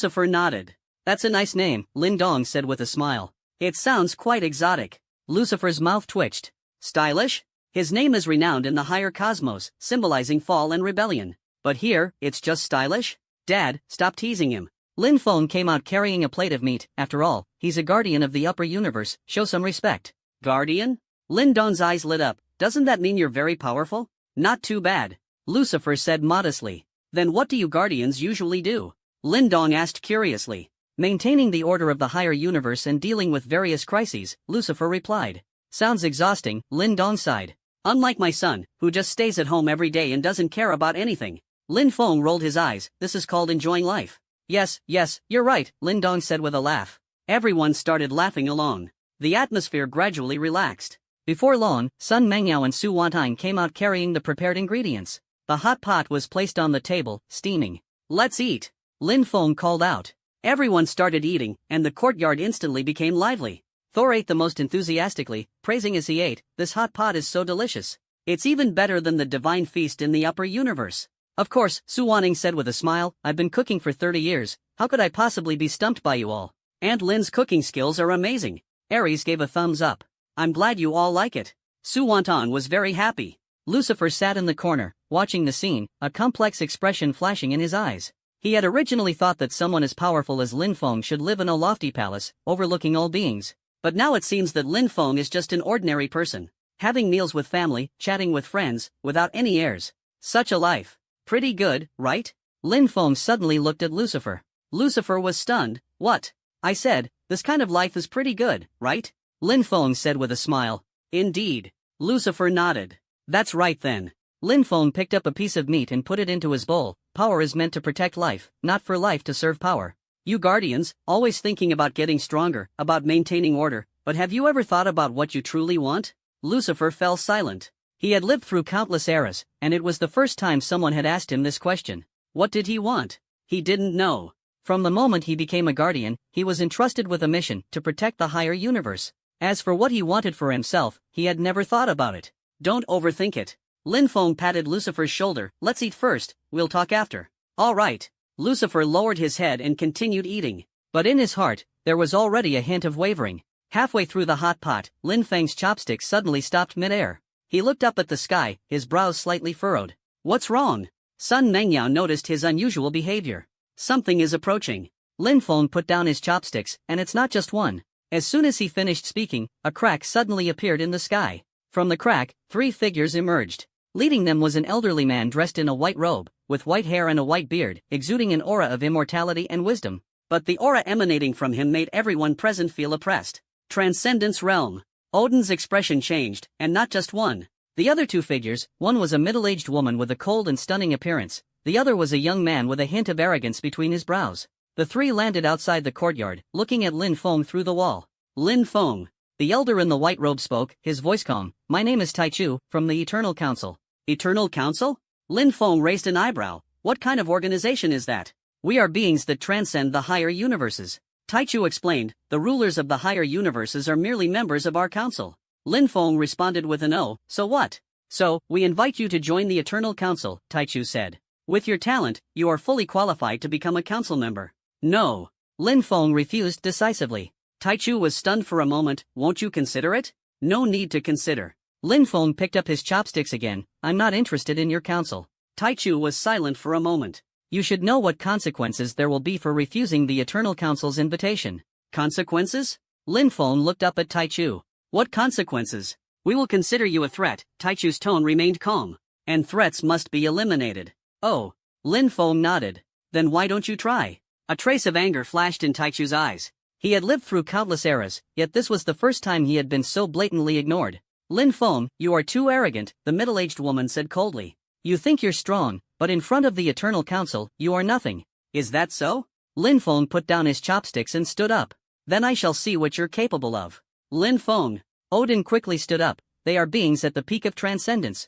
Lucifer nodded. That's a nice name, Lin Dong said with a smile. It sounds quite exotic. Lucifer's mouth twitched. Stylish? His name is renowned in the higher cosmos, symbolizing fall and rebellion. But here, it's just stylish? Dad, stop teasing him. Lin Feng came out carrying a plate of meat. After all, he's a guardian of the upper universe, show some respect. Guardian? Lin Dong's eyes lit up. Doesn't that mean you're very powerful? Not too bad. Lucifer said modestly. Then what do you guardians usually do? Lin Dong asked curiously. Maintaining the order of the higher universe and dealing with various crises, Lucifer replied. Sounds exhausting, Lin Dong sighed. Unlike my son, who just stays at home every day and doesn't care about anything. Lin Feng rolled his eyes. This is called enjoying life. Yes, you're right, Lin Dong said with a laugh. Everyone started laughing along. The atmosphere gradually relaxed. Before long, Sun Mengyao and Su Wanting came out carrying the prepared ingredients. The hot pot was placed on the table, steaming. Let's eat. Lin Feng called out. Everyone started eating, and the courtyard instantly became lively. Thor ate the most enthusiastically, praising as he ate, this hot pot is so delicious. It's even better than the divine feast in the upper universe. Of course, Su Wanting said with a smile, I've been cooking for 30 years, how could I possibly be stumped by you all? Aunt Lin's cooking skills are amazing. Aries gave a thumbs up. I'm glad you all like it. Su Wanting was very happy. Lucifer sat in the corner, watching the scene, a complex expression flashing in his eyes. He had originally thought that someone as powerful as Lin Feng should live in a lofty palace, overlooking all beings. But now it seems that Lin Feng is just an ordinary person, having meals with family, chatting with friends, without any heirs. Such a life. Pretty good, right? Lin Feng suddenly looked at Lucifer. Lucifer was stunned. What? I said, this kind of life is pretty good, right? Lin Feng said with a smile. Indeed. Lucifer nodded. That's right then. Lin Feng picked up a piece of meat and put it into his bowl. Power is meant to protect life, not for life to serve power. You guardians, always thinking about getting stronger, about maintaining order, but have you ever thought about what you truly want? Lucifer fell silent. He had lived through countless eras, and it was the first time someone had asked him this question. What did he want? He didn't know. From the moment he became a guardian, he was entrusted with a mission to protect the higher universe. As for what he wanted for himself, he had never thought about it. Don't overthink it. Lin Feng patted Lucifer's shoulder. Let's eat first, we'll talk after. All right. Lucifer lowered his head and continued eating. But in his heart, there was already a hint of wavering. Halfway through the hot pot, Lin Feng's chopsticks suddenly stopped midair. He looked up at the sky, his brows slightly furrowed. What's wrong? Sun Mengyao noticed his unusual behavior. Something is approaching. Lin Feng put down his chopsticks, and it's not just one. As soon as he finished speaking, a crack suddenly appeared in the sky. From the crack, 3 figures emerged. Leading them was an elderly man dressed in a white robe, with white hair and a white beard, exuding an aura of immortality and wisdom. But the aura emanating from him made everyone present feel oppressed. Transcendence realm. Odin's expression changed, and not just one. The other 2 figures, one was a middle-aged woman with a cold and stunning appearance, the other was a young man with a hint of arrogance between his brows. The 3 landed outside the courtyard, looking at Lin Feng through the wall. Lin Feng. The elder in the white robe spoke, his voice calm. My name is Taichu, from the Eternal Council. Eternal Council? Lin Feng raised an eyebrow. What kind of organization is that? We are beings that transcend the higher universes. Taichu explained, the rulers of the higher universes are merely members of our council. Lin Feng responded with an oh, so what? So, we invite you to join the Eternal Council, Taichu said. With your talent, you are fully qualified to become a council member. No. Lin Feng refused decisively. Taichu was stunned for a moment. Won't you consider it? No need to consider. Lin Feng picked up his chopsticks again. I'm not interested in your council. Taichu was silent for a moment. You should know what consequences there will be for refusing the Eternal Council's invitation. Consequences? Lin Feng looked up at Taichu. What consequences? We will consider you a threat. Taichu's tone remained calm. And threats must be eliminated. Oh. Lin Feng nodded. Then why don't you try? A trace of anger flashed in Taichu's eyes. He had lived through countless eras, yet this was the first time he had been so blatantly ignored. Lin Feng, you are too arrogant, the middle-aged woman said coldly. You think you're strong, but in front of the Eternal Council, you are nothing. Is that so? Lin Feng put down his chopsticks and stood up. Then I shall see what you're capable of. Lin Feng. Odin quickly stood up. They are beings at the peak of transcendence.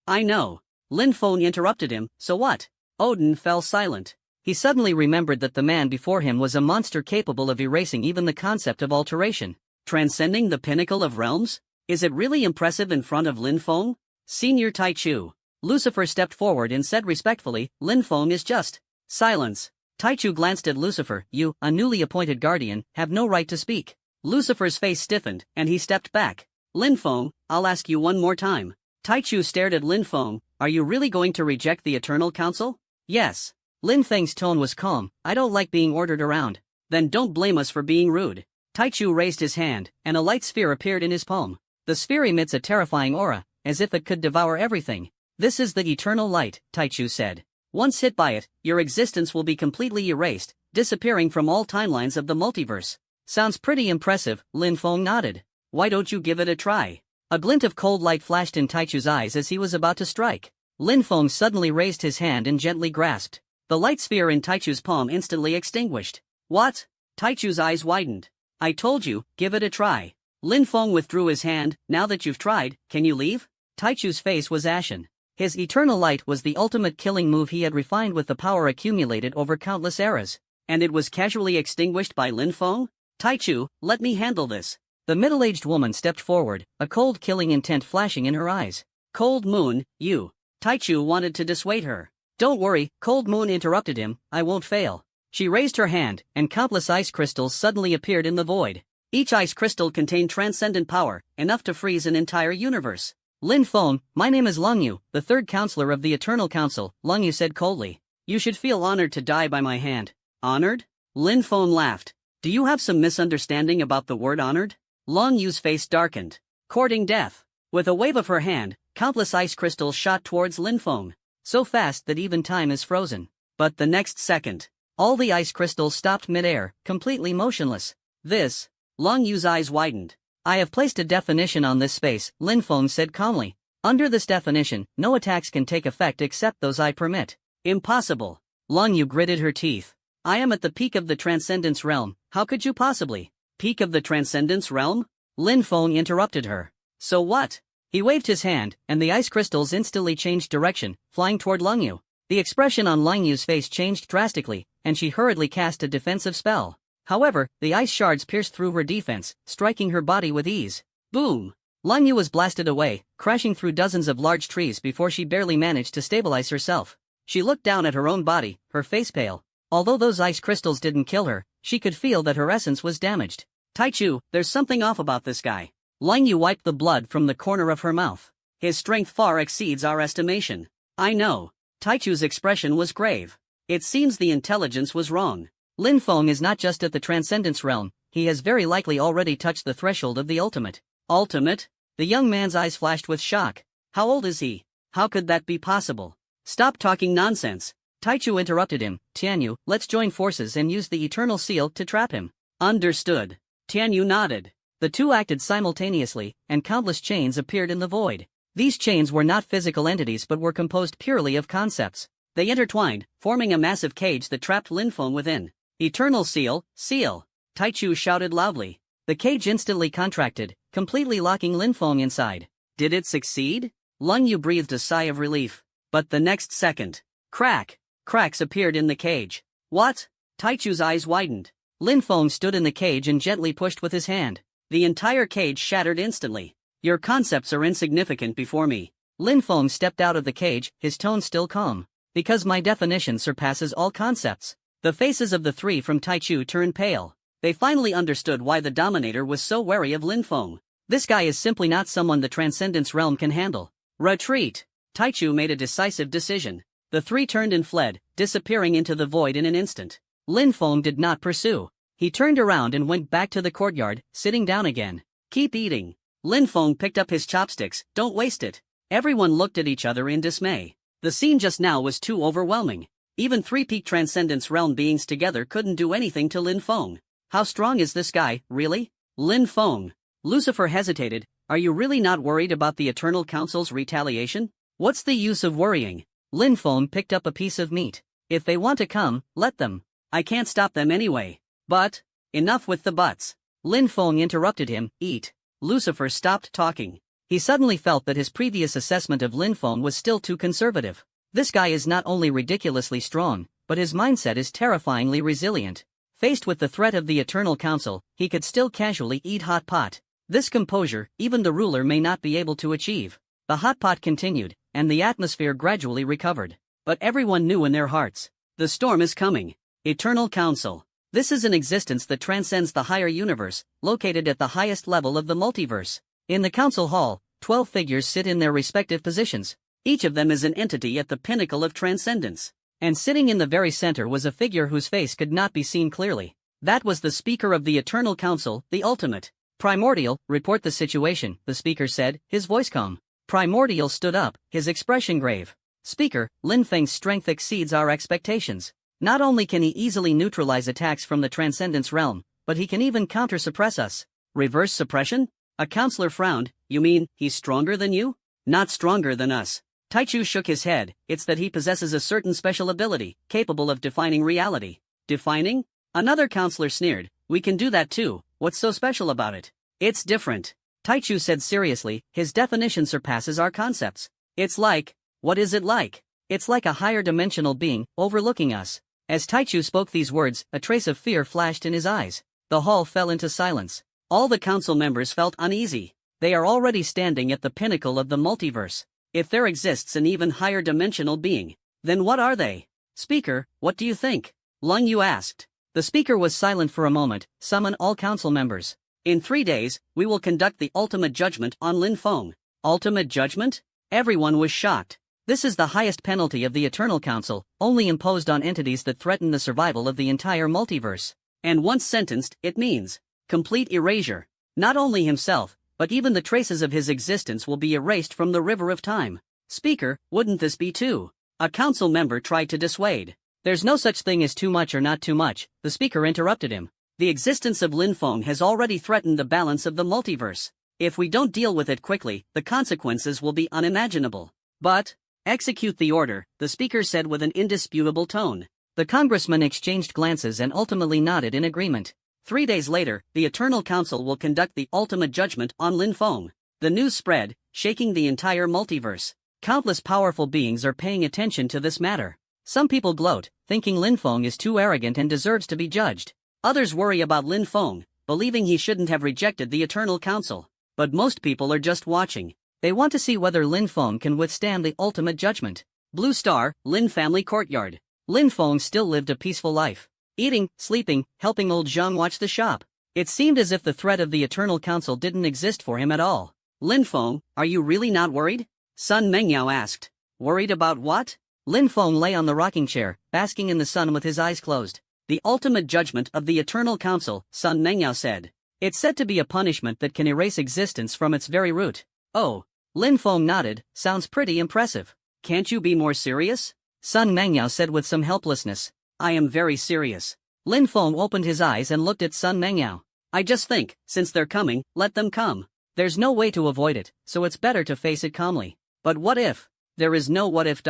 I know. Lin Feng interrupted him. So what? Odin fell silent. He suddenly remembered that the man before him was a monster capable of erasing even the concept of alteration. Transcending the pinnacle of realms? Is it really impressive in front of Lin Feng? Senior Taichu. Lucifer stepped forward and said respectfully, Lin Feng is just. Silence. Taichu glanced at Lucifer. You, a newly appointed guardian, have no right to speak. Lucifer's face stiffened, and he stepped back. Lin Feng, I'll ask you one more time. Taichu stared at Lin Feng. Are you really going to reject the Eternal Council? Yes. Lin Feng's tone was calm. I don't like being ordered around. Then don't blame us for being rude. Taichu raised his hand, and a light sphere appeared in his palm. The sphere emits a terrifying aura, as if it could devour everything. This is the eternal light, Taichu said. Once hit by it, your existence will be completely erased, disappearing from all timelines of the multiverse. Sounds pretty impressive, Lin Feng nodded. Why don't you give it a try? A glint of cold light flashed in Taichu's eyes as he was about to strike. Lin Feng suddenly raised his hand and gently grasped. The light sphere in Taichu's palm instantly extinguished. What? Taichu's eyes widened. I told you, give it a try. Lin Feng withdrew his hand. Now that you've tried, can you leave? Taichu's face was ashen. His eternal light was the ultimate killing move he had refined with the power accumulated over countless eras. And it was casually extinguished by Lin Feng? Taichu, let me handle this. The middle-aged woman stepped forward, a cold killing intent flashing in her eyes. Cold Moon, you. Taichu wanted to dissuade her. Don't worry, Cold Moon interrupted him, I won't fail. She raised her hand, and countless ice crystals suddenly appeared in the void. Each ice crystal contained transcendent power, enough to freeze an entire universe. Lin Feng, my name is Longyu, the third counselor of the Eternal Council, Longyu said coldly. You should feel honored to die by my hand. Honored? Lin Feng laughed. Do you have some misunderstanding about the word honored? Longyu's face darkened. Courting death. With a wave of her hand, countless ice crystals shot towards Lin Feng. So fast that even time is frozen. But the next second, all the ice crystals stopped mid-air, completely motionless. This. Longyu's eyes widened. I have placed a definition on this space, Lin Feng said calmly. Under this definition, no attacks can take effect except those I permit. Impossible. Longyu gritted her teeth. I am at the peak of the Transcendence Realm, how could you possibly? Peak of the Transcendence Realm? Lin Feng interrupted her. So what? He waved his hand, and the ice crystals instantly changed direction, flying toward Longyu. The expression on Longyu's face changed drastically, and she hurriedly cast a defensive spell. However, the ice shards pierced through her defense, striking her body with ease. Boom! Longyu was blasted away, crashing through dozens of large trees before she barely managed to stabilize herself. She looked down at her own body, her face pale. Although those ice crystals didn't kill her, she could feel that her essence was damaged. Taichu, there's something off about this guy. Longyu wiped the blood from the corner of her mouth. His strength far exceeds our estimation. I know. Taichu's expression was grave. It seems the intelligence was wrong. Lin Feng is not just at the Transcendence Realm, he has very likely already touched the threshold of the ultimate. Ultimate? The young man's eyes flashed with shock. How old is he? How could that be possible? Stop talking nonsense. Taichu interrupted him. Tianyu, let's join forces and use the Eternal Seal to trap him. Understood. Tianyu nodded. The two acted simultaneously, and countless chains appeared in the void. These chains were not physical entities but were composed purely of concepts. They intertwined, forming a massive cage that trapped Lin Feng within. Eternal Seal, Seal! Taichu shouted loudly. The cage instantly contracted, completely locking Lin Feng inside. Did it succeed? Longyu breathed a sigh of relief. But the next second, crack! Cracks appeared in the cage. What? Taichu's eyes widened. Lin Feng stood in the cage and gently pushed with his hand. The entire cage shattered instantly. Your concepts are insignificant before me. Lin Feng stepped out of the cage, his tone still calm. Because my definition surpasses all concepts. The faces of the three from Taichu turned pale. They finally understood why the Dominator was so wary of Lin Feng. This guy is simply not someone the Transcendence Realm can handle. Retreat! Taichu made a decisive decision. The three turned and fled, disappearing into the void in an instant. Lin Feng did not pursue. He turned around and went back to the courtyard, sitting down again. Keep eating. Lin Feng picked up his chopsticks. Don't waste it. Everyone looked at each other in dismay. The scene just now was too overwhelming. Even three peak Transcendence Realm beings together couldn't do anything to Lin Feng. How strong is this guy, really? Lin Feng. Lucifer hesitated. Are you really not worried about the Eternal Council's retaliation? What's the use of worrying? Lin Feng picked up a piece of meat. If they want to come, let them. I can't stop them anyway. But, enough with the buts. Lin Feng interrupted him. Eat. Lucifer stopped talking. He suddenly felt that his previous assessment of Lin Feng was still too conservative. This guy is not only ridiculously strong, but his mindset is terrifyingly resilient. Faced with the threat of the Eternal Council, he could still casually eat hot pot. This composure, even the ruler may not be able to achieve. The hot pot continued, and the atmosphere gradually recovered. But everyone knew in their hearts, the storm is coming. Eternal Council. This is an existence that transcends the higher universe, located at the highest level of the multiverse. In the council hall, 12 figures sit in their respective positions. Each of them is an entity at the pinnacle of transcendence. And sitting in the very center was a figure whose face could not be seen clearly. That was the Speaker of the Eternal Council, the ultimate. Primordial, report the situation, the Speaker said, his voice calm. Primordial stood up, his expression grave. Speaker, Lin Feng's strength exceeds our expectations. Not only can he easily neutralize attacks from the Transcendence realm, but he can even counter-suppress us. Reverse suppression? A counselor frowned. You mean, he's stronger than you? Not stronger than us. Taichu shook his head. It's that he possesses a certain special ability, capable of defining reality. Defining? Another counselor sneered. We can do that too. What's so special about it? It's different. Taichu said seriously, his definition surpasses our concepts. It's like, what is it like? It's like a higher dimensional being, overlooking us. As Taichu spoke these words, a trace of fear flashed in his eyes. The hall fell into silence. All the council members felt uneasy. They are already standing at the pinnacle of the multiverse. If there exists an even higher dimensional being, then what are they? Speaker, what do you think? Lung Yu asked. The speaker was silent for a moment. Summon all council members. In 3 days, we will conduct the ultimate judgment on Lin Feng. Ultimate judgment? Everyone was shocked. This is the highest penalty of the Eternal Council, only imposed on entities that threaten the survival of the entire multiverse. And once sentenced, it means complete erasure. Not only himself, but even the traces of his existence will be erased from the river of time. Speaker, wouldn't this be too? A council member tried to dissuade. There's no such thing as too much or not too much, the speaker interrupted him. The existence of Lin Feng has already threatened the balance of the multiverse. If we don't deal with it quickly, the consequences will be unimaginable. But, execute the order, the speaker said with an indisputable tone. The congressmen exchanged glances and ultimately nodded in agreement. 3 days later, the Eternal Council will conduct the ultimate judgment on Lin Feng. The news spread, shaking the entire multiverse. Countless powerful beings are paying attention to this matter. Some people gloat, thinking Lin Feng is too arrogant and deserves to be judged. Others worry about Lin Feng, believing he shouldn't have rejected the Eternal Council. But most people are just watching. They want to see whether Lin Feng can withstand the ultimate judgment. Blue Star, Lin Family Courtyard. Lin Feng still lived a peaceful life. Eating, sleeping, helping old Zhang watch the shop. It seemed as if the threat of the Eternal Council didn't exist for him at all. Lin Feng, are you really not worried? Sun Mengyao asked. Worried about what? Lin Feng lay on the rocking chair, basking in the sun with his eyes closed. The ultimate judgment of the Eternal Council, Sun Mengyao said. It's said to be a punishment that can erase existence from its very root. Oh. Lin Feng nodded, sounds pretty impressive. Can't you be more serious? Sun Mengyao said with some helplessness. I am very serious. Lin Feng opened his eyes and looked at Sun Mengyao. I just think, since they're coming, let them come. There's no way to avoid it, so it's better to face it calmly. But what if? There is no what if.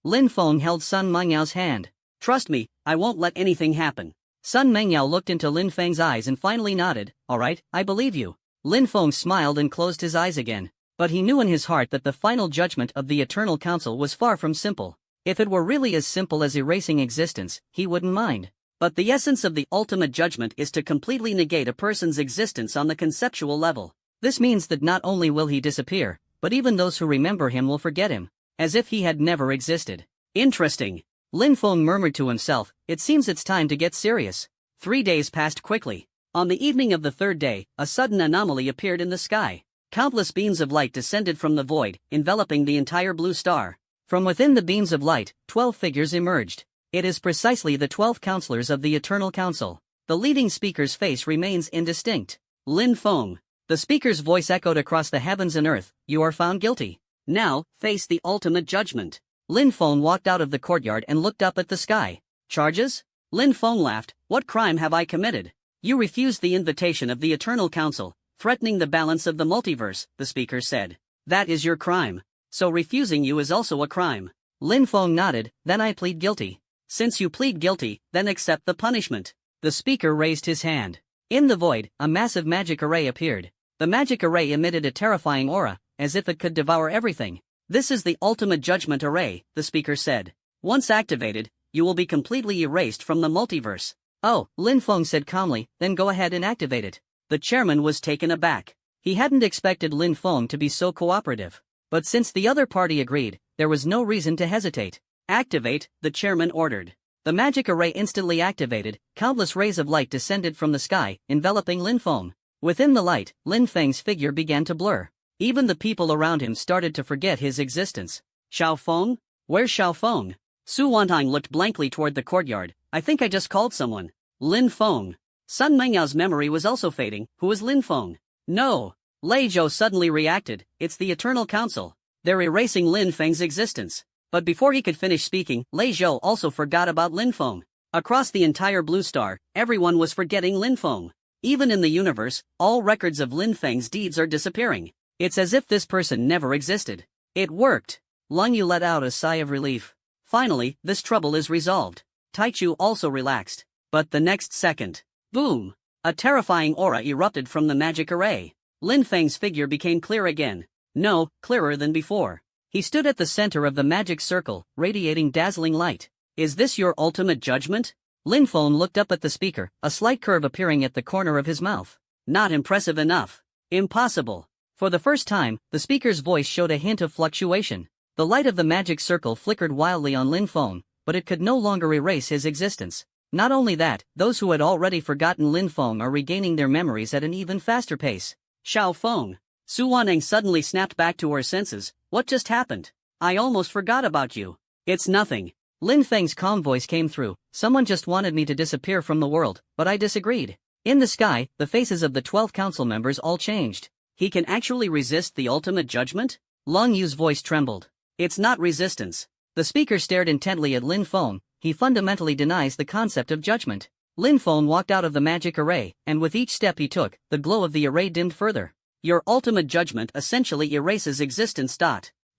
Lin Feng held Sun Mengyao's hand. Trust me, I won't let anything happen. Sun Mengyao looked into Lin Feng's eyes and finally nodded. Alright, I believe you. Lin Feng smiled and closed his eyes again. But he knew in his heart that the final judgment of the Eternal Council was far from simple. If it were really as simple as erasing existence, he wouldn't mind. But the essence of the ultimate judgment is to completely negate a person's existence on the conceptual level. This means that not only will he disappear, but even those who remember him will forget him, as if he had never existed. Interesting. Lin Feng murmured to himself, it seems it's time to get serious. 3 days passed quickly. On the evening of the 3rd day, a sudden anomaly appeared in the sky. Countless beams of light descended from the void, enveloping the entire blue star. From within the beams of light, 12 figures emerged. It is precisely the 12 counselors of the Eternal Council. The leading speaker's face remains indistinct. Lin Feng. The speaker's voice echoed across the heavens and earth, you are found guilty. Now, face the ultimate judgment. Lin Feng walked out of the courtyard and looked up at the sky. Charges? Lin Feng laughed, what crime have I committed? You refused the invitation of the Eternal Council, threatening the balance of the multiverse, the speaker said. That is your crime. So refusing you is also a crime. Lin Feng nodded, then I plead guilty. Since you plead guilty, then accept the punishment. The speaker raised his hand. In the void, a massive magic array appeared. The magic array emitted a terrifying aura, as if it could devour everything. This is the ultimate judgment array, the speaker said. Once activated, you will be completely erased from the multiverse. Oh, Lin Feng said calmly, then go ahead and activate it. The chairman was taken aback. He hadn't expected Lin Feng to be so cooperative. But since the other party agreed, there was no reason to hesitate. Activate, the chairman ordered. The magic array instantly activated, countless rays of light descended from the sky, enveloping Lin Feng. Within the light, Lin Feng's figure began to blur. Even the people around him started to forget his existence. Xiao Feng? Where's Xiao Feng? Su Wanhang looked blankly toward the courtyard. I think I just called someone. Lin Feng. Sun Mengyao memory was also fading. Who is Lin Feng? No. Lei Zhou suddenly reacted. It's the Eternal Council. They're erasing Lin Feng's existence. But before he could finish speaking, Lei Zhou also forgot about Lin Feng. Across the entire Blue Star, everyone was forgetting Lin Feng. Even in the universe, all records of Lin Feng's deeds are disappearing. It's as if this person never existed. It worked. Lung Yu let out a sigh of relief. Finally, this trouble is resolved. Taichu also relaxed. But the next second, boom! A terrifying aura erupted from the magic array. Lin Feng's figure became clear again. No, clearer than before. He stood at the center of the magic circle, radiating dazzling light. Is this your ultimate judgment? Lin Feng looked up at the speaker, a slight curve appearing at the corner of his mouth. Not impressive enough. Impossible. For the first time, the speaker's voice showed a hint of fluctuation. The light of the magic circle flickered wildly on Lin Feng, but it could no longer erase his existence. Not only that, those who had already forgotten Lin Feng are regaining their memories at an even faster pace. Xiao Feng. Su Wanheng suddenly snapped back to her senses. What just happened? I almost forgot about you. It's nothing. Lin Feng's calm voice came through. Someone just wanted me to disappear from the world, but I disagreed. In the sky, the faces of the 12 council members all changed. He can actually resist the ultimate judgment? Long Yu's voice trembled. It's not resistance. The speaker stared intently at Lin Feng. He fundamentally denies the concept of judgment. Lin Feng walked out of the magic array, and with each step he took, the glow of the array dimmed further. Your ultimate judgment essentially erases existence.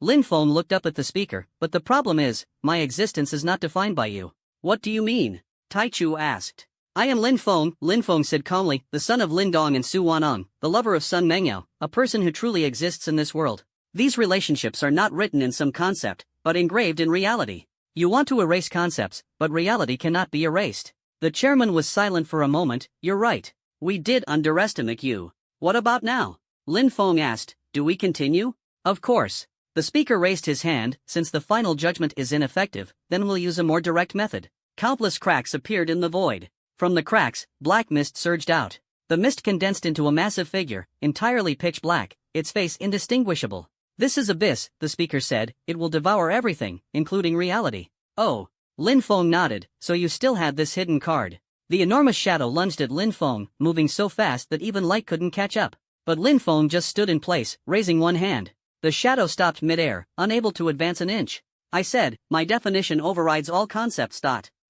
Lin Feng looked up at the speaker, but the problem is, my existence is not defined by you. What do you mean? Taichu asked. I am Lin Feng said calmly, the son of Lin Dong and Su Wanhang, the lover of Sun Mengyao, a person who truly exists in this world. These relationships are not written in some concept, but engraved in reality. You want to erase concepts, but reality cannot be erased. The chairman was silent for a moment. You're right. We did underestimate you. What about now? Lin Feng asked. Do we continue? Of course. The speaker raised his hand. Since the final judgment is ineffective, then we'll use a more direct method. Countless cracks appeared in the void. From the cracks, black mist surged out. The mist condensed into a massive figure, entirely pitch black, its face indistinguishable. This is abyss, the speaker said. It will devour everything, including reality. Oh. Lin Feng nodded. So you still had this hidden card. The enormous shadow lunged at Lin Feng, moving so fast that even light couldn't catch up. But Lin Feng just stood in place, raising one hand. The shadow stopped midair, unable to advance an inch. I said, my definition overrides all concepts.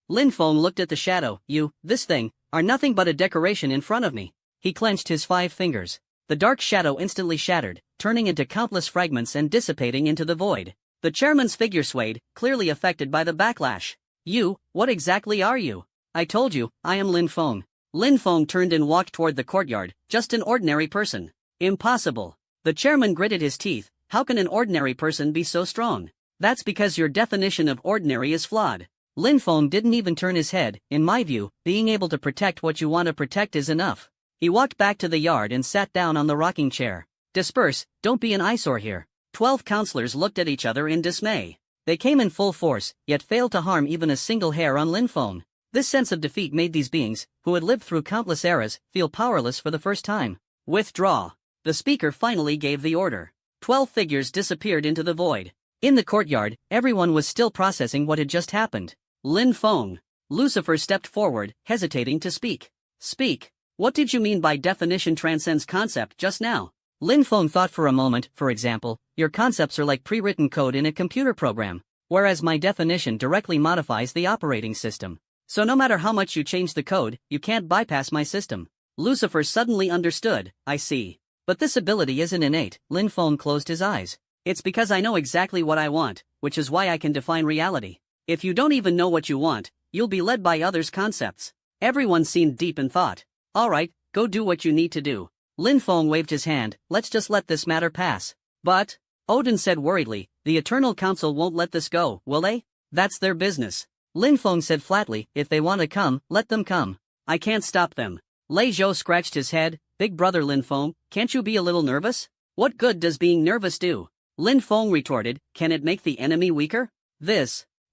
Lin Feng looked at the shadow. You, this thing, are nothing but a decoration in front of me. He clenched his 5 fingers. The dark shadow instantly shattered, turning into countless fragments and dissipating into the void. The chairman's figure swayed, clearly affected by the backlash. You, what exactly are you? I told you, I am Lin Feng. Lin Feng turned and walked toward the courtyard, just an ordinary person. Impossible. The chairman gritted his teeth. How can an ordinary person be so strong? That's because your definition of ordinary is flawed. Lin Feng didn't even turn his head. In my view, being able to protect what you want to protect is enough. He walked back to the yard and sat down on the rocking chair. Disperse, don't be an eyesore here. 12 counselors looked at each other in dismay. They came in full force, yet failed to harm even a single hair on Lin Feng. This sense of defeat made these beings, who had lived through countless eras, feel powerless for the first time. Withdraw. The speaker finally gave the order. 12 figures disappeared into the void. In the courtyard, everyone was still processing what had just happened. Lin Feng. Lucifer stepped forward, hesitating to speak. Speak. What did you mean by definition transcends concept just now? Lin Feng thought for a moment. For example, your concepts are like pre-written code in a computer program, whereas my definition directly modifies the operating system. So no matter how much you change the code, you can't bypass my system. Lucifer suddenly understood. I see. But this ability isn't innate. Lin Feng closed his eyes. It's because I know exactly what I want, which is why I can define reality. If you don't even know what you want, you'll be led by others' concepts. Everyone seemed deep in thought. Alright, go do what you need to do. Lin Feng waved his hand. Let's just let this matter pass. But, Odin said worriedly, the Eternal Council won't let this go, will they? That's their business. Lin Feng said flatly, if they want to come, let them come. I can't stop them. Lei Zhou scratched his head. Big brother Lin Feng, can't you be a little nervous? What good does being nervous do? Lin Feng retorted, can it make the enemy weaker?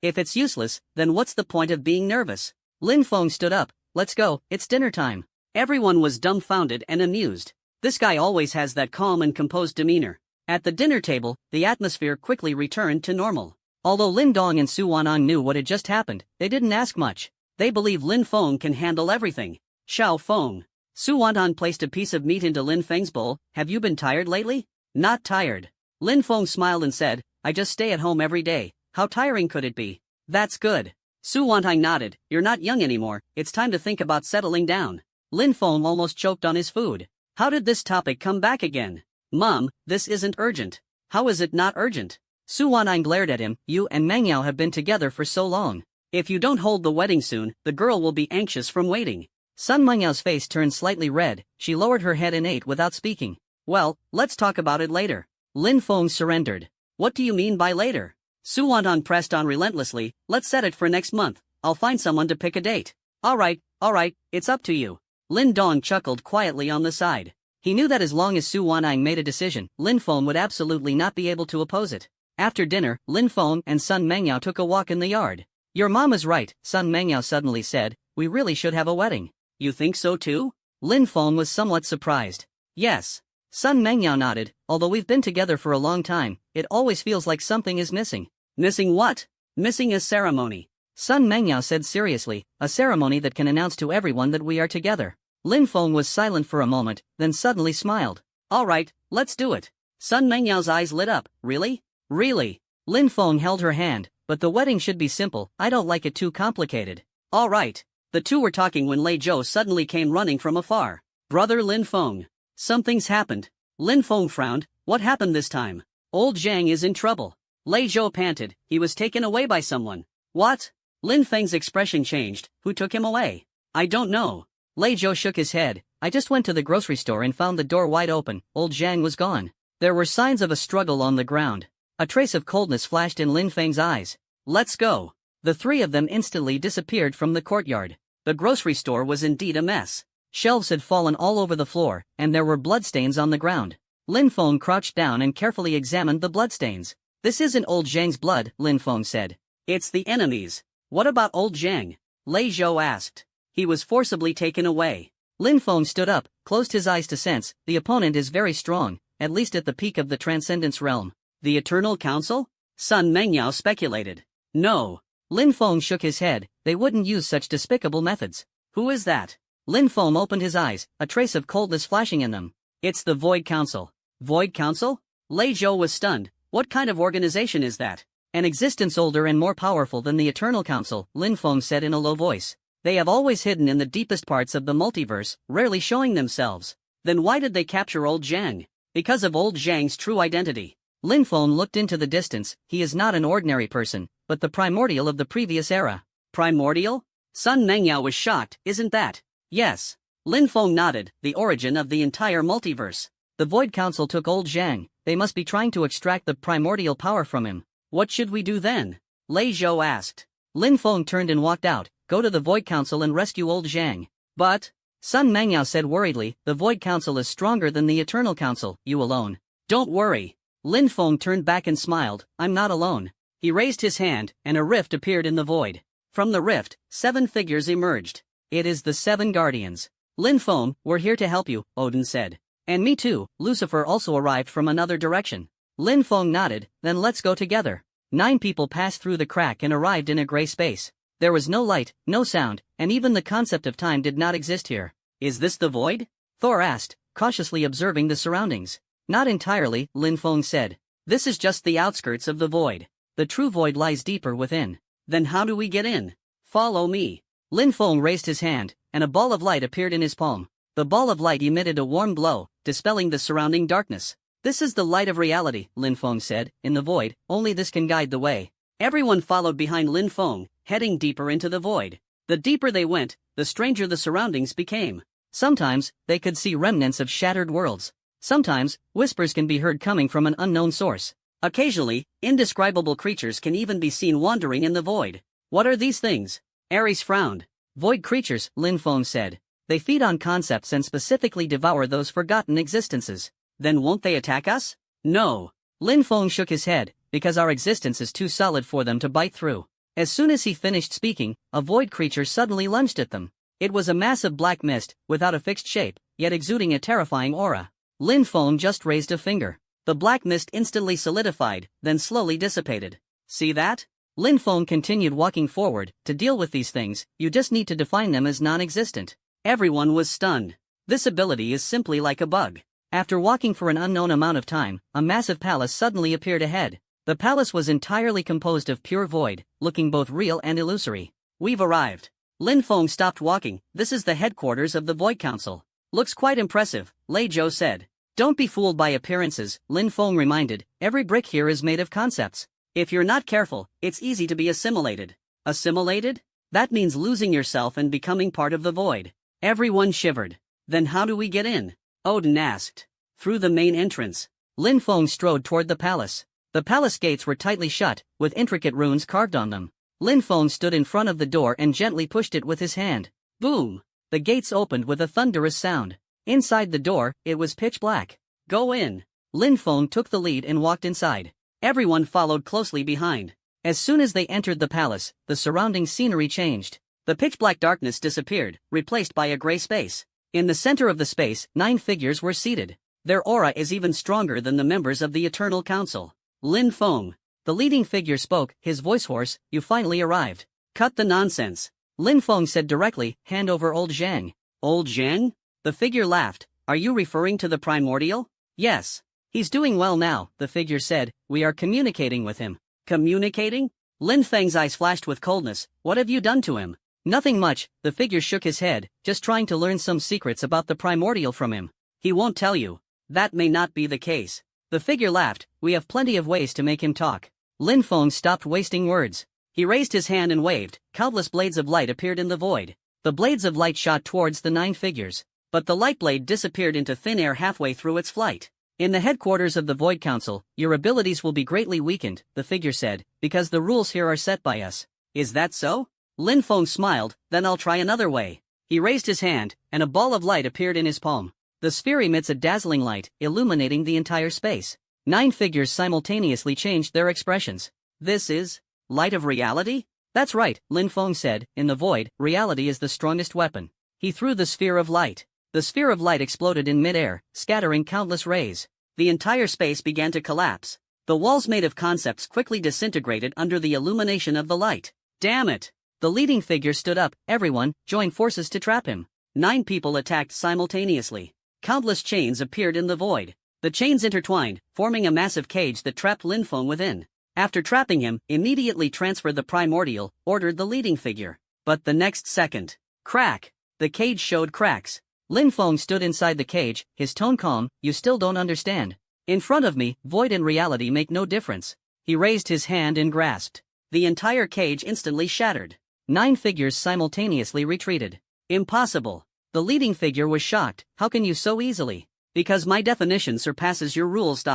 If it's useless, then what's the point of being nervous? Lin Feng stood up. Let's go, it's dinner time. Everyone was dumbfounded and amused. This guy always has that calm and composed demeanor. At the dinner table, the atmosphere quickly returned to normal. Although Lin Dong and Su Wanang knew what had just happened, they didn't ask much. They believe Lin Feng can handle everything. Xiao Feng. Su Wanang placed a piece of meat into Lin Feng's bowl. Have you been tired lately? Not tired. Lin Feng smiled and said, I just stay at home every day. How tiring could it be? That's good. Su Wanang nodded. You're not young anymore, it's time to think about settling down. Lin Feng almost choked on his food. How did this topic come back again? Mom, this isn't urgent. How is it not urgent? Su Wanang glared at him. You and Meng Yao have been together for so long. If you don't hold the wedding soon, the girl will be anxious from waiting. Sun Meng Yao's face turned slightly red. She lowered her head and ate without speaking. Well, let's talk about it later. Lin Feng surrendered. What do you mean by later? Su Wanang pressed on relentlessly. Let's set it for next month. I'll find someone to pick a date. Alright, it's up to you. Lin Dong chuckled quietly on the side. He knew that as long as Su Wanang made a decision, Lin Feng would absolutely not be able to oppose it. After dinner, Lin Feng and Sun Meng Yao took a walk in the yard. Your mom is right, Sun Meng Yao suddenly said. We really should have a wedding. You think so too? Lin Feng was somewhat surprised. Yes. Sun Meng Yao nodded. Although we've been together for a long time, it always feels like something is missing. Missing what? Missing a ceremony. Sun Meng Yao said seriously, a ceremony that can announce to everyone that we are together. Lin Feng was silent for a moment, then suddenly smiled. Alright, let's do it. Sun Meng Yao's eyes lit up. Really? Really? Lin Feng held her hand. But the wedding should be simple, I don't like it too complicated. Alright. The two were talking when Lei Zhou suddenly came running from afar. Brother Lin Feng. Something's happened. Lin Feng frowned. What happened this time? Old Zhang is in trouble. Lei Zhou panted. He was taken away by someone. What? Lin Feng's expression changed. Who took him away? I don't know. Lei Zhou shook his head. I just went to the grocery store and found the door wide open. Old Zhang was gone. There were signs of a struggle on the ground. A trace of coldness flashed in Lin Feng's eyes. Let's go. The three of them instantly disappeared from the courtyard. The grocery store was indeed a mess. Shelves had fallen all over the floor, and there were bloodstains on the ground. Lin Feng crouched down and carefully examined the bloodstains. This isn't old Zhang's blood, Lin Feng said. It's the enemy's. What about old Zhang? Lei Zhou asked. He was forcibly taken away. Lin Feng stood up, closed his eyes to sense, the opponent is very strong, at least at the peak of the Transcendence realm. The Eternal Council? Sun Meng Yao speculated. No. Lin Feng shook his head, they wouldn't use such despicable methods. Who is that? Lin Feng opened his eyes, a trace of coldness flashing in them. It's the Void Council. Void Council? Lei Zhou was stunned. What kind of organization is that? An existence older and more powerful than the Eternal Council, Lin Feng said in a low voice. They have always hidden in the deepest parts of the multiverse, rarely showing themselves. Then why did they capture old Zhang? Because of old Zhang's true identity. Lin Feng looked into the distance. He is not an ordinary person, but the primordial of the previous era. Primordial? Sun Meng Yao was shocked. Isn't that? Yes. Lin Feng nodded. The origin of the entire multiverse. The Void Council took old Zhang. They must be trying to extract the primordial power from him. What should we do then? Lei Zhou asked. Lin Feng turned and walked out. Go to the Void Council and rescue old Zhang. But, Sun Meng Yao said worriedly, the Void Council is stronger than the Eternal Council. You alone. Don't worry. Lin Feng turned back and smiled. I'm not alone. He raised his hand, and a rift appeared in the void. From the rift, 7 figures emerged. It is the 7 guardians. Lin Feng, we're here to help you, Odin said. And me too. Lucifer also arrived from another direction. Lin Feng nodded. Then let's go together. 9 people passed through the crack and arrived in a gray space. There was no light, no sound, and even the concept of time did not exist here. Is this the void? Thor asked, cautiously observing the surroundings. Not entirely, Lin Feng said. This is just the outskirts of the void. The true void lies deeper within. Then how do we get in? Follow me. Lin Feng raised his hand, and a ball of light appeared in his palm. The ball of light emitted a warm glow, dispelling the surrounding darkness. This is the light of reality, Lin Feng said. In the void, only this can guide the way. Everyone followed behind Lin Feng, heading deeper into the void. The deeper they went, the stranger the surroundings became. Sometimes, they could see remnants of shattered worlds. Sometimes, whispers can be heard coming from an unknown source. Occasionally, indescribable creatures can even be seen wandering in the void. What are these things? Ares frowned. Void creatures, Lin Feng said. They feed on concepts and specifically devour those forgotten existences. Then won't they attack us? No. Lin Feng shook his head, because our existence is too solid for them to bite through. As soon as he finished speaking, a void creature suddenly lunged at them. It was a massive black mist, without a fixed shape, yet exuding a terrifying aura. Lin Feng just raised a finger. The black mist instantly solidified, then slowly dissipated. See that? Lin Feng continued walking forward. To deal with these things, you just need to define them as non-existent. Everyone was stunned. This ability is simply like a bug. After walking for an unknown amount of time, a massive palace suddenly appeared ahead. The palace was entirely composed of pure void, looking both real and illusory. We've arrived. Lin Feng stopped walking. This is the headquarters of the Void Council. Looks quite impressive, Lei Zhou said. Don't be fooled by appearances, Lin Feng reminded. Every brick here is made of concepts. If you're not careful, it's easy to be assimilated. Assimilated? That means losing yourself and becoming part of the void. Everyone shivered. Then how do we get in? Odin asked. Through the main entrance. Lin Feng strode toward the palace. The palace gates were tightly shut, with intricate runes carved on them. Lin Feng stood in front of the door and gently pushed it with his hand. Boom! The gates opened with a thunderous sound. Inside the door, it was pitch black. Go in. Lin Feng took the lead and walked inside. Everyone followed closely behind. As soon as they entered the palace, the surrounding scenery changed. The pitch-black darkness disappeared, replaced by a gray space. In the center of the space, 9 figures were seated. Their aura is even stronger than the members of the Eternal Council. Lin Feng. The leading figure spoke, his voice hoarse. You finally arrived. Cut the nonsense. Lin Feng said directly, hand over old Zhang. Old Zhang? The figure laughed. Are you referring to the primordial? Yes. He's doing well now, the figure said. We are communicating with him. Communicating? Lin Feng's eyes flashed with coldness. What have you done to him? Nothing much, the figure shook his head, just trying to learn some secrets about the primordial from him. He won't tell you. That may not be the case. The figure laughed. We have plenty of ways to make him talk. Lin Feng stopped wasting words. He raised his hand and waved. Countless blades of light appeared in the void. The blades of light shot towards the 9 figures. But the light blade disappeared into thin air halfway through its flight. In the headquarters of the Void Council, your abilities will be greatly weakened, the figure said, because the rules here are set by us. Is that so? Lin Feng smiled. Then I'll try another way. He raised his hand, and a ball of light appeared in his palm. The sphere emits a dazzling light, illuminating the entire space. 9 figures simultaneously changed their expressions. This is light of reality? That's right, Lin Feng said. In the void, reality is the strongest weapon. He threw the sphere of light. The sphere of light exploded in midair, scattering countless rays. The entire space began to collapse. The walls made of concepts quickly disintegrated under the illumination of the light. Damn it! The leading figure stood up. Everyone, join forces to trap him. 9 people attacked simultaneously. Countless chains appeared in the void. The chains intertwined, forming a massive cage that trapped Lin Feng within. After trapping him, immediately transfer the primordial, ordered the leading figure. But the next second, crack! The cage showed cracks. Lin Feng stood inside the cage, his tone calm. You still don't understand. In front of me, void and reality make no difference. He raised his hand and grasped. The entire cage instantly shattered. 9 figures simultaneously retreated. Impossible. The leading figure was shocked. How can you so easily? Because my definition surpasses your rules.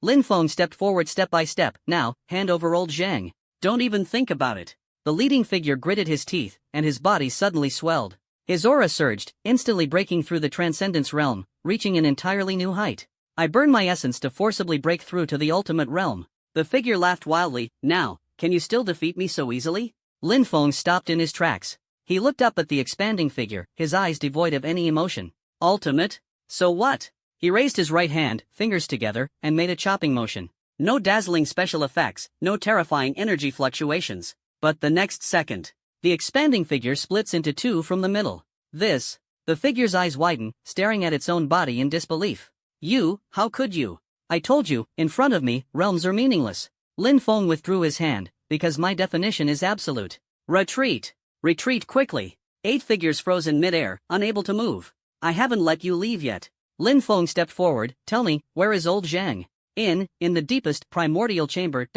Lin Feng stepped forward step by step. Now, hand over old Zhang. Don't even think about it. The leading figure gritted his teeth, and his body suddenly swelled. His aura surged, instantly breaking through the transcendence realm, reaching an entirely new height. I burn my essence to forcibly break through to the ultimate realm. The figure laughed wildly. Now, can you still defeat me so easily? Lin Feng stopped in his tracks. He looked up at the expanding figure, his eyes devoid of any emotion. Ultimate? So what? He raised his right hand, fingers together, and made a chopping motion. No dazzling special effects, no terrifying energy fluctuations. But the next second, the expanding figure splits into 2 from the middle. The figure's eyes widen, staring at its own body in disbelief. You, how could you? I told you, in front of me, realms are meaningless. Lin Feng withdrew his hand, because my definition is absolute. Retreat! Retreat quickly! 8 figures froze in midair, unable to move. I haven't let you leave yet. Lin Feng stepped forward. Tell me, where is old Zhang? In the deepest, primordial chamber.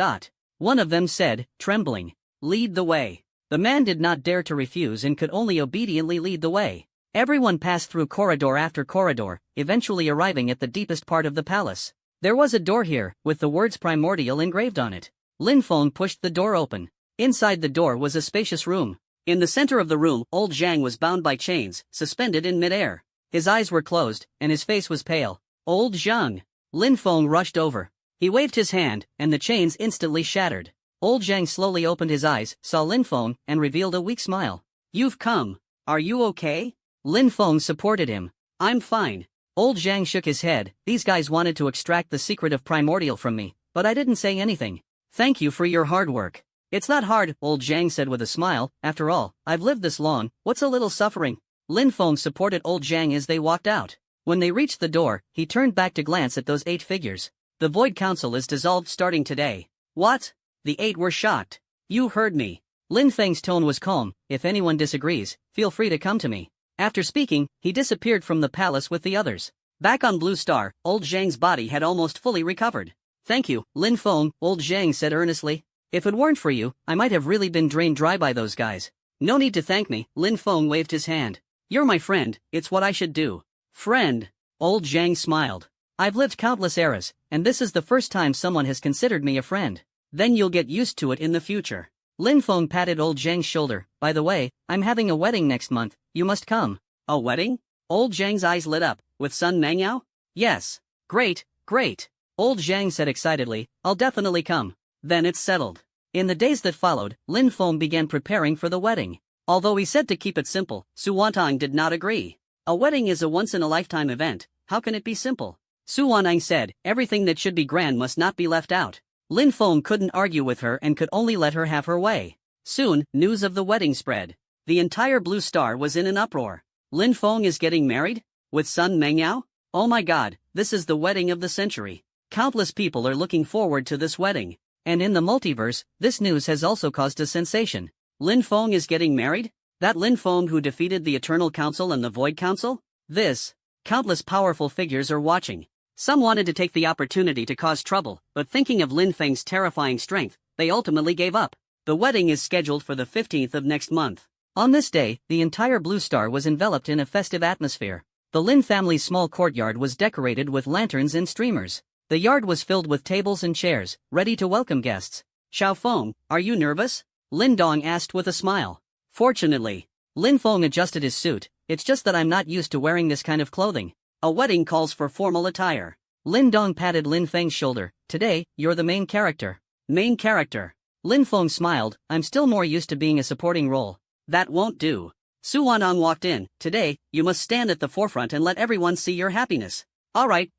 One of them said, trembling. Lead the way. The man did not dare to refuse and could only obediently lead the way. Everyone passed through corridor after corridor, eventually arriving at the deepest part of the palace. There was a door here, with the words primordial engraved on it. Lin Feng pushed the door open. Inside the door was a spacious room. In the center of the room, old Zhang was bound by chains, suspended in midair. His eyes were closed, and his face was pale. Old Zhang! Lin Feng rushed over. He waved his hand, and the chains instantly shattered. Old Zhang slowly opened his eyes, saw Lin Feng, and revealed a weak smile. You've come. Are you okay? Lin Feng supported him. I'm fine. Old Zhang shook his head. These guys wanted to extract the secret of primordial from me, but I didn't say anything. Thank you for your hard work. It's not hard, Old Zhang said with a smile. After all, I've lived this long, what's a little suffering? Lin Feng supported Old Zhang as they walked out. When they reached the door, he turned back to glance at those 8 figures. The Void Council is dissolved starting today. What? The 8 were shocked. You heard me. Lin Feng's tone was calm. If anyone disagrees, feel free to come to me. After speaking, he disappeared from the palace with the others. Back on Blue Star, Old Zhang's body had almost fully recovered. Thank you, Lin Feng, Old Zhang said earnestly. If it weren't for you, I might have really been drained dry by those guys. No need to thank me, Lin Feng waved his hand. You're my friend, it's what I should do. Friend. Old Zhang smiled. I've lived countless eras, and this is the first time someone has considered me a friend. Then you'll get used to it in the future. Lin Feng patted Old Zhang's shoulder. By the way, I'm having a wedding next month, you must come. A wedding? Old Zhang's eyes lit up. With Sun Mengyao? Yes. Great, great. Old Zhang said excitedly, I'll definitely come. Then it's settled. In the days that followed, Lin Feng began preparing for the wedding. Although he said to keep it simple, Su Wantang did not agree. A wedding is a once-in-a-lifetime event, how can it be simple? Su Wantang said, everything that should be grand must not be left out. Lin Feng couldn't argue with her and could only let her have her way. Soon, news of the wedding spread. The entire Blue Star was in an uproar. Lin Feng is getting married? With Sun Mengyao? Oh my god, this is the wedding of the century. Countless people are looking forward to this wedding. And in the multiverse, this news has also caused a sensation. Lin Feng is getting married? That Lin Feng who defeated the Eternal Council and the Void Council? Countless powerful figures are watching. Some wanted to take the opportunity to cause trouble, but thinking of Lin Feng's terrifying strength, they ultimately gave up. The wedding is scheduled for the 15th of next month. On this day, the entire Blue Star was enveloped in a festive atmosphere. The Lin family's small courtyard was decorated with lanterns and streamers. The yard was filled with tables and chairs, ready to welcome guests. Xiao Feng, are you nervous? Lin Dong asked with a smile. Fortunately. Lin Feng adjusted his suit. It's just that I'm not used to wearing this kind of clothing. A wedding calls for formal attire. Lin Dong patted Lin Feng's shoulder. Today, you're the main character. Main character. Lin Feng smiled. I'm still more used to being a supporting role. That won't do. Su Wanang walked in. Today, you must stand at the forefront and let everyone see your happiness. Alright,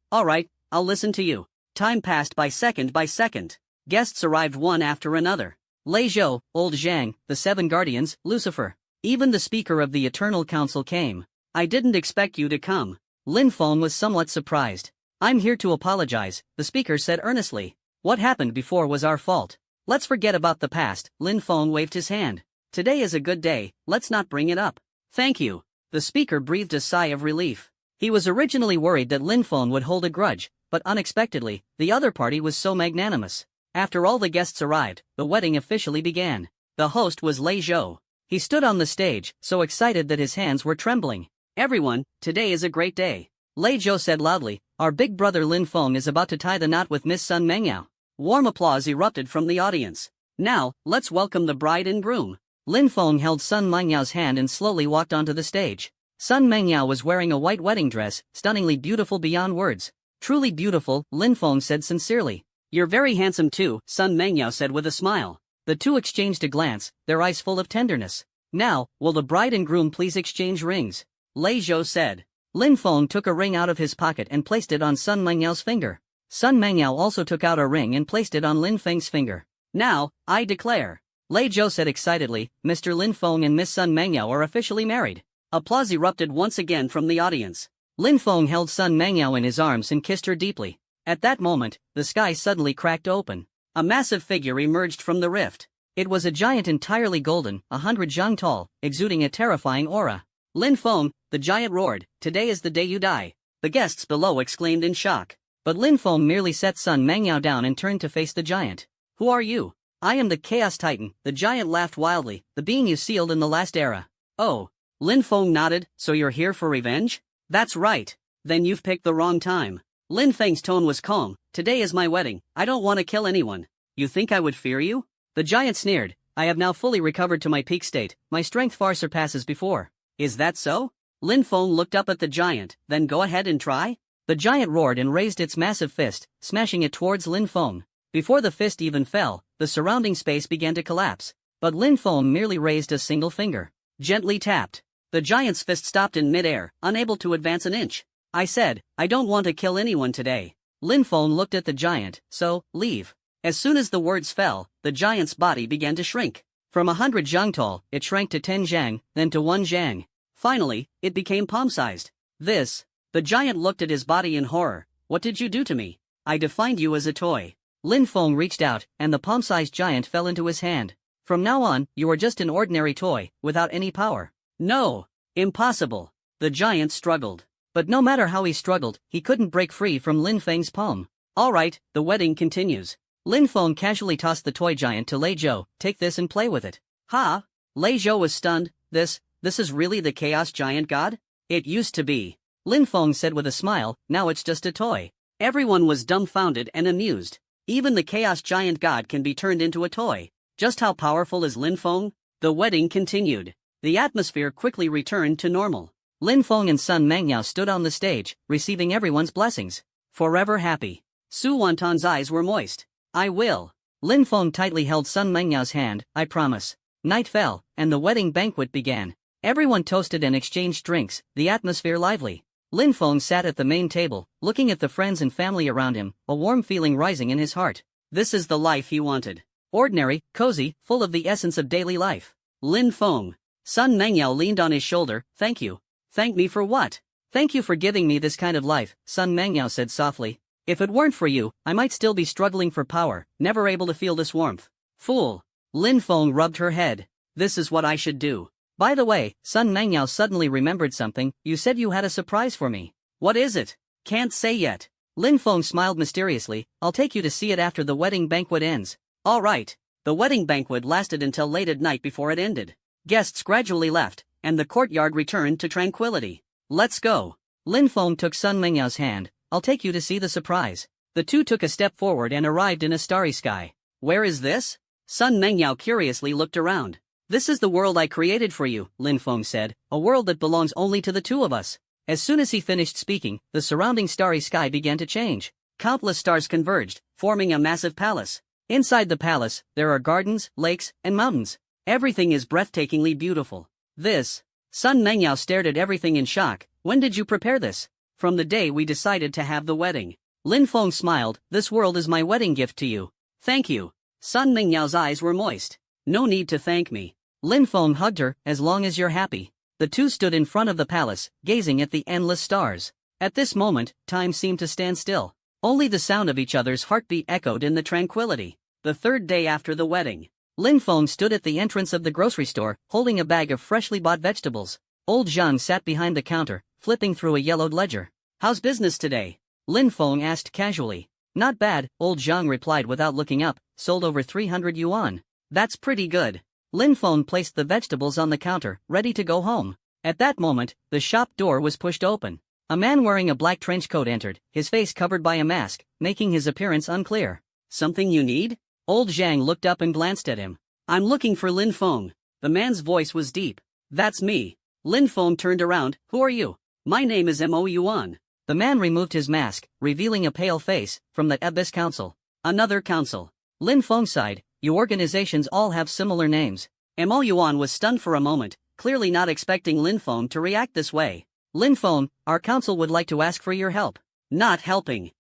I'll listen to you. Time passed by second. Guests arrived one after another. Lei Zhou, Old Zhang, the 7 Guardians, Lucifer. Even the speaker of the Eternal Council came. I didn't expect you to come. Lin Feng was somewhat surprised. I'm here to apologize, the speaker said earnestly. What happened before was our fault. Let's forget about the past, Lin Feng waved his hand. Today is a good day, let's not bring it up. Thank you. The speaker breathed a sigh of relief. He was originally worried that Lin Feng would hold a grudge, but unexpectedly, the other party was so magnanimous. After all the guests arrived, the wedding officially began. The host was Lei Zhou. He stood on the stage, so excited that his hands were trembling. Everyone, today is a great day. Lei Zhou said loudly, our big brother Lin Feng is about to tie the knot with Miss Sun Mengyao. Warm applause erupted from the audience. Now, let's welcome the bride and groom. Lin Feng held Sun Mengyao's hand and slowly walked onto the stage. Sun Mengyao was wearing a white wedding dress, stunningly beautiful beyond words. Truly beautiful, Lin Feng said sincerely. You're very handsome too, Sun Mengyao said with a smile. The two exchanged a glance, their eyes full of tenderness. Now, will the bride and groom please exchange rings? Lei Zhou said. Lin Feng took a ring out of his pocket and placed it on Sun Mengyao's finger. Sun Mengyao also took out a ring and placed it on Lin Feng's finger. Now, I declare. Lei Zhou said excitedly, Mr. Lin Feng and Miss Sun Mengyao are officially married. Applause erupted once again from the audience. Lin Feng held Sun Mengyao in his arms and kissed her deeply. At that moment, the sky suddenly cracked open. A massive figure emerged from the rift. It was a giant entirely golden, 100 zhang tall, exuding a terrifying aura. Lin Feng, the giant roared, today is the day you die. The guests below exclaimed in shock. But Lin Feng merely set Sun Mengyao down and turned to face the giant. Who are you? I am the Chaos Titan, the giant laughed wildly, the being you sealed in the last era. Oh. Lin Feng nodded, so you're here for revenge? That's right. Then you've picked the wrong time. Lin Feng's tone was calm. Today is my wedding. I don't want to kill anyone. You think I would fear you? The giant sneered. I have now fully recovered to my peak state. My strength far surpasses before. Is that so? Lin Feng looked up at the giant. Then go ahead and try? The giant roared and raised its massive fist, smashing it towards Lin Feng. Before the fist even fell, the surrounding space began to collapse. But Lin Feng merely raised a single finger. Gently tapped. The giant's fist stopped in midair, unable to advance an inch. I said, I don't want to kill anyone today. Lin Feng looked at the giant, so, leave. As soon as the words fell, the giant's body began to shrink. From 100 zhang tall, it shrank to 10 zhang, then to 1 zhang. Finally, it became palm-sized. The giant looked at his body in horror. What did you do to me? I defined you as a toy. Lin Feng reached out, and the palm-sized giant fell into his hand. From now on, you are just an ordinary toy, without any power. No! Impossible! The giant struggled. But no matter how he struggled, he couldn't break free from Lin Feng's palm. Alright, the wedding continues. Lin Feng casually tossed the toy giant to Lei Zhou. Take this and play with it. Ha! Lei Zhou was stunned. This is really the Chaos Giant God? It used to be. Lin Feng said with a smile, now it's just a toy. Everyone was dumbfounded and amused. Even the Chaos Giant God can be turned into a toy. Just how powerful is Lin Feng? The wedding continued. The atmosphere quickly returned to normal. Lin Feng and Sun Mengyao stood on the stage, receiving everyone's blessings. Forever happy. Su Wantan's eyes were moist. I will. Lin Feng tightly held Sun Mengyao's hand, I promise. Night fell, and the wedding banquet began. Everyone toasted and exchanged drinks, the atmosphere lively. Lin Feng sat at the main table, looking at the friends and family around him, a warm feeling rising in his heart. This is the life he wanted. Ordinary, cozy, full of the essence of daily life. Lin Feng. Sun Mengyao leaned on his shoulder, thank you. Thank me for what? Thank you for giving me this kind of life, Sun Mengyao said softly. If it weren't for you, I might still be struggling for power, never able to feel this warmth. Fool. Lin Feng rubbed her head. This is what I should do. By the way, Sun Mengyao suddenly remembered something. You said you had a surprise for me. What is it? Can't say yet. Lin Feng smiled mysteriously. I'll take you to see it after the wedding banquet ends. All right. The wedding banquet lasted until late at night before it ended. Guests gradually left, and the courtyard returned to tranquility. Let's go. Lin Feng took Sun Mengyao's hand. I'll take you to see the surprise. The two took a step forward and arrived in a starry sky. Where is this? Sun Mengyao curiously looked around. This is the world I created for you, Lin Feng said, a world that belongs only to the two of us. As soon as he finished speaking, the surrounding starry sky began to change. Countless stars converged, forming a massive palace. Inside the palace, there are gardens, lakes, and mountains. Everything is breathtakingly beautiful. Sun Mengyao stared at everything in shock. When did you prepare this? From the day we decided to have the wedding. Lin Feng smiled. This world is my wedding gift to you. Thank you. Sun Mengyao's eyes were moist. No need to thank me. Lin Feng hugged her. As long as you're happy. The two stood in front of the palace, gazing at the endless stars. At this moment, time seemed to stand still. Only the sound of each other's heartbeat echoed in the tranquility. The third day after the wedding. Lin Feng stood at the entrance of the grocery store, holding a bag of freshly bought vegetables. Old Zhang sat behind the counter, flipping through a yellowed ledger. How's business today? Lin Feng asked casually. Not bad, old Zhang replied without looking up. Sold over 300 yuan. That's pretty good. Lin Feng placed the vegetables on the counter, ready to go home. At that moment, the shop door was pushed open. A man wearing a black trench coat entered, his face covered by a mask, making his appearance unclear. Something you need? Old Zhang looked up and glanced at him. I'm looking for Lin Feng. The man's voice was deep. That's me. Lin Feng turned around. Who are you? My name is Mo Yuan. The man removed his mask, revealing a pale face, from the Abyss Council. Another council. Lin Feng sighed. You organizations all have similar names. Mo Yuan was stunned for a moment, clearly not expecting Lin Feng to react this way. Lin Feng, our council would like to ask for your help. Not helping.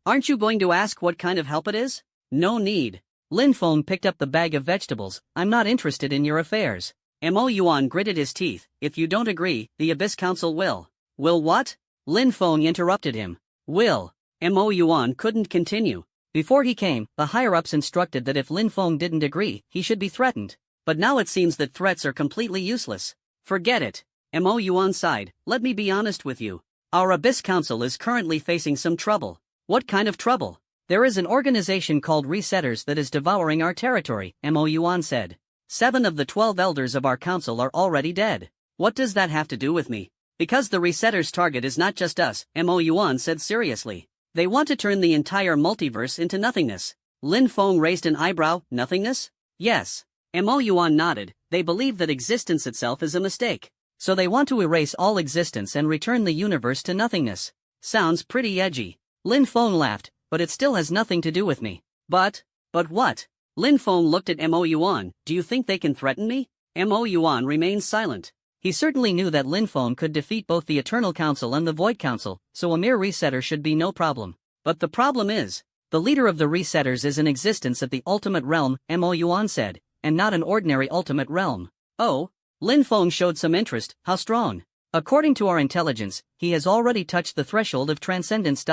Aren't you going to ask what kind of help it is? No need. Lin Feng picked up the bag of vegetables. I'm not interested in your affairs. Mo Yuan gritted his teeth. If you don't agree, the Abyss Council will. Will what? Lin Feng interrupted him. Will. Mo Yuan couldn't continue. Before he came, the higher-ups instructed that if Lin Feng didn't agree, he should be threatened. But now it seems that threats are completely useless. Forget it. Mo Yuan sighed. Let me be honest with you. Our Abyss Council is currently facing some trouble. What kind of trouble? There is an organization called Resetters that is devouring our territory, Mo Yuan said. 7 of the 12 elders of our council are already dead. What does that have to do with me? Because the Resetters' target is not just us, Mo Yuan said seriously. They want to turn the entire multiverse into nothingness. Lin Feng raised an eyebrow. Nothingness? Yes. Mo Yuan nodded. They believe that existence itself is a mistake. So they want to erase all existence and return the universe to nothingness. Sounds pretty edgy. Lin Feng laughed, but it still has nothing to do with me. But what? Lin Feng looked at Mo Yuan. Do you think they can threaten me? Mo Yuan remained silent. He certainly knew that Lin Feng could defeat both the Eternal Council and the Void Council, so a mere resetter should be no problem. But the problem is, the leader of the resetters is in existence at the Ultimate Realm, Mo Yuan said, and not an ordinary Ultimate Realm. Oh? Lin Feng showed some interest. How strong? According to our intelligence, he has already touched the threshold of transcendence.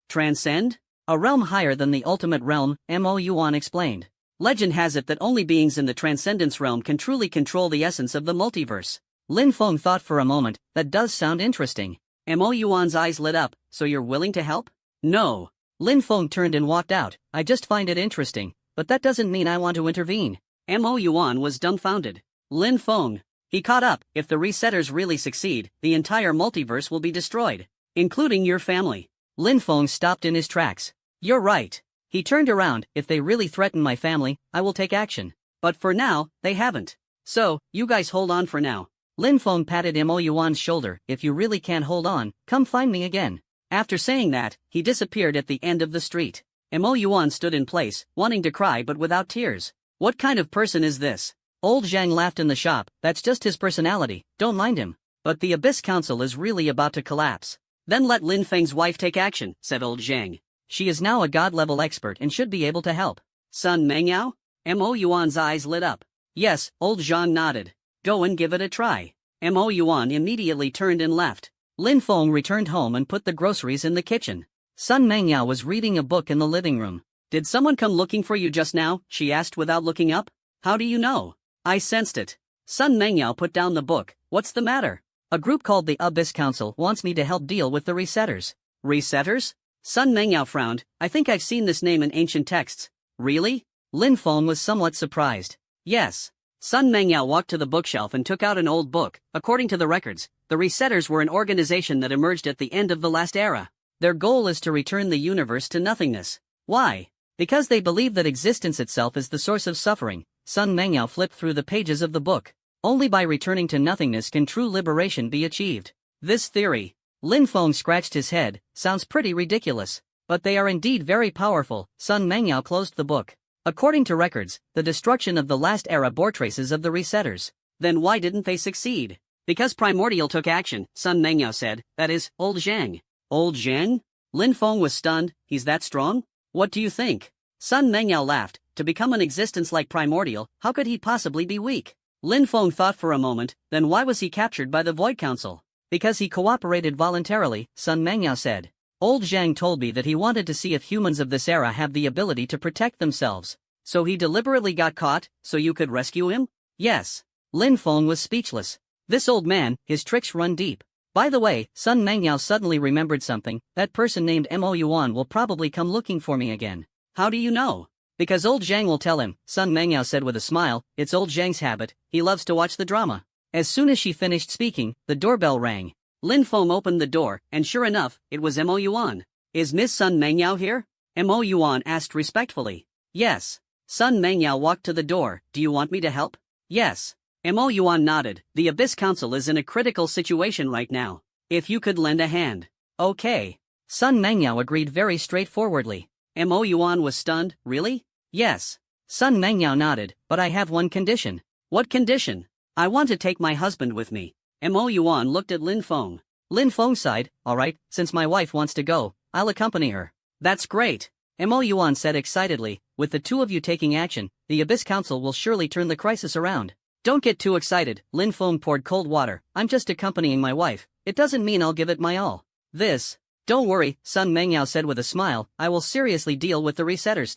Transcend? A realm higher than the Ultimate Realm, Mo Yuan explained. Legend has it that only beings in the Transcendence Realm can truly control the essence of the multiverse. Lin Feng thought for a moment. That does sound interesting. Mo Yuan's eyes lit up. So you're willing to help? No. Lin Feng turned and walked out. I just find it interesting, but that doesn't mean I want to intervene. Mo Yuan was dumbfounded. Lin Feng. He caught up. If the resetters really succeed, the entire multiverse will be destroyed, including your family. Lin Feng stopped in his tracks. You're right. He turned around. If they really threaten my family, I will take action. But for now, they haven't. So, you guys hold on for now. Lin Feng patted Mo Yuan's shoulder. If you really can't hold on, come find me again. After saying that, he disappeared at the end of the street. Mo Yuan stood in place, wanting to cry but without tears. What kind of person is this? Old Zhang laughed in the shop. That's just his personality, don't mind him. But the Abyss Council is really about to collapse. Then let Lin Feng's wife take action, said old Zhang. She is now a god-level expert and should be able to help. Sun Mengyao? Mo Yuan's eyes lit up. Yes, old Zhang nodded. Go and give it a try. Mo Yuan immediately turned and left. Lin Feng returned home and put the groceries in the kitchen. Sun Mengyao was reading a book in the living room. Did someone come looking for you just now? She asked without looking up. How do you know? I sensed it. Sun Mengyao put down the book. What's the matter? A group called the Abyss Council wants me to help deal with the resetters. Resetters? Sun Mengyao frowned. I think I've seen this name in ancient texts. Really? Lin Feng was somewhat surprised. Yes. Sun Mengyao walked to the bookshelf and took out an old book. According to the records, the Resetters were an organization that emerged at the end of the last era. Their goal is to return the universe to nothingness. Why? Because they believe that existence itself is the source of suffering. Sun Mengyao flipped through the pages of the book. Only by returning to nothingness can true liberation be achieved. This theory. Lin Feng scratched his head. Sounds pretty ridiculous. But they are indeed very powerful. Sun Mengyao closed the book. According to records, the destruction of the last era bore traces of the resetters. Then why didn't they succeed? Because Primordial took action, Sun Mengyao said. That is, old Zhang. Old Zhang? Lin Feng was stunned. He's that strong? What do you think? Sun Mengyao laughed. To become an existence like Primordial, how could he possibly be weak? Lin Feng thought for a moment. Then why was he captured by the Void Council? Because he cooperated voluntarily, Sun Mengyao said. Old Zhang told me that he wanted to see if humans of this era have the ability to protect themselves. So he deliberately got caught, so you could rescue him? Yes. Lin Feng was speechless. This old man, his tricks run deep. By the way, Sun Mengyao suddenly remembered something. That person named Mo Yuan will probably come looking for me again. How do you know? Because old Zhang will tell him, Sun Mengyao said with a smile. It's old Zhang's habit, he loves to watch the drama. As soon as she finished speaking, the doorbell rang. Lin Feng opened the door, and sure enough, it was Mo Yuan. Is Miss Sun Mengyao here? Mo Yuan asked respectfully. Yes. Sun Mengyao walked to the door. Do you want me to help? Yes. Mo Yuan nodded. The Abyss Council is in a critical situation right now. If you could lend a hand. Okay. Sun Mengyao agreed very straightforwardly. Mo Yuan was stunned. Really? Yes. Sun Mengyao nodded. But I have one condition. What condition? I want to take my husband with me. Mo Yuan looked at Lin Feng. Lin Feng sighed. Alright, since my wife wants to go, I'll accompany her. That's great. Mo Yuan said excitedly. With the two of you taking action, the Abyss Council will surely turn the crisis around. Don't get too excited, Lin Feng poured cold water. I'm just accompanying my wife. It doesn't mean I'll give it my all. Don't worry, Sun Mengyao said with a smile. I will seriously deal with the resetters.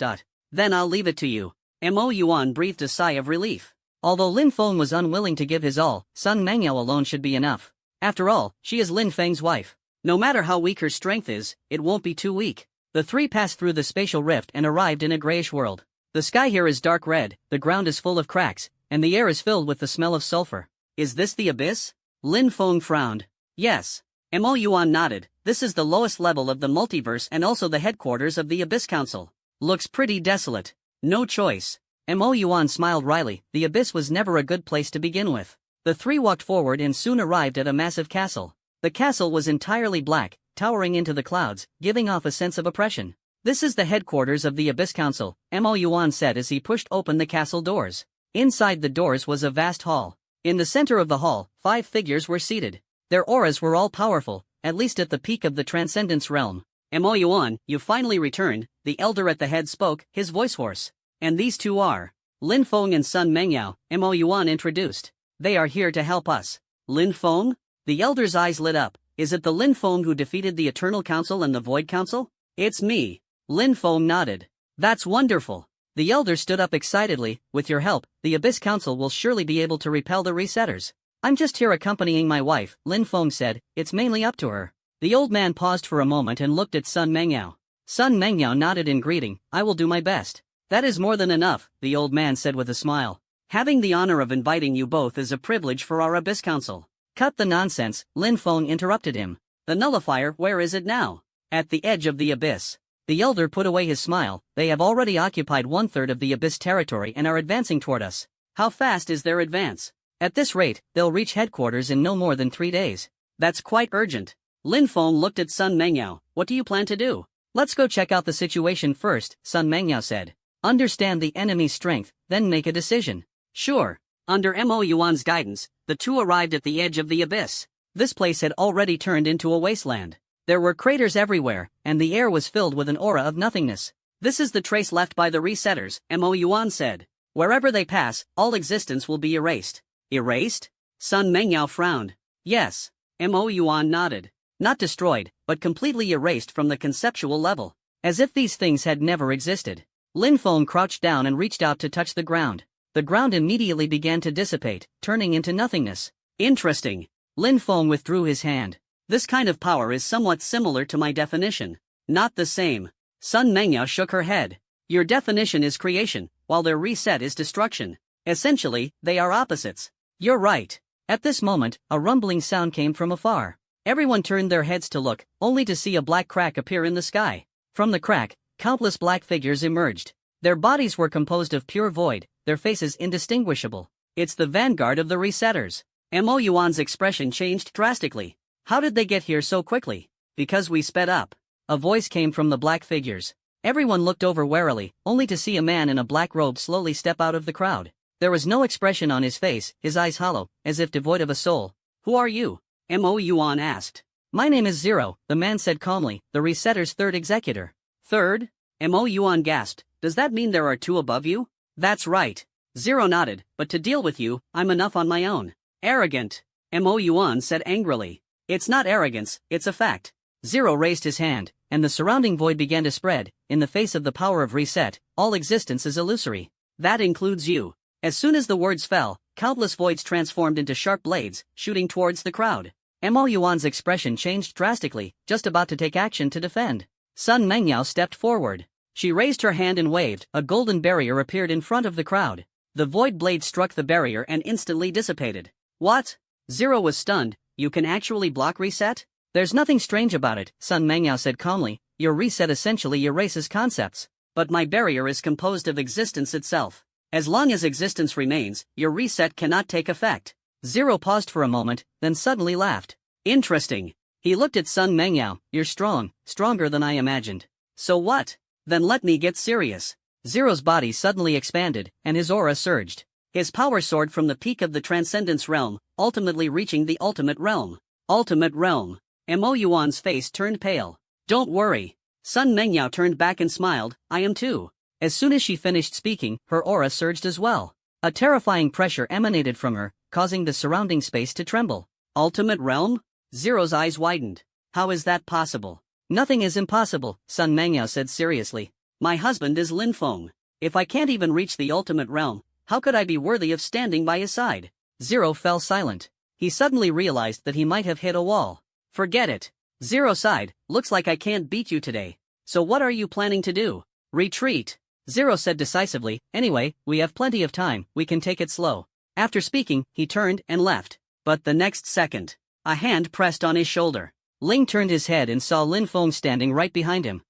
Then I'll leave it to you. Mo Yuan breathed a sigh of relief. Although Lin Feng was unwilling to give his all, Sun Mengyao alone should be enough. After all, she is Lin Feng's wife. No matter how weak her strength is, it won't be too weak. The three passed through the spatial rift and arrived in a grayish world. The sky here is dark red, the ground is full of cracks, and the air is filled with the smell of sulfur. Is this the abyss? Lin Feng frowned. Yes. Mo Yuan nodded. This is the lowest level of the multiverse and also the headquarters of the Abyss Council. Looks pretty desolate. No choice. Mo Yuan smiled wryly. The abyss was never a good place to begin with. The three walked forward and soon arrived at a massive castle. The castle was entirely black, towering into the clouds, giving off a sense of oppression. This is the headquarters of the Abyss Council, Mo Yuan said as he pushed open the castle doors. Inside the doors was a vast hall. In the center of the hall, 5 figures were seated. Their auras were all powerful, at least at the peak of the Transcendence realm. Mo Yuan, you finally returned, the elder at the head spoke, his voice hoarse. And these two are Lin Feng and Sun Mengyao, Mo Yuan introduced. They are here to help us. Lin Feng? The elder's eyes lit up. Is it the Lin Feng who defeated the Eternal Council and the Void Council? It's me. Lin Feng nodded. That's wonderful. The elder stood up excitedly. With your help, the Abyss Council will surely be able to repel the resetters. I'm just here accompanying my wife, Lin Feng said. It's mainly up to her. The old man paused for a moment and looked at Sun Mengyao. Sun Mengyao nodded in greeting. I will do my best. That is more than enough, the old man said with a smile. Having the honor of inviting you both is a privilege for our Abyss Council. Cut the nonsense, Lin Feng interrupted him. The nullifier, where is it now? At the edge of the abyss. The elder put away his smile. They have already occupied 1/3 of the abyss territory and are advancing toward us. How fast is their advance? At this rate, they'll reach headquarters in no more than 3 days. That's quite urgent. Lin Feng looked at Sun Mengyao. What do you plan to do? Let's go check out the situation first, Sun Mengyao said. Understand the enemy's strength, then make a decision. Sure. Under Mo Yuan's guidance, the two arrived at the edge of the abyss. This place had already turned into a wasteland. There were craters everywhere, and the air was filled with an aura of nothingness. This is the trace left by the resetters, Mo Yuan said. Wherever they pass, all existence will be erased. Erased? Sun Mengyao frowned. Yes. Mo Yuan nodded. Not destroyed, but completely erased from the conceptual level. As if these things had never existed. Lin Feng crouched down and reached out to touch the ground. The ground immediately began to dissipate, turning into nothingness. Interesting. Lin Feng withdrew his hand. This kind of power is somewhat similar to my definition. Not the same. Sun Mengyao shook her head. Your definition is creation, while their reset is destruction. Essentially, they are opposites. You're right. At this moment, a rumbling sound came from afar. Everyone turned their heads to look, only to see a black crack appear in the sky. From the crack, countless black figures emerged. Their bodies were composed of pure void, their faces indistinguishable. It's the vanguard of the resetters. Mo Yuan's expression changed drastically. How did they get here so quickly? Because we sped up. A voice came from the black figures. Everyone looked over warily, only to see a man in a black robe slowly step out of the crowd. There was no expression on his face, his eyes hollow, as if devoid of a soul. Who are you? Mo Yuan asked. My name is Zero, the man said calmly, the resetter's 3rd executor. 3rd? Mo Yuan gasped. Does that mean there are 2 above you? That's right. Zero nodded, but to deal with you, I'm enough on my own. Arrogant. Mo Yuan said angrily. It's not arrogance, it's a fact. Zero raised his hand, and the surrounding void began to spread. In the face of the power of reset, all existence is illusory. That includes you. As soon as the words fell, countless voids transformed into sharp blades, shooting towards the crowd. Mo Yuan's expression changed drastically, just about to take action to defend. Sun Mengyao stepped forward. She raised her hand and waved. A golden barrier appeared in front of the crowd. The void blade struck the barrier and instantly dissipated. What? Zero was stunned. You can actually block reset? There's nothing strange about it, Sun Mengyao said calmly. Your reset essentially erases concepts. But my barrier is composed of existence itself. As long as existence remains, your reset cannot take effect. Zero paused for a moment, then suddenly laughed. Interesting. He looked at Sun Mengyao. You're strong, stronger than I imagined. So what? Then let me get serious. Zero's body suddenly expanded, and his aura surged. His power soared from the peak of the Transcendence realm, ultimately reaching the Ultimate Realm. Ultimate Realm. Mo Yuan's face turned pale. Don't worry. Sun Mengyao turned back and smiled. I am too. As soon as she finished speaking, her aura surged as well. A terrifying pressure emanated from her, causing the surrounding space to tremble. Ultimate Realm? Zero's eyes widened. How is that possible? Nothing is impossible, Sun Mengyao said seriously. My husband is Lin Feng. If I can't even reach the Ultimate Realm, how could I be worthy of standing by his side? Zero fell silent. He suddenly realized that he might have hit a wall. Forget it. Zero sighed. Looks like I can't beat you today. So what are you planning to do? Retreat. Zero said decisively. Anyway, we have plenty of time, we can take it slow. After speaking, he turned and left. But the next second, a hand pressed on his shoulder. Ling turned his head and saw Lin Feng standing right behind him.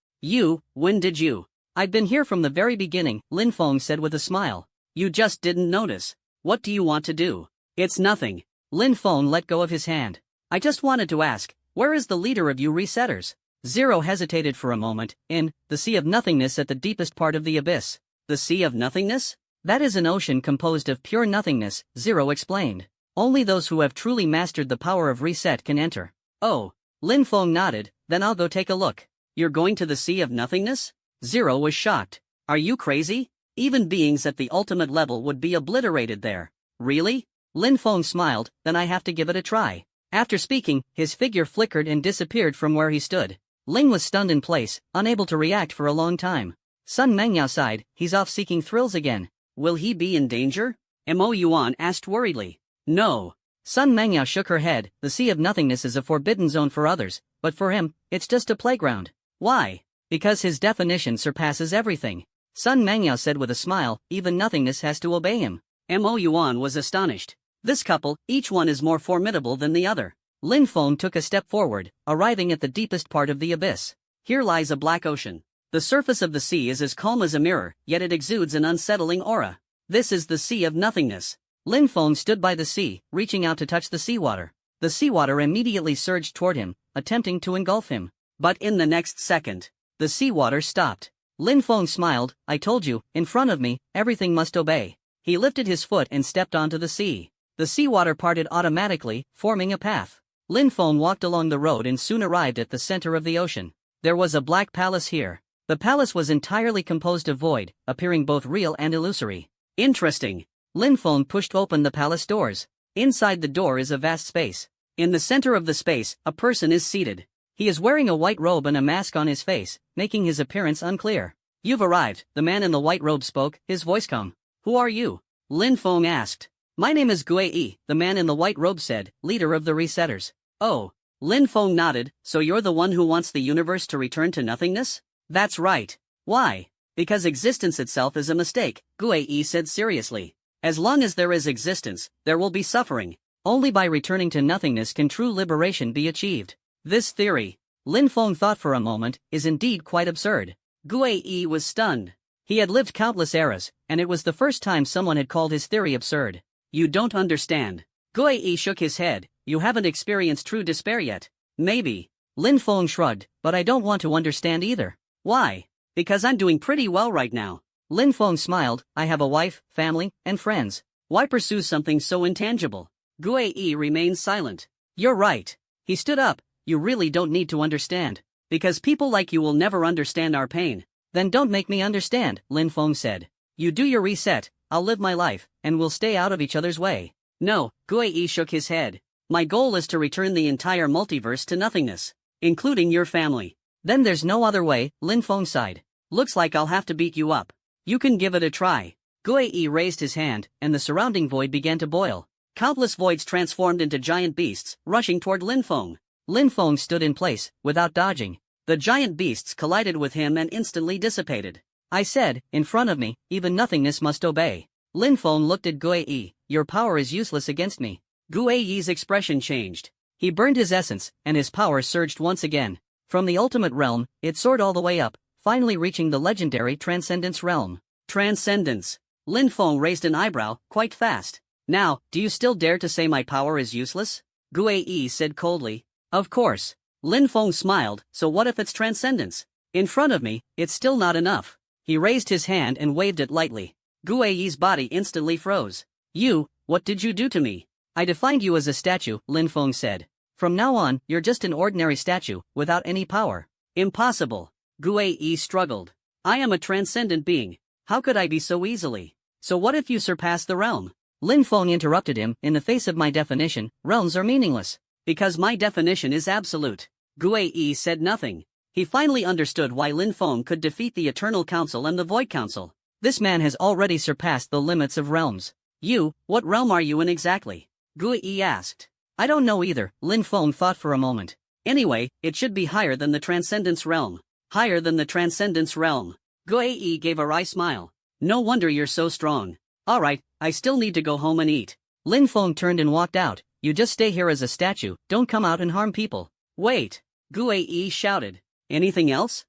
When did you? I've been here from the very beginning, Lin Feng said with a smile. You just didn't notice. What do you want to do? It's nothing. Lin Feng let go of his hand. I just wanted to ask, where is the leader of you resetters? Zero hesitated for a moment. In the sea of nothingness at the deepest part of the abyss. The sea of nothingness? That is an ocean composed of pure nothingness, Zero explained. Only those who have truly mastered the power of reset can enter. Oh. Lin Feng nodded, then I'll go take a look. You're going to the sea of nothingness? Zero was shocked. Are you crazy? Even beings at the ultimate level would be obliterated there. Really? Lin Feng smiled, then I have to give it a try. After speaking, his figure flickered and disappeared from where he stood. Ling was stunned in place, unable to react for a long time. Sun Mengyao sighed, he's off seeking thrills again. Will he be in danger? Mo Yuan asked worriedly. No. Sun Mengyao shook her head, the sea of nothingness is a forbidden zone for others, but for him, it's just a playground. Why? Because his definition surpasses everything. Sun Mengyao said with a smile, even nothingness has to obey him. Mo Yuan was astonished. This couple, each one is more formidable than the other. Lin Feng took a step forward, arriving at the deepest part of the abyss. Here lies a black ocean. The surface of the sea is as calm as a mirror, yet it exudes an unsettling aura. This is the sea of nothingness. Lin Feng stood by the sea, reaching out to touch the seawater. The seawater immediately surged toward him, attempting to engulf him. But in the next second, the seawater stopped. Lin Feng smiled, I told you, in front of me, everything must obey. He lifted his foot and stepped onto the sea. The seawater parted automatically, forming a path. Lin Feng walked along the road and soon arrived at the center of the ocean. There was a black palace here. The palace was entirely composed of void, appearing both real and illusory. Interesting. Lin Feng pushed open the palace doors. Inside the door is a vast space. In the center of the space, a person is seated. He is wearing a white robe and a mask on his face, making his appearance unclear. You've arrived, the man in the white robe spoke, his voice calm. Who are you? Lin Feng asked. My name is Gue Yi, the man in the white robe said, leader of the resetters. Oh. Lin Feng nodded, so you're the one who wants the universe to return to nothingness? That's right. Why? Because existence itself is a mistake, Gue Yi said seriously. As long as there is existence, there will be suffering. Only by returning to nothingness can true liberation be achieved. This theory, Lin Feng thought for a moment, is indeed quite absurd. Gue Yi was stunned. He had lived countless eras, and it was the first time someone had called his theory absurd. You don't understand. Gue Yi shook his head, you haven't experienced true despair yet. Maybe. Lin Feng shrugged, but I don't want to understand either. Why? Because I'm doing pretty well right now. Lin Feng smiled, I have a wife, family, and friends. Why pursue something so intangible? Gue Yi remained silent. You're right. He stood up, you really don't need to understand. Because people like you will never understand our pain. Then don't make me understand, Lin Feng said. You do your reset, I'll live my life, and we'll stay out of each other's way. No, Gue Yi shook his head. My goal is to return the entire multiverse to nothingness, including your family. Then there's no other way, Lin Feng sighed. Looks like I'll have to beat you up. You can give it a try. Gue Yi raised his hand, and the surrounding void began to boil. Countless voids transformed into giant beasts, rushing toward Lin Feng. Lin Feng stood in place, without dodging. The giant beasts collided with him and instantly dissipated. I said, in front of me, even nothingness must obey. Lin Feng looked at Gue Yi, your power is useless against me. Gue Yi's expression changed. He burned his essence, and his power surged once again. From the ultimate realm, it soared all the way up, finally reaching the legendary Transcendence realm. Transcendence. Lin Feng raised an eyebrow, quite fast. Now, do you still dare to say my power is useless? Gue Yi said coldly. Of course. Lin Feng smiled, so what if it's transcendence? In front of me, it's still not enough. He raised his hand and waved it lightly. Gue Yi's body instantly froze. You, what did you do to me? I defined you as a statue, Lin Feng said. From now on, you're just an ordinary statue, without any power. Impossible. Gue Yi struggled. I am a transcendent being. How could I be so easily? So what if you surpass the realm? Lin Feng interrupted him, in the face of my definition, realms are meaningless. Because my definition is absolute. Gue Yi said nothing. He finally understood why Lin Feng could defeat the Eternal Council and the Void Council. This man has already surpassed the limits of realms. You, what realm are you in exactly? Gue Yi asked. I don't know either, Lin Feng thought for a moment. Anyway, it should be higher than the Transcendence realm. Higher than the Transcendence realm. Gue Yi gave a wry smile. No wonder you're so strong. Alright, I still need to go home and eat. Lin Feng turned and walked out. You just stay here as a statue, don't come out and harm people. Wait. Gue Yi shouted. Anything else?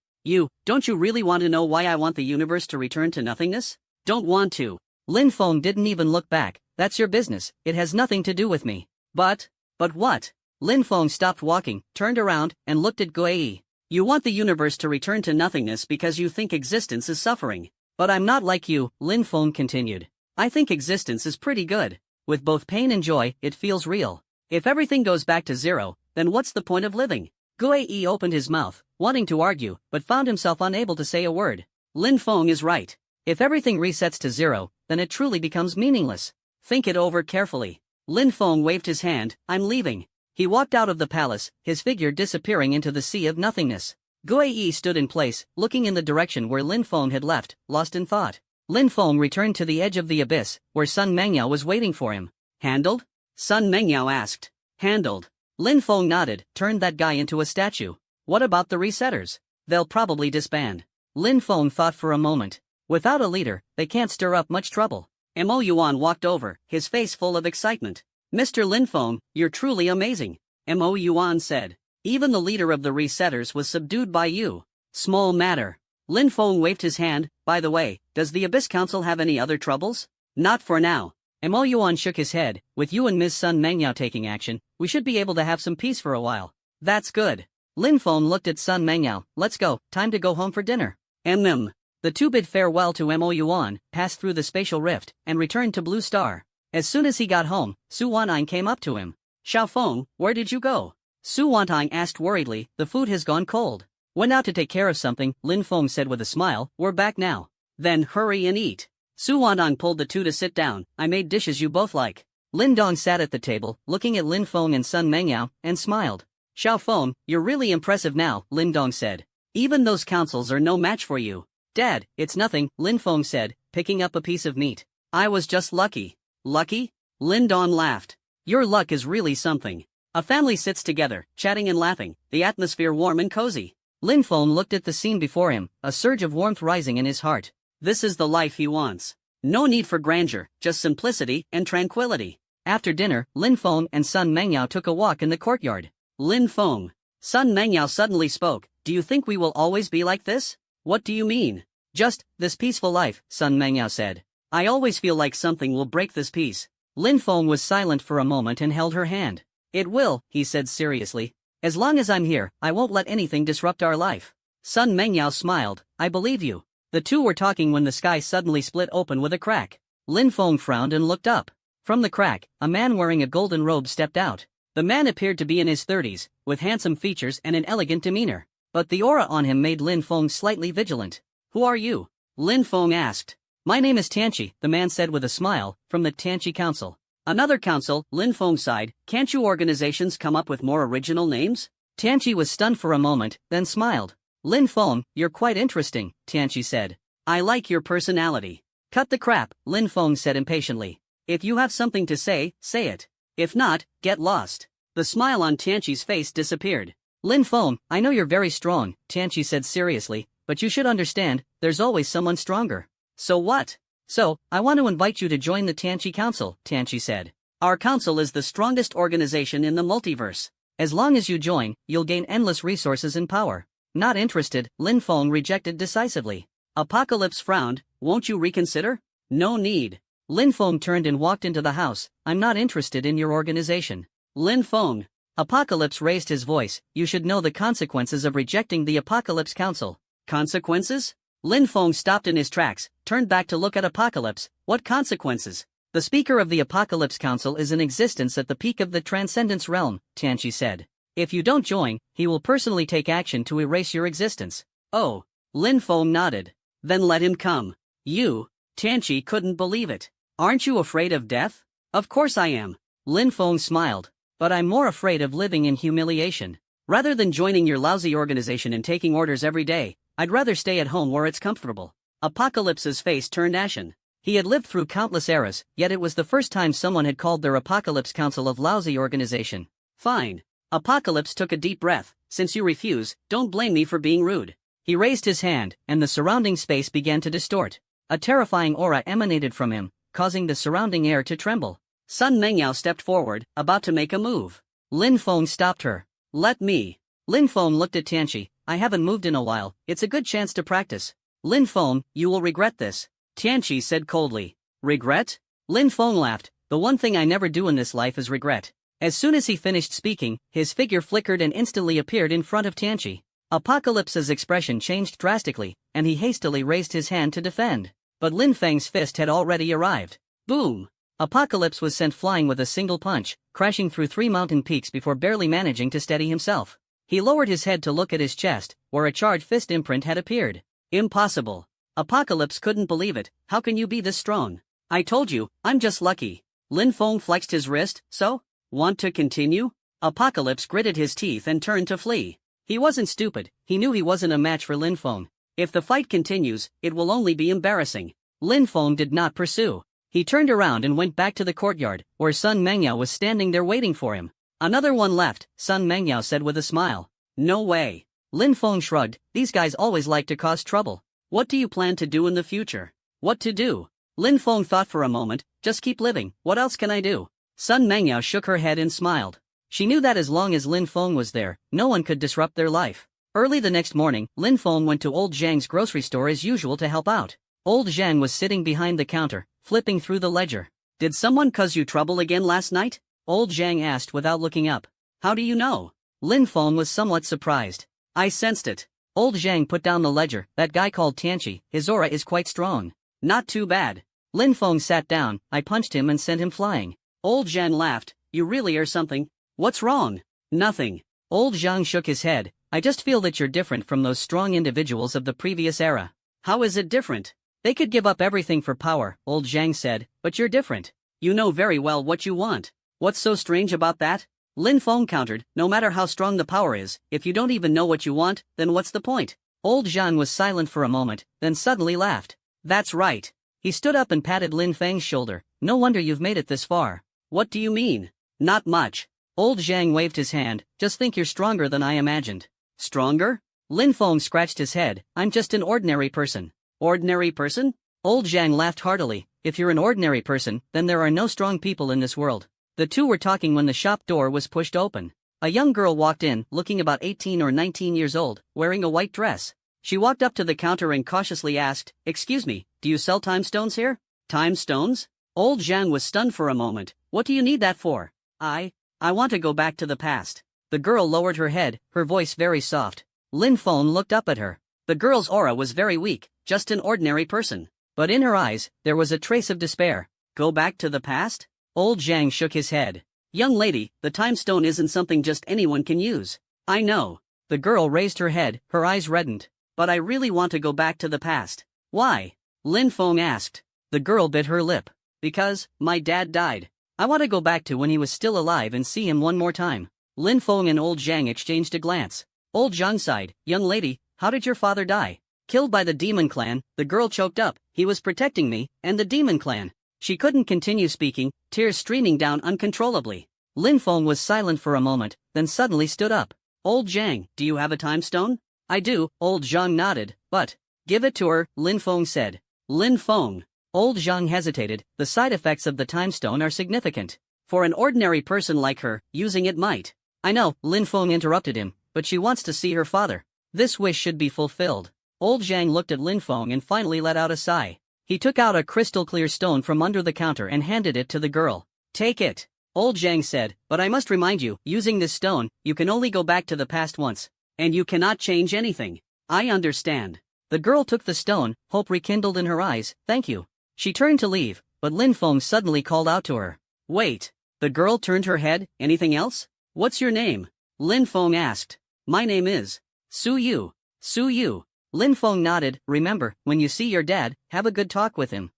Don't you really want to know why I want the universe to return to nothingness? Don't want to. Lin Feng didn't even look back. That's your business, it has nothing to do with me. But what? Lin Feng stopped walking, turned around, and looked at Gue Yi. You want the universe to return to nothingness because you think existence is suffering. But I'm not like you, Lin Feng continued. I think existence is pretty good. With both pain and joy, it feels real. If everything goes back to zero, then what's the point of living? Gui opened his mouth, wanting to argue, but found himself unable to say a word. Lin Feng is right. If everything resets to zero, then it truly becomes meaningless. Think it over carefully. Lin Feng waved his hand, I'm leaving. He walked out of the palace, his figure disappearing into the sea of nothingness. Gui stood in place, looking in the direction where Lin Feng had left, lost in thought. Lin Feng returned to the edge of the abyss, where Sun Mengyao was waiting for him. Handled? Sun Mengyao asked. Handled. Lin Feng nodded, turned that guy into a statue. What about the resetters? They'll probably disband. Lin Feng thought for a moment. Without a leader, they can't stir up much trouble. Mo Yuan walked over, his face full of excitement. Mr. Lin Feng, you're truly amazing, Mo Yuan said. Even the leader of the resetters was subdued by you. Small matter. Lin Feng waved his hand. By the way, does the Abyss Council have any other troubles? Not for now. Mo Yuan shook his head. With you and Ms. Sun Mengyao taking action, we should be able to have some peace for a while. That's good. Lin Feng looked at Sun Mengyao. Let's go, time to go home for dinner. The two bid farewell to Mo Yuan, passed through the spatial rift, and returned to Blue Star. As soon as he got home, Su Wanting came up to him. Xiao Feng, where did you go? Su Wanting asked worriedly, the food has gone cold. Went out to take care of something, Lin Feng said with a smile, we're back now. Then hurry and eat. Su Wanting pulled the two to sit down, I made dishes you both like. Lin Dong sat at the table, looking at Lin Feng and Sun Mengyao, and smiled. Xiao Feng, you're really impressive now, Lin Dong said. Even those councils are no match for you. Dad, it's nothing, Lin Feng said, picking up a piece of meat. I was just lucky. Lucky? Lin Dong laughed. Your luck is really something. A family sits together, chatting and laughing, the atmosphere warm and cozy. Lin Feng looked at the scene before him, a surge of warmth rising in his heart. This is the life he wants. No need for grandeur, just simplicity and tranquility. After dinner, Lin Feng and Sun Mengyao took a walk in the courtyard. Lin Feng. Sun Mengyao suddenly spoke, do you think we will always be like this? What do you mean? Just, this peaceful life, Sun Mengyao said. I always feel like something will break this peace. Lin Feng was silent for a moment and held her hand. It will, he said seriously. As long as I'm here, I won't let anything disrupt our life. Sun Mengyao smiled, I believe you. The two were talking when the sky suddenly split open with a crack. Lin Feng frowned and looked up. From the crack, a man wearing a golden robe stepped out. The man appeared to be in his 30s, with handsome features and an elegant demeanor. But the aura on him made Lin Feng slightly vigilant. Who are you? Lin Feng asked. My name is Tianqi, the man said with a smile, from the Tianqi Council. Another council, Lin Feng sighed, can't you organizations come up with more original names? Tianqi was stunned for a moment, then smiled. Lin Feng, you're quite interesting, Tianqi said. I like your personality. Cut the crap, Lin Feng said impatiently. If you have something to say it. If not, get lost. The smile on Tianqi's face disappeared. Lin Feng, I know you're very strong, Tianqi said seriously, but you should understand, there's always someone stronger. So what? So, I want to invite you to join the Tianqi Council, Tianqi said. Our council is the strongest organization in the multiverse. As long as you join, you'll gain endless resources and power. Not interested, Lin Feng rejected decisively. Apocalypse frowned, won't you reconsider? No need. Lin Feng turned and walked into the house, I'm not interested in your organization. Lin Feng. Apocalypse raised his voice, you should know the consequences of rejecting the Apocalypse Council. Consequences? Lin Feng stopped in his tracks, turned back to look at Apocalypse. What consequences? The speaker of the Apocalypse Council is in existence at the peak of the Transcendence Realm, Tianqi said. If you don't join, he will personally take action to erase your existence. Oh. Lin Feng nodded. Then let him come. You? Tianqi couldn't believe it. Aren't you afraid of death? Of course I am. Lin Feng smiled. But I'm more afraid of living in humiliation. Rather than joining your lousy organization and taking orders every day, I'd rather stay at home where it's comfortable. Apocalypse's face turned ashen. He had lived through countless eras, yet it was the first time someone had called their Apocalypse Council of lousy organization. Fine. Apocalypse took a deep breath. Since you refuse, don't blame me for being rude. He raised his hand, and the surrounding space began to distort. A terrifying aura emanated from him, causing the surrounding air to tremble. Sun Mengyao stepped forward, about to make a move. Lin Feng stopped her. Let me. Lin Feng looked at Tianqi. I haven't moved in a while, it's a good chance to practice. Lin Feng, you will regret this. Tianqi said coldly. Regret? Lin Feng laughed. The one thing I never do in this life is regret. As soon as he finished speaking, his figure flickered and instantly appeared in front of Tianqi. Apocalypse's expression changed drastically, and he hastily raised his hand to defend. But Lin Feng's fist had already arrived. Boom! Apocalypse was sent flying with a single punch, crashing through 3 mountain peaks before barely managing to steady himself. He lowered his head to look at his chest, where a charred fist imprint had appeared. Impossible. Apocalypse couldn't believe it. How can you be this strong? I told you, I'm just lucky. Lin Feng flexed his wrist. So? Want to continue? Apocalypse gritted his teeth and turned to flee. He wasn't stupid, he knew he wasn't a match for Lin Feng. If the fight continues, it will only be embarrassing. Lin Feng did not pursue. He turned around and went back to the courtyard, where Sun Mengyao was standing there waiting for him. Another one left, Sun Mengyao said with a smile. No way. Lin Feng shrugged, these guys always like to cause trouble. What do you plan to do in the future? What to do? Lin Feng thought for a moment, just keep living, what else can I do? Sun Mengyao shook her head and smiled. She knew that as long as Lin Feng was there, no one could disrupt their life. Early the next morning, Lin Feng went to old Zhang's grocery store as usual to help out. Old Zhang was sitting behind the counter, flipping through the ledger. Did someone cause you trouble again last night? Old Zhang asked without looking up. How do you know? Lin Feng was somewhat surprised. I sensed it. Old Zhang put down the ledger. That guy called Tianqi, his aura is quite strong. Not too bad. Lin Feng sat down, I punched him and sent him flying. Old Zhang laughed. You really are something. What's wrong? Nothing. Old Zhang shook his head. I just feel that you're different from those strong individuals of the previous era. How is it different? They could give up everything for power, Old Zhang said, but you're different. You know very well what you want. What's so strange about that? Lin Feng countered, no matter how strong the power is, if you don't even know what you want, then what's the point? Old Zhang was silent for a moment, then suddenly laughed. That's right. He stood up and patted Lin Feng's shoulder. No wonder you've made it this far. What do you mean? Not much. Old Zhang waved his hand, just think you're stronger than I imagined. Stronger? Lin Feng scratched his head, I'm just an ordinary person. Ordinary person? Old Zhang laughed heartily, if you're an ordinary person, then there are no strong people in this world. The two were talking when the shop door was pushed open. A young girl walked in, looking about 18 or 19 years old, wearing a white dress. She walked up to the counter and cautiously asked, Excuse me, do you sell time stones here? Time stones? Old Zhang was stunned for a moment. What do you need that for? I want to go back to the past. The girl lowered her head, her voice very soft. Lin Feng looked up at her. The girl's aura was very weak, just an ordinary person. But in her eyes, there was a trace of despair. Go back to the past? Old Zhang shook his head. Young lady, the time stone isn't something just anyone can use. I know. The girl raised her head, her eyes reddened. But I really want to go back to the past. Why? Lin Feng asked. The girl bit her lip. Because, my dad died. I want to go back to when he was still alive and see him one more time. Lin Feng and Old Zhang exchanged a glance. Old Zhang sighed, Young lady, how did your father die? Killed by the demon clan, the girl choked up, he was protecting me, and the demon clan. She couldn't continue speaking, tears streaming down uncontrollably. Lin Feng was silent for a moment, then suddenly stood up. Old Zhang, do you have a time stone? I do, Old Zhang nodded, but, give it to her, Lin Feng said. Lin Feng. Old Zhang hesitated, the side effects of the time stone are significant. For an ordinary person like her, using it might. I know, Lin Feng interrupted him, but she wants to see her father. This wish should be fulfilled. Old Zhang looked at Lin Feng and finally let out a sigh. He took out a crystal-clear stone from under the counter and handed it to the girl. Take it. Old Zhang said, but I must remind you, using this stone, you can only go back to the past once. And you cannot change anything. I understand. The girl took the stone, hope rekindled in her eyes, thank you. She turned to leave, but Lin Feng suddenly called out to her. Wait. The girl turned her head, anything else? What's your name? Lin Feng asked. My name is Su Yu. Su Yu. Lin Feng nodded, remember, when you see your dad, have a good talk with him.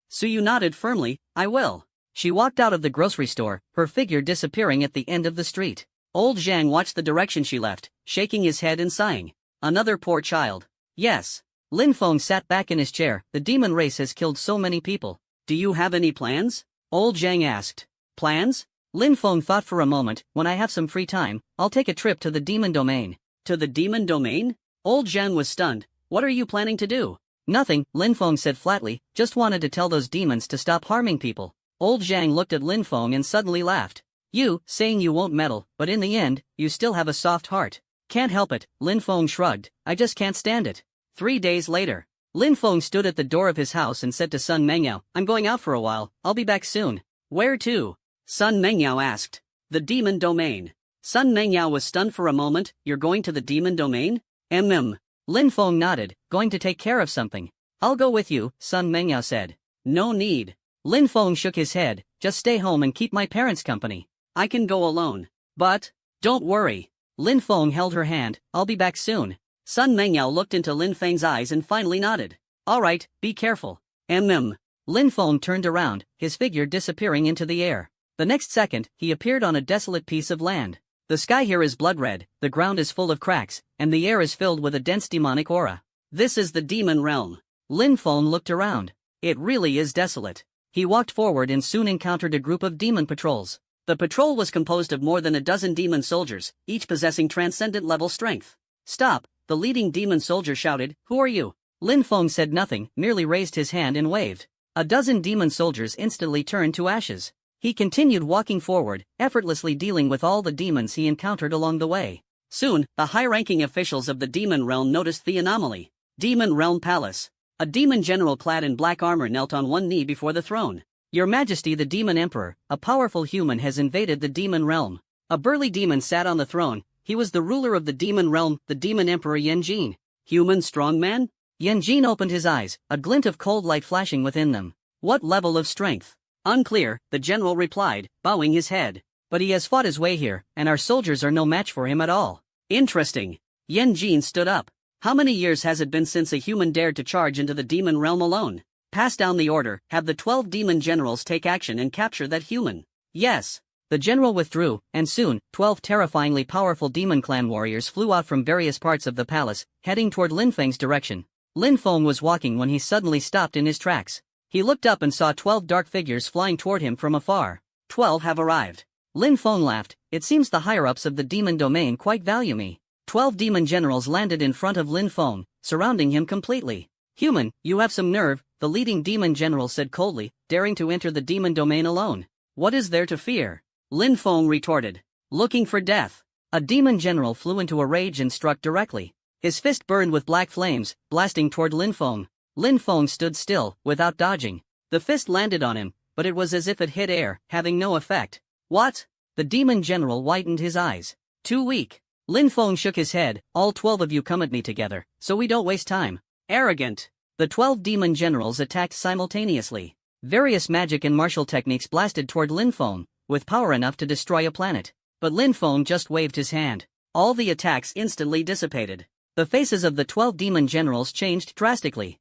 Su Yu nodded firmly, I will. She walked out of the grocery store, her figure disappearing at the end of the street. Old Zhang watched the direction she left, shaking his head and sighing. Another poor child. Yes. Lin Feng sat back in his chair, the demon race has killed so many people. Do you have any plans? Old Zhang asked. Plans? Lin Feng thought for a moment, when I have some free time, I'll take a trip to the demon domain. To the demon domain? Old Zhang was stunned. What are you planning to do? Nothing, Lin Feng said flatly, just wanted to tell those demons to stop harming people. Old Zhang looked at Lin Feng and suddenly laughed. You, saying you won't meddle, but in the end, you still have a soft heart. Can't help it, Lin Feng shrugged, I just can't stand it. 3 days later, Lin Feng stood at the door of his house and said to Sun Mengyao, I'm going out for a while, I'll be back soon. Where to? Sun Mengyao asked. The demon domain. Sun Mengyao was stunned for a moment. You're going to the demon domain? Lin Feng nodded, going to take care of something. I'll go with you, Sun Mengyao said. No need. Lin Feng shook his head, just stay home and keep my parents company. I can go alone. But, don't worry. Lin Feng held her hand, I'll be back soon. Sun Mengyao looked into Lin Feng's eyes and finally nodded. Alright, be careful. Lin Feng turned around, his figure disappearing into the air. The next second, he appeared on a desolate piece of land. The sky here is blood red, the ground is full of cracks, and the air is filled with a dense demonic aura. This is the demon realm. Lin Feng looked around. It really is desolate. He walked forward and soon encountered a group of demon patrols. The patrol was composed of more than a dozen demon soldiers, each possessing transcendent level strength. Stop, the leading demon soldier shouted, who are you? Lin Feng said nothing, merely raised his hand and waved. A dozen demon soldiers instantly turned to ashes. He continued walking forward, effortlessly dealing with all the demons he encountered along the way. Soon, the high-ranking officials of the demon realm noticed the anomaly. Demon Realm Palace. A demon general clad in black armor knelt on one knee before the throne. Your Majesty, the Demon Emperor, a powerful human has invaded the demon realm. A burly demon sat on the throne. He was the ruler of the demon realm, the Demon Emperor Yanjin. Human strongman? Yanjin opened his eyes, a glint of cold light flashing within them. What level of strength? Unclear, the general replied, bowing his head. But he has fought his way here, and our soldiers are no match for him at all. Interesting. Yanjin stood up. How many years has it been since a human dared to charge into the demon realm alone? Pass down the order, have the 12 demon generals take action and capture that human. Yes. The general withdrew, and soon, 12 terrifyingly powerful demon clan warriors flew out from various parts of the palace, heading toward Lin Feng's direction. Lin Feng was walking when he suddenly stopped in his tracks. He looked up and saw 12 dark figures flying toward him from afar. 12 have arrived. Lin Feng laughed, it seems the higher-ups of the demon domain quite value me. 12 demon generals landed in front of Lin Feng, surrounding him completely. Human, you have some nerve, the leading demon general said coldly, daring to enter the demon domain alone. What is there to fear? Lin Feng retorted. Looking for death. A demon general flew into a rage and struck directly. His fist burned with black flames, blasting toward Lin Feng. Lin Feng stood still, without dodging. The fist landed on him, but it was as if it hit air, having no effect. What? The demon general widened his eyes. Too weak. Lin Feng shook his head, all 12 of you come at me together, so we don't waste time. Arrogant. The 12 demon generals attacked simultaneously. Various magic and martial techniques blasted toward Lin Feng, with power enough to destroy a planet. But Lin Feng just waved his hand. All the attacks instantly dissipated. The faces of the 12 demon generals changed drastically.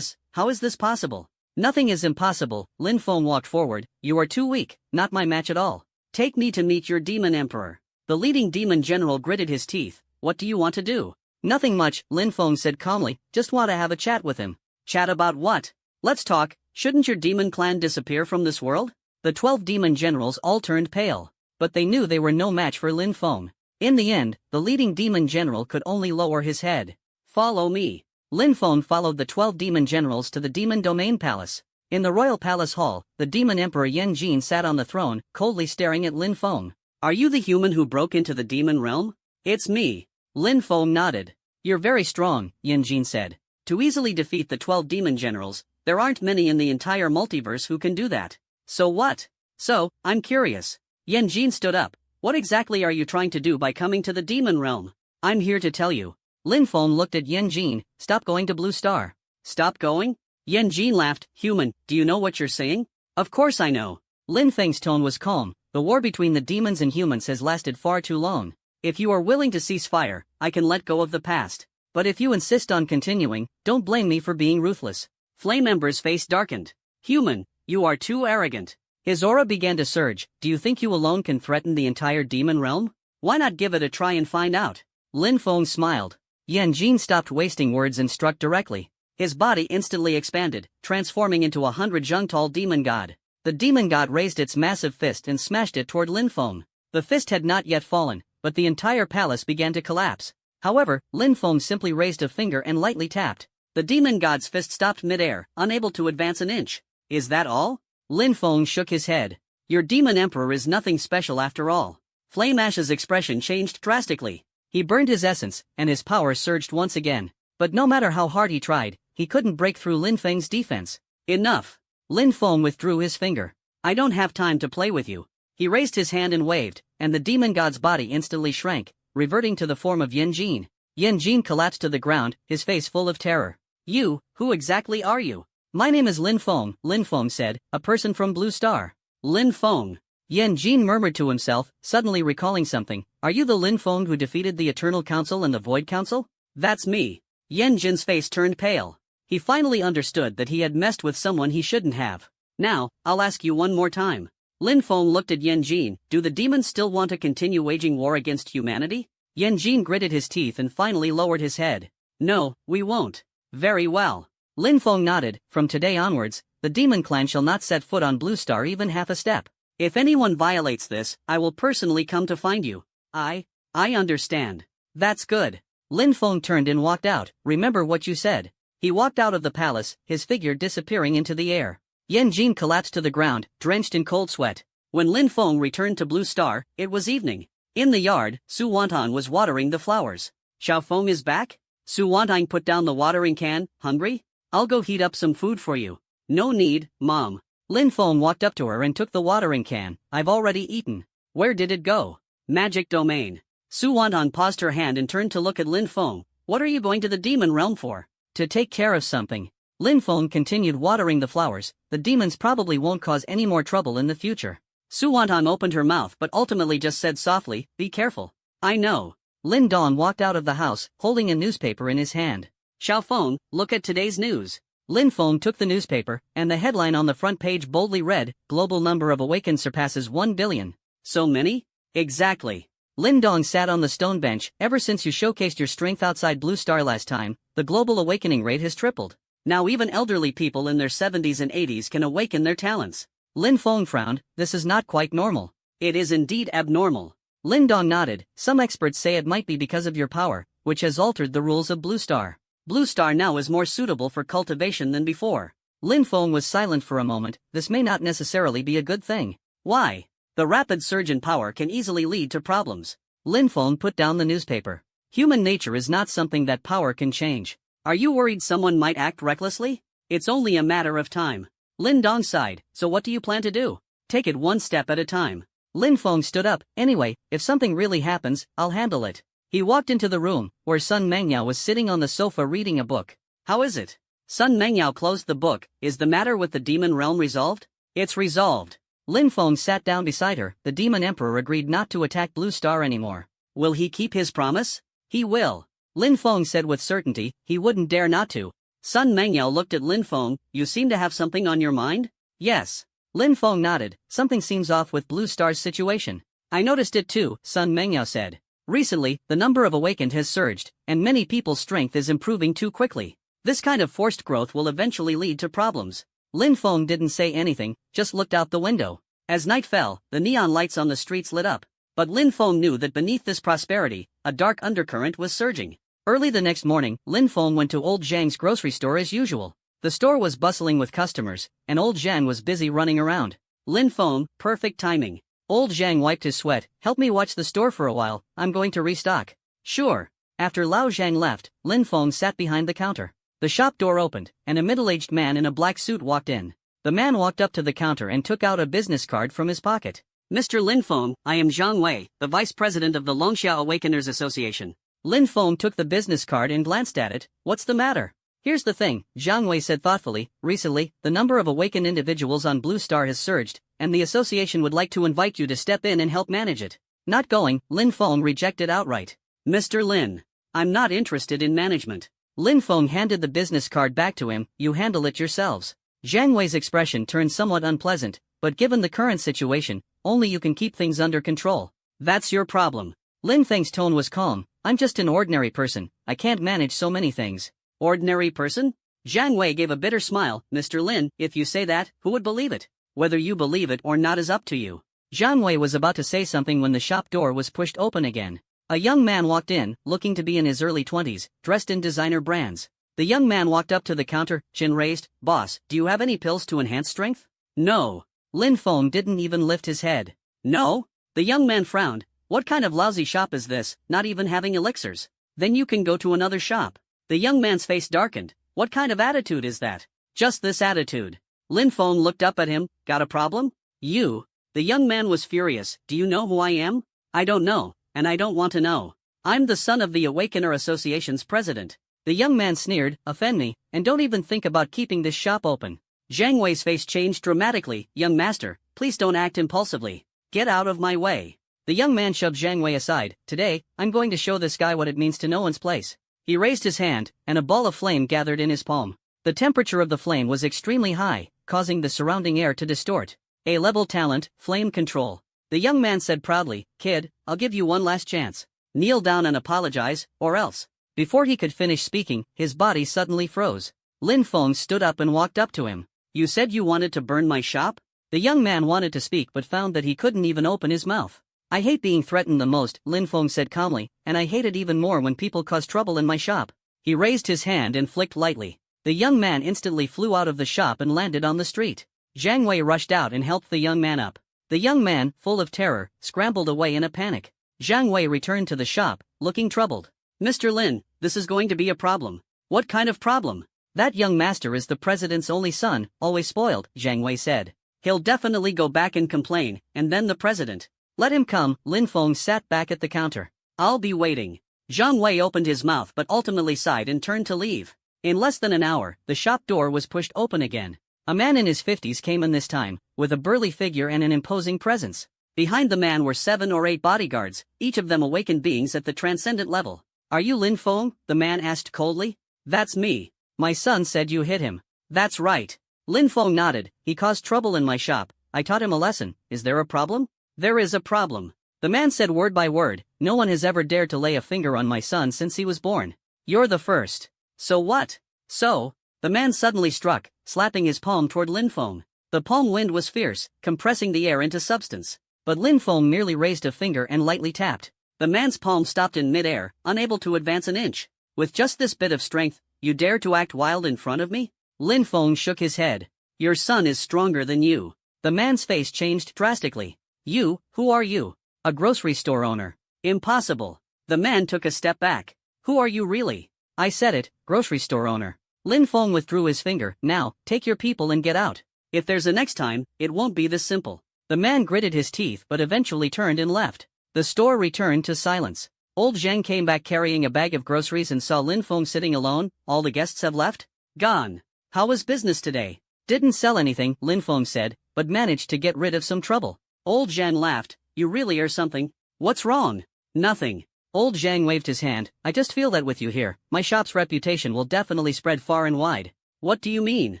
How is this possible? Nothing is impossible, Lin Feng walked forward. You are too weak, not my match at all. Take me to meet your demon emperor. The leading demon general gritted his teeth. What do you want to do? Nothing much, Lin Feng said calmly, just want to have a chat with him. Chat about what? Let's talk, shouldn't your demon clan disappear from this world? The 12 demon generals all turned pale. But they knew they were no match for Lin Feng. In the end, the leading demon general could only lower his head. Follow me. Lin Feng followed the 12 demon generals to the demon domain palace. In the royal palace hall, the demon emperor Yanjin sat on the throne, coldly staring at Lin Feng. Are you the human who broke into the demon realm? It's me. Lin Feng nodded. You're very strong, Yanjin said. To easily defeat the 12 demon generals, there aren't many in the entire multiverse who can do that. So what? So, I'm curious. Yanjin stood up. What exactly are you trying to do by coming to the demon realm? I'm here to tell you. Lin Feng looked at Yanjin. Stop going to Blue Star. Stop going? Yanjin laughed. Human, do you know what you're saying? Of course I know. Lin Feng's tone was calm. The war between the demons and humans has lasted far too long. If you are willing to cease fire, I can let go of the past. But if you insist on continuing, don't blame me for being ruthless. Flame Ember's face darkened. Human, you are too arrogant. His aura began to surge. Do you think you alone can threaten the entire demon realm? Why not give it a try and find out? Lin Feng smiled. Yanjin stopped wasting words and struck directly. His body instantly expanded, transforming into 100-jung-tall demon god. The demon god raised its massive fist and smashed it toward Lin Feng. The fist had not yet fallen, but the entire palace began to collapse. However, Lin Feng simply raised a finger and lightly tapped. The demon god's fist stopped mid-air, unable to advance an inch. Is that all? Lin Feng shook his head. Your demon emperor is nothing special after all. Flame Ash's expression changed drastically. He burned his essence, and his power surged once again. But no matter how hard he tried, he couldn't break through Lin Feng's defense. Enough. Lin Feng withdrew his finger. I don't have time to play with you. He raised his hand and waved, and the demon god's body instantly shrank, reverting to the form of Yen Jin. Yen Jin collapsed to the ground, his face full of terror. You, who exactly are you? My name is Lin Feng said, a person from Blue Star. Lin Feng. Yen Jin murmured to himself, suddenly recalling something. Are you the Lin Feng who defeated the Eternal Council and the Void Council? That's me. Yen Jin's face turned pale. He finally understood that he had messed with someone he shouldn't have. Now, I'll ask you one more time. Lin Feng looked at Yen Jin. Do the demons still want to continue waging war against humanity? Yen Jin gritted his teeth and finally lowered his head. No, we won't. Very well. Lin Feng nodded. From today onwards, the demon clan shall not set foot on Blue Star even half a step. If anyone violates this, I will personally come to find you. I understand. That's good. Lin Feng turned and walked out. Remember what you said. He walked out of the palace, his figure disappearing into the air. Yen Jin collapsed to the ground, drenched in cold sweat. When Lin Feng returned to Blue Star, it was evening. In the yard, Su Wantan was watering the flowers. Xiao Feng is back? Su Wantan put down the watering can. Hungry? I'll go heat up some food for you. No need, Mom. Lin Feng walked up to her and took the watering can. I've already eaten. Where did it go? Magic domain. Su Wantan paused her hand and turned to look at Lin Feng. What are you going to the demon realm for? To take care of something. Lin Feng continued watering the flowers. The demons probably won't cause any more trouble in the future. Su Wantan opened her mouth but ultimately just said softly, be careful. I know. Lin Dong walked out of the house, holding a newspaper in his hand. Xiao Feng, look at today's news. Lin Feng took the newspaper, and the headline on the front page boldly read, Global number of awakened surpasses 1 billion. So many? Exactly. Lin Dong sat on the stone bench. Ever since you showcased your strength outside Blue Star last time, the global awakening rate has tripled. Now even elderly people in their 70s and 80s can awaken their talents. Lin Feng frowned. This is not quite normal. It is indeed abnormal. Lin Dong nodded. Some experts say it might be because of your power, which has altered the rules of Blue Star. Blue Star now is more suitable for cultivation than before. Lin Feng was silent for a moment. This may not necessarily be a good thing. Why? The rapid surge in power can easily lead to problems. Lin Feng put down the newspaper. Human nature is not something that power can change. Are you worried someone might act recklessly? It's only a matter of time. Lin Dong sighed. So what do you plan to do? Take it one step at a time. Lin Feng stood up. Anyway, if something really happens, I'll handle it. He walked into the room, where Sun Mengyao was sitting on the sofa reading a book. How is it? Sun Mengyao closed the book. Is the matter with the demon realm resolved? It's resolved. Lin Feng sat down beside her. The demon emperor agreed not to attack Blue Star anymore. Will he keep his promise? He will. Lin Feng said with certainty. He wouldn't dare not to. Sun Mengyao looked at Lin Feng. You seem to have something on your mind? Yes. Lin Feng nodded. Something seems off with Blue Star's situation. I noticed it too, Sun Mengyao said. Recently, the number of awakened has surged, and many people's strength is improving too quickly. This kind of forced growth will eventually lead to problems. Lin Feng didn't say anything, just looked out the window. As night fell, the neon lights on the streets lit up. But Lin Feng knew that beneath this prosperity, a dark undercurrent was surging. Early the next morning, Lin Feng went to old Zhang's grocery store as usual. The store was bustling with customers, and old Zhang was busy running around. Lin Feng, perfect timing. Old Zhang wiped his sweat. Help me watch the store for a while, I'm going to restock. Sure. After Lao Zhang left, Lin Feng sat behind the counter. The shop door opened, and a middle-aged man in a black suit walked in. The man walked up to the counter and took out a business card from his pocket. Mr. Lin Feng, I am Zhang Wei, the vice president of the Longxia Awakeners Association. Lin Feng took the business card and glanced at it. What's the matter? Here's the thing, Zhang Wei said thoughtfully. Recently, the number of awakened individuals on Blue Star has surged, and the association would like to invite you to step in and help manage it. Not going, Lin Feng rejected outright. Mr. Lin, I'm not interested in management. Lin Feng handed the business card back to him. You handle it yourselves. Zhang Wei's expression turned somewhat unpleasant, but given the current situation, only you can keep things under control. That's your problem. Lin Feng's tone was calm. I'm just an ordinary person, I can't manage so many things. Ordinary person? Zhang Wei gave a bitter smile. Mr. Lin, if you say that, who would believe it? Whether you believe it or not is up to you. Zhang Wei was about to say something when the shop door was pushed open again. A young man walked in, looking to be in his early 20s, dressed in designer brands. The young man walked up to the counter, chin raised. Boss, do you have any pills to enhance strength? No. Lin Feng didn't even lift his head. No? The young man frowned. What kind of lousy shop is this, not even having elixirs? Then you can go to another shop. The young man's face darkened. What kind of attitude is that? Just this attitude. Lin Feng looked up at him. Got a problem? You The young man was furious. Do you know who I am? I don't know, and I don't want to know. I'm the son of the Awakener Association's president. The young man sneered, offend me, and don't even think about keeping this shop open. Zhang Wei's face changed dramatically. Young master, please don't act impulsively. Get out of my way. The young man shoved Zhang Wei aside. Today, I'm going to show this guy what it means to no one's place. He raised his hand, and a ball of flame gathered in his palm. The temperature of the flame was extremely high, causing the surrounding air to distort. A-level talent, flame control. The young man said proudly, kid, I'll give you one last chance. Kneel down and apologize, or else. Before he could finish speaking, his body suddenly froze. Lin Feng stood up and walked up to him. You said you wanted to burn my shop? The young man wanted to speak but found that he couldn't even open his mouth. I hate being threatened the most, Lin Feng said calmly, and I hate it even more when people cause trouble in my shop. He raised his hand and flicked lightly. The young man instantly flew out of the shop and landed on the street. Zhang Wei rushed out and helped the young man up. The young man, full of terror, scrambled away in a panic. Zhang Wei returned to the shop, looking troubled. Mr. Lin, this is going to be a problem. What kind of problem? That young master is the president's only son, always spoiled, Zhang Wei said. He'll definitely go back and complain, and then the president. Let him come. Lin Feng sat back at the counter. I'll be waiting. Zhang Wei opened his mouth but ultimately sighed and turned to leave. In less than an hour, the shop door was pushed open again. A man in his 50s came in this time, with a burly figure and an imposing presence. Behind the man were 7 or 8 bodyguards, each of them awakened beings at the transcendent level. Are you Lin Feng? The man asked coldly. That's me. My son said you hit him. That's right. Lin Feng nodded. He caused trouble in my shop. I taught him a lesson. Is there a problem? There is a problem. The man said word by word. No one has ever dared to lay a finger on my son since he was born. You're the first. So what? So? The man suddenly struck, slapping his palm toward Lin Feng. The palm wind was fierce, compressing the air into substance. But Lin Feng merely raised a finger and lightly tapped. The man's palm stopped in mid-air, unable to advance an inch. With just this bit of strength, you dare to act wild in front of me? Lin Feng shook his head. Your son is stronger than you. The man's face changed drastically. You, who are you? A grocery store owner. Impossible. The man took a step back. Who are you really? I said it, grocery store owner. Lin Feng withdrew his finger. Now, take your people and get out. If there's a next time, it won't be this simple. The man gritted his teeth but eventually turned and left. The store returned to silence. Old Zhang came back carrying a bag of groceries and saw Lin Feng sitting alone. All the guests have left? Gone. How was business today? Didn't sell anything, Lin Feng said, but managed to get rid of some trouble. Old Zhang laughed. You really are something. What's wrong? Nothing. Old Zhang waved his hand. I just feel that with you here, my shop's reputation will definitely spread far and wide. What do you mean?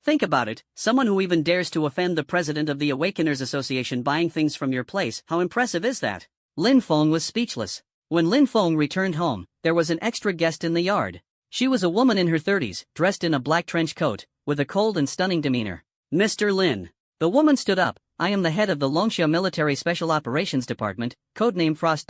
Think about it, someone who even dares to offend the president of the Awakeners Association buying things from your place, how impressive is that? Lin Feng was speechless. When Lin Feng returned home, there was an extra guest in the yard. She was a woman in her 30s, dressed in a black trench coat, with a cold and stunning demeanor. Mr. Lin. The woman stood up. I am the head of the Longxia Military Special Operations Department, codename Frost.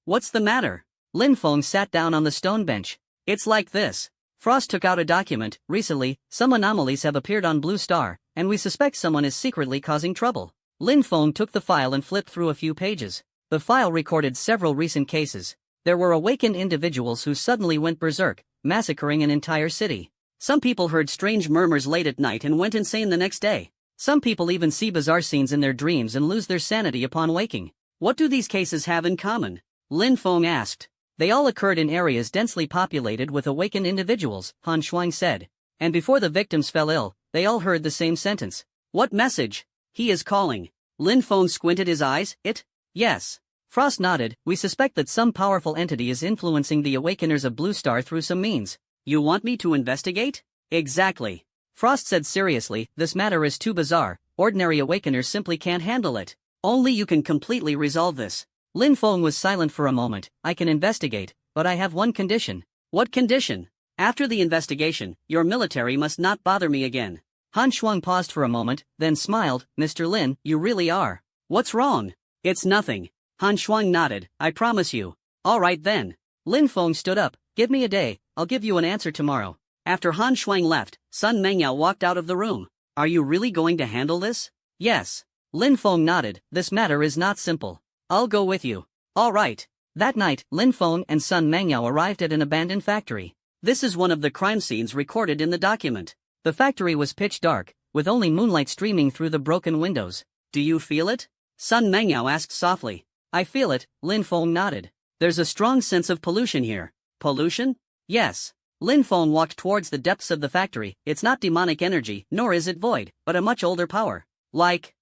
What's the matter? Lin Feng sat down on the stone bench. It's like this. Frost took out a document. Recently, some anomalies have appeared on Blue Star, and we suspect someone is secretly causing trouble. Lin Feng took the file and flipped through a few pages. The file recorded several recent cases. There were awakened individuals who suddenly went berserk, massacring an entire city. Some people heard strange murmurs late at night and went insane the next day. Some people even see bizarre scenes in their dreams and lose their sanity upon waking. What do these cases have in common? Lin Feng asked. They all occurred in areas densely populated with awakened individuals, Han Shuang said. And before the victims fell ill, they all heard the same sentence. What message? He is calling. Lin Feng squinted his eyes. It? Yes. Frost nodded. We suspect that some powerful entity is influencing the Awakeners of Blue Star through some means. You want me to investigate? Exactly. Frost said seriously, this matter is too bizarre, ordinary Awakeners simply can't handle it. Only you can completely resolve this. Lin Feng was silent for a moment. I can investigate, but I have one condition. What condition? After the investigation, your military must not bother me again. Han Shuang paused for a moment, then smiled. Mr. Lin, you really are. What's wrong? It's nothing. Han Shuang nodded. I promise you. All right then. Lin Feng stood up. Give me a day, I'll give you an answer tomorrow. After Han Shuang left, Sun Mengyao walked out of the room. Are you really going to handle this? Yes. Lin Feng nodded. This matter is not simple. I'll go with you. All right. That night, Lin Feng and Sun Mengyao arrived at an abandoned factory. This is one of the crime scenes recorded in the document. The factory was pitch dark, with only moonlight streaming through the broken windows. Do you feel it? Sun Mengyao asked softly. I feel it, Lin Feng nodded. There's a strong sense of pollution here. Pollution? Yes. Lin Feng walked towards the depths of the factory. It's not demonic energy, nor is it void, but a much older power. Like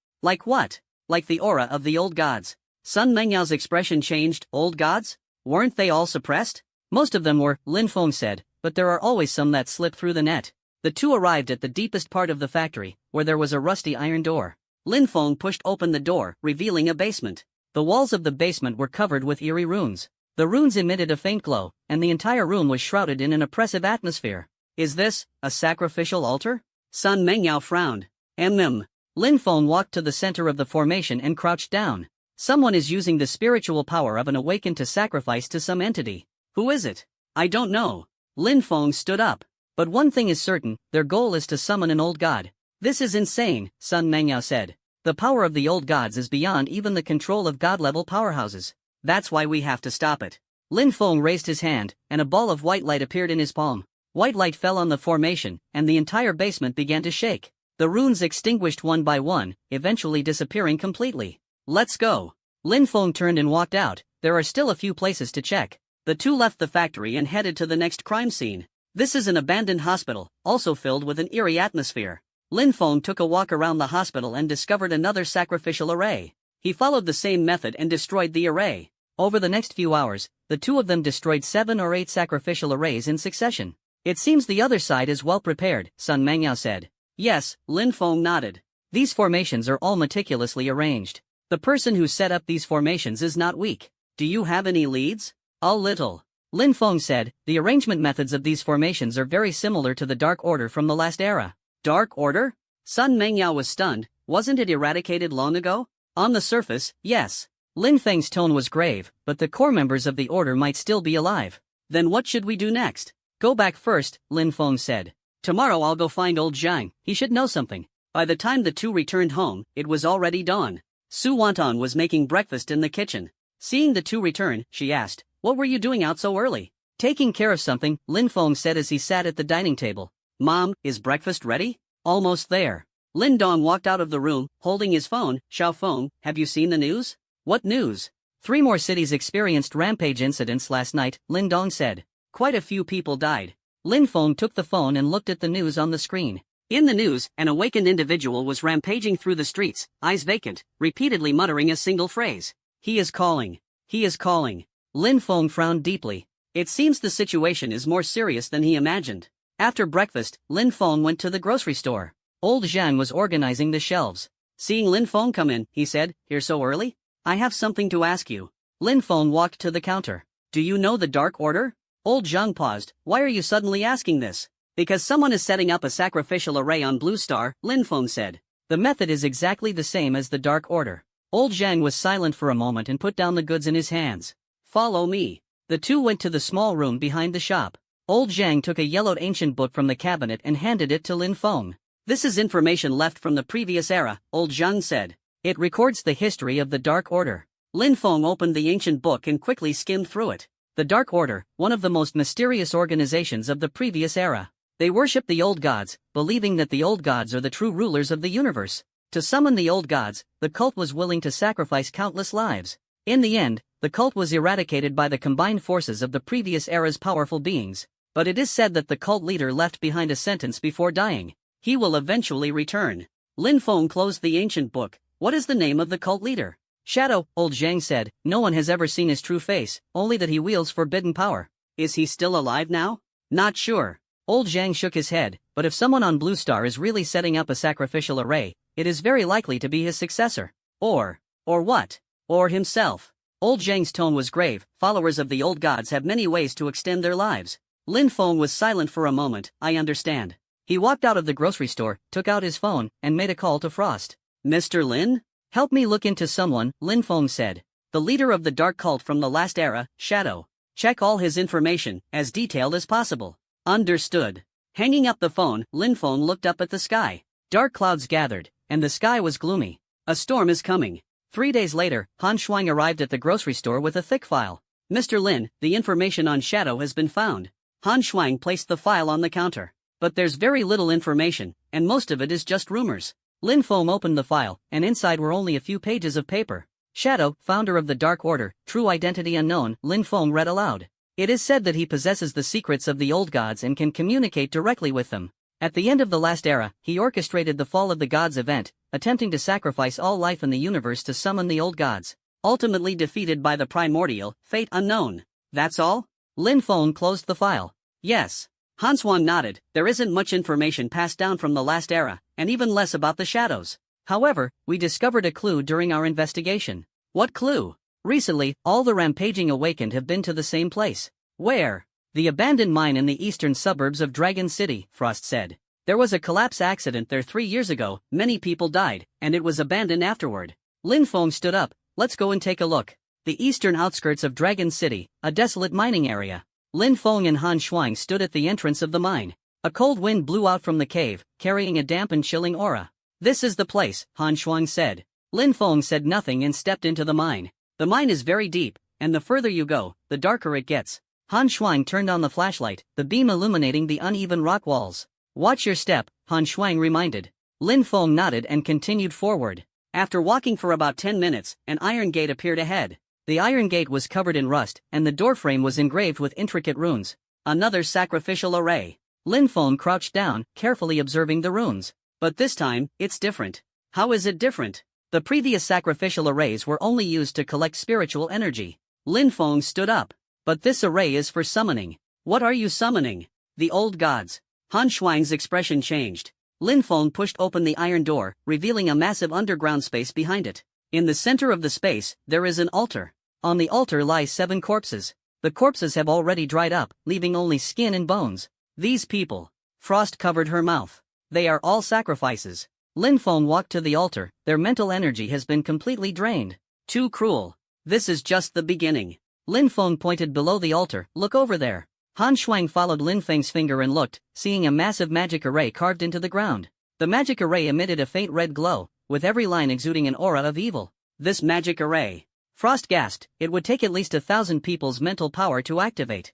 what? Like the aura of the old gods. Sun Mengyao's expression changed. Old gods? Weren't they all suppressed? Most of them were, Lin Feng said, but there are always some that slip through the net. The two arrived at the deepest part of the factory, where there was a rusty iron door. Lin Feng pushed open the door, revealing a basement. The walls of the basement were covered with eerie runes. The runes emitted a faint glow, and the entire room was shrouded in an oppressive atmosphere. Is this a sacrificial altar? Sun Mengyao frowned. Lin Feng walked to the center of the formation and crouched down. Someone is using the spiritual power of an awakened to sacrifice to some entity. Who is it? I don't know. Lin Feng stood up. But one thing is certain, their goal is to summon an old god. This is insane, Sun Mengyao said. The power of the old gods is beyond even the control of god-level powerhouses. That's why we have to stop it. Lin Feng raised his hand, and a ball of white light appeared in his palm. White light fell on the formation, and the entire basement began to shake. The runes extinguished one by one, eventually disappearing completely. Let's go. Lin Feng turned and walked out. There are still a few places to check. The two left the factory and headed to the next crime scene. This is an abandoned hospital, also filled with an eerie atmosphere. Lin Feng took a walk around the hospital and discovered another sacrificial array. He followed the same method and destroyed the array. Over the next few hours, the two of them destroyed 7 or 8 sacrificial arrays in succession. It seems the other side is well prepared, Sun Mengyao said. Yes, Lin Feng nodded. These formations are all meticulously arranged. The person who set up these formations is not weak. Do you have any leads? A little. Lin Feng said, the arrangement methods of these formations are very similar to the Dark Order from the last era. Dark Order? Sun Mengyao was stunned. Wasn't it eradicated long ago? On the surface, yes. Lin Feng's tone was grave, but the core members of the order might still be alive. Then what should we do next? Go back first, Lin Feng said. Tomorrow I'll go find old Zhang, he should know something. By the time the two returned home, it was already dawn. Su Wanton was making breakfast in the kitchen. Seeing the two return, she asked, what were you doing out so early? Taking care of something, Lin Feng said as he sat at the dining table. Mom, is breakfast ready? Almost there. Lin Dong walked out of the room, holding his phone. Xiao Feng, have you seen the news? What news? 3 more cities experienced rampage incidents last night, Lin Dong said. Quite a few people died. Lin Feng took the phone and looked at the news on the screen. In the news, an awakened individual was rampaging through the streets, eyes vacant, repeatedly muttering a single phrase. He is calling. He is calling. Lin Feng frowned deeply. It seems the situation is more serious than he imagined. After breakfast, Lin Feng went to the grocery store. Old Zhang was organizing the shelves. Seeing Lin Feng come in, he said, here so early? I have something to ask you. Lin Feng walked to the counter. Do you know the Dark Order? Old Zhang paused. Why are you suddenly asking this? Because someone is setting up a sacrificial array on Blue Star, Lin Feng said. The method is exactly the same as the Dark Order. Old Zhang was silent for a moment and put down the goods in his hands. Follow me. The two went to the small room behind the shop. Old Zhang took a yellowed ancient book from the cabinet and handed it to Lin Feng. This is information left from the previous era, Old Zhang said. It records the history of the Dark Order. Lin Feng opened the ancient book and quickly skimmed through it. The Dark Order, one of the most mysterious organizations of the previous era. They worship the old gods, believing that the old gods are the true rulers of the universe. To summon the old gods, the cult was willing to sacrifice countless lives. In the end, the cult was eradicated by the combined forces of the previous era's powerful beings. But it is said that the cult leader left behind a sentence before dying. He will eventually return. Lin Feng closed the ancient book. What is the name of the cult leader? Shadow, Old Zhang said. No one has ever seen his true face, only that he wields forbidden power. Is he still alive now? Not sure. Old Zhang shook his head, but if someone on Blue Star is really setting up a sacrificial array, it is very likely to be his successor. Or what? Or himself. Old Zhang's tone was grave. Followers of the old gods have many ways to extend their lives. Lin Feng was silent for a moment. I understand. He walked out of the grocery store, took out his phone, and made a call to Frost. Mr. Lin? Help me look into someone, Lin Feng said. The leader of the dark cult from the last era, Shadow. Check all his information, as detailed as possible. Understood. Hanging up the phone, Lin Feng looked up at the sky. Dark clouds gathered, and the sky was gloomy. A storm is coming. 3 days later, Han Shuang arrived at the grocery store with a thick file. Mr. Lin, the information on Shadow has been found. Han Shuang placed the file on the counter. But there's very little information, and most of it is just rumors. Lin Feng opened the file, and inside were only a few pages of paper. Shadow, founder of the Dark Order, true identity unknown, Lin Feng read aloud. It is said that he possesses the secrets of the old gods and can communicate directly with them. At the end of the last era, he orchestrated the Fall of the Gods event, attempting to sacrifice all life in the universe to summon the old gods. Ultimately defeated by the primordial, fate unknown. That's all? Lin Feng closed the file. Yes. Han Xuang nodded. There isn't much information passed down from the last era, and even less about the shadows. However, we discovered a clue during our investigation. What clue? Recently, all the rampaging awakened have been to the same place. Where? The abandoned mine in the eastern suburbs of Dragon City, Frost said. There was a collapse accident there 3 years ago, many people died, and it was abandoned afterward. Lin Feng stood up. Let's go and take a look. The eastern outskirts of Dragon City, a desolate mining area. Lin Feng and Han Xuang stood at the entrance of the mine. A cold wind blew out from the cave, carrying a damp and chilling aura. This is the place, Han Xuang said. Lin Feng said nothing and stepped into the mine. The mine is very deep, and the further you go, the darker it gets. Han Xuang turned on the flashlight, the beam illuminating the uneven rock walls. Watch your step, Han Xuang reminded. Lin Feng nodded and continued forward. After walking for about 10 minutes, an iron gate appeared ahead. The iron gate was covered in rust, and the doorframe was engraved with intricate runes. Another sacrificial array. Lin Feng crouched down, carefully observing the runes. But this time, it's different. How is it different? The previous sacrificial arrays were only used to collect spiritual energy. Lin Feng stood up. But this array is for summoning. What are you summoning? The old gods. Han Xuang's expression changed. Lin Feng pushed open the iron door, revealing a massive underground space behind it. In the center of the space, there is an altar. On the altar lie 7 corpses. The corpses have already dried up, leaving only skin and bones. These people. Frost covered her mouth. They are all sacrifices. Lin Feng walked to the altar. Their mental energy has been completely drained. Too cruel. This is just the beginning. Lin Feng pointed below the altar. Look over there. Han Xuang followed Lin Feng's finger and looked, seeing a massive magic array carved into the ground. The magic array emitted a faint red glow, with every line exuding an aura of evil. This magic array. Frost gasped. It would take at least 1,000 people's mental power to activate.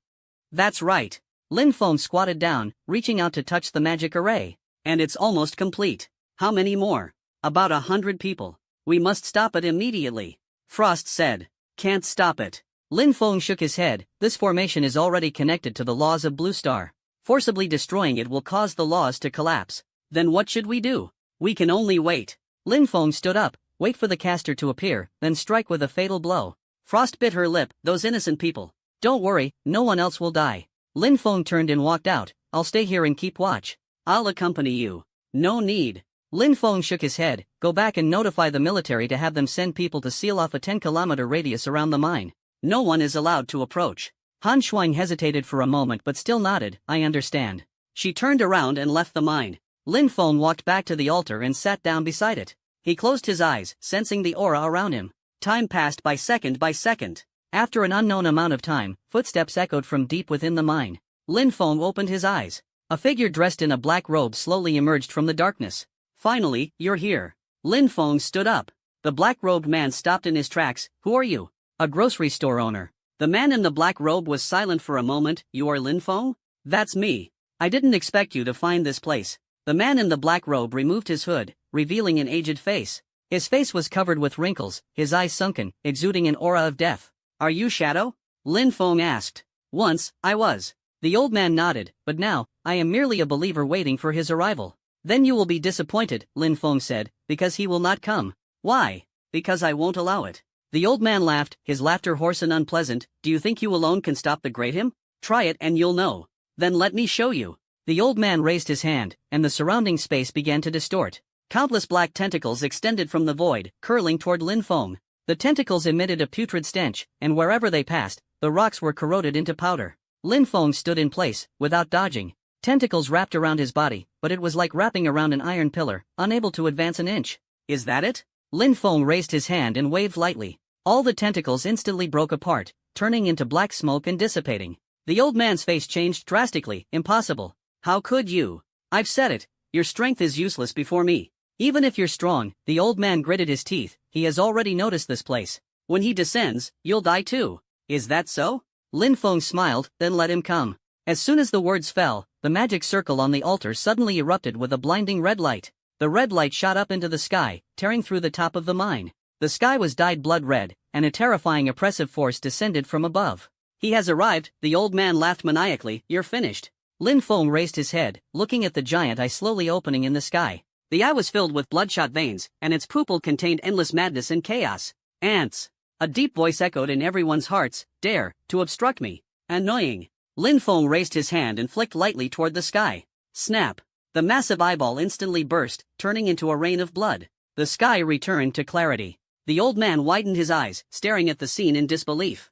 That's right. Lin Feng squatted down, reaching out to touch the magic array. And it's almost complete. How many more? About 100 people. We must stop it immediately. Frost said. Can't stop it. Lin Feng shook his head. This formation is already connected to the laws of Blue Star. Forcibly destroying it will cause the laws to collapse. Then what should we do? We can only wait. Lin Feng stood up. Wait for the caster to appear, then strike with a fatal blow. Frost bit her lip. Those innocent people. Don't worry, no one else will die. Lin Feng turned and walked out. I'll stay here and keep watch. I'll accompany you. No need. Lin Feng shook his head. Go back and notify the military to have them send people to seal off a 10-kilometer radius around the mine. No one is allowed to approach. Han Xuang hesitated for a moment but still nodded. I understand. She turned around and left the mine. Lin Feng walked back to the altar and sat down beside it. He closed his eyes, sensing the aura around him. Time passed by second by second. After an unknown amount of time, footsteps echoed from deep within the mine. Lin Feng opened his eyes. A figure dressed in a black robe slowly emerged from the darkness. Finally, you're here. Lin Feng stood up. The black-robed man stopped in his tracks. Who are you? A grocery store owner. The man in the black robe was silent for a moment. You are Lin Feng? That's me. I didn't expect you to find this place. The man in the black robe removed his hood, revealing an aged face. His face was covered with wrinkles, his eyes sunken, exuding an aura of death. Are you Shadow? Lin Feng asked. Once, I was. The old man nodded, but now, I am merely a believer waiting for his arrival. Then you will be disappointed, Lin Feng said, because he will not come. Why? Because I won't allow it. The old man laughed, his laughter hoarse and unpleasant. Do you think you alone can stop the great him? Try it and you'll know. Then let me show you. The old man raised his hand, and the surrounding space began to distort. Countless black tentacles extended from the void, curling toward Lin Feng. The tentacles emitted a putrid stench, and wherever they passed, the rocks were corroded into powder. Lin Feng stood in place, without dodging. Tentacles wrapped around his body, but it was like wrapping around an iron pillar, unable to advance an inch. Is that it? Lin Feng raised his hand and waved lightly. All the tentacles instantly broke apart, turning into black smoke and dissipating. The old man's face changed drastically. Impossible. How could you? I've said it. Your strength is useless before me. Even if you're strong, the old man gritted his teeth. He has already noticed this place. When he descends, you'll die too. Is that so? Lin Feng smiled, then let him come. As soon as the words fell, the magic circle on the altar suddenly erupted with a blinding red light. The red light shot up into the sky, tearing through the top of the mine. The sky was dyed blood red, and a terrifying oppressive force descended from above. He has arrived, the old man laughed maniacally. You're finished. Lin Feng raised his head, looking at the giant eye slowly opening in the sky. The eye was filled with bloodshot veins, and its pupil contained endless madness and chaos. Ants. A deep voice echoed in everyone's hearts. Dare to obstruct me. Annoying. Lin Feng raised his hand and flicked lightly toward the sky. Snap. The massive eyeball instantly burst, turning into a rain of blood. The sky returned to clarity. The old man widened his eyes, staring at the scene in disbelief.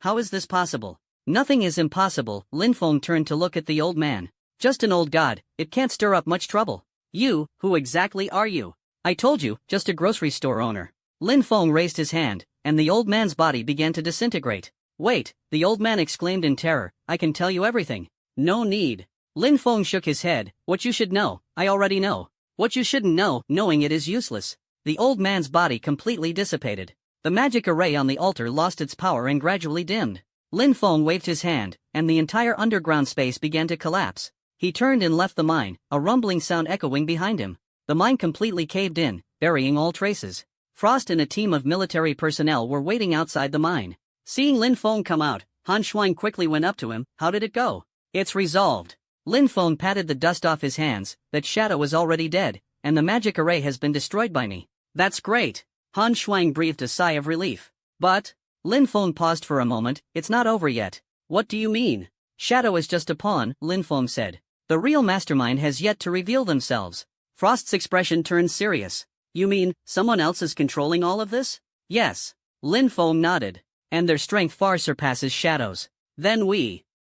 How is this possible? Nothing is impossible. Lin Feng turned to look at the old man. Just an old god, it can't stir up much trouble. You, who exactly are you? I told you, just a grocery store owner. Lin Feng raised his hand, and the old man's body began to disintegrate. Wait, the old man exclaimed in terror, I can tell you everything. No need. Lin Feng shook his head. What you should know, I already know. What you shouldn't know, knowing it is useless. The old man's body completely dissipated. The magic array on the altar lost its power and gradually dimmed. Lin Feng waved his hand, and the entire underground space began to collapse. He turned and left the mine, a rumbling sound echoing behind him. The mine completely caved in, burying all traces. Frost and a team of military personnel were waiting outside the mine. Seeing Lin Feng come out, Han Shuang quickly went up to him. How did it go? It's resolved. Lin Feng patted the dust off his hands. That shadow is already dead, and the magic array has been destroyed by me. That's great. Han Shuang breathed a sigh of relief. But, Lin Feng paused for a moment, it's not over yet. What do you mean? Shadow is just a pawn, Lin Feng said. The real mastermind has yet to reveal themselves. Frost's expression turned serious. You mean, someone else is controlling all of this? Yes. Lin Feng nodded. And their strength far surpasses Shadow's. Then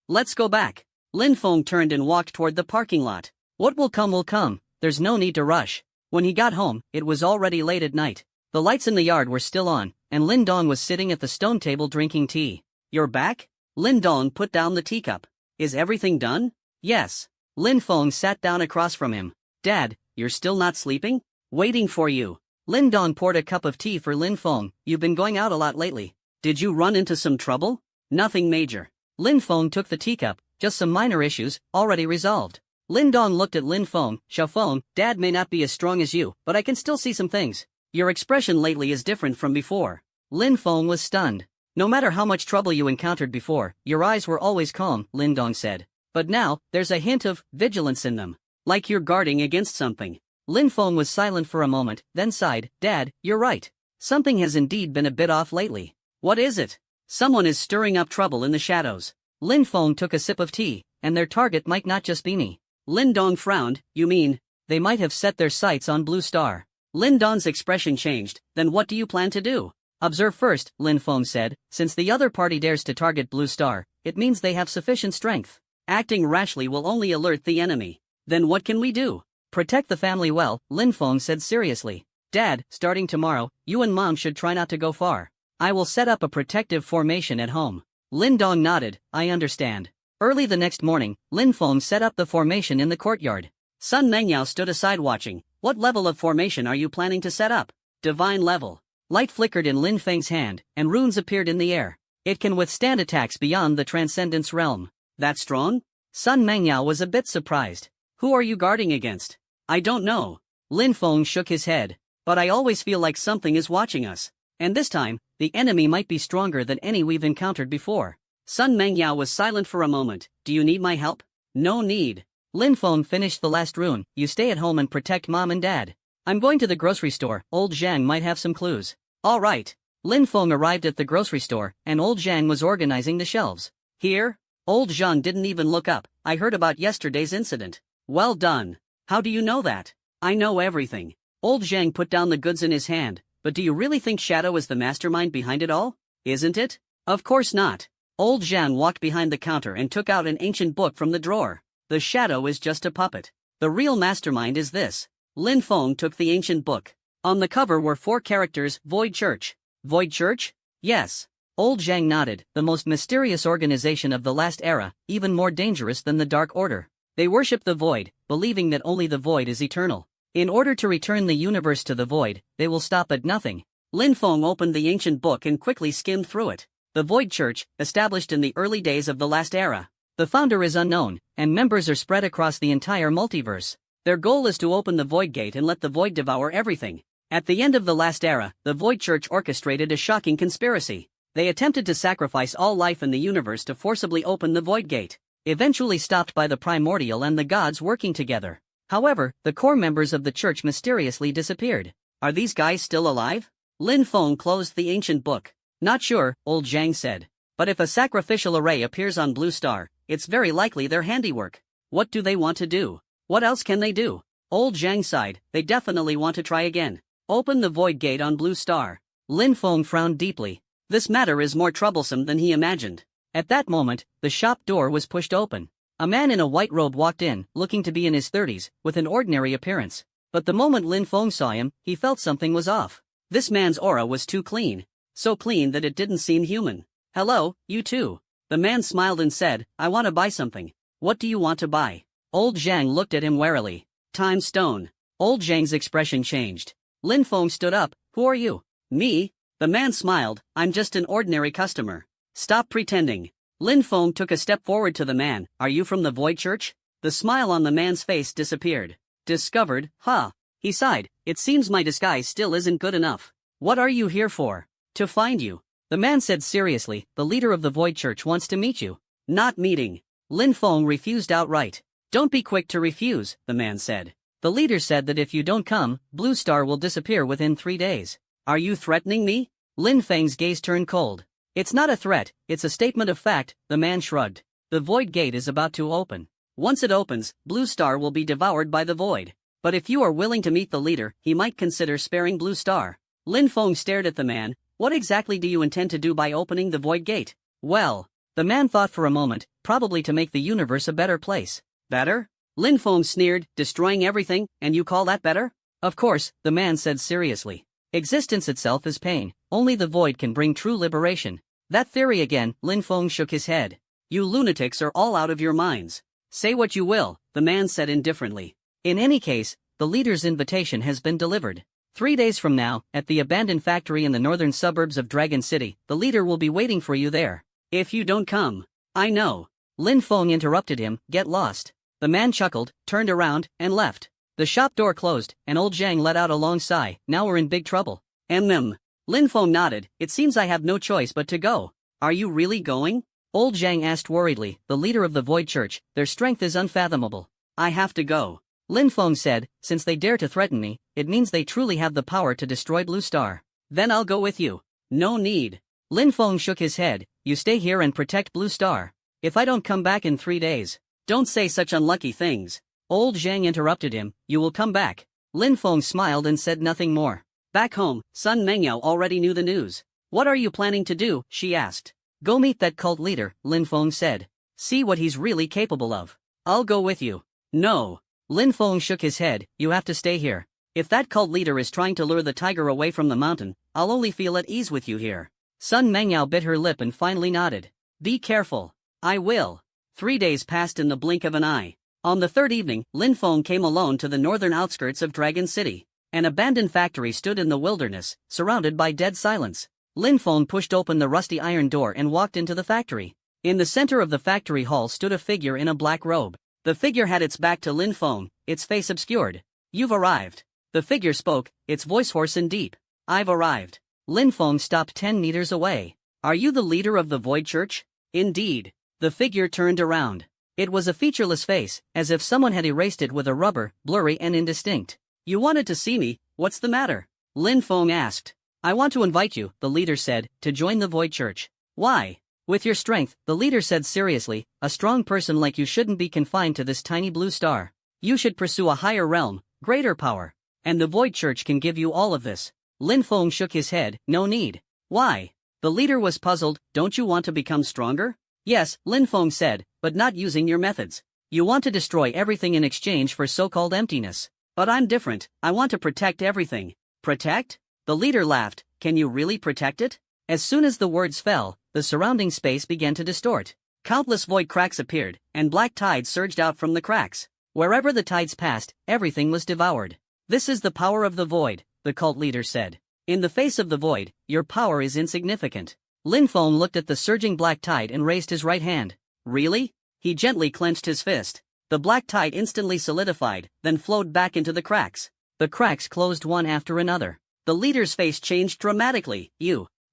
let's go back. Lin Feng turned and walked toward the parking lot. What will come, there's no need to rush. When he got home, it was already late at night. The lights in the yard were still on, and Lin Dong was sitting at the stone table drinking tea. You're back? Lin Dong put down the teacup. Is everything done? Yes. Lin Feng sat down across from him. Dad, you're still not sleeping? Waiting for you. Lin Dong poured a cup of tea for Lin Feng. You've been going out a lot lately. Did you run into some trouble? Nothing major. Lin Feng took the teacup. Just some minor issues, already resolved. Lin Dong looked at Lin Feng. Xiao Feng, Dad may not be as strong as you, but I can still see some things. Your expression lately is different from before. Lin Feng was stunned. No matter how much trouble you encountered before, your eyes were always calm, Lin Dong said. But now, there's a hint of vigilance in them. Like you're guarding against something. Lin Feng was silent for a moment, then sighed. Dad, you're right. Something has indeed been a bit off lately. What is it? Someone is stirring up trouble in the shadows. Lin Feng took a sip of tea, and their target might not just be me. Lin Dong frowned. You mean, they might have set their sights on Blue Star. Lin Dong's expression changed. Then what do you plan to do? Observe first, Lin Feng said. Since the other party dares to target Blue Star, it means they have sufficient strength. Acting rashly will only alert the enemy. Then what can we do? Protect the family well, Lin Feng said seriously. Dad, starting tomorrow, you and Mom should try not to go far. I will set up a protective formation at home. Lin Dong nodded. I understand. Early the next morning, Lin Feng set up the formation in the courtyard. Sun Mengyao stood aside watching. What level of formation are you planning to set up? Divine level. Light flickered in Lin Feng's hand, and runes appeared in the air. It can withstand attacks beyond the Transcendence realm. That strong? Sun Mengyao was a bit surprised. Who are you guarding against? I don't know. Lin Feng shook his head. But I always feel like something is watching us. And this time, the enemy might be stronger than any we've encountered before. Sun Mengyao was silent for a moment. Do you need my help? No need. Lin Feng finished the last rune. You stay at home and protect Mom and Dad. I'm going to the grocery store. Old Zhang might have some clues. All right. Lin Feng arrived at the grocery store, and Old Zhang was organizing the shelves. Here? Old Zhang didn't even look up. I heard about yesterday's incident. Well done. How do you know that? I know everything. Old Zhang put down the goods in his hand. But do you really think Shadow is the mastermind behind it all? Isn't it? Of course not. Old Zhang walked behind the counter and took out an ancient book from the drawer. The Shadow is just a puppet. The real mastermind is this. Lin Feng took the ancient book. On the cover were 4 characters, Void Church. Void Church? Yes. Old Zhang nodded. The most mysterious organization of the last era, even more dangerous than the Dark Order. They worship the Void, believing that only the Void is eternal. In order to return the universe to the Void, they will stop at nothing. Lin Feng opened the ancient book and quickly skimmed through it. The Void Church, established in the early days of the last era. The founder is unknown, and members are spread across the entire multiverse. Their goal is to open the Void Gate and let the Void devour everything. At the end of the last era, the Void Church orchestrated a shocking conspiracy. They attempted to sacrifice all life in the universe to forcibly open the Void Gate, eventually stopped by the Primordial and the gods working together. However, the core members of the church mysteriously disappeared. Are these guys still alive? Lin Feng closed the ancient book. Not sure, old Zhang said. But if a sacrificial array appears on Blue Star, it's very likely their handiwork. What do they want to do? What else can they do? Old Zhang sighed. They definitely want to try again. Open the Void Gate on Blue Star. Lin Feng frowned deeply. This matter is more troublesome than he imagined. At that moment, the shop door was pushed open. A man in a white robe walked in, looking to be in his 30s, with an ordinary appearance. But the moment Lin Feng saw him, he felt something was off. This man's aura was too clean. So clean that it didn't seem human. Hello, you two. The man smiled and said, I want to buy something. What do you want to buy? Old Zhang looked at him warily. Time stone. Old Zhang's expression changed. Lin Feng stood up. Who are you? Me? The man smiled. I'm just an ordinary customer. Stop pretending. Lin Feng took a step forward to the man. Are you from the Void Church? The smile on the man's face disappeared. Discovered, huh? He sighed. It seems my disguise still isn't good enough. What are you here for? To find you. The man said seriously, the leader of the Void Church wants to meet you. Not meeting. Lin Feng refused outright. Don't be quick to refuse, the man said. The leader said that if you don't come, Blue Star will disappear within 3 days. Are you threatening me? Lin Feng's gaze turned cold. It's not a threat, it's a statement of fact, the man shrugged. The Void Gate is about to open. Once it opens, Blue Star will be devoured by the Void. But if you are willing to meet the leader, he might consider sparing Blue Star. Lin Feng stared at the man. What exactly do you intend to do by opening the Void Gate? Well, the man thought for a moment, probably to make the universe a better place. Better? Lin Feng sneered, destroying everything, and you call that better? Of course, the man said seriously. Existence itself is pain, only the Void can bring true liberation. That theory again, Lin Feng shook his head. You lunatics are all out of your minds. Say what you will, the man said indifferently. In any case, the leader's invitation has been delivered. 3 days from now, at the abandoned factory in the northern suburbs of Dragon City, the leader will be waiting for you there. If you don't come. I know. Lin Feng interrupted him, get lost. The man chuckled, turned around, and left. The shop door closed, and old Zhang let out a long sigh. Now we're in big trouble. Lin Feng nodded. It seems I have no choice but to go. Are you really going? Old Zhang asked worriedly, the leader of the Void Church, their strength is unfathomable. I have to go. Lin Feng said, since they dare to threaten me, it means they truly have the power to destroy Blue Star. Then I'll go with you. No need. Lin Feng shook his head, you stay here and protect Blue Star. If I don't come back in 3 days. Don't say such unlucky things. Old Zhang interrupted him, you will come back. Lin Feng smiled and said nothing more. Back home, Sun Mengyao already knew the news. What are you planning to do? She asked. Go meet that cult leader, Lin Feng said. See what he's really capable of. I'll go with you. No. Lin Feng shook his head, you have to stay here. If that cult leader is trying to lure the tiger away from the mountain, I'll only feel at ease with you here. Sun Mengyao bit her lip and finally nodded. Be careful. I will. 3 days passed in the blink of an eye. On the third evening, Lin Feng came alone to the northern outskirts of Dragon City. An abandoned factory stood in the wilderness, surrounded by dead silence. Lin Feng pushed open the rusty iron door and walked into the factory. In the center of the factory hall stood a figure in a black robe. The figure had its back to Lin Feng, its face obscured. You've arrived. The figure spoke, its voice hoarse and deep. I've arrived. Lin Feng stopped 10 meters away. Are you the leader of the Void Church? Indeed. The figure turned around. It was a featureless face, as if someone had erased it with a rubber, blurry and indistinct. You wanted to see me, what's the matter? Lin Feng asked. I want to invite you, the leader said, to join the Void Church. Why? With your strength, the leader said seriously, a strong person like you shouldn't be confined to this tiny blue star. You should pursue a higher realm, greater power. And the Void Church can give you all of this. Lin Feng shook his head, no need. Why? The leader was puzzled, don't you want to become stronger? Yes, Lin Feng said, but not using your methods. You want to destroy everything in exchange for so-called emptiness. But I'm different, I want to protect everything. Protect? The leader laughed, can you really protect it? As soon as the words fell, the surrounding space began to distort. Countless void cracks appeared, and black tides surged out from the cracks. Wherever the tides passed, everything was devoured. This is the power of the void, the cult leader said. In the face of the void, your power is insignificant. Lin Feng looked at the surging black tide and raised his right hand. Really? He gently clenched his fist. The black tide instantly solidified, then flowed back into the cracks. The cracks closed one after another. The leader's face changed dramatically.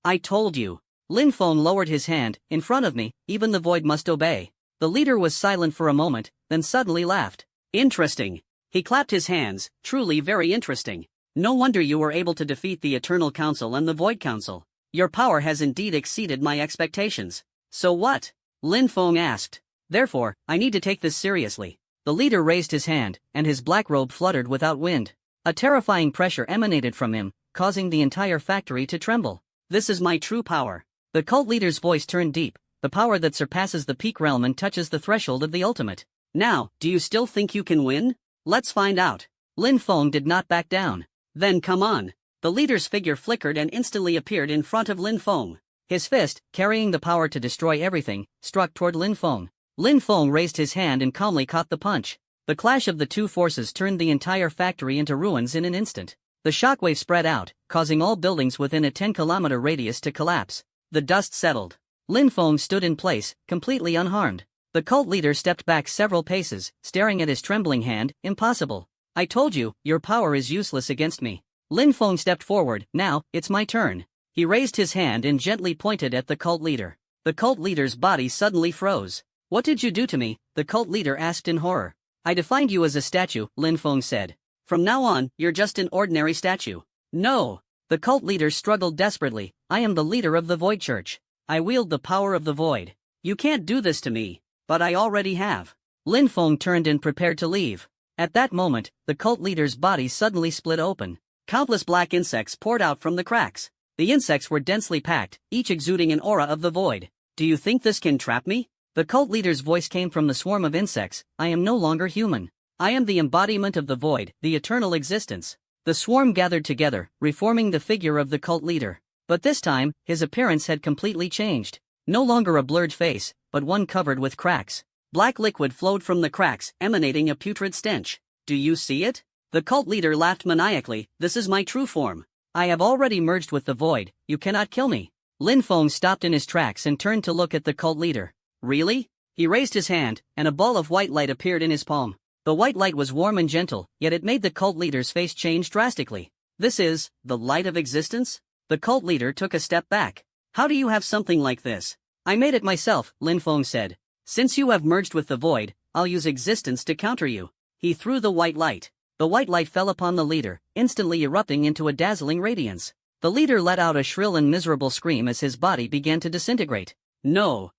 I told you. Lin Feng lowered his hand. In front of me, even the void must obey. The leader was silent for a moment, then suddenly laughed. Interesting. He clapped his hands. Truly very interesting. No wonder you were able to defeat the Eternal Council and the Void Council. Your power has indeed exceeded my expectations. So what? Lin Feng asked. Therefore, I need to take this seriously. The leader raised his hand, and his black robe fluttered without wind. A terrifying pressure emanated from him, causing the entire factory to tremble. This is my true power. The cult leader's voice turned deep, the power that surpasses the peak realm and touches the threshold of the ultimate. Now, do you still think you can win? Let's find out. Lin Feng did not back down. Then come on. The leader's figure flickered and instantly appeared in front of Lin Feng. His fist, carrying the power to destroy everything, struck toward Lin Feng. Lin Feng raised his hand and calmly caught the punch. The clash of the two forces turned the entire factory into ruins in an instant. The shockwave spread out, causing all buildings within a 10-kilometer radius to collapse. The dust settled. Lin Feng stood in place, completely unharmed. The cult leader stepped back several paces, staring at his trembling hand. Impossible. I told you, your power is useless against me. Lin Feng stepped forward. Now, it's my turn. He raised his hand and gently pointed at the cult leader. The cult leader's body suddenly froze. What did you do to me? The cult leader asked in horror. I defined you as a statue, Lin Feng said. From now on, you're just an ordinary statue. No. The cult leader struggled desperately. I am the leader of the Void Church. I wield the power of the Void. You can't do this to me. But I already have. Lin Feng turned and prepared to leave. At that moment, the cult leader's body suddenly split open. Countless black insects poured out from the cracks. The insects were densely packed, each exuding an aura of the void. Do you think this can trap me? The cult leader's voice came from the swarm of insects. I am no longer human. I am the embodiment of the void, the eternal existence. The swarm gathered together, reforming the figure of the cult leader. But this time, his appearance had completely changed. No longer a blurred face, but one covered with cracks. Black liquid flowed from the cracks, emanating a putrid stench. Do you see it? The cult leader laughed maniacally. This is my true form. I have already merged with the void. You cannot kill me. Lin Feng stopped in his tracks and turned to look at the cult leader. Really? He raised his hand, and a ball of white light appeared in his palm. The white light was warm and gentle, yet it made the cult leader's face change drastically. This is the light of existence? The cult leader took a step back. How do you have something like this? I made it myself, Lin Feng said. Since you have merged with the void, I'll use existence to counter you. He threw the white light. The white light fell upon the leader, instantly erupting into a dazzling radiance. The leader let out a shrill and miserable scream as his body began to disintegrate. No,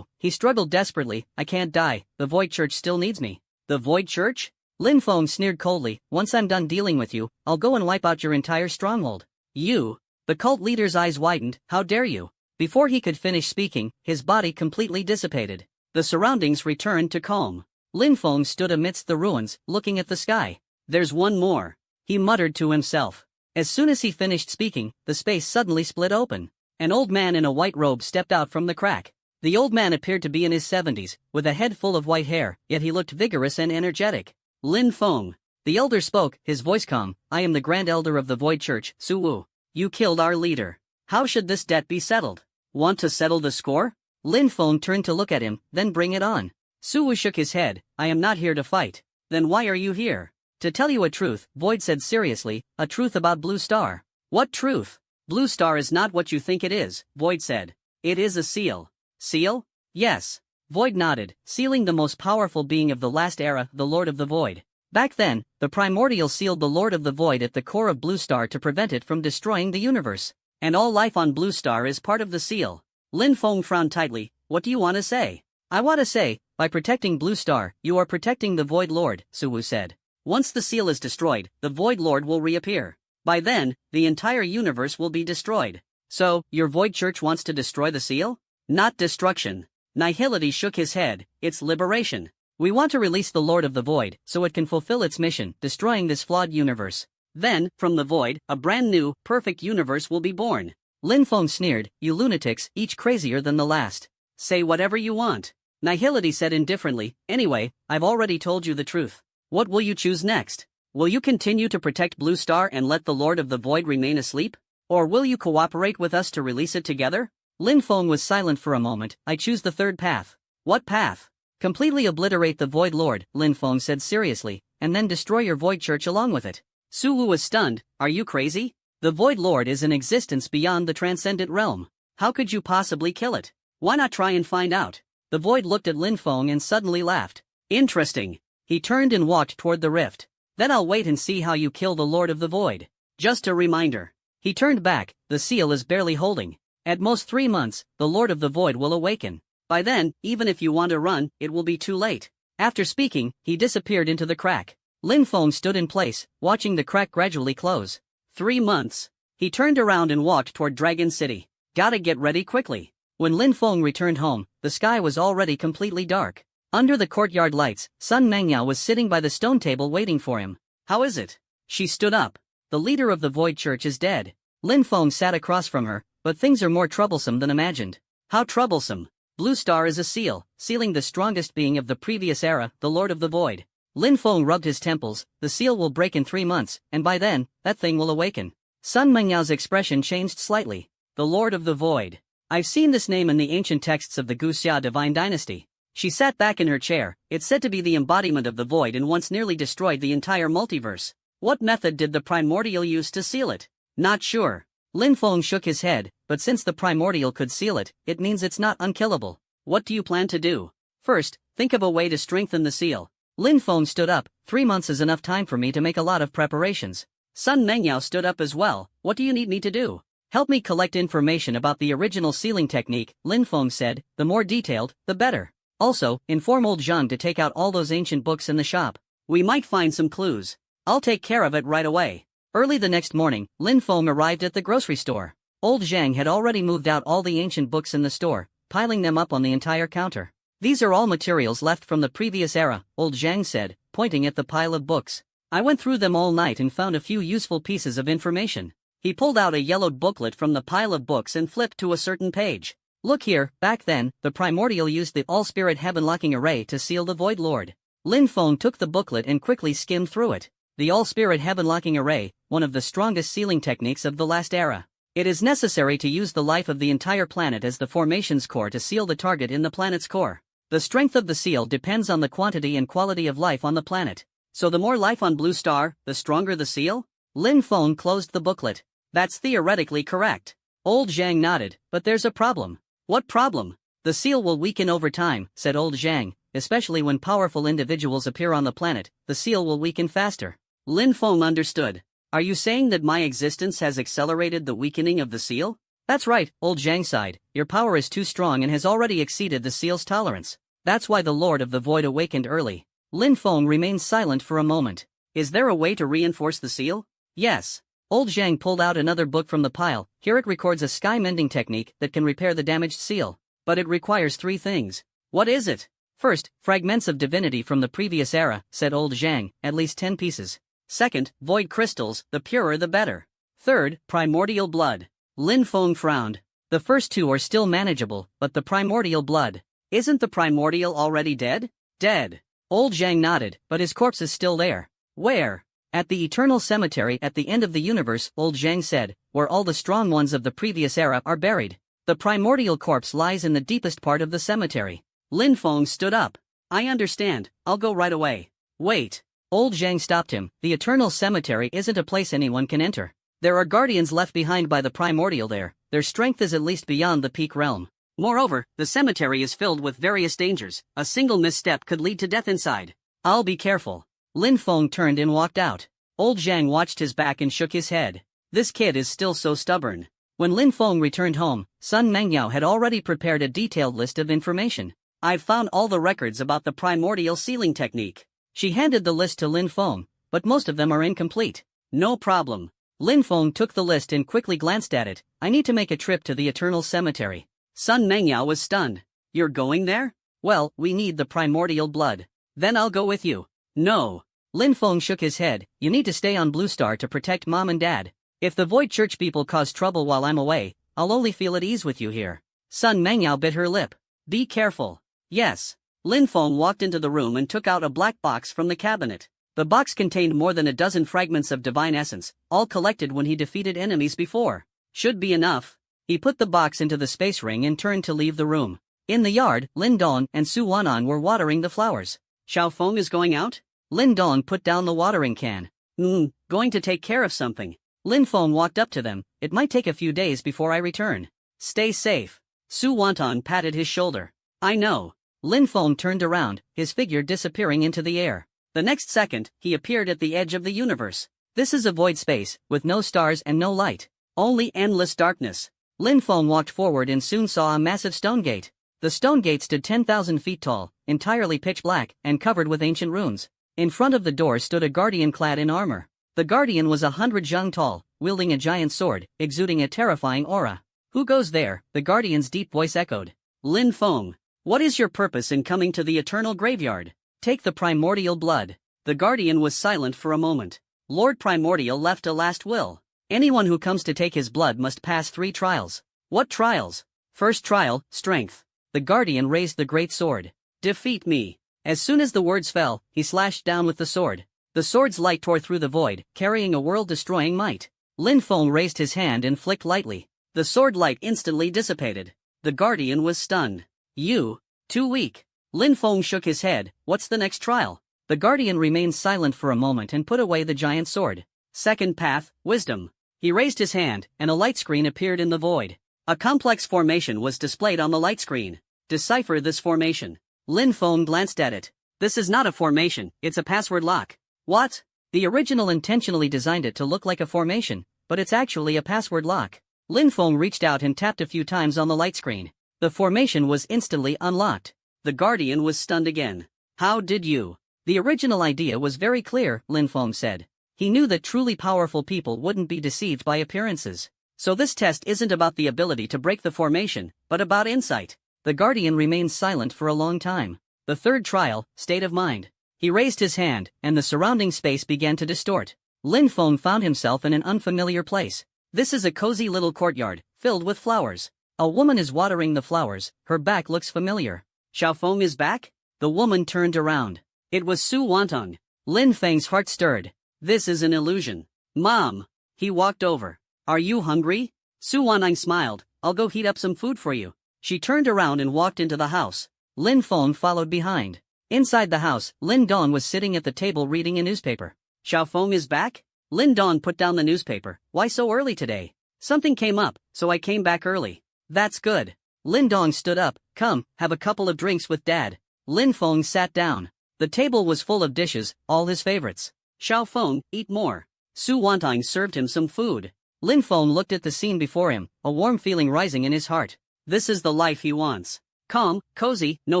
he struggled desperately. I can't die, the Void Church still needs me. The Void Church? Lin Feng sneered coldly. Once I'm done dealing with you, I'll go and wipe out your entire stronghold. You? The cult leader's eyes widened. How dare you? Before he could finish speaking, his body completely dissipated. The surroundings returned to calm. Lin Feng stood amidst the ruins, looking at the sky. There's one more. He muttered to himself. As soon as he finished speaking, the space suddenly split open. An old man in a white robe stepped out from the crack. The old man appeared to be in his 70s, with a head full of white hair, yet he looked vigorous and energetic. Lin Feng. The elder spoke, his voice calm. I am the Grand Elder of the Void Church, Su Wu. You killed our leader. How should this debt be settled? Want to settle the score? Lin Feng turned to look at him, then bring it on. Su Wu shook his head. I am not here to fight. Then why are you here? To tell you a truth, Void said seriously, a truth about Blue Star. What truth? Blue Star is not what you think it is, Void said. It is a seal. Seal? Yes. Void nodded, sealing the most powerful being of the last era, the Lord of the Void. Back then, the Primordial sealed the Lord of the Void at the core of Blue Star to prevent it from destroying the universe. And all life on Blue Star is part of the seal. Lin Feng frowned tightly. What do you want to say? I want to say, by protecting Blue Star, you are protecting the Void Lord, Su Wu said. Once the seal is destroyed, the Void Lord will reappear. By then, the entire universe will be destroyed. So, your Void Church wants to destroy the seal? Not destruction. Nihility shook his head. It's liberation. We want to release the Lord of the Void, so it can fulfill its mission, destroying this flawed universe. Then, from the Void, a brand new, perfect universe will be born. Lin Feng sneered, you lunatics, each crazier than the last. Say whatever you want. Nihility said indifferently, anyway, I've already told you the truth. What will you choose next? Will you continue to protect Blue Star and let the Lord of the Void remain asleep? Or will you cooperate with us to release it together? Lin Feng was silent for a moment. I choose the third path. What path? Completely obliterate the Void Lord, Lin Feng said seriously, and then destroy your Void Church along with it. Su Wu was stunned. Are you crazy? The Void Lord is in existence beyond the transcendent realm. How could you possibly kill it? Why not try and find out? The Void looked at Lin Feng and suddenly laughed. Interesting. He turned and walked toward the rift. Then I'll wait and see how you kill the Lord of the Void. Just a reminder. He turned back, the seal is barely holding. At most 3 months, the Lord of the Void will awaken. By then, even if you want to run, it will be too late. After speaking, he disappeared into the crack. Lin Feng stood in place, watching the crack gradually close. 3 months. He turned around and walked toward Dragon City. Gotta get ready quickly. When Lin Feng returned home, the sky was already completely dark. Under the courtyard lights, Sun Mengyao was sitting by the stone table waiting for him. How is it? She stood up. The leader of the Void Church is dead. Lin Feng sat across from her, but things are more troublesome than imagined. How troublesome? Blue Star is a seal, sealing the strongest being of the previous era, the Lord of the Void. Lin Feng rubbed his temples. The seal will break in 3 months, and by then, that thing will awaken. Sun Mengyao's expression changed slightly. The Lord of the Void. I've seen this name in the ancient texts of the Guxia divine dynasty. She sat back in her chair. It's said to be the embodiment of the void and once nearly destroyed the entire multiverse. What method did the primordial use to seal it? Not sure. Lin Feng shook his head, but since the primordial could seal it, it means it's not unkillable. What do you plan to do? First, think of a way to strengthen the seal. Lin Feng stood up. 3 months is enough time for me to make a lot of preparations. Sun Mengyao stood up as well. What do you need me to do? Help me collect information about the original sealing technique, Lin Feng said. The more detailed, the better. Also, inform old Zhang to take out all those ancient books in the shop. We might find some clues. I'll take care of it right away. Early the next morning, Lin Feng arrived at the grocery store. Old Zhang had already moved out all the ancient books in the store, piling them up on the entire counter. These are all materials left from the previous era, old Zhang said, pointing at the pile of books. I went through them all night and found a few useful pieces of information. He pulled out a yellowed booklet from the pile of books and flipped to a certain page. Look here, back then, the primordial used the all-spirit heaven-locking array to seal the Void Lord. Lin Feng took the booklet and quickly skimmed through it. The all-spirit heaven-locking array, one of the strongest sealing techniques of the last era. It is necessary to use the life of the entire planet as the formation's core to seal the target in the planet's core. The strength of the seal depends on the quantity and quality of life on the planet. So the more life on Blue Star, the stronger the seal? Lin Feng closed the booklet. That's theoretically correct. Old Zhang nodded, but there's a problem. What problem? The seal will weaken over time, said old Zhang, especially when powerful individuals appear on the planet, the seal will weaken faster. Lin Feng understood. Are you saying that my existence has accelerated the weakening of the seal? That's right, old Zhang sighed. Your power is too strong and has already exceeded the seal's tolerance. That's why the Lord of the Void awakened early. Lin Feng remained silent for a moment. Is there a way to reinforce the seal? Yes. Old Zhang pulled out another book from the pile. Here it records a sky-mending technique that can repair the damaged seal. But it requires 3 things. What is it? First, fragments of divinity from the previous era, said old Zhang, at least 10 pieces. Second, void crystals, the purer the better. Third, primordial blood. Lin Feng frowned. The first 2 are still manageable, but the primordial blood. Isn't the primordial already dead? Dead. Old Zhang nodded, but his corpse is still there. Where? At the eternal cemetery at the end of the universe, old Zhang said, where all the strong ones of the previous era are buried. The primordial corpse lies in the deepest part of the cemetery. Lin Feng stood up. I understand, I'll go right away. Wait. Old Zhang stopped him. The eternal cemetery isn't a place anyone can enter. There are guardians left behind by the primordial there. Their strength is at least beyond the peak realm. Moreover, the cemetery is filled with various dangers. A single misstep could lead to death inside. I'll be careful. Lin Feng turned and walked out. Old Zhang watched his back and shook his head. This kid is still so stubborn. When Lin Feng returned home, Sun Mengyao had already prepared a detailed list of information. I've found all the records about the primordial sealing technique. She handed the list to Lin Feng, but most of them are incomplete. No problem. Lin Feng took the list and quickly glanced at it. I need to make a trip to the Eternal Cemetery. Sun Mengyao was stunned. You're going there? Well, we need the primordial blood. Then I'll go with you. No. Lin Feng shook his head. You need to stay on Blue Star to protect Mom and Dad. If the Void Church people cause trouble while I'm away, I'll only feel at ease with you here. Sun Mengyao bit her lip. Be careful. Yes. Lin Feng walked into the room and took out a black box from the cabinet. The box contained more than a dozen fragments of divine essence, all collected when he defeated enemies before. Should be enough. He put the box into the space ring and turned to leave the room. In the yard, Lin Dong and Su Wanan were watering the flowers. Xiao Feng is going out? Lin Dong put down the watering can. Going to take care of something. Lin Feng walked up to them. It might take a few days before I return. Stay safe. Su Wanton patted his shoulder. I know. Lin Feng turned around, his figure disappearing into the air. The next second, he appeared at the edge of the universe. This is a void space, with no stars and no light. Only endless darkness. Lin Feng walked forward and soon saw a massive stone gate. The stone gate stood 10,000 feet tall, entirely pitch black, and covered with ancient runes. In front of the door stood a guardian clad in armor. The guardian was 100 zhang tall, wielding a giant sword, exuding a terrifying aura. Who goes there? The guardian's deep voice echoed. Lin Feng. What is your purpose in coming to the eternal graveyard? Take the primordial blood. The guardian was silent for a moment. Lord Primordial left a last will. Anyone who comes to take his blood must pass 3 trials. What trials? First trial, strength. The guardian raised the great sword. Defeat me. As soon as the words fell, he slashed down with the sword. The sword's light tore through the void, carrying a world-destroying might. Lin Feng raised his hand and flicked lightly. The sword light instantly dissipated. The guardian was stunned. You? Too weak. Lin Feng shook his head. What's the next trial? The guardian remained silent for a moment and put away the giant sword. Second path, wisdom. He raised his hand, and a light screen appeared in the void. A complex formation was displayed on the light screen. Decipher this formation. Lin Feng glanced at it. This is not a formation, it's a password lock. What? The original intentionally designed it to look like a formation, but it's actually a password lock. Lin Feng reached out and tapped a few times on the light screen. The formation was instantly unlocked. The guardian was stunned again. How did you? The original idea was very clear, Lin Feng said. He knew that truly powerful people wouldn't be deceived by appearances. So this test isn't about the ability to break the formation, but about insight. The guardian remained silent for a long time. The third trial, state of mind. He raised his hand, and the surrounding space began to distort. Lin Feng found himself in an unfamiliar place. This is a cozy little courtyard, filled with flowers. A woman is watering the flowers, her back looks familiar. Xiao Feng is back? The woman turned around. It was Su Wantong. Lin Feng's heart stirred. This is an illusion. Mom! He walked over. Are you hungry? Su Wantong smiled. I'll go heat up some food for you. She turned around and walked into the house. Lin Feng followed behind. Inside the house, Lin Dong was sitting at the table reading a newspaper. Xiao Feng is back? Lin Dong put down the newspaper. Why so early today? Something came up, so I came back early. That's good. Lin Dong stood up. Come, have a couple of drinks with Dad. Lin Feng sat down. The table was full of dishes, all his favorites. Xiao Feng, eat more. Su Wantong served him some food. Lin Feng looked at the scene before him, a warm feeling rising in his heart. This is the life he wants. Calm, cozy, no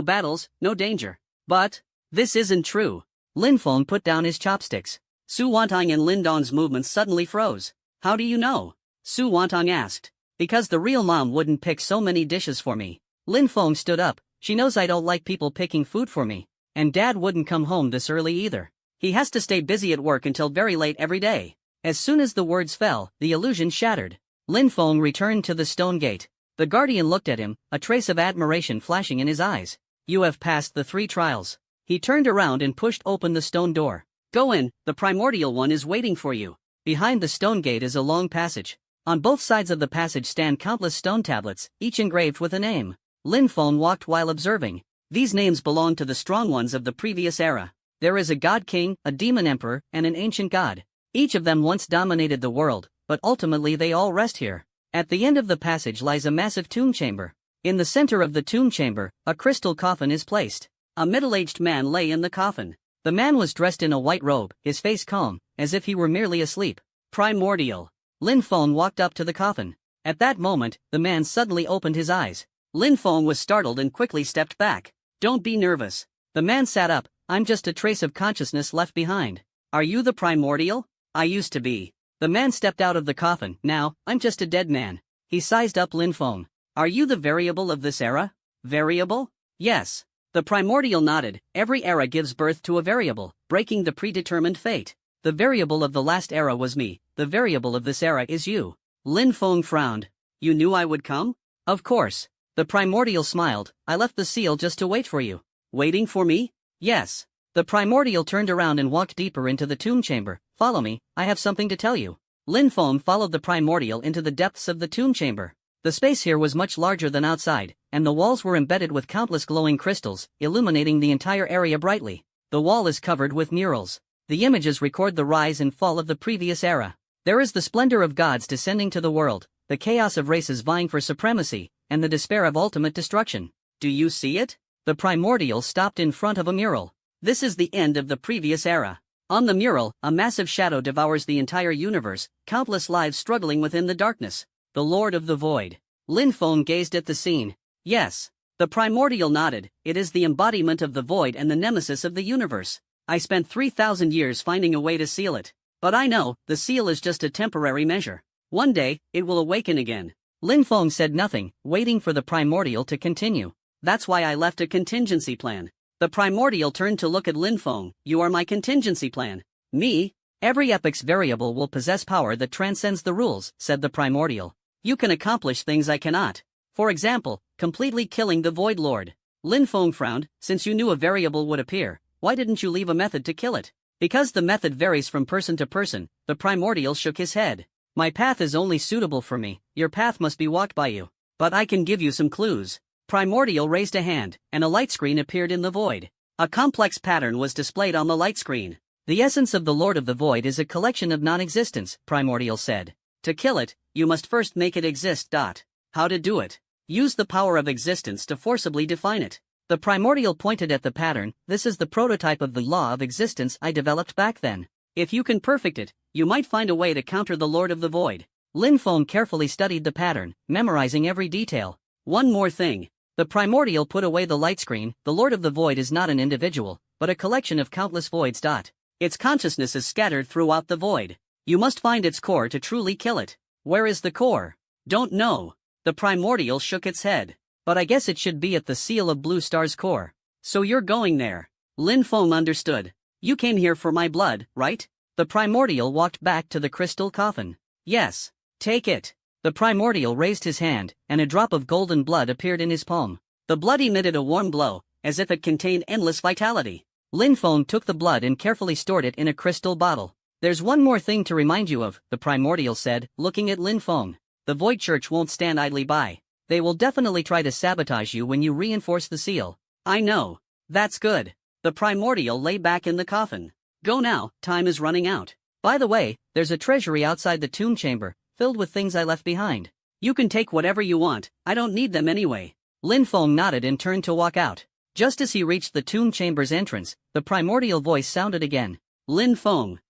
battles, no danger. But this isn't true. Lin Feng put down his chopsticks. Su Wantong and Lin Dong's movements suddenly froze. How do you know? Su Wantong asked. Because the real mom wouldn't pick so many dishes for me. Lin Feng stood up. She knows I don't like people picking food for me. And Dad wouldn't come home this early either. He has to stay busy at work until very late every day. As soon as the words fell, the illusion shattered. Lin Feng returned to the stone gate. The guardian looked at him, a trace of admiration flashing in his eyes. You have passed the 3 trials. He turned around and pushed open the stone door. Go in, the primordial one is waiting for you. Behind the stone gate is a long passage. On both sides of the passage stand countless stone tablets, each engraved with a name. Lin Feng walked while observing. These names belong to the strong ones of the previous era. There is a god king, a demon emperor, and an ancient god. Each of them once dominated the world, but ultimately they all rest here. At the end of the passage lies a massive tomb chamber. In the center of the tomb chamber, a crystal coffin is placed. A middle-aged man lay in the coffin. The man was dressed in a white robe, his face calm, as if he were merely asleep. Primordial. Lin Feng walked up to the coffin. At that moment, the man suddenly opened his eyes. Lin Feng was startled and quickly stepped back. Don't be nervous. The man sat up. I'm just a trace of consciousness left behind. Are you the primordial? I used to be. The man stepped out of the coffin. Now, I'm just a dead man. He sized up Lin Feng. Are you the variable of this era? Variable? Yes. The primordial nodded. Every era gives birth to a variable, breaking the predetermined fate. The variable of the last era was me. The variable of this era is you. Lin Feng frowned. You knew I would come? Of course. The primordial smiled. I left the seal just to wait for you. Waiting for me? Yes. The primordial turned around and walked deeper into the tomb chamber. Follow me, I have something to tell you. Lin Feng followed the primordial into the depths of the tomb chamber. The space here was much larger than outside, and the walls were embedded with countless glowing crystals, illuminating the entire area brightly. The wall is covered with murals. The images record the rise and fall of the previous era. There is the splendor of gods descending to the world, the chaos of races vying for supremacy, and the despair of ultimate destruction. Do you see it? The primordial stopped in front of a mural. This is the end of the previous era. On the mural, a massive shadow devours the entire universe, countless lives struggling within the darkness. The Lord of the Void. Lin Feng gazed at the scene. Yes. The primordial nodded. It is the embodiment of the void and the nemesis of the universe. I spent 3,000 years finding a way to seal it. But I know, the seal is just a temporary measure. One day, it will awaken again. Lin Feng said nothing, waiting for the primordial to continue. That's why I left a contingency plan. The primordial turned to look at Lin Feng. You are my contingency plan. Me? Every epoch's variable will possess power that transcends the rules, said the primordial. You can accomplish things I cannot. For example, completely killing the Void Lord. Lin Feng frowned. Since you knew a variable would appear, why didn't you leave a method to kill it? Because the method varies from person to person, the primordial shook his head. My path is only suitable for me, your path must be walked by you. But I can give you some clues. Primordial raised a hand, and a light screen appeared in the void. A complex pattern was displayed on the light screen. The essence of the Lord of the Void is a collection of non-existence, Primordial said. To kill it, you must first make it exist. How to do it? Use the power of existence to forcibly define it. The Primordial pointed at the pattern. This is the prototype of the law of existence I developed back then. If you can perfect it, you might find a way to counter the Lord of the Void. Lin Feng carefully studied the pattern, memorizing every detail. One more thing. The Primordial put away the light screen. The Lord of the Void is not an individual, but a collection of countless voids. Its consciousness is scattered throughout the void. You must find its core to truly kill it. Where is the core? Don't know. The Primordial shook its head. But I guess it should be at the Seal of Blue Star's core. So you're going there. Lin Feng understood. You came here for my blood, right? The Primordial walked back to the crystal coffin. Yes. Take it. The Primordial raised his hand, and a drop of golden blood appeared in his palm. The blood emitted a warm glow, as if it contained endless vitality. Lin Feng took the blood and carefully stored it in a crystal bottle. There's one more thing to remind you of, the Primordial said, looking at Lin Feng. The Void Church won't stand idly by. They will definitely try to sabotage you when you reinforce the seal. I know. That's good. The Primordial lay back in the coffin. Go now, time is running out. By the way, there's a treasury outside the tomb chamber, filled with things I left behind. You can take whatever you want, I don't need them anyway. Lin Feng nodded and turned to walk out. Just as he reached the tomb chamber's entrance, the primordial voice sounded again. Lin Feng.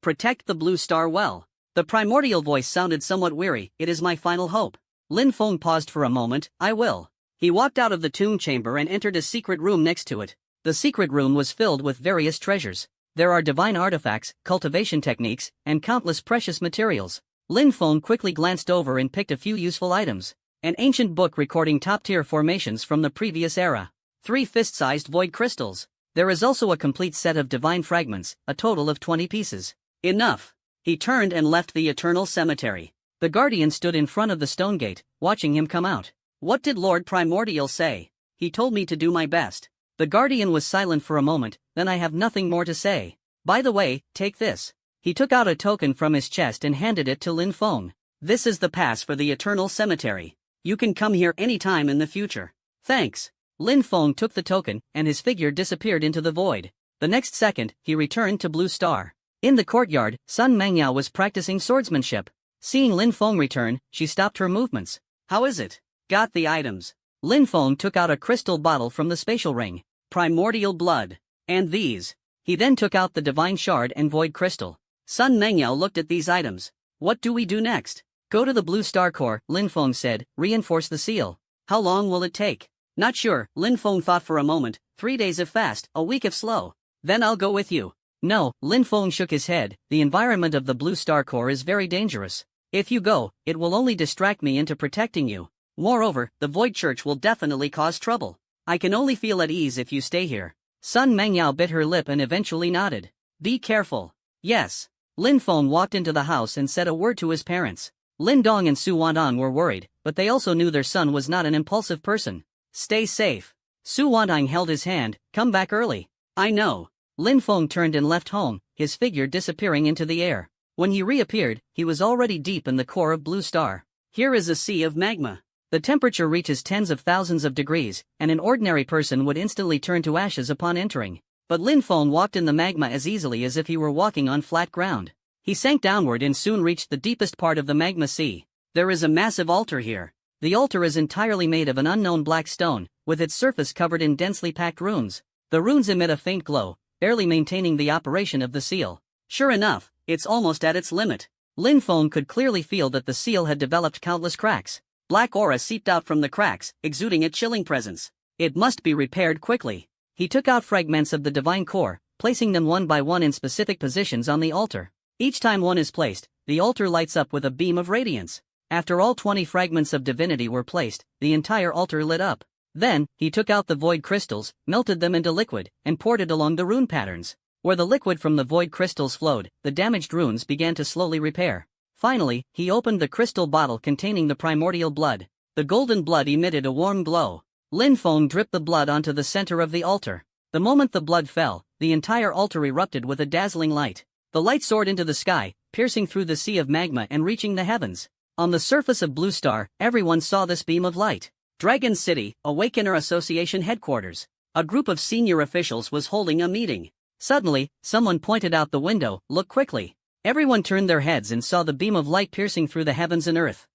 Protect the blue star well. The primordial voice sounded somewhat weary. It is my final hope. Lin Feng paused for a moment. I will. He walked out of the tomb chamber and entered a secret room next to it. The secret room was filled with various treasures. There are divine artifacts, cultivation techniques, and countless precious materials. Lin Feng quickly glanced over and picked a few useful items. An ancient book recording top-tier formations from the previous era. 3 fist-sized void crystals. There is also a complete set of divine fragments, a total of 20 pieces. Enough. He turned and left the eternal cemetery. The guardian stood in front of the stone gate, watching him come out. What did Lord Primordial say? He told me to do my best. The guardian was silent for a moment. Then I have nothing more to say. By the way, take this. He took out a token from his chest and handed it to Lin Feng. This is the pass for the eternal cemetery. You can come here anytime in the future. Thanks. Lin Feng took the token, and his figure disappeared into the void. The next second, he returned to Blue Star. In the courtyard, Sun Mengyao was practicing swordsmanship. Seeing Lin Feng return, she stopped her movements. How is it? Got the items. Lin Feng took out a crystal bottle from the spatial ring. Primordial blood. And these. He then took out the divine shard and void crystal. Sun Mengyao looked at these items. What do we do next? Go to the Blue Star core, Lin Feng said, reinforce the seal. How long will it take? Not sure, Lin Feng thought for a moment. 3 days if fast, a week if slow. Then I'll go with you. No, Lin Feng shook his head. The environment of the Blue Star core is very dangerous. If you go, it will only distract me into protecting you. Moreover, the Void Church will definitely cause trouble. I can only feel at ease if you stay here. Sun Mengyao bit her lip and eventually nodded. Be careful. Yes. Lin Feng walked into the house and said a word to his parents. Lin Dong and Su Wandong were worried, but they also knew their son was not an impulsive person. Stay safe. Su Wandong held his hand. Come back early. I know. Lin Feng turned and left home, his figure disappearing into the air. When he reappeared, he was already deep in the core of Blue Star. Here is a sea of magma. The temperature reaches tens of thousands of degrees, and an ordinary person would instantly turn to ashes upon entering. But Lin Feng walked in the magma as easily as if he were walking on flat ground. He sank downward and soon reached the deepest part of the magma sea. There is a massive altar here. The altar is entirely made of an unknown black stone, with its surface covered in densely packed runes. The runes emit a faint glow, barely maintaining the operation of the seal. Sure enough, it's almost at its limit. Lin Feng could clearly feel that the seal had developed countless cracks. Black aura seeped out from the cracks, exuding a chilling presence. It must be repaired quickly. He took out fragments of the divine core, placing them one by one in specific positions on the altar. Each time one is placed, the altar lights up with a beam of radiance. After all 20 fragments of divinity were placed, the entire altar lit up. Then, he took out the void crystals, melted them into liquid, and poured it along the rune patterns. Where the liquid from the void crystals flowed, the damaged runes began to slowly repair. Finally, he opened the crystal bottle containing the primordial blood. The golden blood emitted a warm glow. Lin Feng dripped the blood onto the center of the altar. The moment the blood fell, the entire altar erupted with a dazzling light. The light soared into the sky, piercing through the sea of magma and reaching the heavens. On the surface of Blue Star, everyone saw this beam of light. Dragon City, Awakener Association headquarters. A group of senior officials was holding a meeting. Suddenly, someone pointed out the window, "Look quickly." Everyone turned their heads and saw the beam of light piercing through the heavens and earth.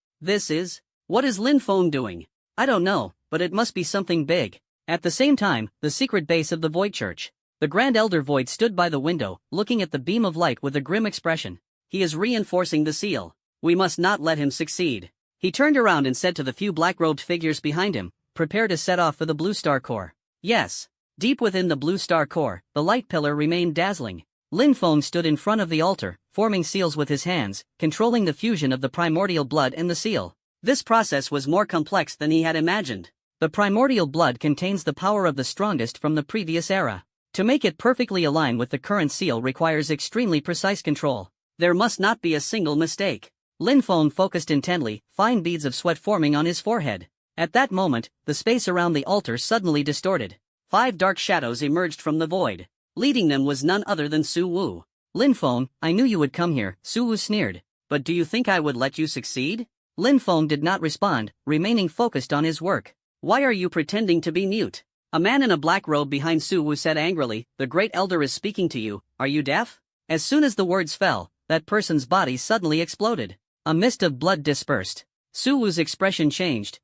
What is Lin Feng doing? I don't know, but it must be something big. At the same time, the secret base of the Void Church. The Grand Elder Void stood by the window, looking at the beam of light with a grim expression. He is reinforcing the seal. We must not let him succeed. He turned around and said to the few black-robed figures behind him, "Prepare to set off for the Blue Star Core." Yes. Deep within the Blue Star Core, the light pillar remained dazzling. Lin Feng stood in front of the altar, forming seals with his hands, controlling the fusion of the primordial blood in the seal. This process was more complex than he had imagined. The primordial blood contains the power of the strongest from the previous era. To make it perfectly align with the current seal requires extremely precise control. There must not be a single mistake. Lin Feng focused intently, fine beads of sweat forming on his forehead. At that moment, the space around the altar suddenly distorted. 5 dark shadows emerged from the void. Leading them was none other than Su Wu. "Lin Feng, I knew you would come here," Su Wu sneered. "But do you think I would let you succeed?" Lin Feng did not respond, remaining focused on his work. "Why are you pretending to be mute?" A man in a black robe behind Su Wu said angrily, "The Great Elder is speaking to you, are you deaf?" As soon as the words fell, that person's body suddenly exploded. A mist of blood dispersed. Su Wu's expression changed.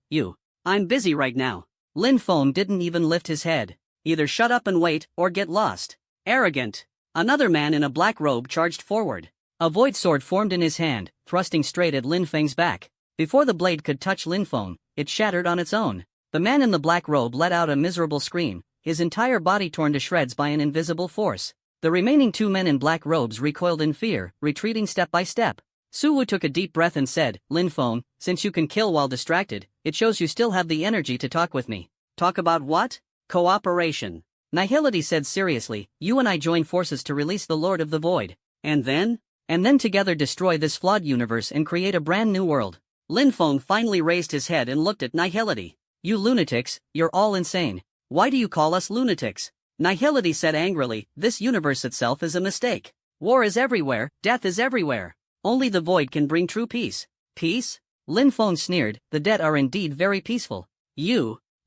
I'm busy right now." Lin Feng didn't even lift his head. "Either shut up and wait, or get lost." Arrogant. Another man in a black robe charged forward. A void sword formed in his hand, thrusting straight at Lin Feng's back. Before the blade could touch Lin Feng, it shattered on its own. The man in the black robe let out a miserable scream, his entire body torn to shreds by an invisible force. The remaining 2 men in black robes recoiled in fear, retreating step by step. Su Wu took a deep breath and said, "Lin Feng, since you can kill while distracted, it shows you still have the energy to talk with me." "Talk about what?" "Cooperation." Nihility said seriously, "You and I join forces to release the Lord of the Void. And then together destroy this flawed universe and create a brand new world." Lin Feng finally raised his head and looked at Nihility. "You lunatics, you're all insane. Why do you call us lunatics?" Nihility said angrily, "This universe itself is a mistake. War is everywhere, death is everywhere. Only the Void can bring true peace." "Peace?" Lin Feng sneered, "The dead are indeed very peaceful.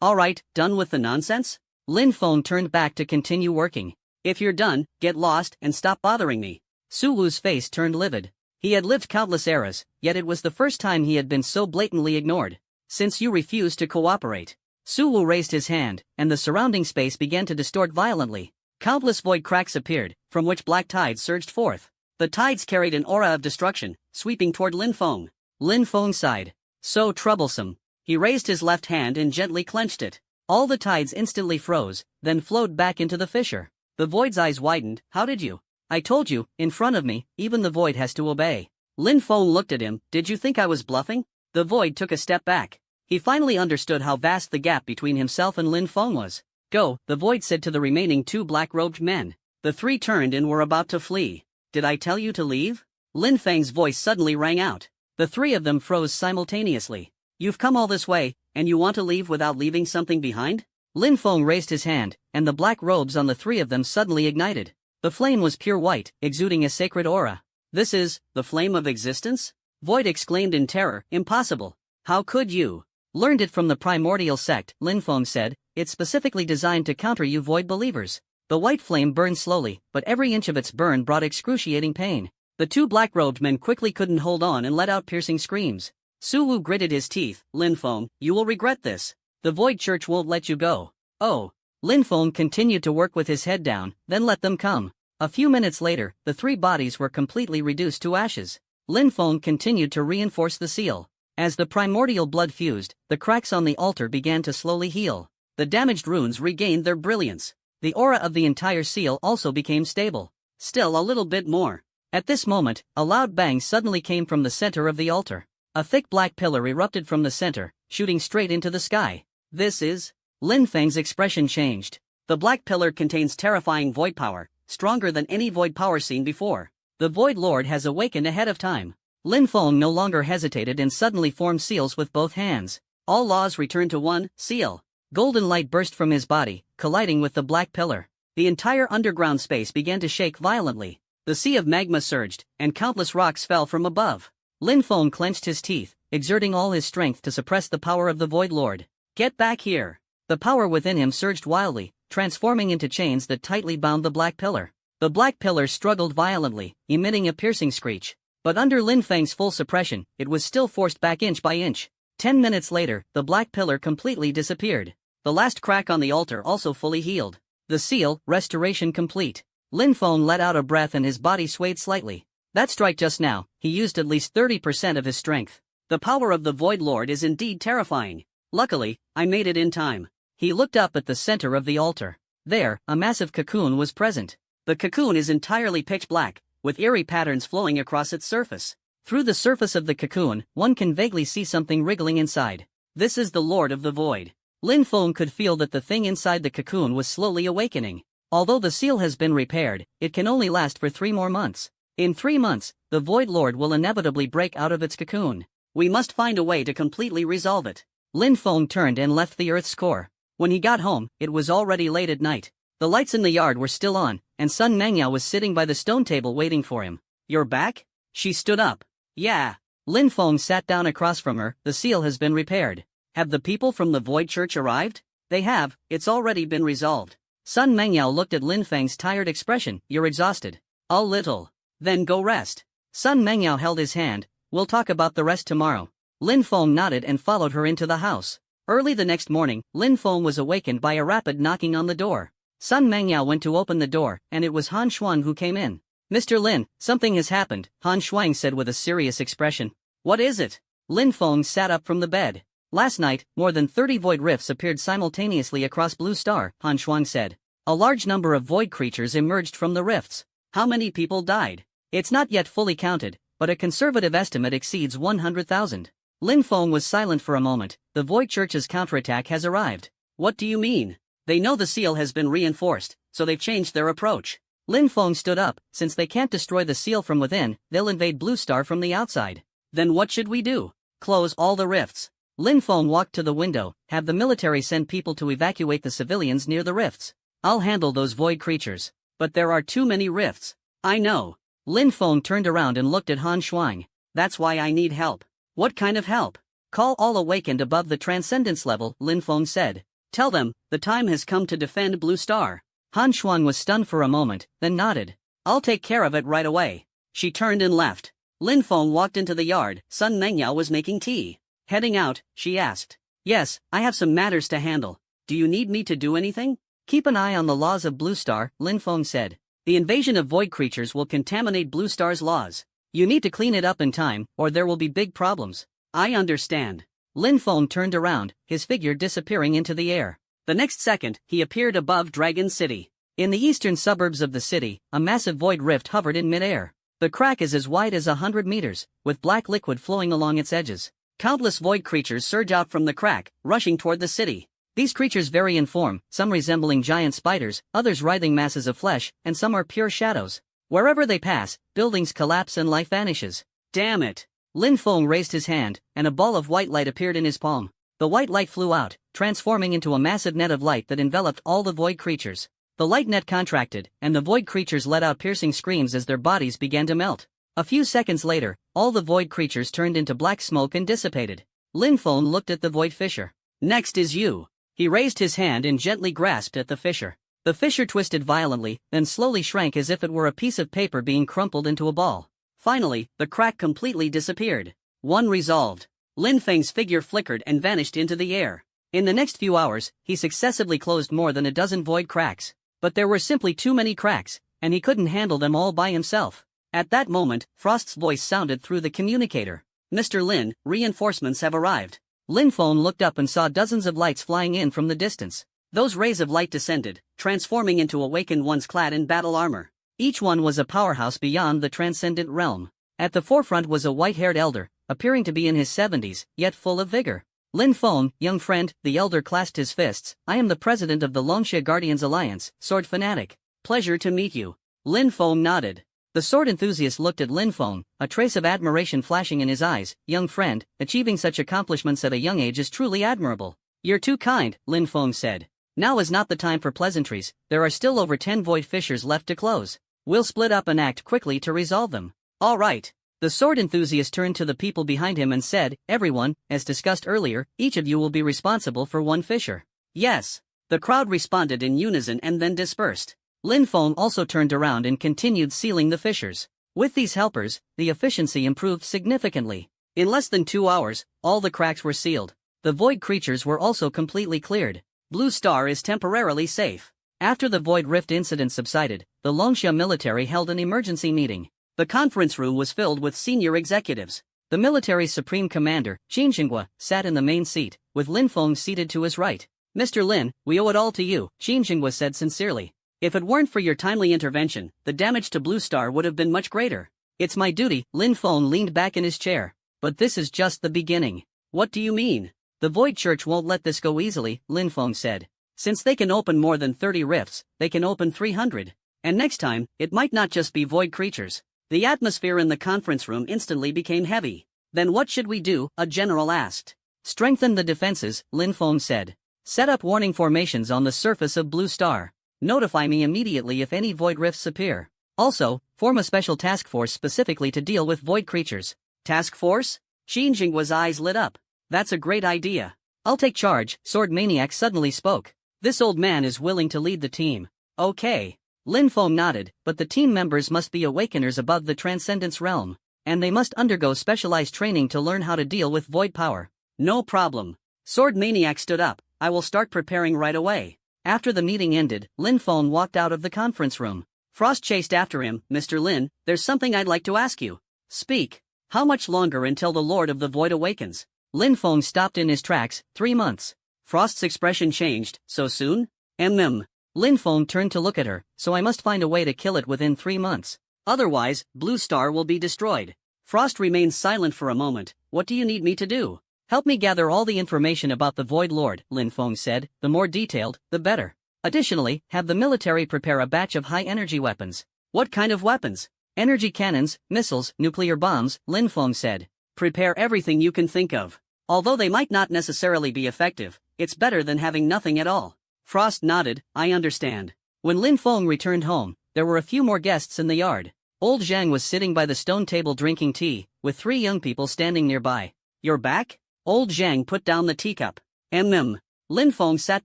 Alright, done with the nonsense?" Lin Feng turned back to continue working. "If you're done, get lost and stop bothering me." Su Wu's face turned livid. He had lived countless eras, yet it was the first time he had been so blatantly ignored. "Since you refuse to cooperate." Su Wu raised his hand, and the surrounding space began to distort violently. Countless void cracks appeared, from which black tides surged forth. The tides carried an aura of destruction, sweeping toward Lin Feng. Lin Feng sighed. So troublesome. He raised his left hand and gently clenched it. All the tides instantly froze, then flowed back into the fissure. The void's eyes widened. "How did you?" "I told you, in front of me, even the void has to obey." Lin Feng looked at him. "Did you think I was bluffing?" The void took a step back. He finally understood how vast the gap between himself and Lin Feng was. "Go," the void said to the remaining 2 black-robed men. The 3 turned and were about to flee. "Did I tell you to leave?" Lin Feng's voice suddenly rang out. The 3 of them froze simultaneously. "You've come all this way, and you want to leave without leaving something behind?" Lin Feng raised his hand, and the black robes on the 3 of them suddenly ignited. The flame was pure white, exuding a sacred aura. "This is the flame of existence?" Void exclaimed in terror. "Impossible. How could you?" Learned it from the primordial sect, Lin Feng said. It's specifically designed to counter you void believers. The white flame burned slowly, but every inch of its burn brought excruciating pain. The two black-robed men quickly couldn't hold on and let out piercing screams. Su Wu gritted his teeth. Lin Feng, you will regret this. The Void Church won't let you go. Oh. Lin Feng continued to work with his head down, then let them come. A few minutes later, the three bodies were completely reduced to ashes. Lin Feng continued to reinforce the seal. As the primordial blood fused, the cracks on the altar began to slowly heal. The damaged runes regained their brilliance. The aura of the entire seal also became stable. Still a little bit more. At this moment, a loud bang suddenly came from the center of the altar. A thick black pillar erupted from the center, shooting straight into the sky. This is... Lin Feng's expression changed. The black pillar contains terrifying void power, stronger than any void power seen before. The Void Lord has awakened ahead of time. Lin Feng no longer hesitated and suddenly formed seals with both hands. All laws returned to one, seal. Golden light burst from his body, colliding with the black pillar. The entire underground space began to shake violently. The sea of magma surged, and countless rocks fell from above. Lin Feng clenched his teeth, exerting all his strength to suppress the power of the Void Lord. Get back here! The power within him surged wildly, transforming into chains that tightly bound the black pillar. The black pillar struggled violently, emitting a piercing screech. But under Lin Feng's full suppression, it was still forced back inch by inch. 10 minutes later, the black pillar completely disappeared. The last crack on the altar also fully healed. The seal, restoration complete. Lin Feng let out a breath and his body swayed slightly. That strike just now, he used at least 30% of his strength. The power of the Void Lord is indeed terrifying. Luckily, I made it in time. He looked up at the center of the altar. There, a massive cocoon was present. The cocoon is entirely pitch black, with eerie patterns flowing across its surface. Through the surface of the cocoon, one can vaguely see something wriggling inside. This is the Lord of the Void. Lin Feng could feel that the thing inside the cocoon was slowly awakening. Although the seal has been repaired, it can only last for 3 more months. In 3 months, the Void Lord will inevitably break out of its cocoon. We must find a way to completely resolve it. Lin Feng turned and left the Earth's core. When he got home, it was already late at night. The lights in the yard were still on, and Sun Mengyao was sitting by the stone table waiting for him. You're back? She stood up. Yeah. Lin Feng sat down across from her. The seal has been repaired. Have the people from the Void Church arrived? They have, it's already been resolved. Sun Mengyao looked at Lin Feng's tired expression. You're exhausted. A little. Then go rest. Sun Mengyao held his hand. We'll talk about the rest tomorrow. Lin Feng nodded and followed her into the house. Early the next morning, Lin Feng was awakened by a rapid knocking on the door. Sun Mengyao went to open the door, and it was Han Shuang who came in. Mr. Lin, something has happened, Han Shuang said with a serious expression. What is it? Lin Feng sat up from the bed. Last night, more than 30 void rifts appeared simultaneously across Blue Star, Han Shuang said. A large number of void creatures emerged from the rifts. How many people died? It's not yet fully counted, but a conservative estimate exceeds 100,000. Lin Feng was silent for a moment. The Void Church's counterattack has arrived. What do you mean? They know the seal has been reinforced, so they've changed their approach. Lin Feng stood up. Since they can't destroy the seal from within, they'll invade Blue Star from the outside. Then what should we do? Close all the rifts. Lin Feng walked to the window. Have the military send people to evacuate the civilians near the rifts. I'll handle those void creatures. But there are too many rifts. I know. Lin Feng turned around and looked at Han Shuang. That's why I need help. What kind of help? Call all awakened above the transcendence level, Lin Feng said. Tell them, the time has come to defend Blue Star. Han Shuang was stunned for a moment, then nodded. I'll take care of it right away. She turned and left. Lin Feng walked into the yard. Sun Mengyao was making tea. Heading out, she asked. Yes, I have some matters to handle. Do you need me to do anything? Keep an eye on the laws of Blue Star, Lin Feng said. The invasion of void creatures will contaminate Blue Star's laws. You need to clean it up in time, or there will be big problems. I understand. Lin Feng turned around, his figure disappearing into the air. The next second, he appeared above Dragon City. In the eastern suburbs of the city, a massive void rift hovered in midair. The crack is as wide as 100 meters, with black liquid flowing along its edges. Countless void creatures surge out from the crack, rushing toward the city. These creatures vary in form, some resembling giant spiders, others writhing masses of flesh, and some are pure shadows. Wherever they pass, buildings collapse and life vanishes. Damn it! Lin Feng raised his hand, and a ball of white light appeared in his palm. The white light flew out, transforming into a massive net of light that enveloped all the void creatures. The light net contracted, and the void creatures let out piercing screams as their bodies began to melt. A few seconds later, all the void creatures turned into black smoke and dissipated. Lin Feng looked at the void fissure. Next is you. He raised his hand and gently grasped at the fissure. The fissure twisted violently, then slowly shrank as if it were a piece of paper being crumpled into a ball. Finally, the crack completely disappeared. One resolved. Lin Feng's figure flickered and vanished into the air. In the next few hours, he successively closed more than a dozen void cracks. But there were simply too many cracks, and he couldn't handle them all by himself. At that moment, Frost's voice sounded through the communicator. Mr. Lin, reinforcements have arrived. Lin Feng looked up and saw dozens of lights flying in from the distance. Those rays of light descended, transforming into awakened ones clad in battle armor. Each one was a powerhouse beyond the transcendent realm. At the forefront was a white-haired elder, appearing to be in his 70s, yet full of vigor. Lin Feng, young friend, the elder clasped his fists. I am the president of the Longsha Guardians Alliance, Sword Fanatic. Pleasure to meet you. Lin Feng nodded. The sword enthusiast looked at Lin Feng, a trace of admiration flashing in his eyes. Young friend, achieving such accomplishments at a young age is truly admirable. You're too kind, Lin Feng said. Now is not the time for pleasantries, there are still over 10 void fissures left to close. We'll split up and act quickly to resolve them. All right. The sword enthusiast turned to the people behind him and said, everyone, as discussed earlier, each of you will be responsible for one fissure. Yes. The crowd responded in unison and then dispersed. Lin Feng also turned around and continued sealing the fissures. With these helpers, the efficiency improved significantly. In less than 2 hours, all the cracks were sealed. The void creatures were also completely cleared. Blue Star is temporarily safe. After the Void Rift incident subsided, the Longsha military held an emergency meeting. The conference room was filled with senior executives. The military's supreme commander, Qin Xinghua, sat in the main seat, with Lin Feng seated to his right. Mr. Lin, we owe it all to you, Qin Xinghua said sincerely. If it weren't for your timely intervention, the damage to Blue Star would have been much greater. It's my duty, Lin Feng leaned back in his chair. But this is just the beginning. What do you mean? The Void Church won't let this go easily, Lin Feng said. Since they can open more than 30 rifts, they can open 300. And next time, it might not just be void creatures. The atmosphere in the conference room instantly became heavy. Then what should we do? A general asked. Strengthen the defenses, Lin Feng said. Set up warning formations on the surface of Blue Star. Notify me immediately if any void rifts appear. Also, form a special task force specifically to deal with void creatures. Task force? Qin Jinghua's eyes lit up. That's a great idea. I'll take charge, Sword Maniac suddenly spoke. This old man is willing to lead the team. Okay. Lin Feng nodded, but the team members must be awakeners above the Transcendence realm, and they must undergo specialized training to learn how to deal with void power. No problem. Sword Maniac stood up. I will start preparing right away. After the meeting ended, Lin Feng walked out of the conference room. Frost chased after him. Mr. Lin, there's something I'd like to ask you. Speak. How much longer until the Lord of the Void awakens? Lin Feng stopped in his tracks. 3 months. Frost's expression changed. So soon? Lin Feng turned to look at her. So I must find a way to kill it within 3 months. Otherwise, Blue Star will be destroyed. Frost remained silent for a moment. What do you need me to do? Help me gather all the information about the Void Lord, Lin Feng said. The more detailed, the better. Additionally, have the military prepare a batch of high-energy weapons. What kind of weapons? Energy cannons, missiles, nuclear bombs, Lin Feng said. Prepare everything you can think of. Although they might not necessarily be effective, it's better than having nothing at all. Frost nodded. I understand. When Lin Feng returned home, there were a few more guests in the yard. Old Zhang was sitting by the stone table drinking tea, with 3 young people standing nearby. You're back? Old Zhang put down the teacup. Lin Feng sat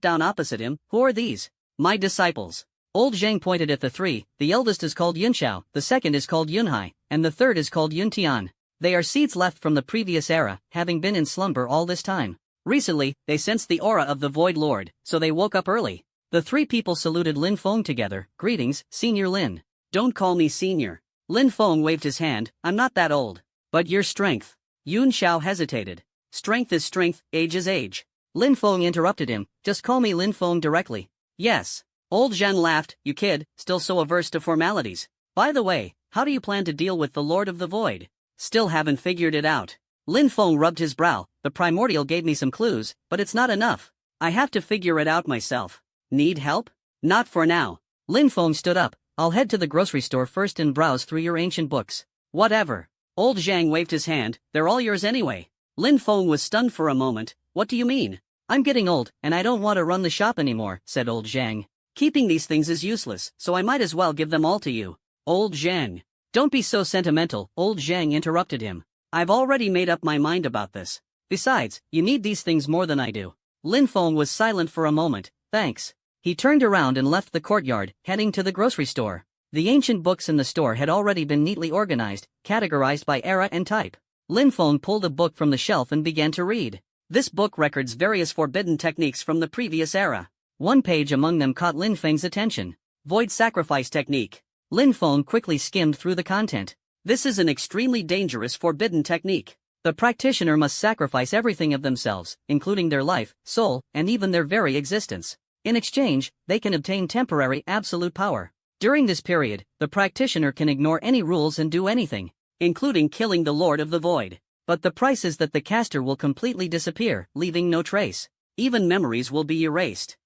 down opposite him. Who are these? My disciples. Old Zhang pointed at the 3. The eldest is called Yunxiao, the second is called Yunhai, and the third is called Yuntian. They are seeds left from the previous era, having been in slumber all this time. Recently, they sensed the aura of the Void Lord, so they woke up early. The 3 people saluted Lin Feng together. Greetings, Senior Lin. Don't call me Senior. Lin Feng waved his hand. I'm not that old. But your strength. Yun Xiao hesitated. Strength is strength, age is age. Lin Feng interrupted him. Just call me Lin Feng directly. Yes. Old Zhen laughed. You kid, still so averse to formalities. By the way, how do you plan to deal with the Lord of the Void? Still haven't figured it out. Lin Feng rubbed his brow. The primordial gave me some clues, but it's not enough. I have to figure it out myself. Need help? Not for now. Lin Feng stood up. I'll head to the grocery store first and browse through your ancient books. Whatever. Old Zhang waved his hand. They're all yours anyway. Lin Feng was stunned for a moment. What do you mean? I'm getting old, and I don't want to run the shop anymore, said Old Zhang. Keeping these things is useless, so I might as well give them all to you. Old Zhang. Don't be so sentimental, Old Zhang interrupted him. I've already made up my mind about this. Besides, you need these things more than I do. Lin Feng was silent for a moment. Thanks. He turned around and left the courtyard, heading to the grocery store. The ancient books in the store had already been neatly organized, categorized by era and type. Lin Feng pulled a book from the shelf and began to read. This book records various forbidden techniques from the previous era. One page among them caught Lin Feng's attention. Void sacrifice technique. Lin Feng quickly skimmed through the content. This is an extremely dangerous forbidden technique. The practitioner must sacrifice everything of themselves, including their life, soul, and even their very existence. In exchange, they can obtain temporary absolute power. During this period, the practitioner can ignore any rules and do anything, including killing the Lord of the Void. But the price is that the caster will completely disappear, leaving no trace. Even memories will be erased.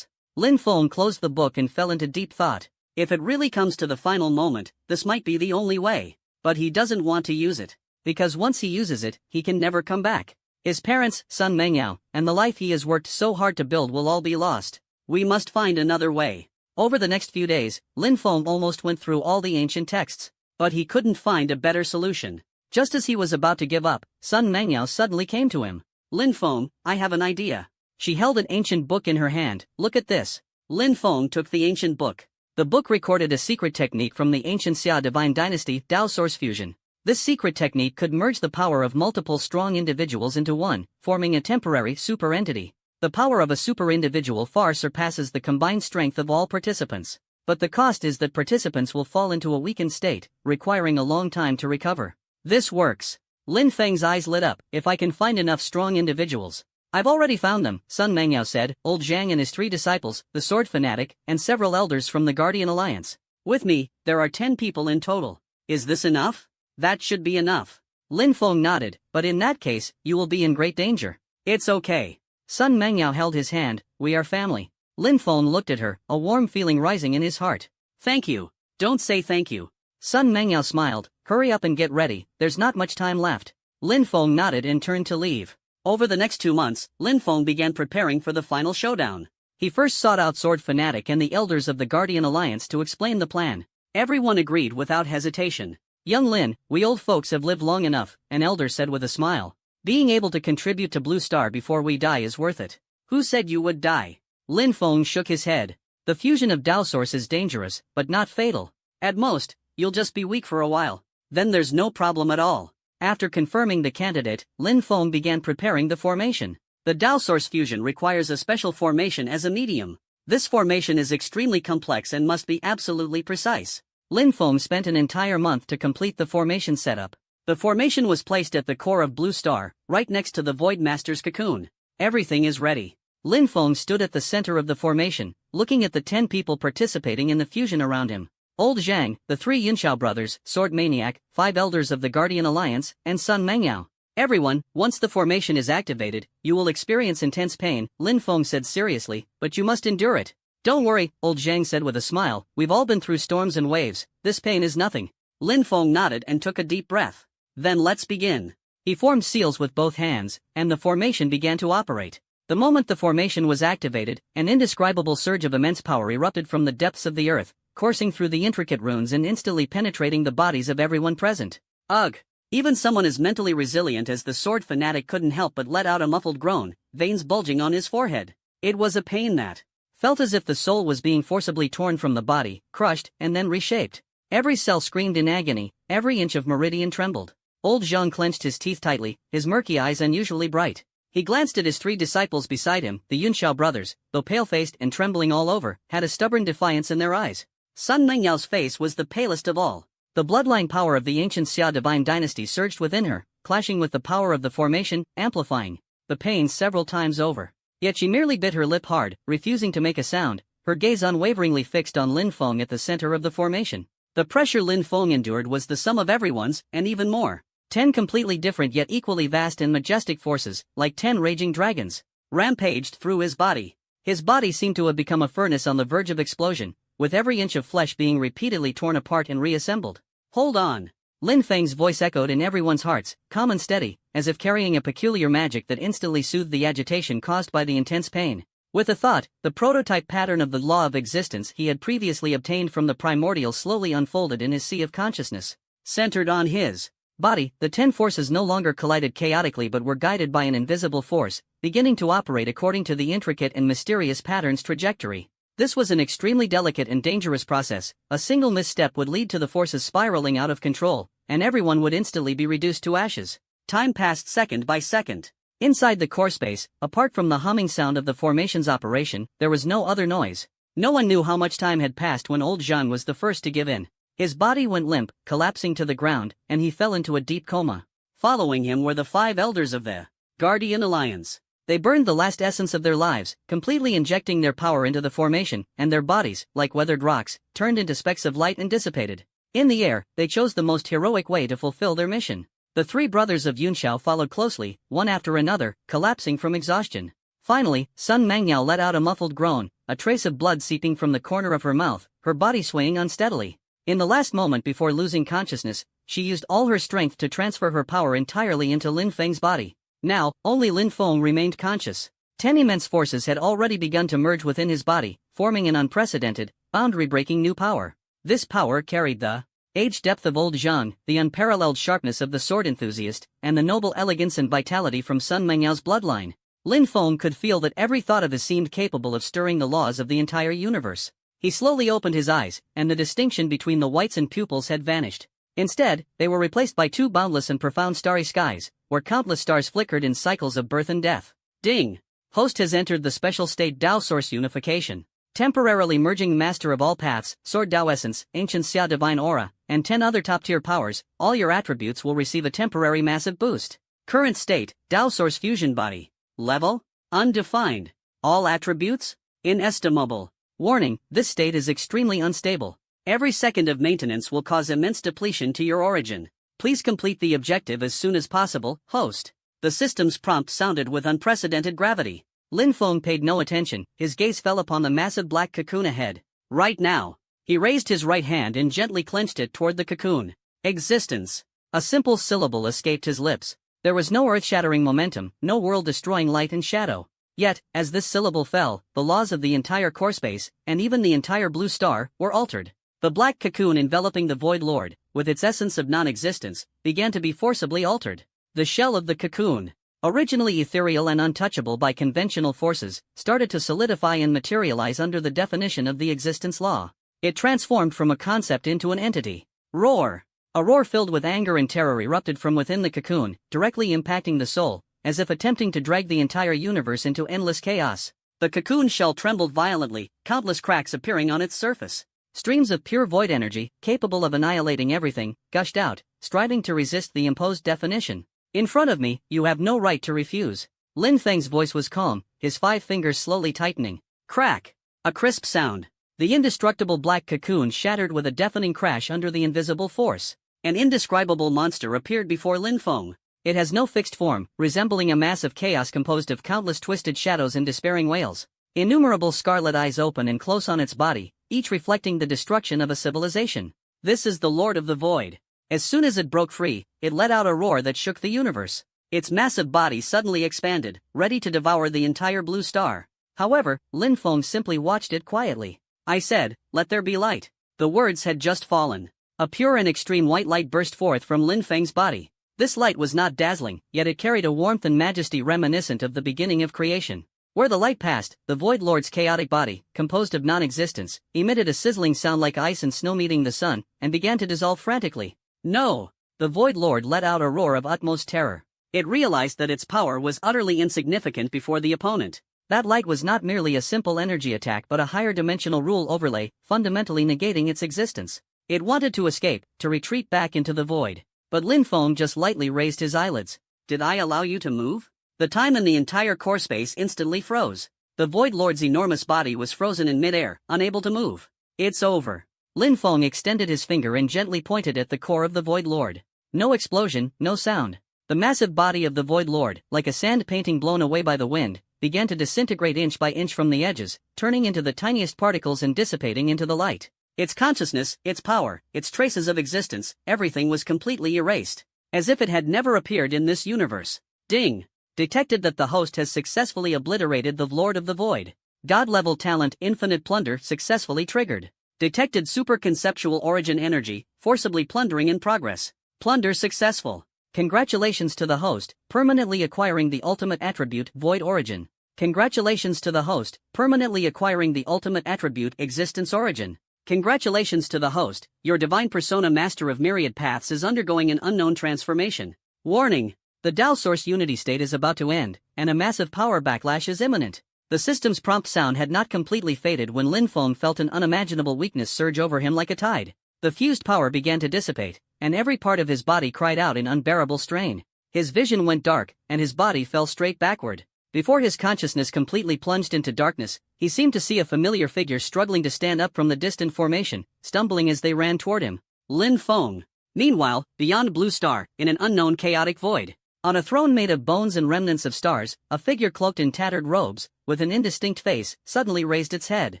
Lin Feng closed the book and fell into deep thought. If it really comes to the final moment, this might be the only way. But he doesn't want to use it. Because once he uses it, he can never come back. His parents, Sun Mengyao, and the life he has worked so hard to build will all be lost. We must find another way. Over the next few days, Lin Feng almost went through all the ancient texts. But he couldn't find a better solution. Just as he was about to give up, Sun Mengyao suddenly came to him. Lin Feng, I have an idea. She held an ancient book in her hand. Look at this. Lin Feng took the ancient book. The book recorded a secret technique from the ancient Xia divine dynasty, Dao Source Fusion. This secret technique could merge the power of multiple strong individuals into one, forming a temporary super entity. The power of a super individual far surpasses the combined strength of all participants. But the cost is that participants will fall into a weakened state, requiring a long time to recover. This works. Lin Feng's eyes lit up. If I can find enough strong individuals. I've already found them, Sun Mengyao said. Old Zhang and his 3 disciples, the sword fanatic, and several elders from the Guardian Alliance. With me, there are 10 people in total. Is this enough? That should be enough. Lin Feng nodded, but in that case, you will be in great danger. It's okay. Sun Mengyao held his hand. We are family. Lin Feng looked at her, a warm feeling rising in his heart. Thank you. Don't say thank you. Sun Mengyao smiled. Hurry up and get ready, there's not much time left. Lin Feng nodded and turned to leave. Over the next 2 months, Lin Feng began preparing for the final showdown. He first sought out Sword Fanatic and the elders of the Guardian Alliance to explain the plan. Everyone agreed without hesitation. Young Lin, we old folks have lived long enough, an elder said with a smile. Being able to contribute to Blue Star before we die is worth it. Who said you would die? Lin Feng shook his head. The fusion of Dao Source is dangerous, but not fatal. At most, you'll just be weak for a while. Then there's no problem at all. After confirming the candidate, Lin Feng began preparing the formation. The Dao Source fusion requires a special formation as a medium. This formation is extremely complex and must be absolutely precise. Lin Feng spent an entire month to complete the formation setup. The formation was placed at the core of Blue Star, right next to the Void Master's cocoon. Everything is ready. Lin Feng stood at the center of the formation, looking at the 10 people participating in the fusion around him. Old Zhang, the 3 Yunxiao brothers, Sword Maniac, 5 elders of the Guardian Alliance, and Sun Mengyao. Everyone, once the formation is activated, you will experience intense pain, Lin Feng said seriously, but you must endure it. Don't worry, Old Zhang said with a smile, we've all been through storms and waves, this pain is nothing. Lin Feng nodded and took a deep breath. Then let's begin. He formed seals with both hands, and the formation began to operate. The moment the formation was activated, an indescribable surge of immense power erupted from the depths of the earth, coursing through the intricate runes and instantly penetrating the bodies of everyone present. Ugh! Even someone as mentally resilient as the Sword Fanatic couldn't help but let out a muffled groan, veins bulging on his forehead. It was a pain that felt as if the soul was being forcibly torn from the body, crushed, and then reshaped. Every cell screamed in agony, every inch of meridian trembled. Old Zhang clenched his teeth tightly, his murky eyes unusually bright. He glanced at his 3 disciples beside him, the Yunxiao brothers, though pale-faced and trembling all over, had a stubborn defiance in their eyes. Sun Mengyao's face was the palest of all. The bloodline power of the ancient Xia divine dynasty surged within her, clashing with the power of the formation, amplifying the pain several times over. Yet she merely bit her lip hard, refusing to make a sound, her gaze unwaveringly fixed on Lin Feng at the center of the formation. The pressure Lin Feng endured was the sum of everyone's, and even more. 10 completely different yet equally vast and majestic forces, like 10 raging dragons, rampaged through his body. His body seemed to have become a furnace on the verge of explosion, with every inch of flesh being repeatedly torn apart and reassembled. Hold on. Lin Feng's voice echoed in everyone's hearts, calm and steady, as if carrying a peculiar magic that instantly soothed the agitation caused by the intense pain. With a thought, the prototype pattern of the law of existence he had previously obtained from the primordial slowly unfolded in his sea of consciousness, centered on his Body, the 10 forces no longer collided chaotically but were guided by an invisible force, beginning to operate according to the intricate and mysterious pattern's trajectory. This was an extremely delicate and dangerous process. A single misstep would lead to the forces spiraling out of control, and everyone would instantly be reduced to ashes. Time passed second by second. Inside the core space, apart from the humming sound of the formation's operation, there was no other noise. No one knew how much time had passed when old Jean was the first to give in. His body went limp, collapsing to the ground, and he fell into a deep coma. Following him were the 5 elders of the Guardian Alliance. They burned the last essence of their lives, completely injecting their power into the formation, and their bodies, like weathered rocks, turned into specks of light and dissipated. In the air, they chose the most heroic way to fulfill their mission. The 3 brothers of Yunxiao followed closely, one after another, collapsing from exhaustion. Finally, Sun Mangyao let out a muffled groan, a trace of blood seeping from the corner of her mouth, her body swaying unsteadily. In the last moment before losing consciousness, she used all her strength to transfer her power entirely into Lin Feng's body. Now, only Lin Feng remained conscious. 10 immense forces had already begun to merge within his body, forming an unprecedented, boundary-breaking new power. This power carried the age depth of old Zhang, the unparalleled sharpness of the sword enthusiast, and the noble elegance and vitality from Sun Mengyao's bloodline. Lin Feng could feel that every thought of his seemed capable of stirring the laws of the entire universe. He slowly opened his eyes, and the distinction between the whites and pupils had vanished. Instead, they were replaced by 2 boundless and profound starry skies, where countless stars flickered in cycles of birth and death. Ding! Host has entered the special state Dao Source Unification. Temporarily merging Master of all Paths, Sword Dao Essence, Ancient Xia Divine Aura, and 10 other top-tier powers, all your attributes will receive a temporary massive boost. Current state, Dao Source Fusion Body. Level? Undefined. All attributes? Inestimable. Warning, this state is extremely unstable. Every second of maintenance will cause immense depletion to your origin. Please complete the objective as soon as possible, host. The system's prompt sounded with unprecedented gravity. Lin Feng paid no attention, his gaze fell upon the massive black cocoon ahead. Right now. He raised his right hand and gently clenched it toward the cocoon. Existence. A simple syllable escaped his lips. There was no earth-shattering momentum, no world-destroying light and shadow. Yet, as this syllable fell, the laws of the entire core space, and even the entire blue star, were altered. The black cocoon enveloping the Void Lord, with its essence of non-existence, began to be forcibly altered. The shell of the cocoon, originally ethereal and untouchable by conventional forces, started to solidify and materialize under the definition of the existence law. It transformed from a concept into an entity. Roar! A roar filled with anger and terror erupted from within the cocoon, directly impacting the soul, as if attempting to drag the entire universe into endless chaos. The cocoon shell trembled violently, countless cracks appearing on its surface. Streams of pure void energy, capable of annihilating everything, gushed out, striving to resist the imposed definition. In front of me, you have no right to refuse. Lin Feng's voice was calm, his 5 fingers slowly tightening. Crack! A crisp sound. The indestructible black cocoon shattered with a deafening crash under the invisible force. An indescribable monster appeared before Lin Feng. It has no fixed form, resembling a mass of chaos composed of countless twisted shadows and despairing wails. Innumerable scarlet eyes open and close on its body, each reflecting the destruction of a civilization. This is the Lord of the Void. As soon as it broke free, it let out a roar that shook the universe. Its massive body suddenly expanded, ready to devour the entire blue star. However, Lin Feng simply watched it quietly. I said, "Let there be light." The words had just fallen. A pure and extreme white light burst forth from Lin Feng's body. This light was not dazzling, yet it carried a warmth and majesty reminiscent of the beginning of creation. Where the light passed, the Void Lord's chaotic body, composed of non-existence, emitted a sizzling sound like ice and snow meeting the sun, and began to dissolve frantically. No! The Void Lord let out a roar of utmost terror. It realized that its power was utterly insignificant before the opponent. That light was not merely a simple energy attack but a higher dimensional rule overlay, fundamentally negating its existence. It wanted to escape, to retreat back into the void. But Lin Feng just lightly raised his eyelids. Did I allow you to move? The time and the entire core space instantly froze. The Void Lord's enormous body was frozen in midair, unable to move. It's over. Lin Feng extended his finger and gently pointed at the core of the Void Lord. No explosion, no sound. The massive body of the Void Lord, like a sand painting blown away by the wind, began to disintegrate inch by inch from the edges, turning into the tiniest particles and dissipating into the light. Its consciousness, its power, its traces of existence, everything was completely erased. As if it had never appeared in this universe. Ding! Detected that the host has successfully obliterated the Lord of the Void. God-level talent Infinite Plunder successfully triggered. Detected super-conceptual origin energy, forcibly plundering in progress. Plunder successful. Congratulations to the host, permanently acquiring the ultimate attribute Void Origin. Congratulations to the host, permanently acquiring the ultimate attribute Existence Origin. Congratulations to the host, your divine persona master of myriad paths is undergoing an unknown transformation. Warning! The Tao Source Unity state is about to end, and a massive power backlash is imminent. The system's prompt sound had not completely faded when Lin Feng felt an unimaginable weakness surge over him like a tide. The fused power began to dissipate, and every part of his body cried out in unbearable strain. His vision went dark, and his body fell straight backward. Before his consciousness completely plunged into darkness, he seemed to see a familiar figure struggling to stand up from the distant formation, stumbling as they ran toward him. Lin Feng. Meanwhile, beyond Blue Star, in an unknown chaotic void, on a throne made of bones and remnants of stars, a figure cloaked in tattered robes, with an indistinct face, suddenly raised its head.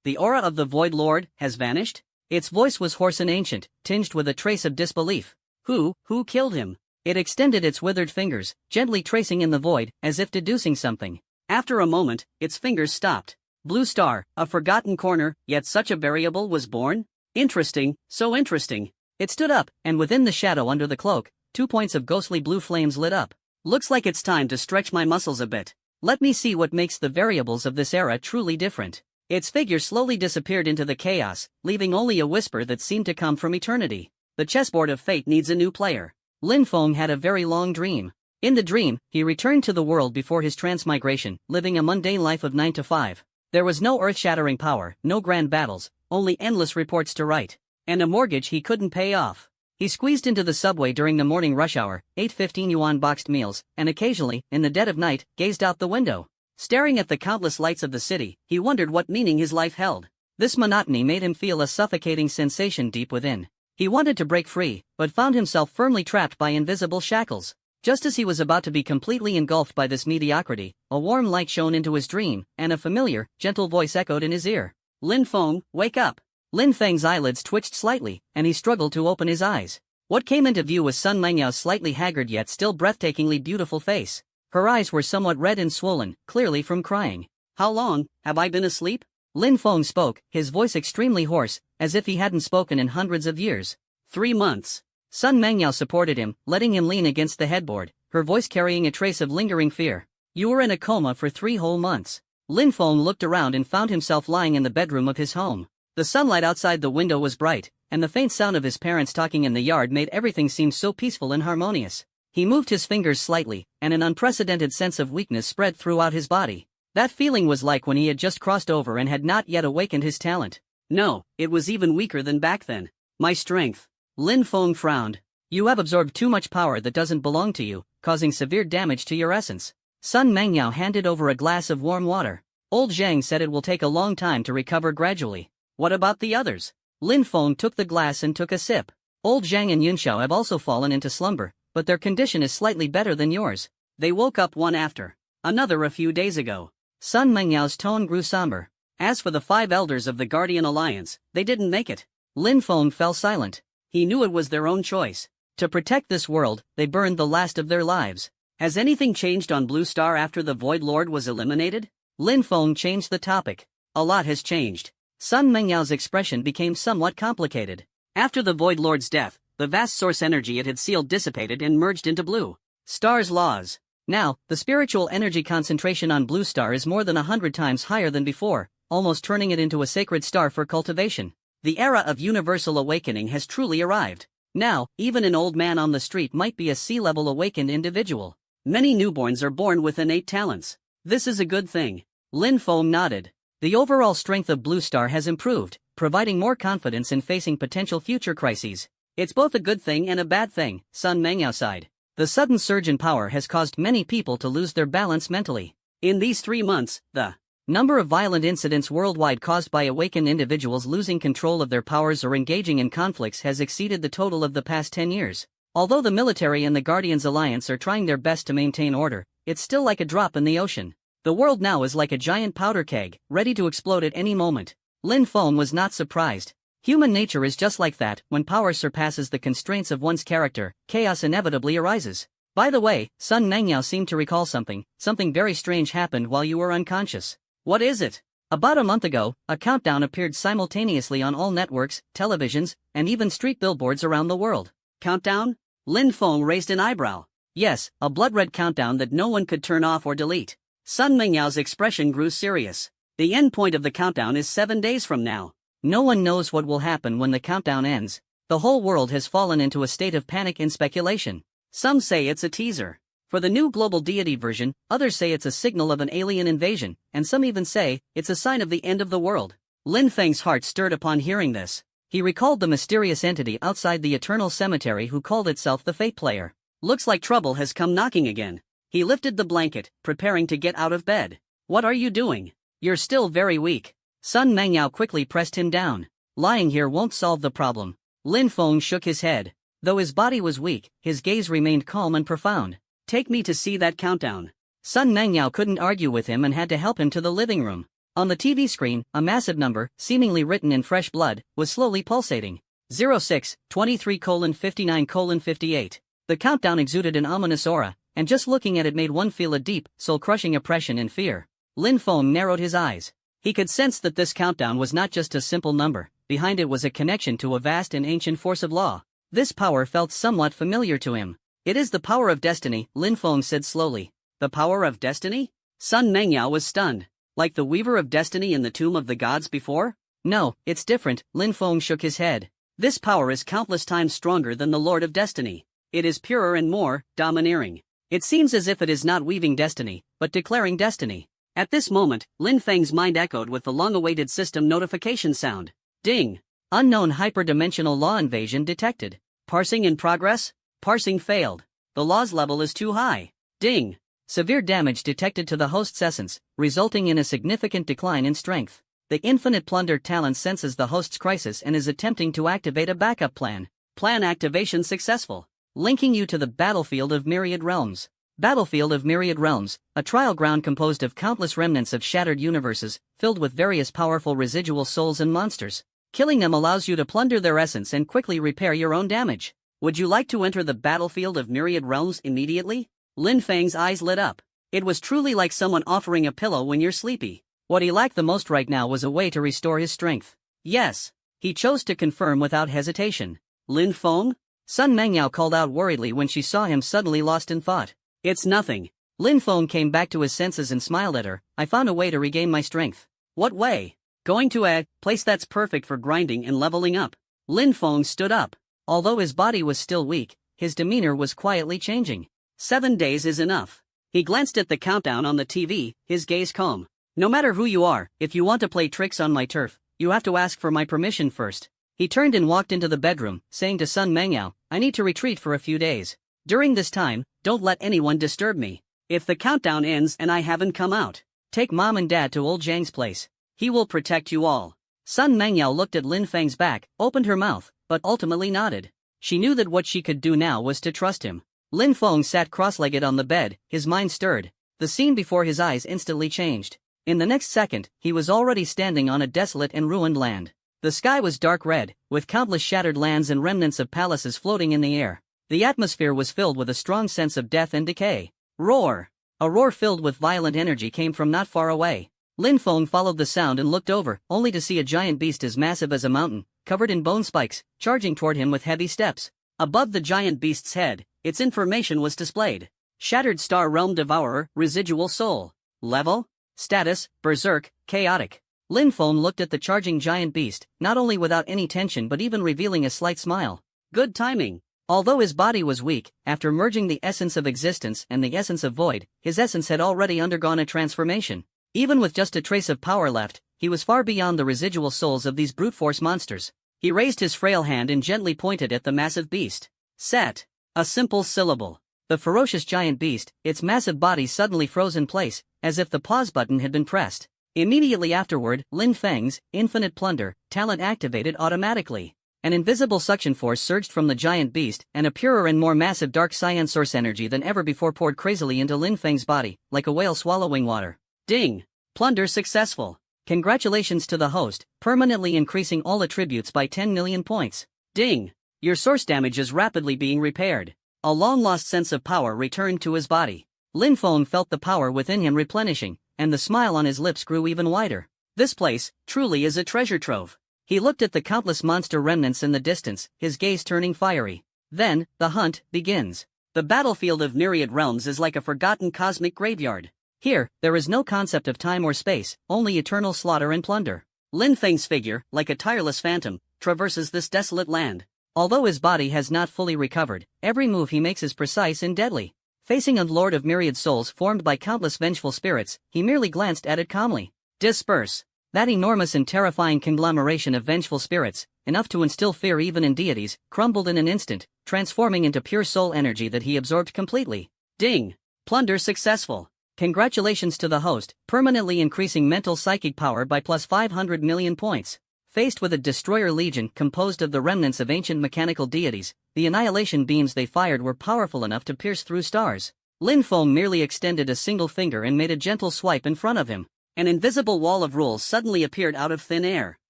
The aura of the Void Lord has vanished? Its voice was hoarse and ancient, tinged with a trace of disbelief. Who killed him? It extended its withered fingers, gently tracing in the void, as if deducing something. After a moment, its fingers stopped. Blue Star, a forgotten corner, yet such a variable was born? Interesting, so interesting. It stood up, and within the shadow under the cloak, 2 points of ghostly blue flames lit up. Looks like it's time to stretch my muscles a bit. Let me see what makes the variables of this era truly different. Its figure slowly disappeared into the chaos, leaving only a whisper that seemed to come from eternity. The chessboard of fate needs a new player. Lin Feng had a very long dream. In the dream, he returned to the world before his transmigration, living a mundane life of 9 to 5. There was no earth-shattering power, no grand battles, only endless reports to write. And a mortgage he couldn't pay off. He squeezed into the subway during the morning rush hour, ate 15 yuan boxed meals, and occasionally, in the dead of night, gazed out the window. Staring at the countless lights of the city, he wondered what meaning his life held. This monotony made him feel a suffocating sensation deep within. He wanted to break free, but found himself firmly trapped by invisible shackles. Just as he was about to be completely engulfed by this mediocrity, a warm light shone into his dream, and a familiar, gentle voice echoed in his ear. Lin Feng, wake up! Lin Feng's eyelids twitched slightly, and he struggled to open his eyes. What came into view was Sun Mengyao's slightly haggard yet still breathtakingly beautiful face. Her eyes were somewhat red and swollen, clearly from crying. How long have I been asleep? Lin Feng spoke, his voice extremely hoarse, as if he hadn't spoken in hundreds of years. 3 months. Sun Mengyao supported him, letting him lean against the headboard, her voice carrying a trace of lingering fear. You were in a coma for 3 whole months. Lin Feng looked around and found himself lying in the bedroom of his home. The sunlight outside the window was bright, and the faint sound of his parents talking in the yard made everything seem so peaceful and harmonious. He moved his fingers slightly, and an unprecedented sense of weakness spread throughout his body. That feeling was like when he had just crossed over and had not yet awakened his talent. No, it was even weaker than back then. My strength. Lin Feng frowned. You have absorbed too much power that doesn't belong to you, causing severe damage to your essence. Sun Mengyao handed over a glass of warm water. Old Zhang said it will take a long time to recover gradually. What about the others? Lin Feng took the glass and took a sip. Old Zhang and Yunxiao have also fallen into slumber, but their condition is slightly better than yours. They woke up one after another a few days ago. Sun Mengyao's tone grew somber. As for the 5 elders of the Guardian Alliance, they didn't make it. Lin Feng fell silent. He knew it was their own choice. To protect this world, they burned the last of their lives. Has anything changed on Blue Star after the Void Lord was eliminated? Lin Feng changed the topic. A lot has changed. Sun Mengyao's expression became somewhat complicated. After the Void Lord's death, the vast source energy it had sealed dissipated and merged into Blue Star's laws. Now, the spiritual energy concentration on Blue Star is more than 100 times higher than before, almost turning it into a sacred star for cultivation. The era of universal awakening has truly arrived. Now, even an old man on the street might be a sea-level awakened individual. Many newborns are born with innate talents. This is a good thing. Lin Feng nodded. The overall strength of Blue Star has improved, providing more confidence in facing potential future crises. It's both a good thing and a bad thing, Sun Mengyao sighed. The sudden surge in power has caused many people to lose their balance mentally. In these 3 months, the number of violent incidents worldwide caused by awakened individuals losing control of their powers or engaging in conflicts has exceeded the total of the past 10 years. Although the military and the Guardians Alliance are trying their best to maintain order, it's still like a drop in the ocean. The world now is like a giant powder keg, ready to explode at any moment. Lin Feng was not surprised. Human nature is just like that. When power surpasses the constraints of one's character, chaos inevitably arises. By the way, Sun Mengyao seemed to recall something very strange happened while you were unconscious. What is it? About a month ago, a countdown appeared simultaneously on all networks, televisions, and even street billboards around the world. Countdown? Lin Feng raised an eyebrow. Yes, a blood-red countdown that no one could turn off or delete. Sun Mengyao's expression grew serious. The end point of the countdown is 7 days from now. No one knows what will happen when the countdown ends. The whole world has fallen into a state of panic and speculation. Some say it's a teaser for the new global deity version, others say it's a signal of an alien invasion, and some even say it's a sign of the end of the world. Lin Feng's heart stirred upon hearing this. He recalled the mysterious entity outside the eternal cemetery who called itself the Fate Player. Looks like trouble has come knocking again. He lifted the blanket, preparing to get out of bed. What are you doing? You're still very weak. Sun Mengyao quickly pressed him down. Lying here won't solve the problem. Lin Feng shook his head. Though his body was weak, his gaze remained calm and profound. Take me to see that countdown. Sun Mengyao couldn't argue with him and had to help him to the living room. On the TV screen, a massive number, seemingly written in fresh blood, was slowly pulsating. 06-23:59:58. The countdown exuded an ominous aura, and just looking at it made one feel a deep, soul-crushing oppression and fear. Lin Feng narrowed his eyes. He could sense that this countdown was not just a simple number, behind it was a connection to a vast and ancient force of law. This power felt somewhat familiar to him. It is the power of destiny, Lin Feng said slowly. The power of destiny? Sun Mengyao was stunned. Like the weaver of destiny in the tomb of the gods before? No, it's different, Lin Feng shook his head. This power is countless times stronger than the Lord of Destiny. It is purer and more domineering. It seems as if it is not weaving destiny, but declaring destiny. At this moment, Lin Feng's mind echoed with the long-awaited system notification sound. Ding! Unknown hyperdimensional law invasion detected. Parsing in progress? Parsing failed. The law's level is too high. Ding! Severe damage detected to the host's essence, resulting in a significant decline in strength. The infinite plunder talent senses the host's crisis and is attempting to activate a backup plan. Plan activation successful. Linking you to the Battlefield of Myriad Realms. Battlefield of Myriad Realms, a trial ground composed of countless remnants of shattered universes, filled with various powerful residual souls and monsters. Killing them allows you to plunder their essence and quickly repair your own damage. Would you like to enter the Battlefield of Myriad Realms immediately? Lin Feng's eyes lit up. It was truly like someone offering a pillow when you're sleepy. What he lacked the most right now was a way to restore his strength. Yes. He chose to confirm without hesitation. Lin Feng? Sun Mengyao called out worriedly when she saw him suddenly lost in thought. It's nothing. Lin Feng came back to his senses and smiled at her. I found a way to regain my strength. What way? Going to a place that's perfect for grinding and leveling up. Lin Feng stood up. Although his body was still weak, his demeanor was quietly changing. 7 days is enough. He glanced at the countdown on the TV, his gaze calm. No matter who you are, if you want to play tricks on my turf, you have to ask for my permission first. He turned and walked into the bedroom, saying to Sun Mengyao, I need to retreat for a few days. During this time, don't let anyone disturb me. If the countdown ends and I haven't come out, take mom and dad to old Zhang's place. He will protect you all. Sun Mengyao looked at Lin Feng's back, opened her mouth, but ultimately nodded. She knew that what she could do now was to trust him. Lin Feng sat cross-legged on the bed, his mind stirred. The scene before his eyes instantly changed. In the next second, he was already standing on a desolate and ruined land. The sky was dark red, with countless shattered lands and remnants of palaces floating in the air. The atmosphere was filled with a strong sense of death and decay. Roar! A roar filled with violent energy came from not far away. Lin Feng followed the sound and looked over, only to see a giant beast as massive as a mountain, covered in bone spikes, charging toward him with heavy steps. Above the giant beast's head, its information was displayed. Shattered Star Realm Devourer, Residual Soul. Level? Status, Berserk, Chaotic. Lin Feng looked at the charging giant beast, not only without any tension but even revealing a slight smile. Good timing. Although his body was weak, after merging the essence of existence and the essence of void, his essence had already undergone a transformation. Even with just a trace of power left, he was far beyond the residual souls of these brute force monsters. He raised his frail hand and gently pointed at the massive beast. Set. A simple syllable. The ferocious giant beast, its massive body suddenly froze in place, as if the pause button had been pressed. Immediately afterward, Lin Feng's infinite plunder talent activated automatically. An invisible suction force surged from the giant beast, and a purer and more massive dark cyan source energy than ever before poured crazily into Lin Feng's body, like a whale swallowing water. Ding! Plunder successful. Congratulations to the host, permanently increasing all attributes by 10 million points. Ding! Your source damage is rapidly being repaired. A long-lost sense of power returned to his body. Lin Feng felt the power within him replenishing, and the smile on his lips grew even wider. This place, truly is a treasure trove. He looked at the countless monster remnants in the distance, his gaze turning fiery. Then, the hunt begins. The battlefield of myriad realms is like a forgotten cosmic graveyard. Here, there is no concept of time or space, only eternal slaughter and plunder. Lin Feng's figure, like a tireless phantom, traverses this desolate land. Although his body has not fully recovered, every move he makes is precise and deadly. Facing a lord of myriad souls formed by countless vengeful spirits, he merely glanced at it calmly. Disperse. That enormous and terrifying conglomeration of vengeful spirits, enough to instill fear even in deities, crumbled in an instant, transforming into pure soul energy that he absorbed completely. Ding! Plunder successful. Congratulations to the host, permanently increasing mental psychic power by plus 500 million points. Faced with a destroyer legion composed of the remnants of ancient mechanical deities, the annihilation beams they fired were powerful enough to pierce through stars. Lin Feng merely extended a single finger and made a gentle swipe in front of him. An invisible wall of rules suddenly appeared out of thin air.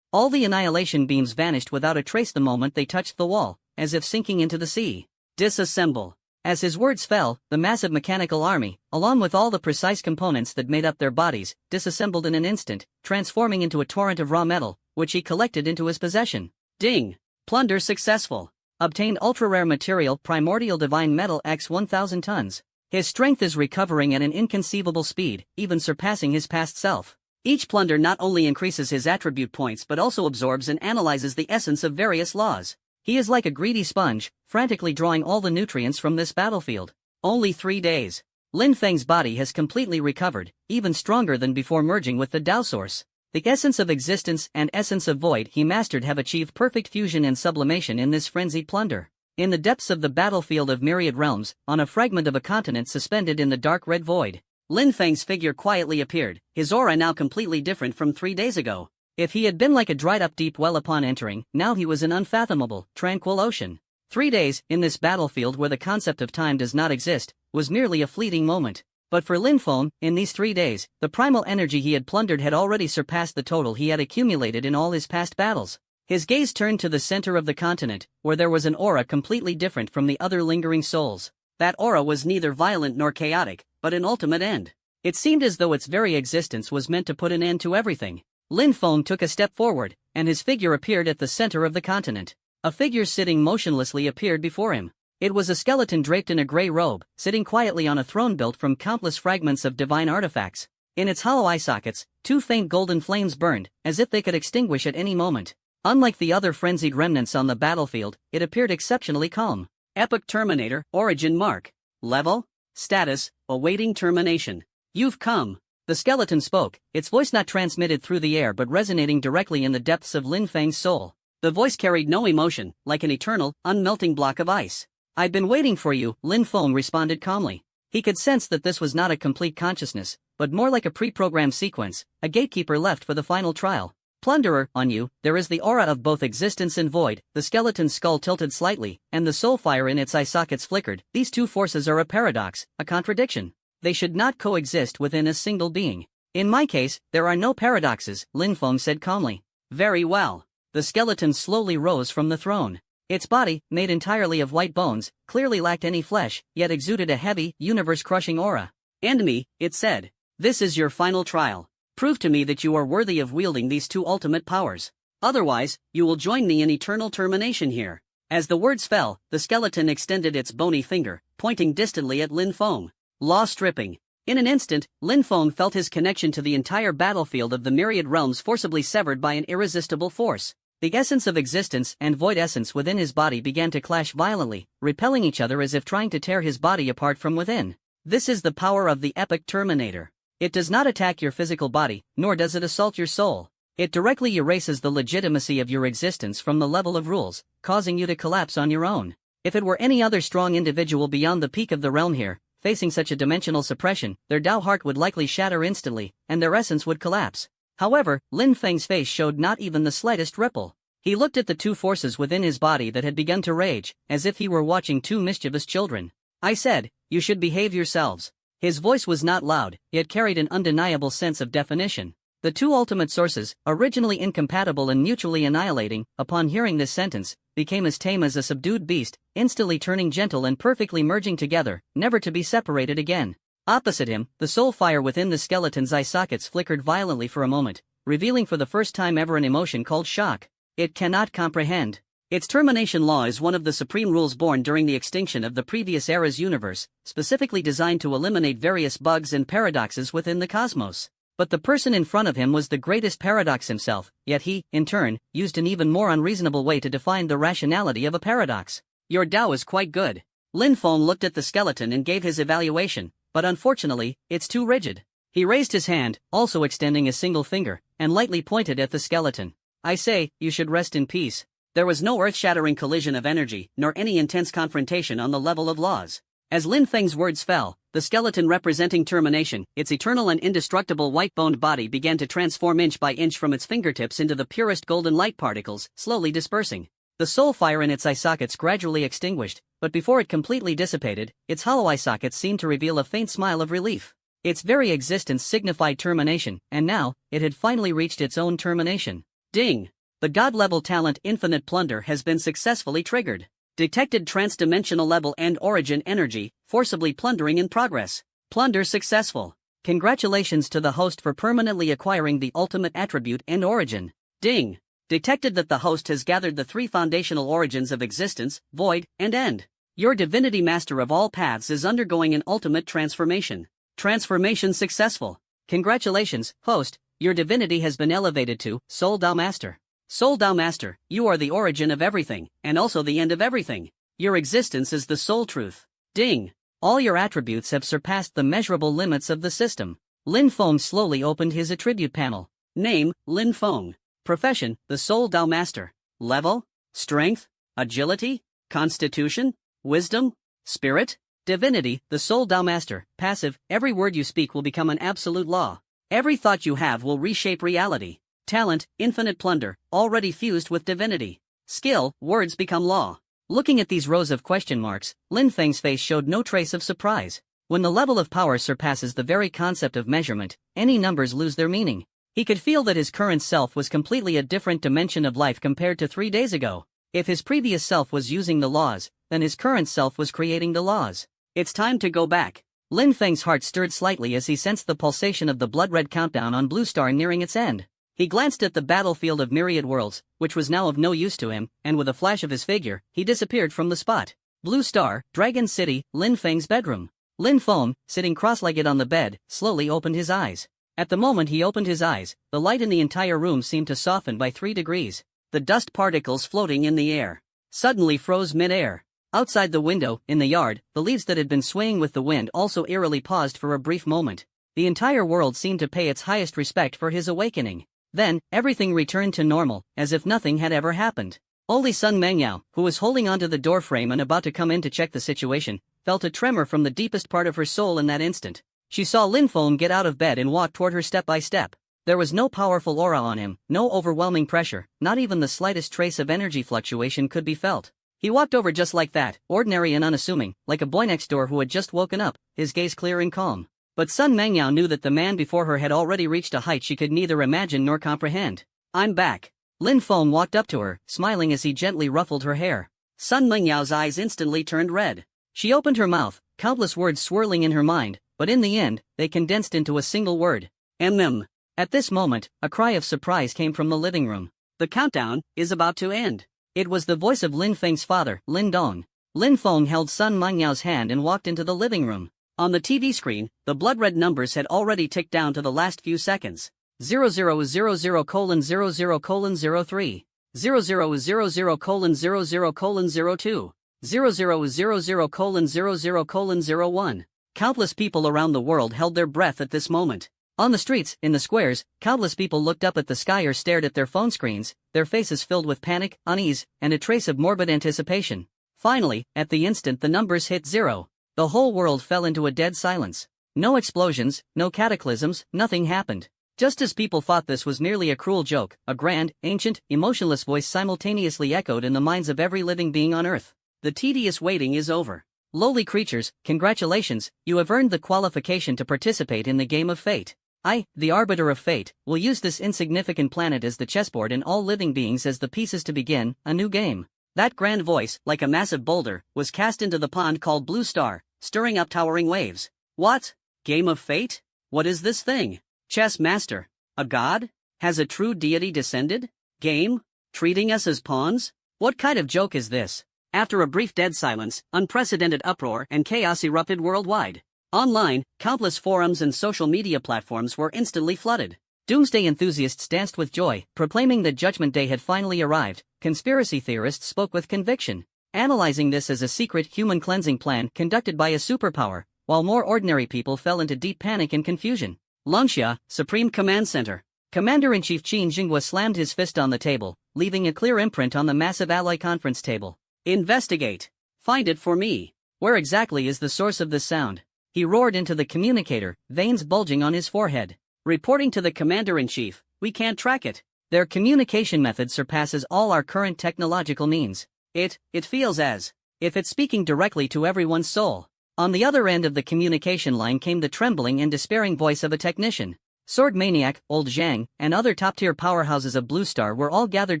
All the annihilation beams vanished without a trace the moment they touched the wall, as if sinking into the sea. Disassemble. As his words fell, the massive mechanical army, along with all the precise components that made up their bodies, disassembled in an instant, transforming into a torrent of raw metal, which he collected into his possession. Ding! Plunder successful. Obtained ultra-rare material primordial divine metal x 1000 tons. His strength is recovering at an inconceivable speed, even surpassing his past self. Each plunder not only increases his attribute points but also absorbs and analyzes the essence of various laws. He is like a greedy sponge, frantically drawing all the nutrients from this battlefield. Only 3 days. Lin Feng's body has completely recovered, even stronger than before merging with the Tao Source. The essence of existence and essence of void he mastered have achieved perfect fusion and sublimation in this frenzied plunder. In the depths of the battlefield of myriad realms, on a fragment of a continent suspended in the dark red void, Lin Feng's figure quietly appeared, his aura now completely different from 3 days ago. If he had been like a dried-up deep well upon entering, now he was an unfathomable, tranquil ocean. 3 days, in this battlefield where the concept of time does not exist, was merely a fleeting moment. But for Lin Feng, in these 3 days, the primal energy he had plundered had already surpassed the total he had accumulated in all his past battles. His gaze turned to the center of the continent, where there was an aura completely different from the other lingering souls. That aura was neither violent nor chaotic, but an ultimate end. It seemed as though its very existence was meant to put an end to everything. Lin Feng took a step forward, and his figure appeared at the center of the continent. A figure sitting motionlessly appeared before him. It was a skeleton draped in a gray robe, sitting quietly on a throne built from countless fragments of divine artifacts. In its hollow eye sockets, 2 faint golden flames burned, as if they could extinguish at any moment. Unlike the other frenzied remnants on the battlefield, it appeared exceptionally calm. Epic Terminator, Origin Mark. Level? Status, awaiting termination. You've come. The skeleton spoke, its voice not transmitted through the air but resonating directly in the depths of Lin Feng's soul. The voice carried no emotion, like an eternal, unmelting block of ice. I've been waiting for you, Lin Feng responded calmly. He could sense that this was not a complete consciousness, but more like a pre-programmed sequence, a gatekeeper left for the final trial. Plunderer, on you, there is the aura of both existence and void. The skeleton's skull tilted slightly, and the soul fire in its eye sockets flickered. These two forces are a paradox, a contradiction. They should not coexist within a single being. In my case, there are no paradoxes, Lin Feng said calmly. Very well. The skeleton slowly rose from the throne. Its body, made entirely of white bones, clearly lacked any flesh, yet exuded a heavy, universe-crushing aura. And me, it said. This is your final trial. Prove to me that you are worthy of wielding these two ultimate powers. Otherwise, you will join me in eternal termination here. As the words fell, the skeleton extended its bony finger, pointing distantly at Lin Feng. Law stripping. In an instant, Lin Feng felt his connection to the entire battlefield of the myriad realms forcibly severed by an irresistible force. The essence of existence and void essence within his body began to clash violently, repelling each other as if trying to tear his body apart from within. This is the power of the Epic Terminator. It does not attack your physical body, nor does it assault your soul. It directly erases the legitimacy of your existence from the level of rules, causing you to collapse on your own. If it were any other strong individual beyond the peak of the realm here, facing such a dimensional suppression, their Tao heart would likely shatter instantly, and their essence would collapse. However, Lin Feng's face showed not even the slightest ripple. He looked at the two forces within his body that had begun to rage, as if he were watching two mischievous children. I said, you should behave yourselves. His voice was not loud, yet carried an undeniable sense of definition. The two ultimate sources, originally incompatible and mutually annihilating, upon hearing this sentence, became as tame as a subdued beast, instantly turning gentle and perfectly merging together, never to be separated again. Opposite him, the soul fire within the skeleton's eye sockets flickered violently for a moment, revealing for the first time ever an emotion called shock. It cannot comprehend. Its termination law is one of the supreme rules born during the extinction of the previous era's universe, specifically designed to eliminate various bugs and paradoxes within the cosmos. But the person in front of him was the greatest paradox himself, yet he, in turn, used an even more unreasonable way to define the rationality of a paradox. Your Tao is quite good. Lin Feng looked at the skeleton and gave his evaluation, but unfortunately, it's too rigid. He raised his hand, also extending a single finger, and lightly pointed at the skeleton. I say, you should rest in peace. There was no earth-shattering collision of energy, nor any intense confrontation on the level of laws. As Lin Feng's words fell, the skeleton representing termination, its eternal and indestructible white-boned body began to transform inch by inch from its fingertips into the purest golden light particles, slowly dispersing. The soul fire in its eye sockets gradually extinguished, but before it completely dissipated, its hollow eye sockets seemed to reveal a faint smile of relief. Its very existence signified termination, and now, it had finally reached its own termination. Ding! The God-level talent Infinite Plunder has been successfully triggered. Detected trans-dimensional level and origin energy, forcibly plundering in progress. Plunder successful. Congratulations to the host for permanently acquiring the ultimate attribute and origin. Ding! Detected that the host has gathered the 3 foundational origins of existence, void, and end. Your divinity master of all paths is undergoing an ultimate transformation. Transformation successful. Congratulations, host, your divinity has been elevated to Soul Tao Master. Soul Tao Master, you are the origin of everything, and also the end of everything. Your existence is the sole truth. Ding! All your attributes have surpassed the measurable limits of the system. Lin Feng slowly opened his attribute panel. Name, Lin Feng. Profession, the Soul Tao Master. Level, Strength, Agility, Constitution, Wisdom, Spirit, Divinity, the Soul Tao Master. Passive, every word you speak will become an absolute law. Every thought you have will reshape reality. Talent, Infinite Plunder, already fused with divinity. Skill, words become law. Looking at these rows of question marks, Lin Feng's face showed no trace of surprise. When the level of power surpasses the very concept of measurement, any numbers lose their meaning. He could feel that his current self was completely a different dimension of life compared to 3 days ago. If his previous self was using the laws, then his current self was creating the laws. It's time to go back. Lin Feng's heart stirred slightly as he sensed the pulsation of the blood-red countdown on Blue Star nearing its end. He glanced at the battlefield of myriad worlds, which was now of no use to him, and with a flash of his figure, he disappeared from the spot. Blue Star, Dragon City, Lin Feng's bedroom. Lin Feng, sitting cross-legged on the bed, slowly opened his eyes. At the moment he opened his eyes, the light in the entire room seemed to soften by 3 degrees. The dust particles floating in the air suddenly froze mid-air. Outside the window, in the yard, the leaves that had been swaying with the wind also eerily paused for a brief moment. The entire world seemed to pay its highest respect for his awakening. Then, everything returned to normal, as if nothing had ever happened. Only Sun Mengyao, who was holding onto the doorframe and about to come in to check the situation, felt a tremor from the deepest part of her soul in that instant. She saw Lin Feng get out of bed and walk toward her step by step. There was no powerful aura on him, no overwhelming pressure, not even the slightest trace of energy fluctuation could be felt. He walked over just like that, ordinary and unassuming, like a boy next door who had just woken up, his gaze clear and calm. But Sun Mengyao knew that the man before her had already reached a height she could neither imagine nor comprehend. I'm back. Lin Feng walked up to her, smiling as he gently ruffled her hair. Sun Mengyao's eyes instantly turned red. She opened her mouth, countless words swirling in her mind, but in the end, they condensed into a single word. At this moment, a cry of surprise came from the living room. The countdown is about to end. It was the voice of Lin Feng's father, Lin Dong. Lin Feng held Sun Mengyao's hand and walked into the living room. On the TV screen, the blood-red numbers had already ticked down to the last few seconds. 0000:00:03. 0000:00:02. 0000:00:01. Countless people around the world held their breath at this moment. On the streets, in the squares, countless people looked up at the sky or stared at their phone screens, their faces filled with panic, unease, and a trace of morbid anticipation. Finally, at the instant the numbers hit 0, the whole world fell into a dead silence. No explosions, no cataclysms, nothing happened. Just as people thought this was merely a cruel joke, a grand, ancient, emotionless voice simultaneously echoed in the minds of every living being on Earth. The tedious waiting is over. Lowly creatures, congratulations, you have earned the qualification to participate in the game of fate. I, the arbiter of fate, will use this insignificant planet as the chessboard and all living beings as the pieces to begin a new game. That grand voice, like a massive boulder, was cast into the pond called Blue Star, stirring up towering waves. What? Game of fate? What is this thing? Chess master? A god? Has a true deity descended? Game? Treating us as pawns? What kind of joke is this? After a brief dead silence, unprecedented uproar and chaos erupted worldwide. Online, countless forums and social media platforms were instantly flooded. Doomsday enthusiasts danced with joy, proclaiming that Judgment Day had finally arrived. Conspiracy theorists spoke with conviction, analyzing this as a secret human cleansing plan conducted by a superpower, while more ordinary people fell into deep panic and confusion. Longxia, Supreme Command Center. Commander-in-Chief Qin Jinghua slammed his fist on the table, leaving a clear imprint on the massive alloy conference table. Investigate. Find it for me. Where exactly is the source of this sound? He roared into the communicator, veins bulging on his forehead. Reporting to the Commander-in-Chief, we can't track it. Their communication method surpasses all our current technological means. It feels as if it's speaking directly to everyone's soul. On the other end of the communication line came the trembling and despairing voice of a technician. Sword Maniac, Old Zhang, and other top-tier powerhouses of Blue Star were all gathered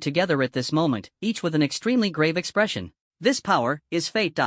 together at this moment, each with an extremely grave expression. This power is fate.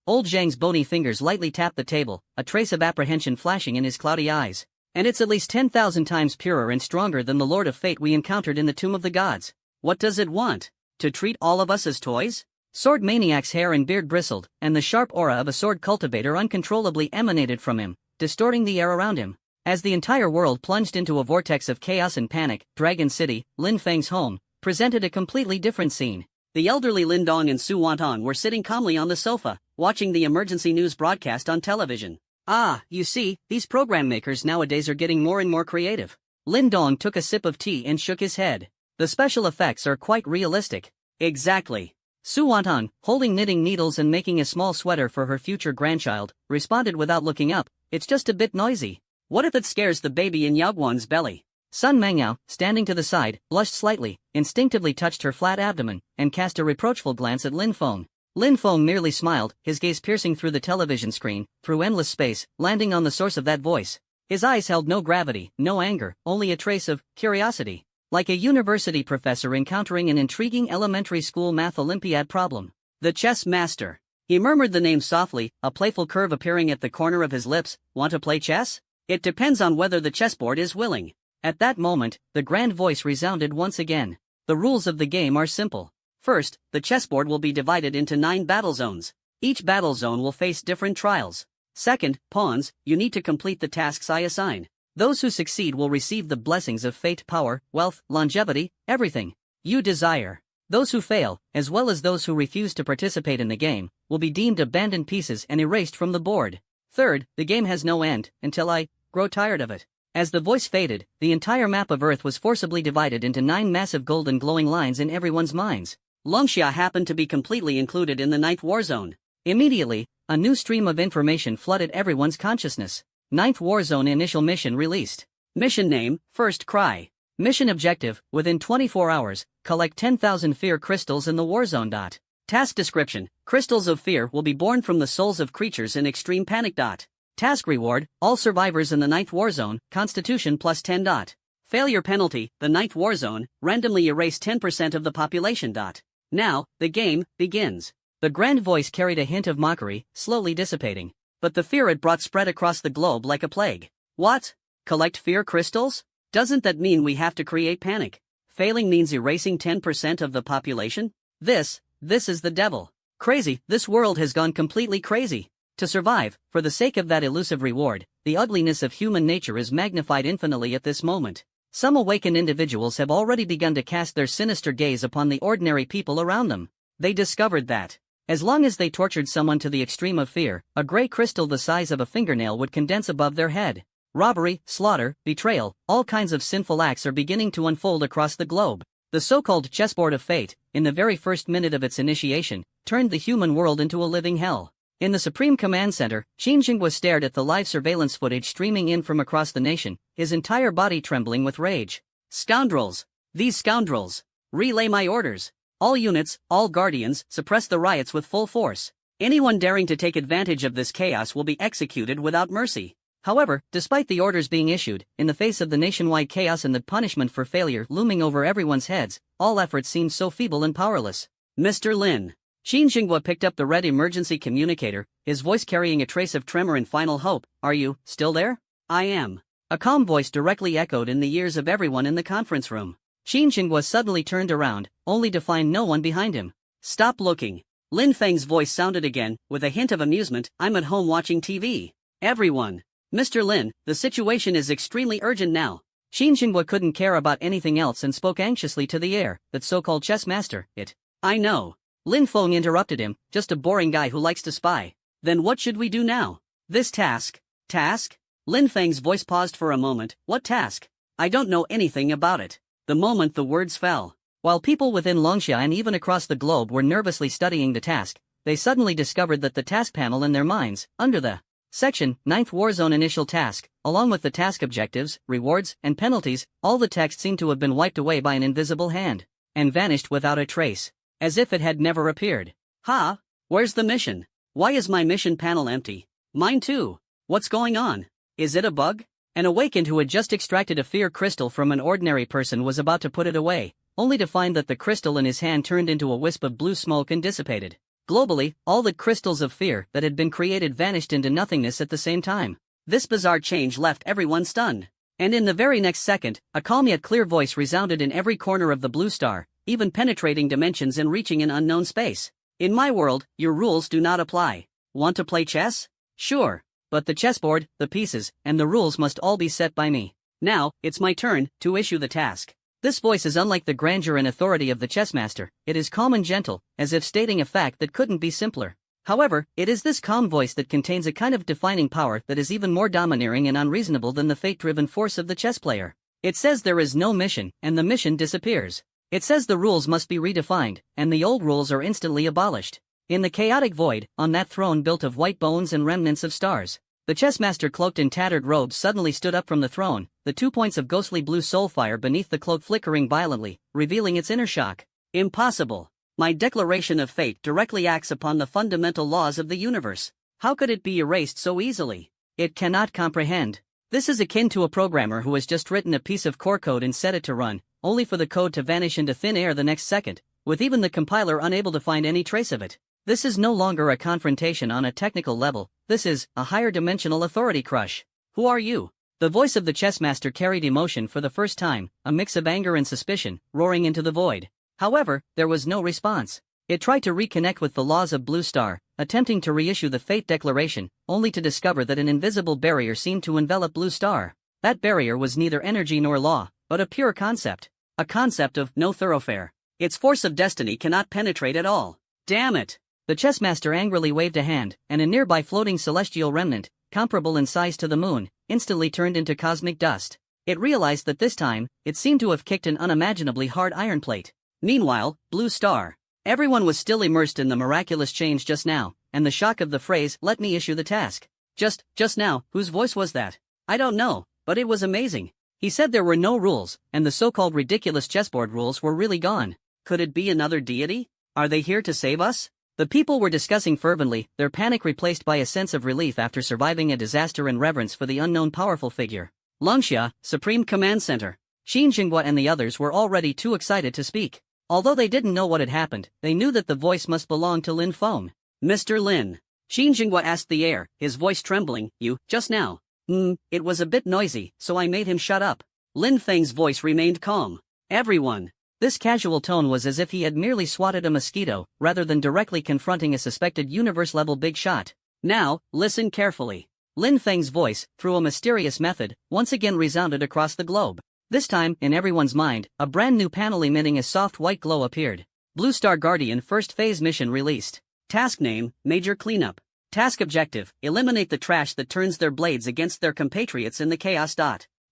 Old Zhang's bony fingers lightly tapped the table, a trace of apprehension flashing in his cloudy eyes. And it's at least 10,000 times purer and stronger than the Lord of Fate we encountered in the Tomb of the Gods. What does it want? To treat all of us as toys? Sword Maniac's hair and beard bristled, and the sharp aura of a sword cultivator uncontrollably emanated from him, distorting the air around him. As the entire world plunged into a vortex of chaos and panic, Dragon City, Lin Feng's home, presented a completely different scene. The elderly Lin Dong and Su Wanton were sitting calmly on the sofa, watching the emergency news broadcast on television. Ah, you see, these program makers nowadays are getting more and more creative. Lin Dong took a sip of tea and shook his head. The special effects are quite realistic. Exactly. Su Wanton, holding knitting needles and making a small sweater for her future grandchild, responded without looking up, it's just a bit noisy. What if it scares the baby in Yaoguan's belly? Sun Mangyao, standing to the side, blushed slightly, instinctively touched her flat abdomen, and cast a reproachful glance at Lin Feng. Lin Feng merely smiled, his gaze piercing through the television screen, through endless space, landing on the source of that voice. His eyes held no gravity, no anger, only a trace of curiosity. Like a university professor encountering an intriguing elementary school math Olympiad problem. The chess master. He murmured the name softly, a playful curve appearing at the corner of his lips. Want to play chess? It depends on whether the chessboard is willing. At that moment, the grand voice resounded once again. The rules of the game are simple. First, the chessboard will be divided into 9 battle zones. Each battle zone will face different trials. Second, pawns, you need to complete the tasks I assign. Those who succeed will receive the blessings of fate, power, wealth, longevity, everything you desire. Those who fail, as well as those who refuse to participate in the game, will be deemed abandoned pieces and erased from the board. Third, the game has no end, until I grow tired of it. As the voice faded, the entire map of Earth was forcibly divided into 9 massive golden glowing lines in everyone's minds. Longxia happened to be completely included in the 9th war zone. Immediately, a new stream of information flooded everyone's consciousness. 9th war zone initial mission released. Mission name, First Cry. Mission objective, within 24 hours, collect 10,000 fear crystals in the war zone. Task description, crystals of fear will be born from the souls of creatures in extreme panic. Task reward, all survivors in the 9th war zone, constitution plus 10. Failure penalty, the 9th war zone, randomly erase 10% of the population. Now, the game begins. The grand voice carried a hint of mockery, slowly dissipating. But the fear it brought spread across the globe like a plague. What? Collect fear crystals? Doesn't that mean we have to create panic? Failing means erasing 10% of the population? This is the devil. Crazy, this world has gone completely crazy. To survive, for the sake of that elusive reward, the ugliness of human nature is magnified infinitely at this moment. Some awakened individuals have already begun to cast their sinister gaze upon the ordinary people around them. They discovered that, as long as they tortured someone to the extreme of fear, a gray crystal the size of a fingernail would condense above their head. Robbery, slaughter, betrayal, all kinds of sinful acts are beginning to unfold across the globe. The so-called chessboard of fate, in the very first minute of its initiation, turned the human world into a living hell. In the Supreme Command Center, Qin Jinghua stared at the live surveillance footage streaming in from across the nation, his entire body trembling with rage. Scoundrels! These scoundrels! Relay my orders! All units, all guardians, suppress the riots with full force. Anyone daring to take advantage of this chaos will be executed without mercy. However, despite the orders being issued, in the face of the nationwide chaos and the punishment for failure looming over everyone's heads, all efforts seemed so feeble and powerless. Mr. Lin. Qin Jinghua picked up the red emergency communicator, his voice carrying a trace of tremor and final hope. Are you still there? I am. A calm voice directly echoed in the ears of everyone in the conference room. Qin Jinghua suddenly turned around, only to find no one behind him. Stop looking. Lin Feng's voice sounded again, with a hint of amusement. I'm at home watching TV. Everyone. Mr. Lin, the situation is extremely urgent now. Xin Xinghua couldn't care about anything else and spoke anxiously to the air, that so-called chess master. I know. Lin Feng interrupted him, just a boring guy who likes to spy. Then what should we do now? This task. Task? Lin Feng's voice paused for a moment. What task? I don't know anything about it. The moment the words fell, while people within Longxia and even across the globe were nervously studying the task, they suddenly discovered that the task panel in their minds, under the Section 9th Warzone Initial Task, along with the task objectives, rewards, and penalties, all the text seemed to have been wiped away by an invisible hand, and vanished without a trace, as if it had never appeared. Ha! Where's the mission? Why is my mission panel empty? Mine too. What's going on? Is it a bug? An awakened who had just extracted a fear crystal from an ordinary person was about to put it away, only to find that the crystal in his hand turned into a wisp of blue smoke and dissipated. Globally, all the crystals of fear that had been created vanished into nothingness at the same time. This bizarre change left everyone stunned. And in the very next second, a calm yet clear voice resounded in every corner of the blue star, even penetrating dimensions and reaching an unknown space. In my world, your rules do not apply. Want to play chess? Sure. But the chessboard, the pieces, and the rules must all be set by me. Now, it's my turn to issue the task. This voice is unlike the grandeur and authority of the chessmaster. It is calm and gentle, as if stating a fact that couldn't be simpler. However, it is this calm voice that contains a kind of defining power that is even more domineering and unreasonable than the fate-driven force of the chess player. It says there is no mission, and the mission disappears. It says the rules must be redefined, and the old rules are instantly abolished. In the chaotic void, on that throne built of white bones and remnants of stars, the chessmaster cloaked in tattered robes suddenly stood up from the throne, the 2 points of ghostly blue soul fire beneath the cloak flickering violently, revealing its inner shock. Impossible. My declaration of fate directly acts upon the fundamental laws of the universe. How could it be erased so easily? It cannot comprehend. This is akin to a programmer who has just written a piece of core code and set it to run, only for the code to vanish into thin air the next second, with even the compiler unable to find any trace of it. This is no longer a confrontation on a technical level, this is a higher dimensional authority crush. Who are you? The voice of the chessmaster carried emotion for the first time, a mix of anger and suspicion, roaring into the void. However, there was no response. It tried to reconnect with the laws of Blue Star, attempting to reissue the fate declaration, only to discover that an invisible barrier seemed to envelop Blue Star. That barrier was neither energy nor law, but a pure concept. A concept of no thoroughfare. Its force of destiny cannot penetrate at all. Damn it! The chessmaster angrily waved a hand, and a nearby floating celestial remnant, comparable in size to the moon, instantly turned into cosmic dust. It realized that this time, it seemed to have kicked an unimaginably hard iron plate. Meanwhile, Blue Star. Everyone was still immersed in the miraculous change just now, and the shock of the phrase, "Let me issue the task." Just now, whose voice was that? I don't know, but it was amazing. He said there were no rules, and the so-called ridiculous chessboard rules were really gone. Could it be another deity? Are they here to save us? The people were discussing fervently, their panic replaced by a sense of relief after surviving a disaster and reverence for the unknown powerful figure. Longxia, Supreme Command Center. Xin Xinghua and the others were already too excited to speak. Although they didn't know what had happened, they knew that the voice must belong to Lin Feng. Mr. Lin. Xin Xinghua asked the air, his voice trembling, "You, just now?" It was a bit noisy, so I made him shut up. Lin Feng's voice remained calm. Everyone. This casual tone was as if he had merely swatted a mosquito, rather than directly confronting a suspected universe-level big shot. Now, listen carefully. Lin Feng's voice, through a mysterious method, once again resounded across the globe. This time, in everyone's mind, a brand new panel emitting a soft white glow appeared. Blue Star Guardian First Phase Mission released. Task name, Major Cleanup. Task objective, eliminate the trash that turns their blades against their compatriots in the chaos.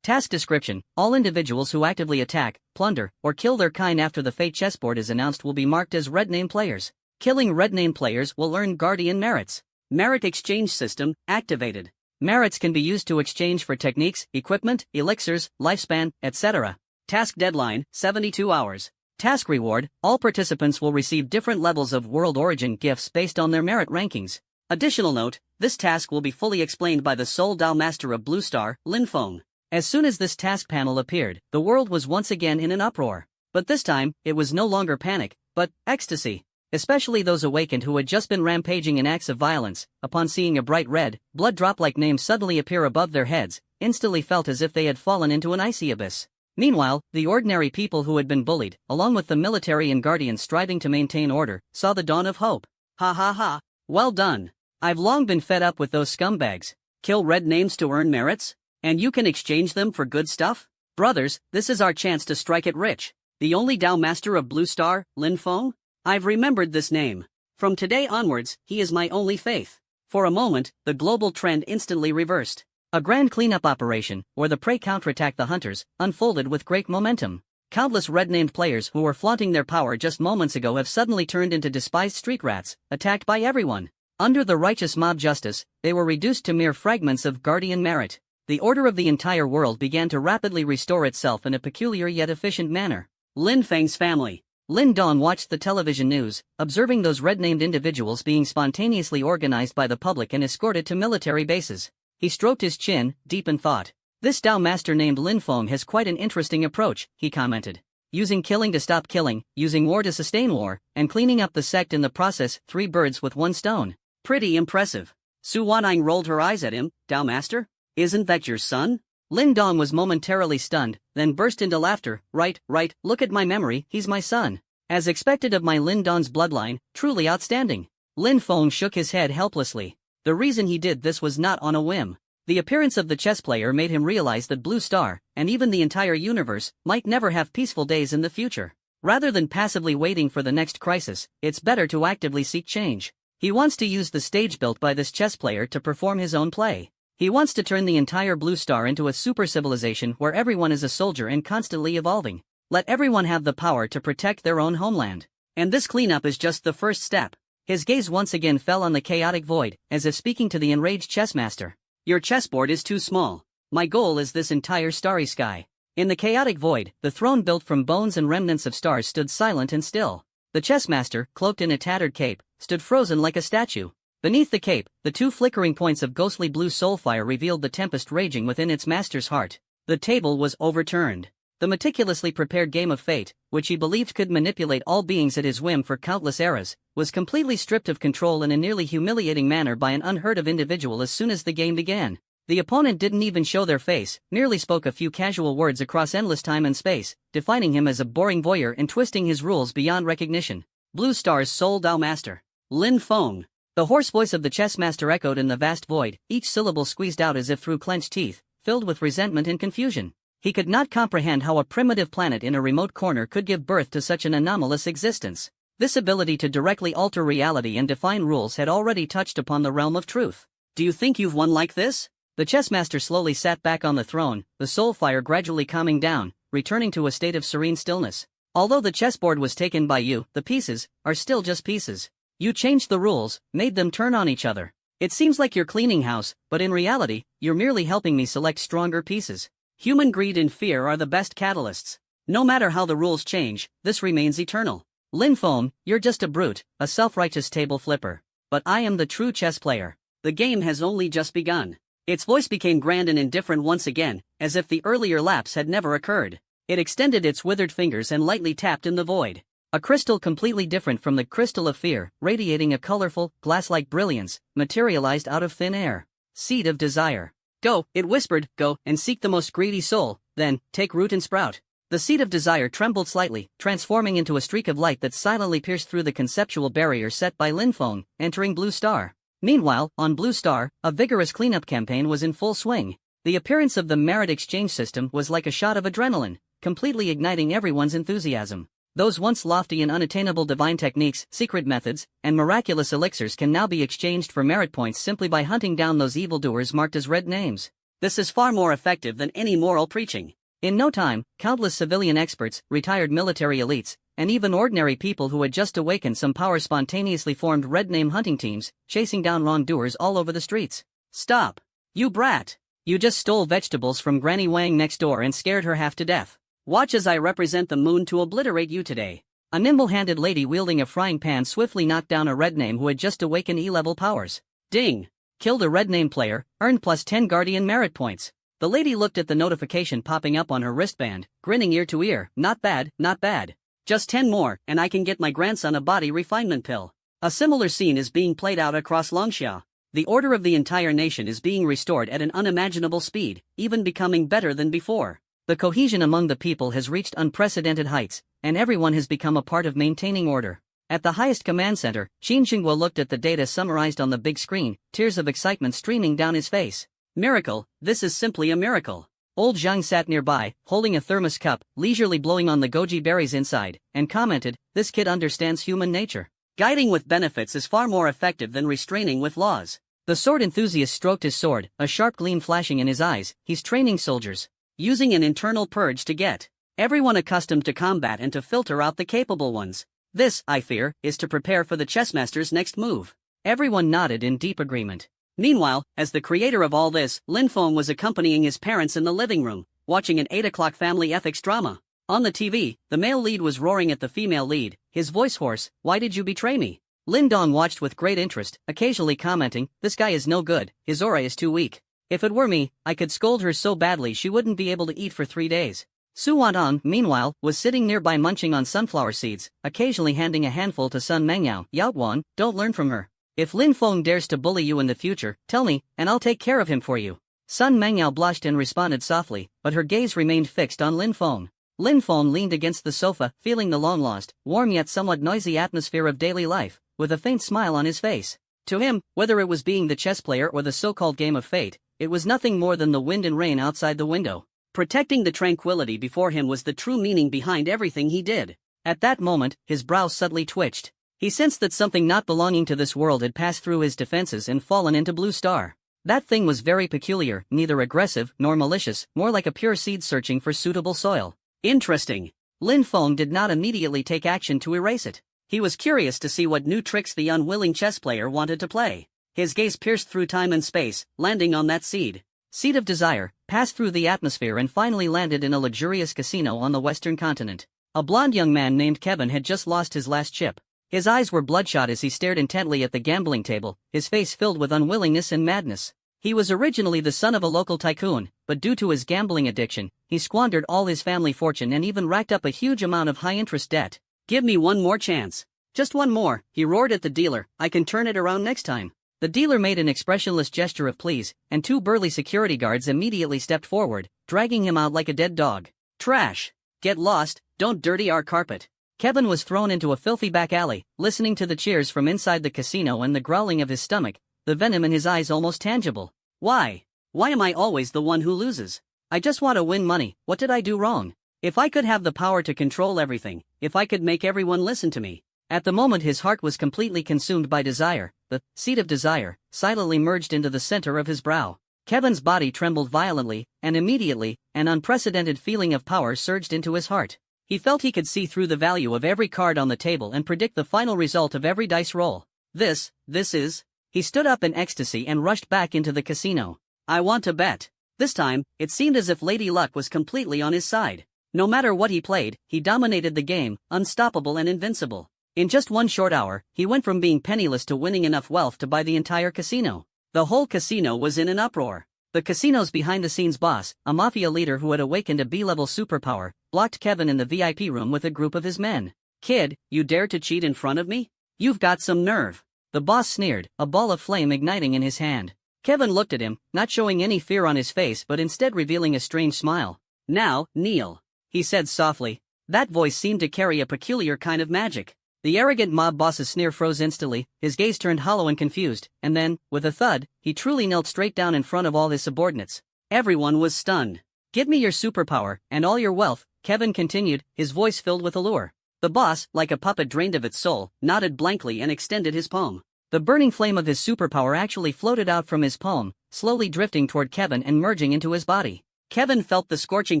Task description, all individuals who actively attack, plunder, or kill their kind after the Fate chessboard is announced will be marked as red name players. Killing red name players will earn Guardian merits. Merit exchange system, activated. Merits can be used to exchange for techniques, equipment, elixirs, lifespan, etc. Task deadline, 72 hours. Task reward, all participants will receive different levels of world origin gifts based on their merit rankings. Additional note, this task will be fully explained by the sole Dao Master of Blue Star, Lin Feng. As soon as this task panel appeared, the world was once again in an uproar. But this time, it was no longer panic, but ecstasy. Especially those awakened who had just been rampaging in acts of violence, upon seeing a bright red, blood drop-like name suddenly appear above their heads, instantly felt as if they had fallen into an icy abyss. Meanwhile, the ordinary people who had been bullied, along with the military and guardians striving to maintain order, saw the dawn of hope. Ha ha ha. Well done. I've long been fed up with those scumbags. Kill red names to earn merits? And you can exchange them for good stuff? Brothers, this is our chance to strike it rich. The only Dao Master of Blue Star, Lin Feng? I've remembered this name. From today onwards, he is my only faith. For a moment, the global trend instantly reversed. A grand cleanup operation, where the prey counterattacked the hunters, unfolded with great momentum. Countless red-named players who were flaunting their power just moments ago have suddenly turned into despised street rats, attacked by everyone. Under the righteous mob justice, they were reduced to mere fragments of guardian merit. The order of the entire world began to rapidly restore itself in a peculiar yet efficient manner. Lin Feng's family. Lin Dong watched the television news, observing those red-named individuals being spontaneously organized by the public and escorted to military bases. He stroked his chin, deep in thought. This Dao master named Lin Feng has quite an interesting approach, he commented. Using killing to stop killing, using war to sustain war, and cleaning up the sect in the process, 3 birds with 1 stone. Pretty impressive. Su Wanang rolled her eyes at him. Dao master? Isn't that your son? Lin Dong was momentarily stunned, then burst into laughter. Right, look at my memory, he's my son. As expected of my Lin Dong's bloodline, truly outstanding. Lin Feng shook his head helplessly. The reason he did this was not on a whim. The appearance of the chess player made him realize that Blue Star, and even the entire universe, might never have peaceful days in the future. Rather than passively waiting for the next crisis, it's better to actively seek change. He wants to use the stage built by this chess player to perform his own play. He wants to turn the entire Blue Star into a super civilization where everyone is a soldier and constantly evolving. Let everyone have the power to protect their own homeland. And this cleanup is just the first step. His gaze once again fell on the chaotic void, as if speaking to the enraged chessmaster. Your chessboard is too small. My goal is this entire starry sky. In the chaotic void, the throne built from bones and remnants of stars stood silent and still. The chessmaster, cloaked in a tattered cape, stood frozen like a statue. Beneath the cape, the 2 flickering points of ghostly blue soulfire revealed the tempest raging within its master's heart. The table was overturned. The meticulously prepared game of fate, which he believed could manipulate all beings at his whim for countless eras, was completely stripped of control in a nearly humiliating manner by an unheard-of individual as soon as the game began. The opponent didn't even show their face, merely spoke a few casual words across endless time and space, defining him as a boring voyeur and twisting his rules beyond recognition. Blue Star's sole Dao master. Lin Feng. The hoarse voice of the chessmaster echoed in the vast void, each syllable squeezed out as if through clenched teeth, filled with resentment and confusion. He could not comprehend how a primitive planet in a remote corner could give birth to such an anomalous existence. This ability to directly alter reality and define rules had already touched upon the realm of truth. Do you think you've won like this? The chessmaster slowly sat back on the throne, the soul fire gradually calming down, returning to a state of serene stillness. Although the chessboard was taken by you, the pieces are still just pieces. You changed the rules, made them turn on each other. It seems like you're cleaning house, but in reality, you're merely helping me select stronger pieces. Human greed and fear are the best catalysts. No matter how the rules change, this remains eternal. Lin Feng, you're just a brute, a self-righteous table flipper. But I am the true chess player. The game has only just begun. Its voice became grand and indifferent once again, as if the earlier lapse had never occurred. It extended its withered fingers and lightly tapped in the void. A crystal completely different from the crystal of fear, radiating a colorful, glass-like brilliance, materialized out of thin air. Seed of desire. Go, it whispered, go, and seek the most greedy soul, then, take root and sprout. The seed of desire trembled slightly, transforming into a streak of light that silently pierced through the conceptual barrier set by Lin Feng, entering Blue Star. Meanwhile, on Blue Star, a vigorous cleanup campaign was in full swing. The appearance of the merit exchange system was like a shot of adrenaline, completely igniting everyone's enthusiasm. Those once lofty and unattainable divine techniques, secret methods, and miraculous elixirs can now be exchanged for merit points simply by hunting down those evildoers marked as red names. This is far more effective than any moral preaching. In no time, countless civilian experts, retired military elites, and even ordinary people who had just awakened some power spontaneously formed red name hunting teams, chasing down wrongdoers all over the streets. Stop! You brat! You just stole vegetables from Granny Wang next door and scared her half to death. Watch as I represent the moon to obliterate you today. A nimble-handed lady wielding a frying pan swiftly knocked down a red name who had just awakened E-level powers. Ding! Killed a red name player, earned plus 10 guardian merit points. The lady looked at the notification popping up on her wristband, grinning ear to ear. Not bad, not bad. Just 10 more, and I can get my grandson a body refinement pill. A similar scene is being played out across Longxia. The order of the entire nation is being restored at an unimaginable speed, even becoming better than before. The cohesion among the people has reached unprecedented heights, and everyone has become a part of maintaining order. At the highest command center, Qin Jinghua looked at the data summarized on the big screen, tears of excitement streaming down his face. Miracle, this is simply a miracle. Old Zhang sat nearby, holding a thermos cup, leisurely blowing on the goji berries inside, and commented, "This kid understands human nature. Guiding with benefits is far more effective than restraining with laws." The sword enthusiast stroked his sword, a sharp gleam flashing in his eyes. He's training soldiers, using an internal purge to get everyone accustomed to combat and to filter out the capable ones. This, I fear, is to prepare for the chessmaster's next move. Everyone nodded in deep agreement. Meanwhile, as the creator of all this, Lin Feng was accompanying his parents in the living room, watching an 8 o'clock family ethics drama. On the TV, the male lead was roaring at the female lead, his voice hoarse, "Why did you betray me?" Lin Dong watched with great interest, occasionally commenting, "This guy is no good, his aura is too weak. If it were me, I could scold her so badly she wouldn't be able to eat for 3 days." Su Wantong, meanwhile, was sitting nearby munching on sunflower seeds, occasionally handing a handful to Sun Mengyao. "Yao Guan, don't learn from her. If Lin Feng dares to bully you in the future, tell me, and I'll take care of him for you." Sun Mengyao blushed and responded softly, but her gaze remained fixed on Lin Feng. Lin Feng leaned against the sofa, feeling the long-lost, warm yet somewhat noisy atmosphere of daily life, with a faint smile on his face. To him, whether it was being the chess player or the so-called game of fate, it was nothing more than the wind and rain outside the window. Protecting the tranquility before him was the true meaning behind everything he did. At that moment, his brow subtly twitched. He sensed that something not belonging to this world had passed through his defenses and fallen into Blue Star. That thing was very peculiar, neither aggressive nor malicious, more like a pure seed searching for suitable soil. Interesting. Lin Feng did not immediately take action to erase it. He was curious to see what new tricks the unwilling chess player wanted to play. His gaze pierced through time and space, landing on that seed. Seed of desire, passed through the atmosphere and finally landed in a luxurious casino on the western continent. A blond young man named Kevin had just lost his last chip. His eyes were bloodshot as he stared intently at the gambling table, his face filled with unwillingness and madness. He was originally the son of a local tycoon, but due to his gambling addiction, he squandered all his family fortune and even racked up a huge amount of high-interest debt. "Give me one more chance. Just one more," he roared at the dealer. "I can turn it around next time." The dealer made an expressionless gesture of please, and 2 burly security guards immediately stepped forward, dragging him out like a dead dog. "Trash. Get lost, don't dirty our carpet." Kevin was thrown into a filthy back alley, listening to the cheers from inside the casino and the growling of his stomach, the venom in his eyes almost tangible. Why am I always the one who loses? I just want to win money. What did I do wrong? If I could have the power to control everything, if I could make everyone listen to me. At the moment his heart was completely consumed by desire. The seed of desire silently merged into the center of his brow. Kevin's body trembled violently, and immediately, an unprecedented feeling of power surged into his heart. He felt he could see through the value of every card on the table and predict the final result of every dice roll. This is... He stood up in ecstasy and rushed back into the casino. "I want to bet." This time, it seemed as if Lady Luck was completely on his side. No matter what he played, he dominated the game, unstoppable and invincible. In just one short hour, he went from being penniless to winning enough wealth to buy the entire casino. The whole casino was in an uproar. The casino's behind-the-scenes boss, a mafia leader who had awakened a B-level superpower, blocked Kevin in the VIP room with a group of his men. "Kid, you dare to cheat in front of me? You've got some nerve." The boss sneered, a ball of flame igniting in his hand. Kevin looked at him, not showing any fear on his face but instead revealing a strange smile. "Now, kneel," he said softly. That voice seemed to carry a peculiar kind of magic. The arrogant mob boss's sneer froze instantly, his gaze turned hollow and confused, and then, with a thud, he truly knelt straight down in front of all his subordinates. Everyone was stunned. "Give me your superpower, and all your wealth," Kevin continued, his voice filled with allure. The boss, like a puppet drained of its soul, nodded blankly and extended his palm. The burning flame of his superpower actually floated out from his palm, slowly drifting toward Kevin and merging into his body. Kevin felt the scorching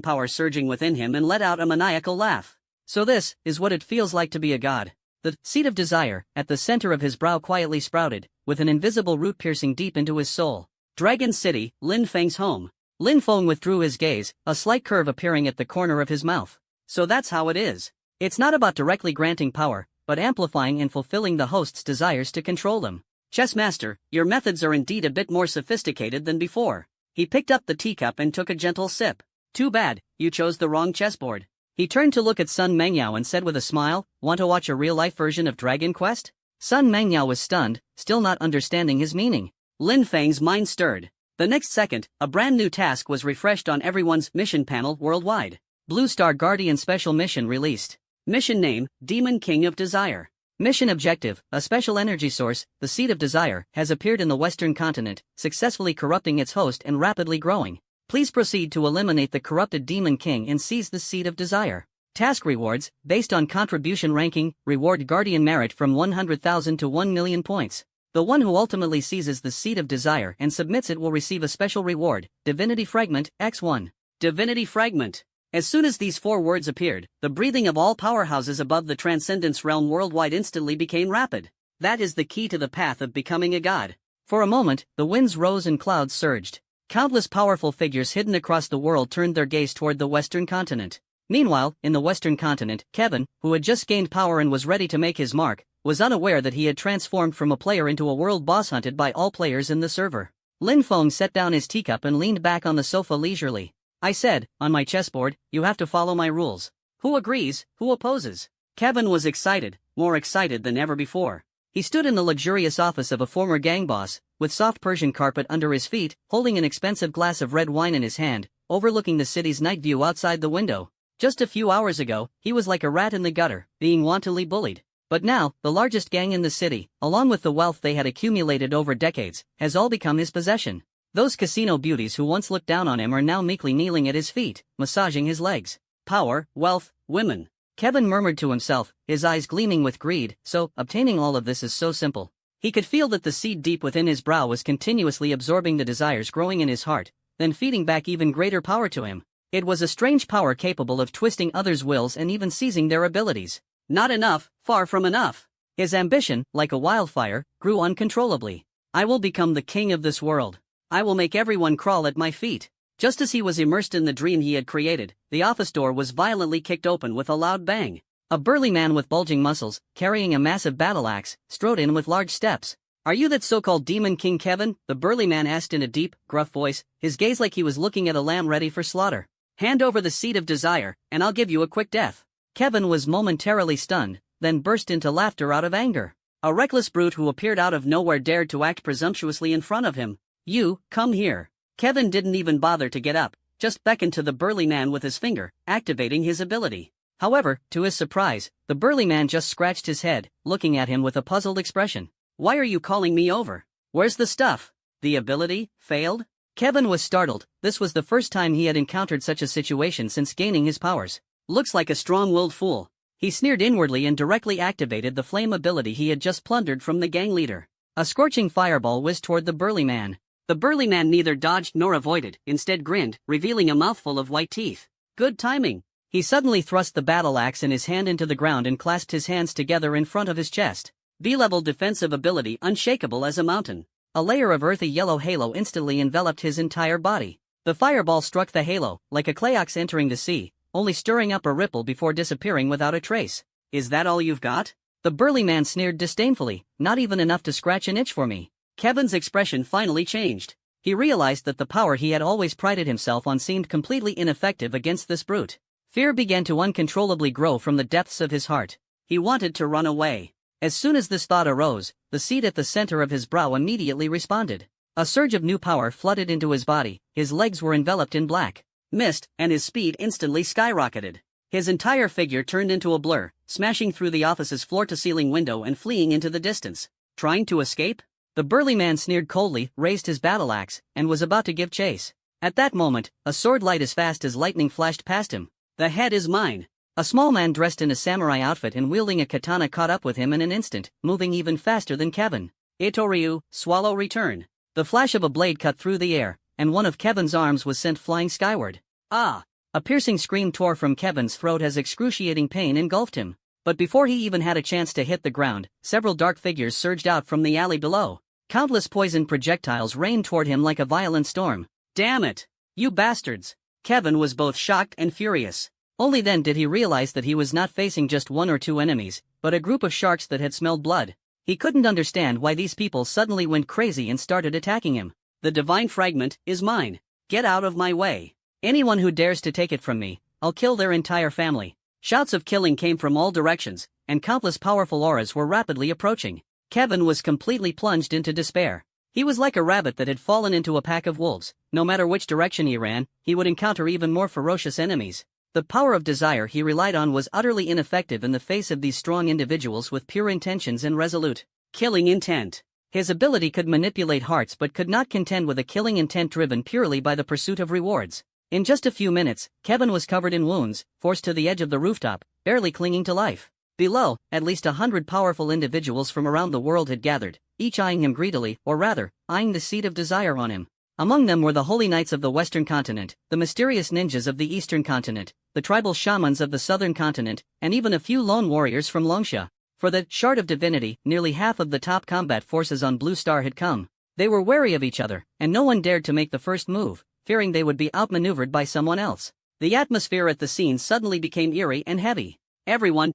power surging within him and let out a maniacal laugh. So this is what it feels like to be a god. The seed of desire, at the center of his brow quietly sprouted, with an invisible root piercing deep into his soul. Dragon City, Lin Feng's home. Lin Feng withdrew his gaze, a slight curve appearing at the corner of his mouth. So that's how it is. It's not about directly granting power, but amplifying and fulfilling the host's desires to control them. Chessmaster, your methods are indeed a bit more sophisticated than before. He picked up the teacup and took a gentle sip. Too bad, you chose the wrong chessboard. He turned to look at Sun Mengyao and said with a smile, "Want to watch a real-life version of Dragon Quest?" Sun Mengyao was stunned, still not understanding his meaning. Lin Feng's mind stirred. The next second, a brand new task was refreshed on everyone's mission panel worldwide. Blue Star Guardian Special Mission released. Mission name, Demon King of Desire. Mission objective, a special energy source, the Seed of Desire, has appeared in the Western continent, successfully corrupting its host and rapidly growing. Please proceed to eliminate the corrupted Demon King and seize the Seed of Desire. Task rewards, based on contribution ranking, reward Guardian merit from 100,000 to 1 million points. The one who ultimately seizes the Seed of Desire and submits it will receive a special reward, Divinity Fragment, X1. Divinity Fragment. As soon as these 4 words appeared, the breathing of all powerhouses above the Transcendence realm worldwide instantly became rapid. That is the key to the path of becoming a god. For a moment, the winds rose and clouds surged. Countless powerful figures hidden across the world turned their gaze toward the Western continent. Meanwhile, in the Western continent, Kevin, who had just gained power and was ready to make his mark, was unaware that he had transformed from a player into a world boss hunted by all players in the server. Lin Feng set down his teacup and leaned back on the sofa leisurely. I said, on my chessboard, you have to follow my rules. Who agrees, who opposes? Kevin was excited, more excited than ever before. He stood in the luxurious office of a former gang boss, with soft Persian carpet under his feet, holding an expensive glass of red wine in his hand, overlooking the city's night view outside the window. Just a few hours ago, he was like a rat in the gutter, being wantonly bullied. But now, the largest gang in the city, along with the wealth they had accumulated over decades, has all become his possession. Those casino beauties who once looked down on him are now meekly kneeling at his feet, massaging his legs. Power, wealth, women. Kevin murmured to himself, his eyes gleaming with greed. So, obtaining all of this is so simple. He could feel that the seed deep within his brow was continuously absorbing the desires growing in his heart, then feeding back even greater power to him. It was a strange power capable of twisting others' wills and even seizing their abilities. Not enough, far from enough. His ambition, like a wildfire, grew uncontrollably. I will become the king of this world. I will make everyone crawl at my feet. Just as he was immersed in the dream he had created, the office door was violently kicked open with a loud bang. A burly man with bulging muscles, carrying a massive battle axe, strode in with large steps. Are you that so-called Demon King Kevin? The burly man asked in a deep, gruff voice, his gaze like he was looking at a lamb ready for slaughter. Hand over the Seed of Desire, and I'll give you a quick death. Kevin was momentarily stunned, then burst into laughter out of anger. A reckless brute who appeared out of nowhere dared to act presumptuously in front of him. You, come here. Kevin didn't even bother to get up, just beckoned to the burly man with his finger, activating his ability. However, to his surprise, the burly man just scratched his head, looking at him with a puzzled expression. Why are you calling me over? Where's the stuff? The ability failed? Kevin was startled. This was the first time he had encountered such a situation since gaining his powers. Looks like a strong-willed fool. He sneered inwardly and directly activated the flame ability he had just plundered from the gang leader. A scorching fireball whizzed toward the burly man. The burly man neither dodged nor avoided, instead grinned, revealing a mouthful of white teeth. Good timing. He suddenly thrust the battle axe in his hand into the ground and clasped his hands together in front of his chest. B-level defensive ability unshakable as a mountain. A layer of earthy yellow halo instantly enveloped his entire body. The fireball struck the halo, like a clay ox entering the sea, only stirring up a ripple before disappearing without a trace. Is that all you've got? The burly man sneered disdainfully. Not even enough to scratch an itch for me. Kevin's expression finally changed. He realized that the power he had always prided himself on seemed completely ineffective against this brute. Fear began to uncontrollably grow from the depths of his heart. He wanted to run away. As soon as this thought arose, the seed at the center of his brow immediately responded. A surge of new power flooded into his body, his legs were enveloped in black mist, and his speed instantly skyrocketed. His entire figure turned into a blur, smashing through the office's floor-to-ceiling window and fleeing into the distance. Trying to escape? The burly man sneered coldly, raised his battle axe, and was about to give chase. At that moment, a sword light as fast as lightning flashed past him. The head is mine. A small man dressed in a samurai outfit and wielding a katana caught up with him in an instant, moving even faster than Kevin. Itoryu, swallow return. The flash of a blade cut through the air, and one of Kevin's arms was sent flying skyward. Ah! A piercing scream tore from Kevin's throat as excruciating pain engulfed him. But before he even had a chance to hit the ground, several dark figures surged out from the alley below. Countless poison projectiles rained toward him like a violent storm. Damn it! You bastards! Kevin was both shocked and furious. Only then did he realize that he was not facing just one or two enemies, but a group of sharks that had smelled blood. He couldn't understand why these people suddenly went crazy and started attacking him. The divine fragment is mine. Get out of my way. Anyone who dares to take it from me, I'll kill their entire family. Shouts of killing came from all directions, and countless powerful auras were rapidly approaching. Kevin was completely plunged into despair. He was like a rabbit that had fallen into a pack of wolves. No matter which direction he ran, he would encounter even more ferocious enemies. The power of desire he relied on was utterly ineffective in the face of these strong individuals with pure intentions and resolute killing intent. His ability could manipulate hearts but could not contend with a killing intent driven purely by the pursuit of rewards. In just a few minutes, Kevin was covered in wounds, forced to the edge of the rooftop, barely clinging to life. Below, at least 100 powerful individuals from around the world had gathered, each eyeing him greedily, or rather, eyeing the seed of desire on him. Among them were the holy knights of the Western continent, the mysterious ninjas of the Eastern continent, the tribal shamans of the Southern continent, and even a few lone warriors from Longsha. For the Shard of Divinity, nearly half of the top combat forces on Blue Star had come. They were wary of each other, and no one dared to make the first move, fearing they would be outmaneuvered by someone else. The atmosphere at the scene suddenly became eerie and heavy. Everyone,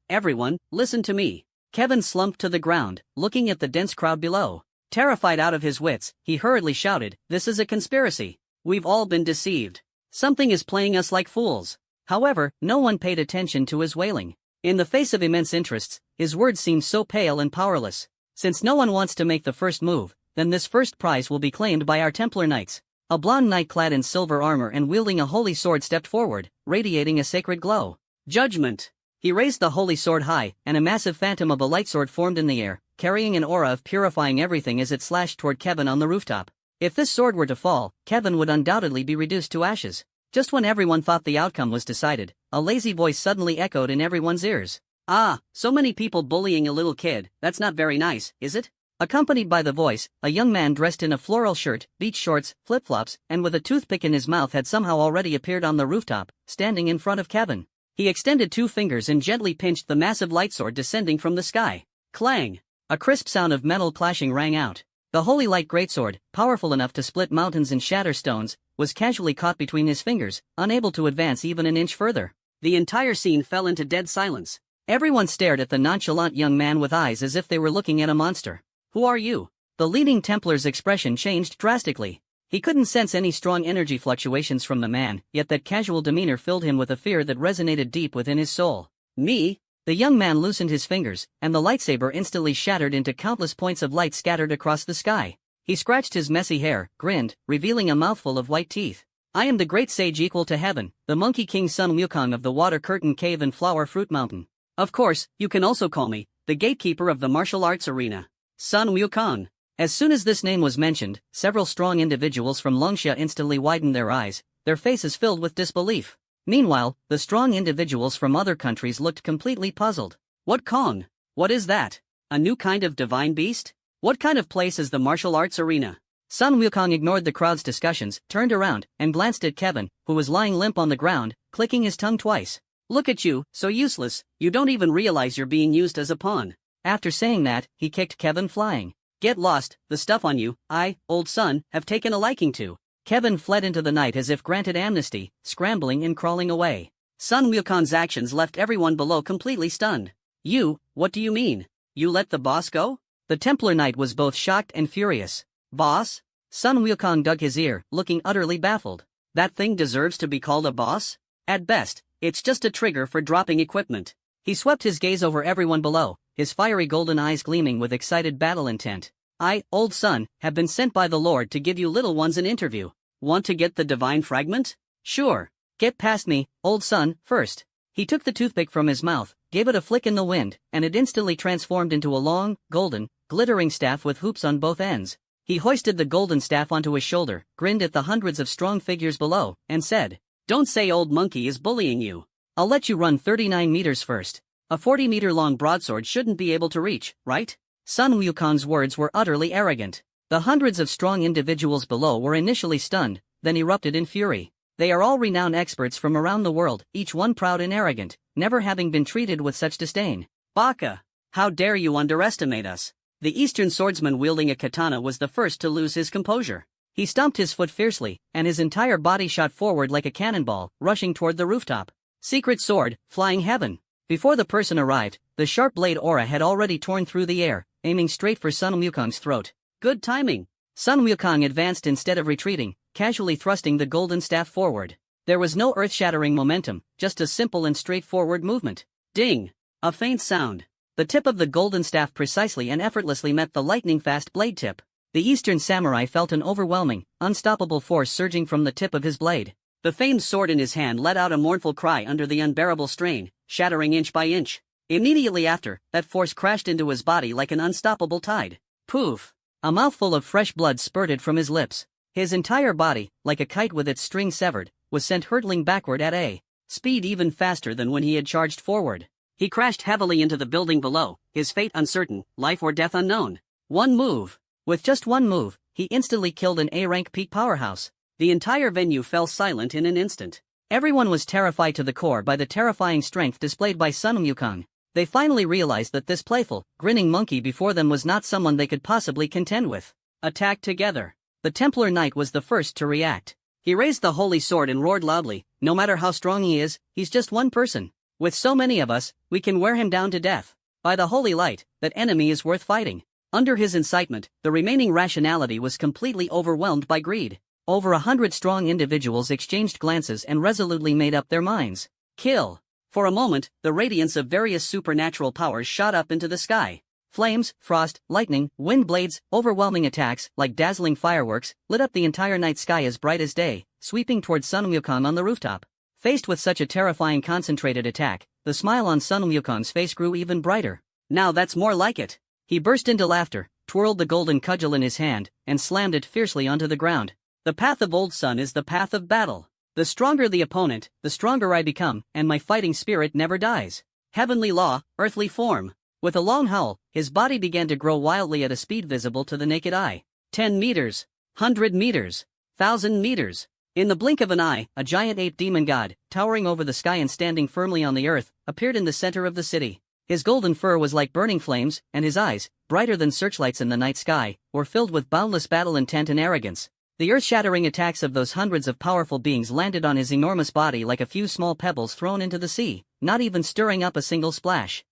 listen to me. Kevin slumped to the ground, looking at the dense crowd below. Terrified out of his wits, he hurriedly shouted, "This is a conspiracy. We've all been deceived. Something is playing us like fools." However, no one paid attention to his wailing. In the face of immense interests, his words seemed so pale and powerless. Since no one wants to make the first move, then this first prize will be claimed by our Templar Knights. A blonde knight clad in silver armor and wielding a holy sword stepped forward, radiating a sacred glow. Judgment! He raised the holy sword high, and a massive phantom of a light sword formed in the air, carrying an aura of purifying everything as it slashed toward Kevin on the rooftop. If this sword were to fall, Kevin would undoubtedly be reduced to ashes. Just when everyone thought the outcome was decided, a lazy voice suddenly echoed in everyone's ears. "Ah, so many people bullying a little kid, that's not very nice, is it?" Accompanied by the voice, a young man dressed in a floral shirt, beach shorts, flip-flops, and with a toothpick in his mouth had somehow already appeared on the rooftop, standing in front of Kevin. He extended 2 fingers and gently pinched the massive light sword descending from the sky. Clang! A crisp sound of metal clashing rang out. The holy light greatsword, powerful enough to split mountains and shatter stones, was casually caught between his fingers, unable to advance even an inch further. The entire scene fell into dead silence. Everyone stared at the nonchalant young man with eyes as if they were looking at a monster. "Who are you?" The leading Templar's expression changed drastically. He couldn't sense any strong energy fluctuations from the man, yet that casual demeanor filled him with a fear that resonated deep within his soul. "Me?" The young man loosened his fingers, and the lightsaber instantly shattered into countless points of light scattered across the sky. He scratched his messy hair, grinned, revealing a mouthful of white teeth. "I am the great sage equal to heaven, the Monkey King Sun Wukong of the Water Curtain Cave and Flower Fruit Mountain. Of course, you can also call me the gatekeeper of the martial arts arena. Sun Wukong." As soon as this name was mentioned, several strong individuals from Longsha instantly widened their eyes, their faces filled with disbelief. Meanwhile, the strong individuals from other countries looked completely puzzled. "What Kong? What is that? A new kind of divine beast? What kind of place is the martial arts arena?" Sun Wukong ignored the crowd's discussions, turned around, and glanced at Kevin, who was lying limp on the ground, clicking his tongue twice. "Look at you, so useless, you don't even realize you're being used as a pawn." After saying that, he kicked Kevin flying. "Get lost, the stuff on you, I, old son, have taken a liking to." Kevin fled into the night as if granted amnesty, scrambling and crawling away. Sun Wukong's actions left everyone below completely stunned. "You, what do you mean? You let the boss go?" The Templar Knight was both shocked and furious. "Boss?" Sun Wukong dug his ear, looking utterly baffled. "That thing deserves to be called a boss? At best, it's just a trigger for dropping equipment." He swept his gaze over everyone below, his fiery golden eyes gleaming with excited battle intent. "I, old son, have been sent by the Lord to give you little ones an interview. Want to get the divine fragment? Sure. Get past me, old son, first." He took the toothpick from his mouth, gave it a flick in the wind, and it instantly transformed into a long, golden, glittering staff with hoops on both ends. He hoisted the golden staff onto his shoulder, grinned at the hundreds of strong figures below, and said, "Don't say old monkey is bullying you. I'll let you run 39 meters first. A 40-meter-long broadsword shouldn't be able to reach, right?" Sun Wukong's words were utterly arrogant. The hundreds of strong individuals below were initially stunned, then erupted in fury. They are all renowned experts from around the world, each one proud and arrogant, never having been treated with such disdain. "Baka! How dare you underestimate us?" The Eastern swordsman wielding a katana was the first to lose his composure. He stomped his foot fiercely, and his entire body shot forward like a cannonball, rushing toward the rooftop. Secret sword, flying heaven. Before the person arrived, the sharp blade aura had already torn through the air, aiming straight for Sun Wukong's throat. Good timing. Sun Wukong advanced instead of retreating, casually thrusting the golden staff forward. There was no earth-shattering momentum, just a simple and straightforward movement. Ding! A faint sound. The tip of the golden staff precisely and effortlessly met the lightning-fast blade tip. The Eastern samurai felt an overwhelming, unstoppable force surging from the tip of his blade. The famed sword in his hand let out a mournful cry under the unbearable strain, shattering inch by inch. Immediately after, that force crashed into his body like an unstoppable tide. Poof! A mouthful of fresh blood spurted from his lips. His entire body, like a kite with its string severed, was sent hurtling backward at a speed even faster than when he had charged forward. He crashed heavily into the building below, his fate uncertain, life or death unknown. One move. With just one move, he instantly killed an A-rank peak powerhouse. The entire venue fell silent in an instant. Everyone was terrified to the core by the terrifying strength displayed by Sun Wukong. They finally realized that this playful, grinning monkey before them was not someone they could possibly contend with. Attack together. The Templar Knight was the first to react. He raised the holy sword and roared loudly, "No matter how strong he is, he's just one person. With so many of us, we can wear him down to death. By the holy light, that enemy is worth fighting." Under his incitement, the remaining rationality was completely overwhelmed by greed. Over 100 strong individuals exchanged glances and resolutely made up their minds. Kill. For a moment, the radiance of various supernatural powers shot up into the sky. Flames, frost, lightning, wind blades, overwhelming attacks, like dazzling fireworks, lit up the entire night sky as bright as day, sweeping towards Sun Wukong on the rooftop. Faced with such a terrifying concentrated attack, the smile on Sun Wukong's face grew even brighter. Now that's more like it. He burst into laughter, twirled the golden cudgel in his hand, and slammed it fiercely onto the ground. The path of Old Sun is the path of battle. The stronger the opponent, the stronger I become, and my fighting spirit never dies. Heavenly law, earthly form. With a long howl, his body began to grow wildly at a speed visible to the naked eye. 10 meters. 100 meters. 1,000 meters. In the blink of an eye, a giant ape demon god, towering over the sky and standing firmly on the earth, appeared in the center of the city. His golden fur was like burning flames, and his eyes, brighter than searchlights in the night sky, were filled with boundless battle intent and arrogance. The earth-shattering attacks of those hundreds of powerful beings landed on his enormous body like a few small pebbles thrown into the sea, not even stirring up a single splash.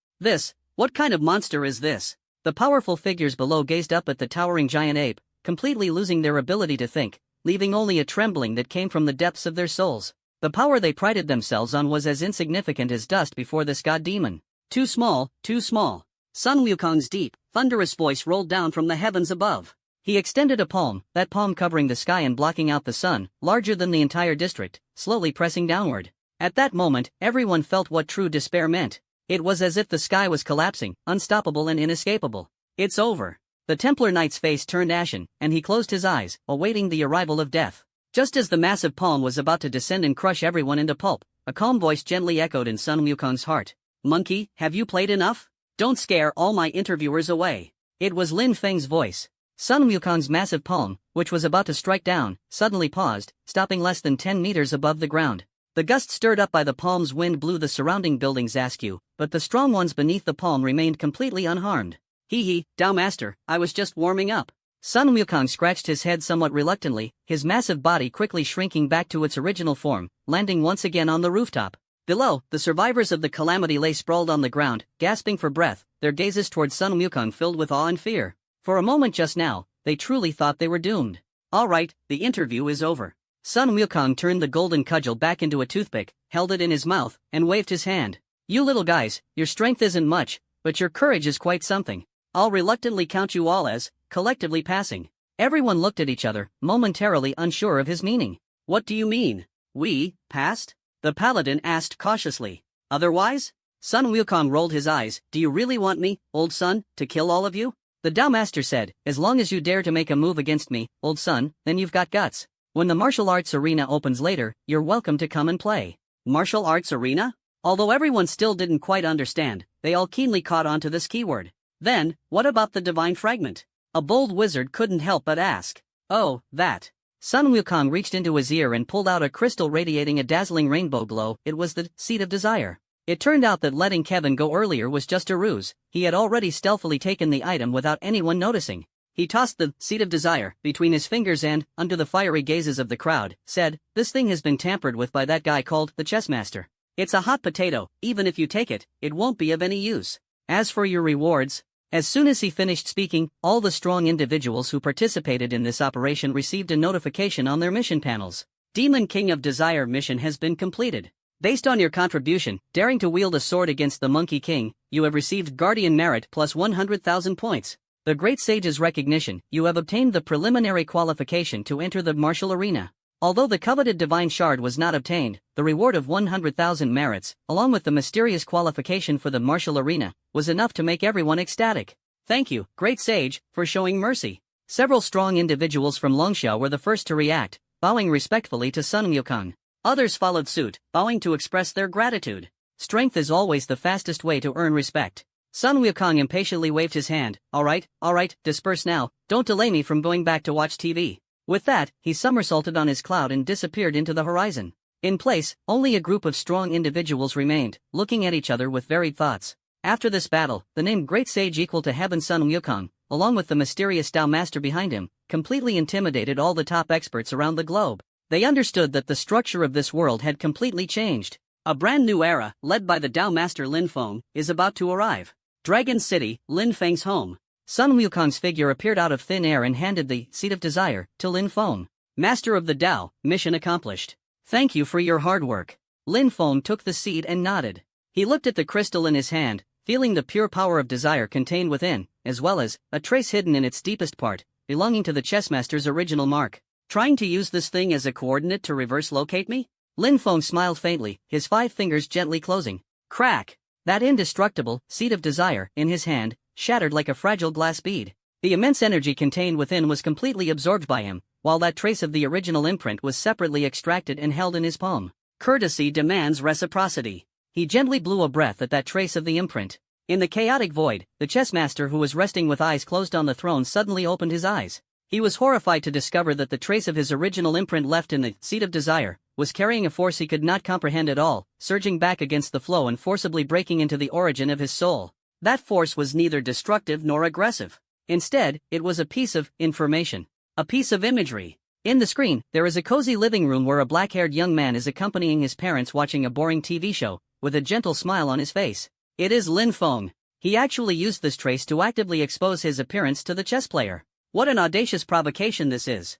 What kind of monster is this? The powerful figures below gazed up at the towering giant ape, completely losing their ability to think, leaving only a trembling that came from the depths of their souls. The power they prided themselves on was as insignificant as dust before this god-demon. Too small, too small. Sun Wukong's deep, thunderous voice rolled down from the heavens above. He extended a palm, that palm covering the sky and blocking out the sun, larger than the entire district, slowly pressing downward. At that moment, everyone felt what true despair meant. It was as if the sky was collapsing, unstoppable and inescapable. It's over. The Templar Knight's face turned ashen, and he closed his eyes, awaiting the arrival of death. Just as the massive palm was about to descend and crush everyone into pulp, a calm voice gently echoed in Sun Wukong's heart. "Monkey, have you played enough? Don't scare all my interviewers away." It was Lin Feng's voice. Sun Wukong's massive palm, which was about to strike down, suddenly paused, stopping less than 10 meters above the ground. The gust stirred up by the palm's wind blew the surrounding buildings askew, but the strong ones beneath the palm remained completely unharmed. "Hee, Dao Master, I was just warming up." Sun Wukong scratched his head somewhat reluctantly, his massive body quickly shrinking back to its original form, landing once again on the rooftop. Below, the survivors of the calamity lay sprawled on the ground, gasping for breath, their gazes towards Sun Wukong filled with awe and fear. For a moment just now, they truly thought they were doomed. "All right, the interview is over." Sun Wukong turned the golden cudgel back into a toothpick, held it in his mouth, and waved his hand. "You little guys, your strength isn't much, but your courage is quite something. I'll reluctantly count you all as, collectively passing." Everyone looked at each other, momentarily unsure of his meaning. "What do you mean? We, passed?" the paladin asked cautiously. "Otherwise?" Sun Wukong rolled his eyes. "Do you really want me, old son, to kill all of you?" The Dao Master said, "As long as you dare to make a move against me, old son, then you've got guts. When the martial arts arena opens later, you're welcome to come and play." Martial arts arena? Although everyone still didn't quite understand, they all keenly caught on to this keyword. Then, what about the divine fragment? A bold wizard couldn't help but ask. "Oh, that." Sun Wukong reached into his ear and pulled out a crystal radiating a dazzling rainbow glow. It was the seed of desire. It turned out that letting Kevin go earlier was just a ruse. He had already stealthily taken the item without anyone noticing. He tossed the seed of desire between his fingers and, under the fiery gazes of the crowd, said, "This thing has been tampered with by that guy called the chess master. It's a hot potato. Even if you take it, it won't be of any use. As for your rewards..." As soon as he finished speaking, all the strong individuals who participated in this operation received a notification on their mission panels. "Demon King of Desire mission has been completed. Based on your contribution, daring to wield a sword against the Monkey King, you have received Guardian Merit plus 100,000 points. The great sage's recognition, you have obtained the preliminary qualification to enter the martial arena. Although the coveted divine shard was not obtained, the reward of 100,000 merits, along with the mysterious qualification for the martial arena, was enough to make everyone ecstatic. Thank you, great sage, for showing mercy. Several strong individuals from Longxiao were the first to react, bowing respectfully to Sun Wukong. Others followed suit, bowing to express their gratitude. Strength is always the fastest way to earn respect. Sun Wukong impatiently waved his hand. All right, disperse now, don't delay me from going back to watch TV. With that, he somersaulted on his cloud and disappeared into the horizon. In place, only a group of strong individuals remained, looking at each other with varied thoughts. After this battle, the name Great Sage equal to Heaven Sun Wukong, along with the mysterious Tao Master behind him, completely intimidated all the top experts around the globe. They understood that the structure of this world had completely changed. A brand new era, led by the Tao Master Lin Feng, is about to arrive. Dragon City, Lin Feng's home. Sun Wukong's figure appeared out of thin air and handed the Seed of Desire to Lin Feng. Master of the Tao, mission accomplished. Thank you for your hard work. Lin Feng took the seed and nodded. He looked at the crystal in his hand, feeling the pure power of desire contained within, as well as a trace hidden in its deepest part, belonging to the chessmaster's original mark. Trying to use this thing as a coordinate to reverse locate me? Lin Feng smiled faintly, his 5 fingers gently closing. Crack! That indestructible Seed of Desire in his hand shattered like a fragile glass bead. The immense energy contained within was completely absorbed by him, while that trace of the original imprint was separately extracted and held in his palm. Courtesy demands reciprocity. He gently blew a breath at that trace of the imprint. In the chaotic void, the chessmaster who was resting with eyes closed on the throne suddenly opened his eyes. He was horrified to discover that the trace of his original imprint left in the Seed of Desire was carrying a force he could not comprehend at all, surging back against the flow and forcibly breaking into the origin of his soul. That force was neither destructive nor aggressive. Instead, it was a piece of information. A piece of imagery. In the screen, there is a cozy living room where a black-haired young man is accompanying his parents watching a boring TV show, with a gentle smile on his face. It is Lin Feng. He actually used this trace to actively expose his appearance to the chess player. What an audacious provocation this is.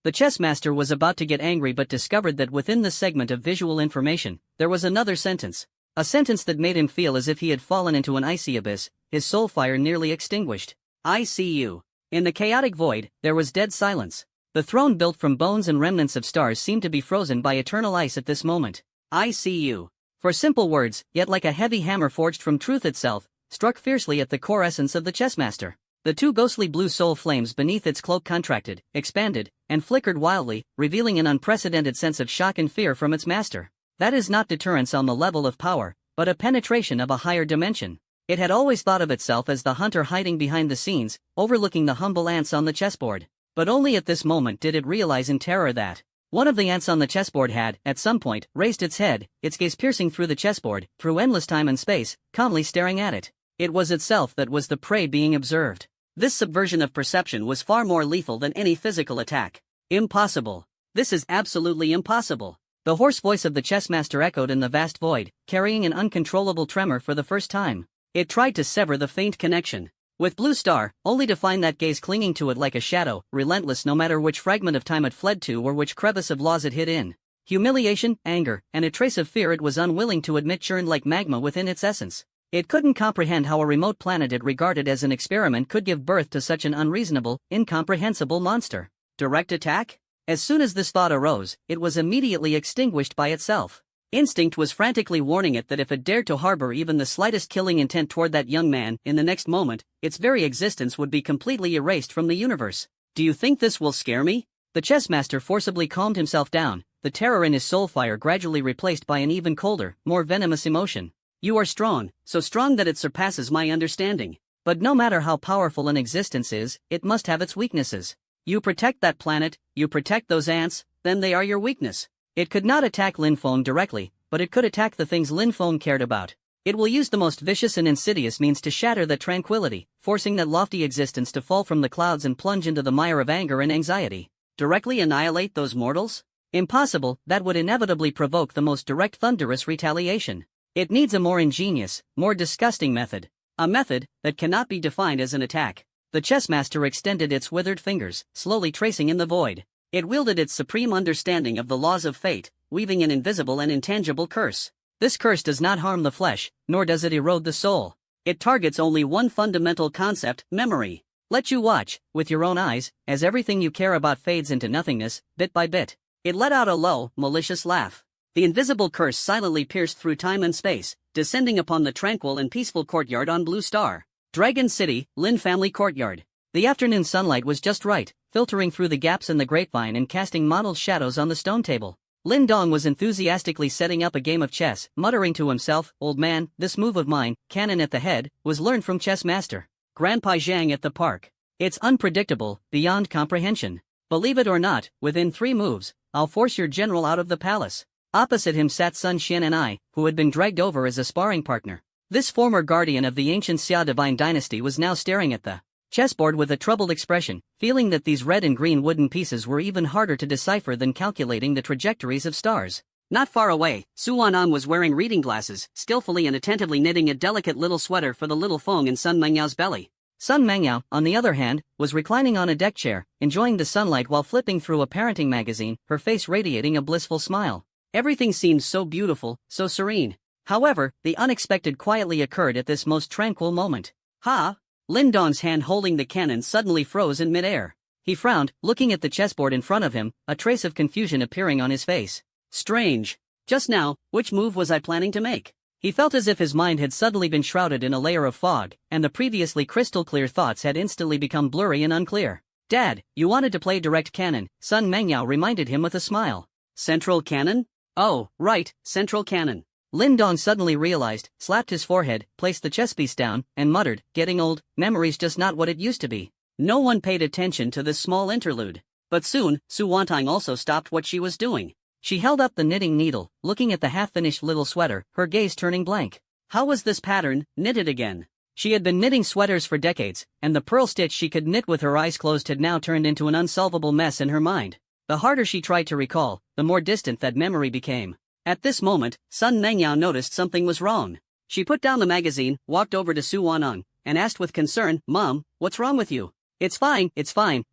The chessmaster was about to get angry but discovered that within this segment of visual information, there was another sentence. A sentence that made him feel as if he had fallen into an icy abyss, his soul fire nearly extinguished. I see you. In the chaotic void, there was dead silence. The throne built from bones and remnants of stars seemed to be frozen by eternal ice at this moment. I see you. For simple words, yet like a heavy hammer forged from truth itself, struck fiercely at the core essence of the chessmaster. The 2 ghostly blue soul flames beneath its cloak contracted, expanded, and flickered wildly, revealing an unprecedented sense of shock and fear from its master. That is not deterrence on the level of power, but a penetration of a higher dimension. It had always thought of itself as the hunter hiding behind the scenes, overlooking the humble ants on the chessboard. But only at this moment did it realize in terror that one of the ants on the chessboard had, at some point, raised its head, its gaze piercing through the chessboard, through endless time and space, calmly staring at it. It was itself that was the prey being observed. This subversion of perception was far more lethal than any physical attack. Impossible. This is absolutely impossible. The hoarse voice of the chessmaster echoed in the vast void, carrying an uncontrollable tremor for the first time. It tried to sever the faint connection with Blue Star, only to find that gaze clinging to it like a shadow, relentless no matter which fragment of time it fled to or which crevice of laws it hid in. Humiliation, anger, and a trace of fear it was unwilling to admit churned like magma within its essence. It couldn't comprehend how a remote planet it regarded as an experiment could give birth to such an unreasonable, incomprehensible monster. Direct attack? As soon as this thought arose, it was immediately extinguished by itself. Instinct was frantically warning it that if it dared to harbor even the slightest killing intent toward that young man, in the next moment, its very existence would be completely erased from the universe. Do you think this will scare me? The chessmaster forcibly calmed himself down, the terror in his soul fire gradually replaced by an even colder, more venomous emotion. You are strong, so strong that it surpasses my understanding. But no matter how powerful an existence is, it must have its weaknesses. You protect that planet, you protect those ants, then they are your weakness. It could not attack Lin Feng directly, but it could attack the things Lin Feng cared about. It will use the most vicious and insidious means to shatter that tranquility, forcing that lofty existence to fall from the clouds and plunge into the mire of anger and anxiety. Directly annihilate those mortals? Impossible, that would inevitably provoke the most direct thunderous retaliation. It needs a more ingenious, more disgusting method. A method that cannot be defined as an attack. The chessmaster extended its withered fingers, slowly tracing in the void. It wielded its supreme understanding of the laws of fate, weaving an invisible and intangible curse. This curse does not harm the flesh, nor does it erode the soul. It targets only one fundamental concept, memory. Let you watch, with your own eyes, as everything you care about fades into nothingness, bit by bit. It let out a low, malicious laugh. The invisible curse silently pierced through time and space, descending upon the tranquil and peaceful courtyard on Blue Star. Dragon City, Lin family courtyard. The afternoon sunlight was just right, filtering through the gaps in the grapevine and casting mottled shadows on the stone table. Lin Dong was enthusiastically setting up a game of chess, muttering to himself, "Old man, this move of mine, cannon at the head, was learned from chess master Grandpa Zhang at the park. It's unpredictable, beyond comprehension. Believe it or not, within 3 moves, I'll force your general out of the palace." Opposite him sat Sun Xian and I, who had been dragged over as a sparring partner. This former guardian of the ancient Xia divine dynasty was now staring at the chessboard with a troubled expression, feeling that these red and green wooden pieces were even harder to decipher than calculating the trajectories of stars. Not far away, Su Wan'an was wearing reading glasses, skillfully and attentively knitting a delicate little sweater for the little Feng in Sun Mengyao belly. Sun Mengyao, on the other hand, was reclining on a deck chair, enjoying the sunlight while flipping through a parenting magazine, her face radiating a blissful smile. Everything seemed so beautiful, so serene. However, the unexpected quietly occurred at this most tranquil moment. Ha! Lin Dong's hand holding the cannon suddenly froze in midair. He frowned, looking at the chessboard in front of him, a trace of confusion appearing on his face. Strange. Just now, which move was I planning to make? He felt as if his mind had suddenly been shrouded in a layer of fog, and the previously crystal-clear thoughts had instantly become blurry and unclear. "Dad, you wanted to play direct cannon," Sun Mengyao reminded him with a smile. "Central cannon? Oh, right, central cannon." Lin Dong suddenly realized, slapped his forehead, placed the chess piece down, and muttered, "Getting old, memory's just not what it used to be." No one paid attention to this small interlude. But soon, Su Wantang also stopped what she was doing. She held up the knitting needle, looking at the half-finished little sweater, her gaze turning blank. How was this pattern knitted again? She had been knitting sweaters for decades, and the pearl stitch she could knit with her eyes closed had now turned into an unsolvable mess in her mind. The harder she tried to recall, the more distant that memory became. At this moment, Sun Mengyao noticed something was wrong. She put down the magazine, walked over to Su Wan'ang, and asked with concern, "Mom, what's wrong with you?" It's fine,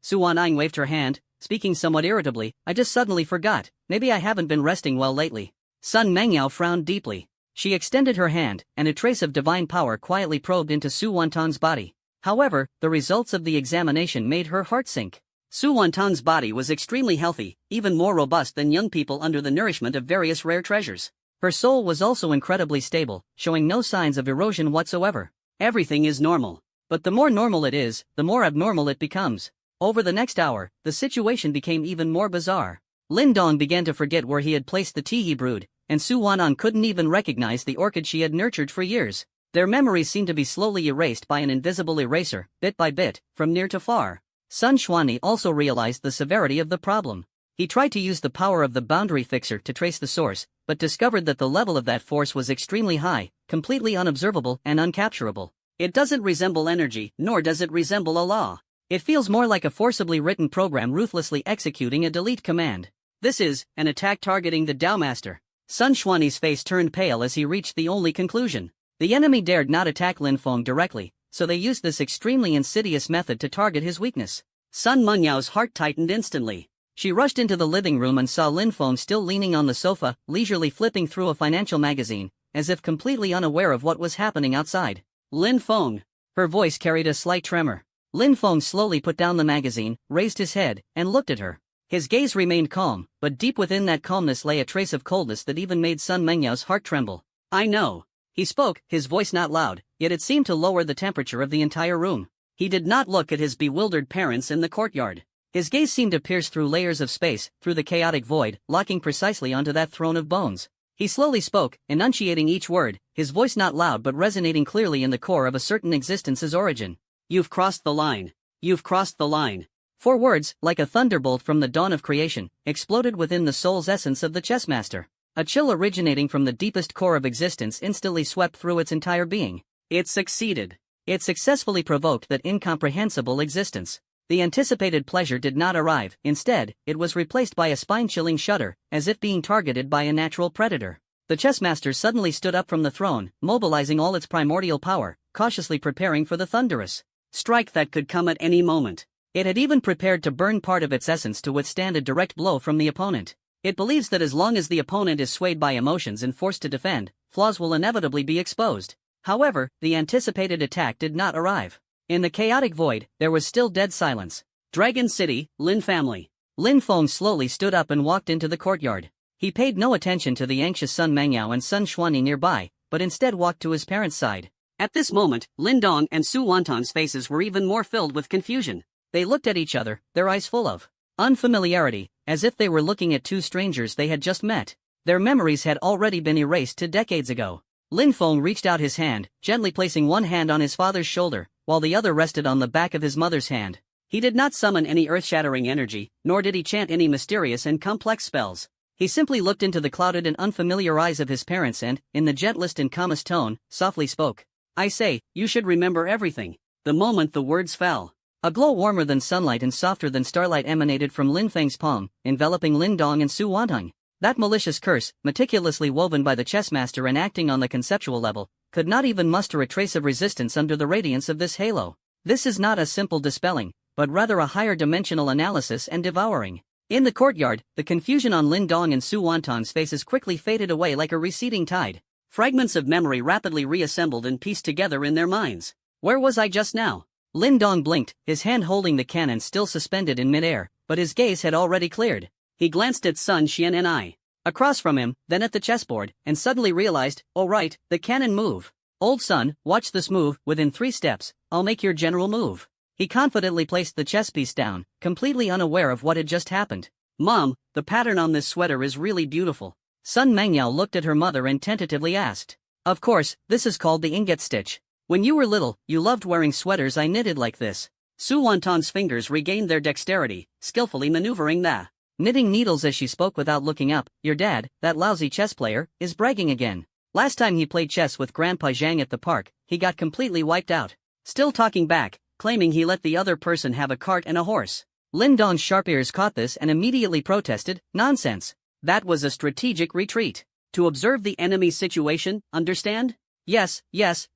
Su Wan'ang waved her hand, speaking somewhat irritably, "I just suddenly forgot, maybe I haven't been resting well lately." Sun Mengyao frowned deeply. She extended her hand, and a trace of divine power quietly probed into Su Wantang's body. However, the results of the examination made her heart sink. Su Wantang's body was extremely healthy, even more robust than young people under the nourishment of various rare treasures. Her soul was also incredibly stable, showing no signs of erosion whatsoever. Everything is normal. But the more normal it is, the more abnormal it becomes. Over the next hour, the situation became even more bizarre. Lin Dong began to forget where he had placed the tea he brewed, and Su Wan'an couldn't even recognize the orchid she had nurtured for years. Their memories seemed to be slowly erased by an invisible eraser, bit by bit, from near to far. Sun Xuanyi also realized the severity of the problem. He tried to use the power of the boundary fixer to trace the source, but discovered that the level of that force was extremely high, completely unobservable and uncapturable. It doesn't resemble energy, nor does it resemble a law. It feels more like a forcibly written program ruthlessly executing a delete command. This is an attack targeting the Dao Master. Sun Xuanyi's face turned pale as he reached the only conclusion. The enemy dared not attack Lin Feng directly, so they used this extremely insidious method to target his weakness. Sun Menyao's heart tightened instantly. She rushed into the living room and saw Lin Feng still leaning on the sofa, leisurely flipping through a financial magazine, as if completely unaware of what was happening outside. "Lin Feng." Her voice carried a slight tremor. Lin Feng slowly put down the magazine, raised his head, and looked at her. His gaze remained calm, but deep within that calmness lay a trace of coldness that even made Sun Menyao's heart tremble. "I know." He spoke, his voice not loud, yet it seemed to lower the temperature of the entire room. He did not look at his bewildered parents in the courtyard. His gaze seemed to pierce through layers of space, through the chaotic void, locking precisely onto that throne of bones. He slowly spoke, enunciating each word, his voice not loud but resonating clearly in the core of a certain existence's origin. "You've crossed the line. You've crossed the line." 4 words, like a thunderbolt from the dawn of creation, exploded within the soul's essence of the chessmaster. A chill originating from the deepest core of existence instantly swept through its entire being. It succeeded. It successfully provoked that incomprehensible existence. The anticipated pleasure did not arrive, instead, it was replaced by a spine-chilling shudder, as if being targeted by a natural predator. The chessmaster suddenly stood up from the throne, mobilizing all its primordial power, cautiously preparing for the thunderous strike that could come at any moment. It had even prepared to burn part of its essence to withstand a direct blow from the opponent. It believes that as long as the opponent is swayed by emotions and forced to defend, flaws will inevitably be exposed. However, the anticipated attack did not arrive. In the chaotic void, there was still dead silence. Dragon City, Lin family. Lin Feng slowly stood up and walked into the courtyard. He paid no attention to the anxious Sun Mengyao and Sun Xuanyi nearby, but instead walked to his parents' side. At this moment, Lin Dong and Su Wantong's faces were even more filled with confusion. They looked at each other, their eyes full of unfamiliarity, as if they were looking at two strangers they had just met. Their memories had already been erased to decades ago. Lin Feng reached out his hand, gently placing one hand on his father's shoulder, while the other rested on the back of his mother's hand. He did not summon any earth-shattering energy, nor did he chant any mysterious and complex spells. He simply looked into the clouded and unfamiliar eyes of his parents and, in the gentlest and calmest tone, softly spoke. I say, you should remember everything. The moment the words fell, a glow warmer than sunlight and softer than starlight emanated from Lin Feng's palm, enveloping Lin Dong and Su Wantong. That malicious curse, meticulously woven by the chessmaster and acting on the conceptual level, could not even muster a trace of resistance under the radiance of this halo. This is not a simple dispelling, but rather a higher dimensional analysis and devouring. In the courtyard, the confusion on Lin Dong and Su Wantong's faces quickly faded away like a receding tide. Fragments of memory rapidly reassembled and pieced together in their minds. Where was I just now? Lin Dong blinked, his hand holding the cannon still suspended in midair, but his gaze had already cleared. He glanced at Sun Xian and I. Across from him, then at the chessboard, and suddenly realized, oh right, the cannon move. Old son, watch this move, within 3 steps, I'll make your general move. He confidently placed the chess piece down, completely unaware of what had just happened. Mom, the pattern on this sweater is really beautiful. Sun Mengyao looked at her mother and tentatively asked. Of course, this is called the ingot stitch. When you were little, you loved wearing sweaters I knitted like this. Su Wantong's fingers regained their dexterity, skillfully maneuvering the knitting needles as she spoke without looking up. Your dad, that lousy chess player, is bragging again. Last time he played chess with Grandpa Zhang at the park, he got completely wiped out. Still talking back, claiming he let the other person have a cart and a horse. Lin Dong's sharp ears caught this and immediately protested, nonsense. That was a strategic retreat. To observe the enemy's situation, understand? Yes,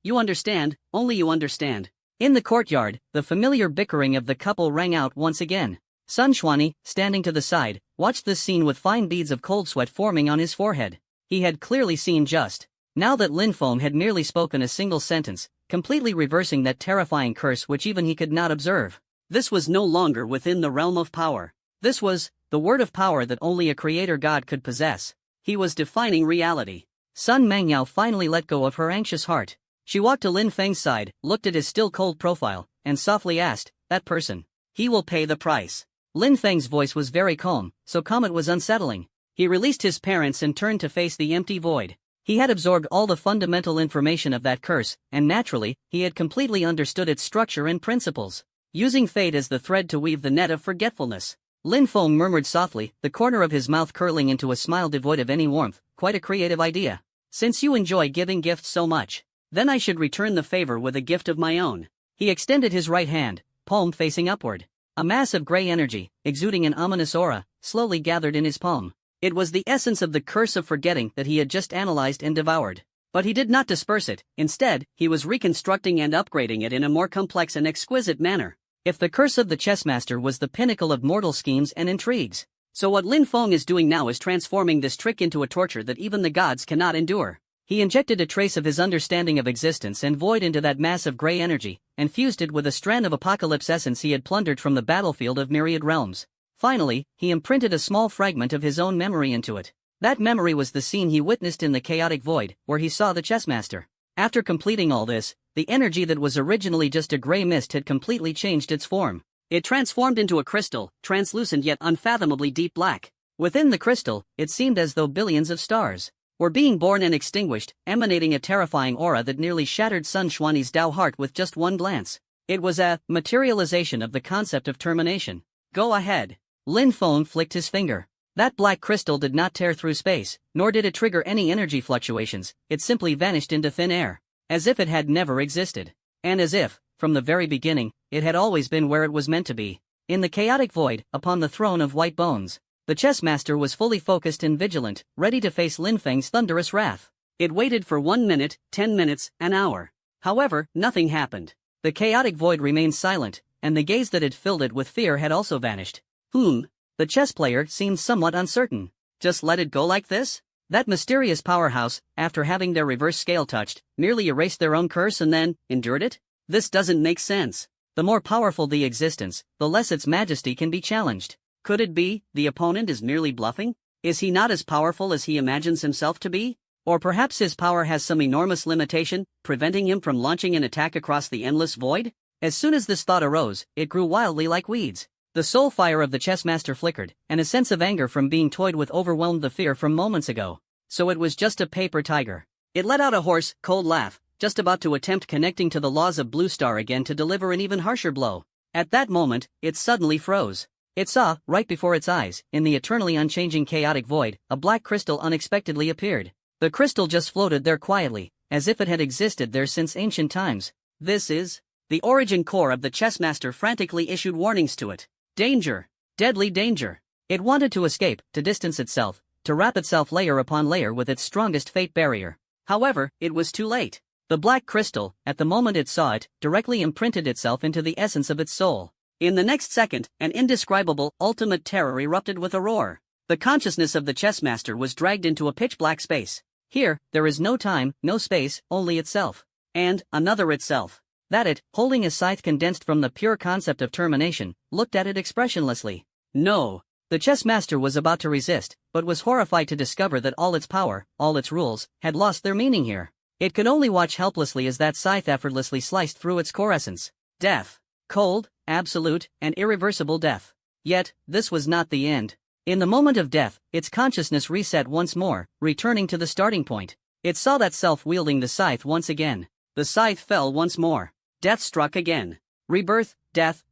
you understand, only you understand. In the courtyard, the familiar bickering of the couple rang out once again. Sun Xuanyi, standing to the side, watched this scene with fine beads of cold sweat forming on his forehead. He had clearly seen just now that Lin Feng had merely spoken a single sentence, completely reversing that terrifying curse which even he could not observe. This was no longer within the realm of power. This was the word of power that only a creator god could possess. He was defining reality. Sun Mengyao finally let go of her anxious heart. She walked to Lin Feng's side, looked at his still cold profile, and softly asked, that person. He will pay the price. Lin Feng's voice was very calm, so calm it was unsettling. He released his parents and turned to face the empty void. He had absorbed all the fundamental information of that curse, and naturally, he had completely understood its structure and principles. Using fate as the thread to weave the net of forgetfulness, Lin Feng murmured softly, the corner of his mouth curling into a smile devoid of any warmth, quite a creative idea. Since you enjoy giving gifts so much, then I should return the favor with a gift of my own. He extended his right hand, palm facing upward. A mass of gray energy, exuding an ominous aura, slowly gathered in his palm. It was the essence of the curse of forgetting that he had just analyzed and devoured. But he did not disperse it, instead, he was reconstructing and upgrading it in a more complex and exquisite manner. If the curse of the chessmaster was the pinnacle of mortal schemes and intrigues, so what Lin Feng is doing now is transforming this trick into a torture that even the gods cannot endure. He injected a trace of his understanding of existence and void into that mass of gray energy, and fused it with a strand of apocalypse essence he had plundered from the battlefield of myriad realms. Finally, he imprinted a small fragment of his own memory into it. That memory was the scene he witnessed in the chaotic void, where he saw the chessmaster. After completing all this, the energy that was originally just a gray mist had completely changed its form. It transformed into a crystal, translucent yet unfathomably deep black. Within the crystal, it seemed as though billions of stars were being born and extinguished, emanating a terrifying aura that nearly shattered Sun Xuanyi's Dao heart with just one glance. It was a materialization of the concept of termination. Go ahead. Lin Feng flicked his finger. That black crystal did not tear through space, nor did it trigger any energy fluctuations, it simply vanished into thin air. As if it had never existed. And as if, from the very beginning, it had always been where it was meant to be. In the chaotic void, upon the throne of white bones, the chessmaster was fully focused and vigilant, ready to face Lin Feng's thunderous wrath. It waited for 1 minute, 10 minutes, an hour. However, nothing happened. The chaotic void remained silent, and the gaze that had filled it with fear had also vanished. The chess player seemed somewhat uncertain. Just let it go like this? That mysterious powerhouse, after having their reverse scale touched, merely erased their own curse and then endured it? This doesn't make sense. The more powerful the existence, the less its majesty can be challenged. Could it be the opponent is merely bluffing? Is he not as powerful as he imagines himself to be? Or perhaps his power has some enormous limitation, preventing him from launching an attack across the endless void? As soon as this thought arose, it grew wildly like weeds. The soul fire of the chess master flickered, and a sense of anger from being toyed with overwhelmed the fear from moments ago. So it was just a paper tiger. It let out a hoarse, cold laugh, just about to attempt connecting to the laws of Blue Star again to deliver an even harsher blow. At that moment, it suddenly froze. It saw, right before its eyes, in the eternally unchanging chaotic void, a black crystal unexpectedly appeared. The crystal just floated there quietly, as if it had existed there since ancient times. This is the origin core of the chessmaster frantically issued warnings to it. Danger! Deadly danger! It wanted to escape, to distance itself, to wrap itself layer upon layer with its strongest fate barrier. However, it was too late. The black crystal, at the moment it saw it, directly imprinted itself into the essence of its soul. In the next second, an indescribable, ultimate terror erupted with a roar. The consciousness of the chessmaster was dragged into a pitch-black space. Here, there is no time, no space, only itself. And another itself. That it, holding a scythe condensed from the pure concept of termination, looked at it expressionlessly. No. The chessmaster was about to resist, but was horrified to discover that all its power, all its rules, had lost their meaning here. It could only watch helplessly as that scythe effortlessly sliced through its core essence. Death. Cold, absolute, and irreversible death. Yet, this was not the end. In the moment of death, its consciousness reset once more, returning to the starting point. It saw that self wielding the scythe once again. The scythe fell once more. Death struck again. Rebirth, death,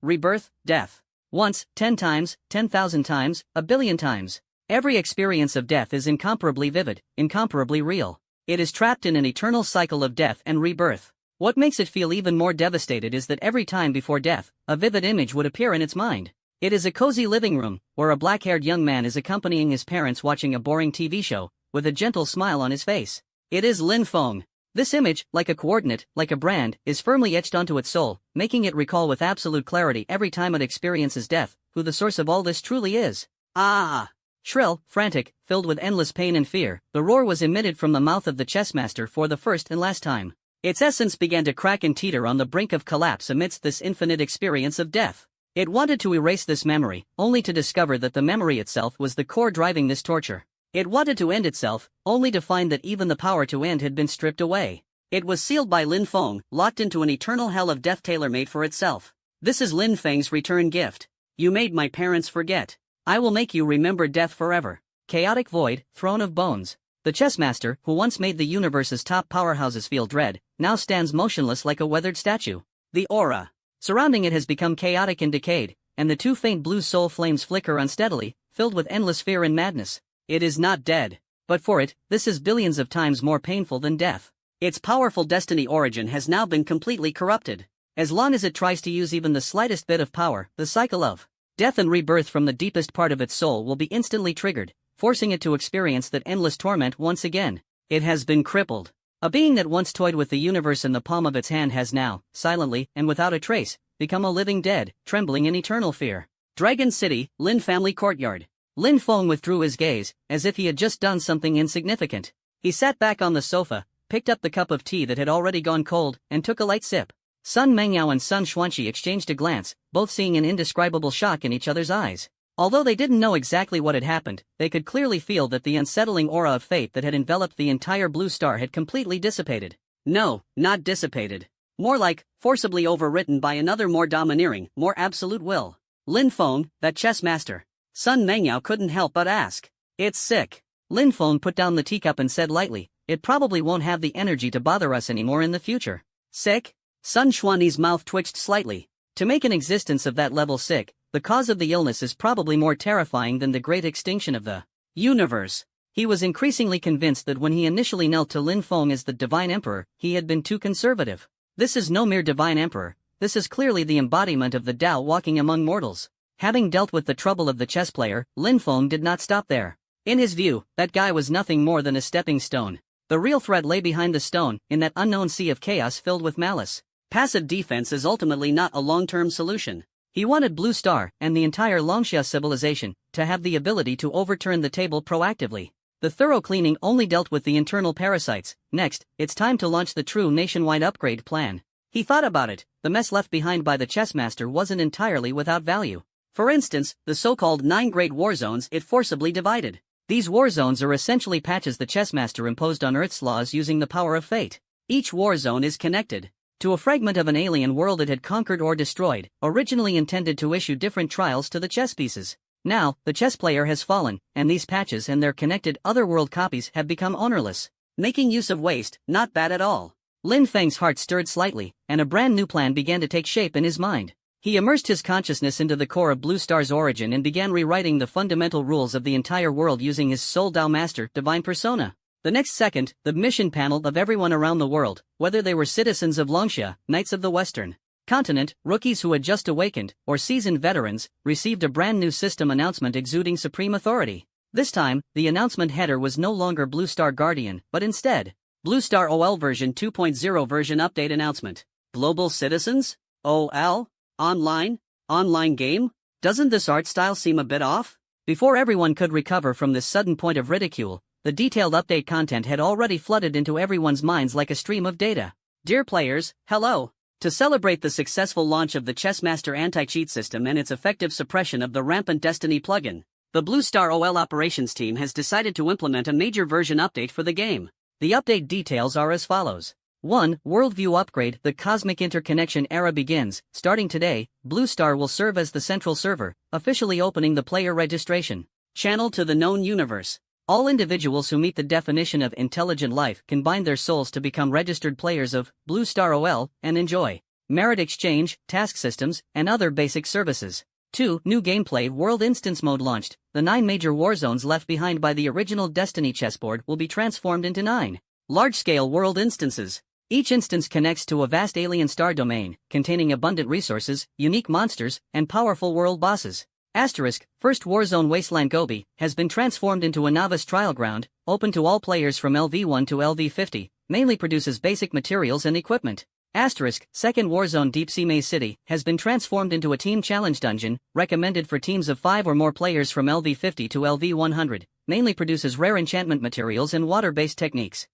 death. Once, 10 times, 10,000 times, a billion times. Every experience of death is incomparably vivid, incomparably real. It is trapped in an eternal cycle of death and rebirth. What makes it feel even more devastated is that every time before death, a vivid image would appear in its mind. It is a cozy living room, where a black-haired young man is accompanying his parents watching a boring TV show, with a gentle smile on his face. It is Lin Feng. This image, like a coordinate, like a brand, is firmly etched onto its soul, making it recall with absolute clarity every time it experiences death, who the source of all this truly is. Ah! Shrill, frantic, filled with endless pain and fear, the roar was emitted from the mouth of the chessmaster for the first and last time. Its essence began to crack and teeter on the brink of collapse amidst this infinite experience of death. It wanted to erase this memory, only to discover that the memory itself was the core driving this torture. It wanted to end itself, only to find that even the power to end had been stripped away. It was sealed by Lin Feng, locked into an eternal hell of death tailor-made for itself. This is Lin Feng's return gift. You made my parents forget. I will make you remember death forever. Chaotic void, throne of bones. The chessmaster, who once made the universe's top powerhouses feel dread, now stands motionless like a weathered statue. The aura surrounding it has become chaotic and decayed, and the two faint blue soul flames flicker unsteadily, filled with endless fear and madness. It is not dead. But for it, this is billions of times more painful than death. Its powerful destiny origin has now been completely corrupted. As long as it tries to use even the slightest bit of power, the cycle of death and rebirth from the deepest part of its soul will be instantly triggered, forcing it to experience that endless torment once again. It has been crippled. A being that once toyed with the universe in the palm of its hand has now, silently and without a trace, become a living dead, trembling in eternal fear. Dragon City, Lin family courtyard. Lin Feng withdrew his gaze, as if he had just done something insignificant. He sat back on the sofa, picked up the cup of tea that had already gone cold, and took a light sip. Sun Mengyao and Sun Xuanqi exchanged a glance, both seeing an indescribable shock in each other's eyes. Although they didn't know exactly what had happened, they could clearly feel that the unsettling aura of fate that had enveloped the entire Blue Star had completely dissipated. No, not dissipated. More like, forcibly overwritten by another more domineering, more absolute will. Lin Feng, that chess master. Sun Mengyao couldn't help but ask. It's sick. Lin Feng put down the teacup and said lightly, it probably won't have the energy to bother us anymore in the future. Sick? Sun Xuanyi's mouth twitched slightly. To make an existence of that level sick, the cause of the illness is probably more terrifying than the great extinction of the universe. He was increasingly convinced that when he initially knelt to Lin Feng as the Divine Emperor, he had been too conservative. This is no mere Divine Emperor, this is clearly the embodiment of the Tao walking among mortals. Having dealt with the trouble of the chess player, Lin Feng did not stop there. In his view, that guy was nothing more than a stepping stone. The real threat lay behind the stone, in that unknown sea of chaos filled with malice. Passive defense is ultimately not a long-term solution. He wanted Blue Star, and the entire Longxia civilization, to have the ability to overturn the table proactively. The thorough cleaning only dealt with the internal parasites. Next, it's time to launch the true nationwide upgrade plan. He thought about it. The mess left behind by the chessmaster wasn't entirely without value. For instance, the so-called 9 great war zones it forcibly divided. These war zones are essentially patches the chessmaster imposed on Earth's laws using the power of fate. Each war zone is connected to a fragment of an alien world it had conquered or destroyed, originally intended to issue different trials to the chess pieces. Now, the chess player has fallen, and these patches and their connected otherworld copies have become ownerless. Making use of waste, not bad at all. Lin Feng's heart stirred slightly, and a brand new plan began to take shape in his mind. He immersed his consciousness into the core of Blue Star's origin and began rewriting the fundamental rules of the entire world using his Soul Dao Master Divine Persona. The next second, the mission panel of everyone around the world, whether they were citizens of Longxia, knights of the Western Continent, rookies who had just awakened, or seasoned veterans, received a brand new system announcement exuding supreme authority. This time, the announcement header was no longer Blue Star Guardian, but instead, Blue Star OL version 2.0 version update announcement. Global citizens? OL? Online game? Doesn't this art style seem a bit off? Before everyone could recover from this sudden point of ridicule, the detailed update content had already flooded into everyone's minds like a stream of data. Dear players, hello. To celebrate the successful launch of the Chessmaster anti-cheat system and its effective suppression of the rampant Destiny plugin, the Blue Star OL operations team has decided to implement a major version update for the game. The update details are as follows. 1. Worldview upgrade. The cosmic interconnection era begins. Starting today, Blue Star will serve as the central server, officially opening the player registration channel to the known universe. All individuals who meet the definition of intelligent life can bind their souls to become registered players of Blue Star OL and enjoy merit exchange, task systems, and other basic services. 2. New gameplay. World Instance Mode launched. The 9 major war zones left behind by the original Destiny chessboard will be transformed into 9 large-scale world instances. Each instance connects to a vast alien star domain, containing abundant resources, unique monsters, and powerful world bosses. Asterisk, first Warzone Wasteland Gobi has been transformed into a novice trial ground, open to all players from LV1 to LV50, mainly produces basic materials and equipment. Asterisk, second Warzone Deep Sea Maze City has been transformed into a team challenge dungeon, recommended for teams of 5 or more players from LV50 to LV100, mainly produces rare enchantment materials and water-based techniques.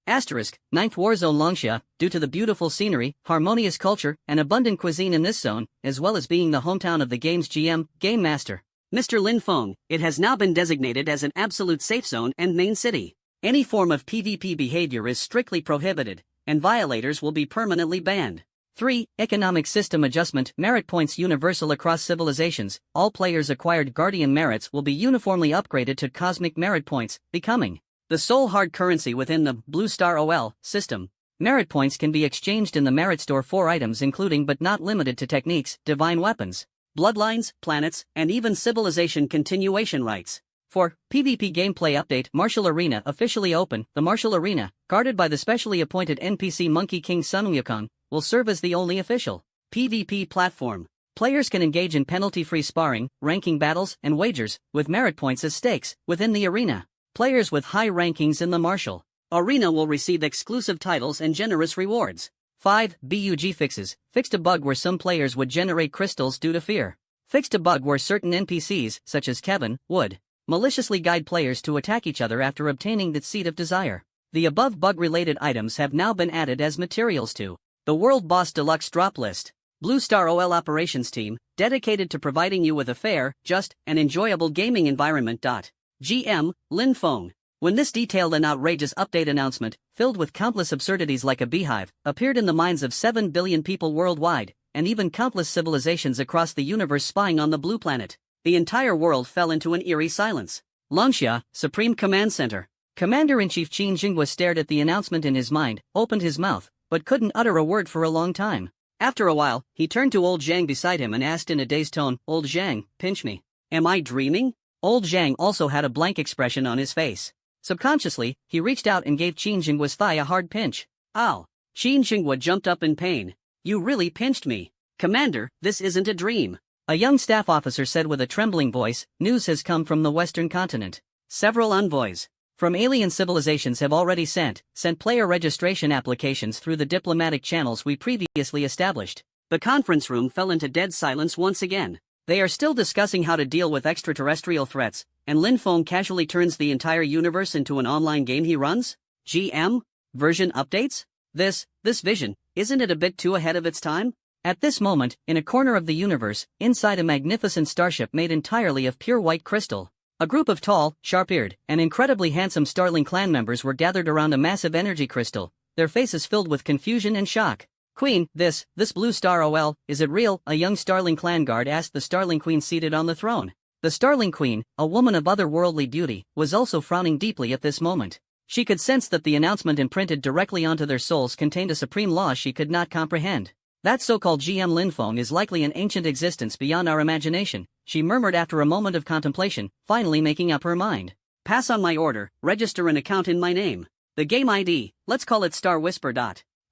Asterisk, ninth Warzone Longxia, due to the beautiful scenery, harmonious culture, and abundant cuisine in this zone, as well as being the hometown of the game's GM, Game Master, Mr. Lin Feng, it has now been designated as an absolute safe zone and main city. Any form of PvP behavior is strictly prohibited, and violators will be permanently banned. 3. Economic system adjustment. Merit points universal across civilizations. All players' acquired Guardian merits will be uniformly upgraded to cosmic merit points, becoming the sole hard currency within the Blue Star OL system. Merit points can be exchanged in the merit store for items including but not limited to techniques, divine weapons, bloodlines, planets, and even civilization continuation rights. 4. PvP gameplay update. Martial Arena officially open. The Martial Arena, guarded by the specially appointed NPC Monkey King Sun Wukong, will serve as the only official PvP platform. Players can engage in penalty-free sparring, ranking battles, and wagers, with merit points as stakes, within the arena. Players with high rankings in the Martial Arena will receive exclusive titles and generous rewards. 5. BUG fixes. Fixed a bug where some players would generate crystals due to fear. Fixed a bug where certain NPCs, such as Kevin, would maliciously guide players to attack each other after obtaining the Seed of Desire. The above bug-related items have now been added as materials to the World Boss Deluxe drop list. Blue Star OL operations team, dedicated to providing you with a fair, just, and enjoyable gaming environment. GM, Lin Feng. When this detailed and outrageous update announcement, filled with countless absurdities like a beehive, appeared in the minds of 7 billion people worldwide, and even countless civilizations across the universe spying on the blue planet, the entire world fell into an eerie silence. Longxia, Supreme Command Center. Commander-in-Chief Qin Jinghua stared at the announcement in his mind, opened his mouth, but couldn't utter a word for a long time. After a while, he turned to old Zhang beside him and asked in a dazed tone, "Old Zhang, pinch me. Am I dreaming?" Old Zhang also had a blank expression on his face. Subconsciously, he reached out and gave Qin Jinghua's thigh a hard pinch. Ow! Qin Jinghua jumped up in pain. "You really pinched me. Commander, this isn't a dream." A young staff officer said with a trembling voice, "News has come from the Western continent. Several envoys from alien civilizations have already sent player registration applications through the diplomatic channels we previously established." The conference room fell into dead silence once again. They are still discussing how to deal with extraterrestrial threats, and Lin Feng casually turns the entire universe into an online game he runs? GM? Version updates? This vision, isn't it a bit too ahead of its time? At this moment, in a corner of the universe, inside a magnificent starship made entirely of pure white crystal, a group of tall, sharp-eared, and incredibly handsome Starling clan members were gathered around a massive energy crystal, their faces filled with confusion and shock. Queen, this blue star OL, is it real? A young Starling clan guard asked the Starling Queen seated on the throne. The Starling Queen, a woman of otherworldly beauty, was also frowning deeply at this moment. She could sense that the announcement imprinted directly onto their souls contained a supreme law she could not comprehend. That so-called GM Lin Feng is likely an ancient existence beyond our imagination, she murmured after a moment of contemplation, finally making up her mind. Pass on my order, register an account in my name. The game ID, let's call it Star Whisper.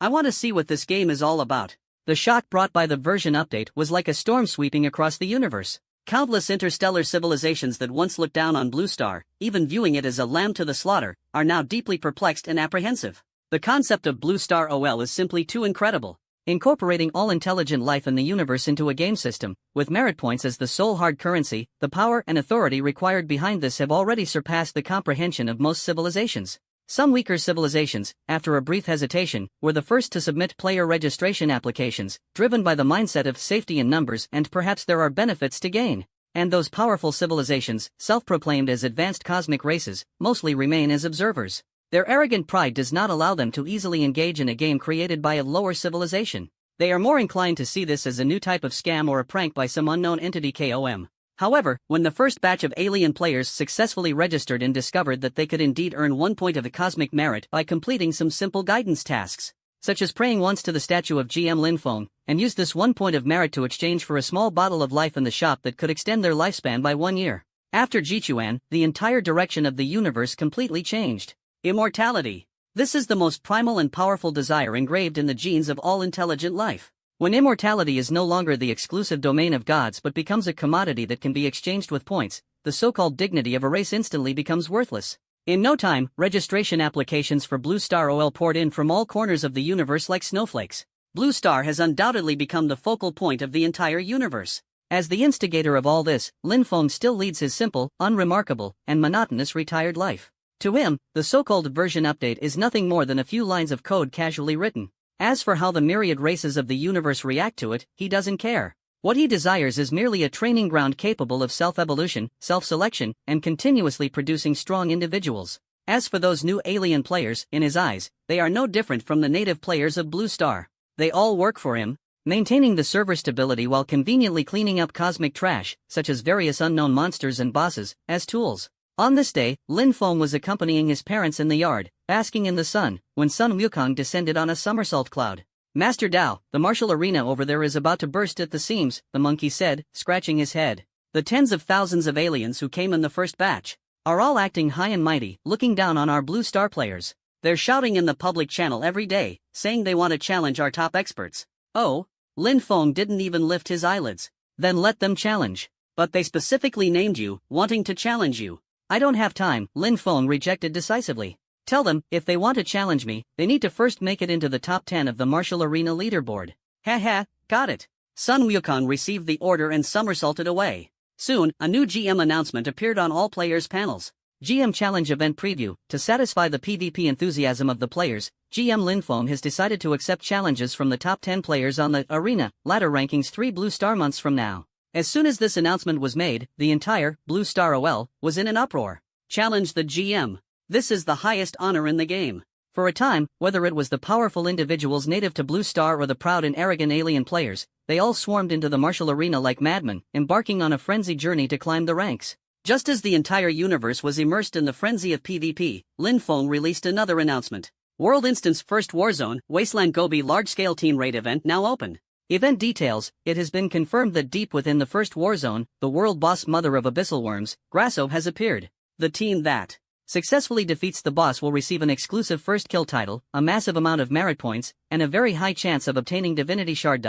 I want to see what this game is all about. The shock brought by the version update was like a storm sweeping across the universe. Countless interstellar civilizations that once looked down on Blue Star, even viewing it as a lamb to the slaughter, are now deeply perplexed and apprehensive. The concept of Blue Star OL is simply too incredible. Incorporating all intelligent life in the universe into a game system, with merit points as the sole hard currency, the power and authority required behind this have already surpassed the comprehension of most civilizations. Some weaker civilizations, after a brief hesitation, were the first to submit player registration applications, driven by the mindset of safety in numbers and perhaps there are benefits to gain. And those powerful civilizations, self-proclaimed as advanced cosmic races, mostly remain as observers. Their arrogant pride does not allow them to easily engage in a game created by a lower civilization. They are more inclined to see this as a new type of scam or a prank by some unknown entity KOM. However, when the first batch of alien players successfully registered and discovered that they could indeed earn 1 point of the cosmic merit by completing some simple guidance tasks, such as praying once to the statue of GM Lin Feng, and use this 1 point of merit to exchange for a small bottle of life in the shop that could extend their lifespan by 1 year. After Jichuan, the entire direction of the universe completely changed. Immortality. This is the most primal and powerful desire engraved in the genes of all intelligent life. When immortality is no longer the exclusive domain of gods but becomes a commodity that can be exchanged with points, the so-called dignity of a race instantly becomes worthless. In no time, registration applications for Blue Star OL poured in from all corners of the universe like snowflakes. Blue Star has undoubtedly become the focal point of the entire universe. As the instigator of all this, Lin Feng still leads his simple, unremarkable, and monotonous retired life. To him, the so-called version update is nothing more than a few lines of code casually written. As for how the myriad races of the universe react to it, he doesn't care. What he desires is merely a training ground capable of self-evolution, self-selection, and continuously producing strong individuals. As for those new alien players, in his eyes, they are no different from the native players of Blue Star. They all work for him, maintaining the server stability while conveniently cleaning up cosmic trash, such as various unknown monsters and bosses, as tools. On this day, Lin Feng was accompanying his parents in the yard, basking in the sun, when Sun Wukong descended on a somersault cloud. Master Dao, the martial arena over there is about to burst at the seams, the monkey said, scratching his head. The tens of thousands of aliens who came in the first batch are all acting high and mighty, looking down on our Blue Star players. They're shouting in the public channel every day, saying they want to challenge our top experts. Oh, Lin Feng didn't even lift his eyelids. Then let them challenge. But they specifically named you, wanting to challenge you. I don't have time, Lin Feng rejected decisively. Tell them, if they want to challenge me, they need to first make it into the top 10 of the martial arena leaderboard. Haha, got it. Sun Wukong received the order and somersaulted away. Soon, a new GM announcement appeared on all players' panels. GM Challenge Event Preview. To satisfy the PvP enthusiasm of the players, GM Lin Feng has decided to accept challenges from the top 10 players on the Arena ladder rankings 3 Blue Star months from now. As soon as this announcement was made, the entire Blue Star OL was in an uproar. Challenge the GM. This is the highest honor in the game. For a time, whether it was the powerful individuals native to Blue Star or the proud and arrogant alien players, they all swarmed into the martial arena like madmen, embarking on a frenzied journey to climb the ranks. Just as the entire universe was immersed in the frenzy of PvP, Lin Feng released another announcement. World Instance First Warzone, Wasteland Gobi large-scale team raid event now open. Event details. It has been confirmed that deep within the first Warzone, the world boss mother of abyssal worms, Grasso, has appeared. The team that successfully defeats the boss will receive an exclusive first kill title, a massive amount of merit points, and a very high chance of obtaining Divinity Shard.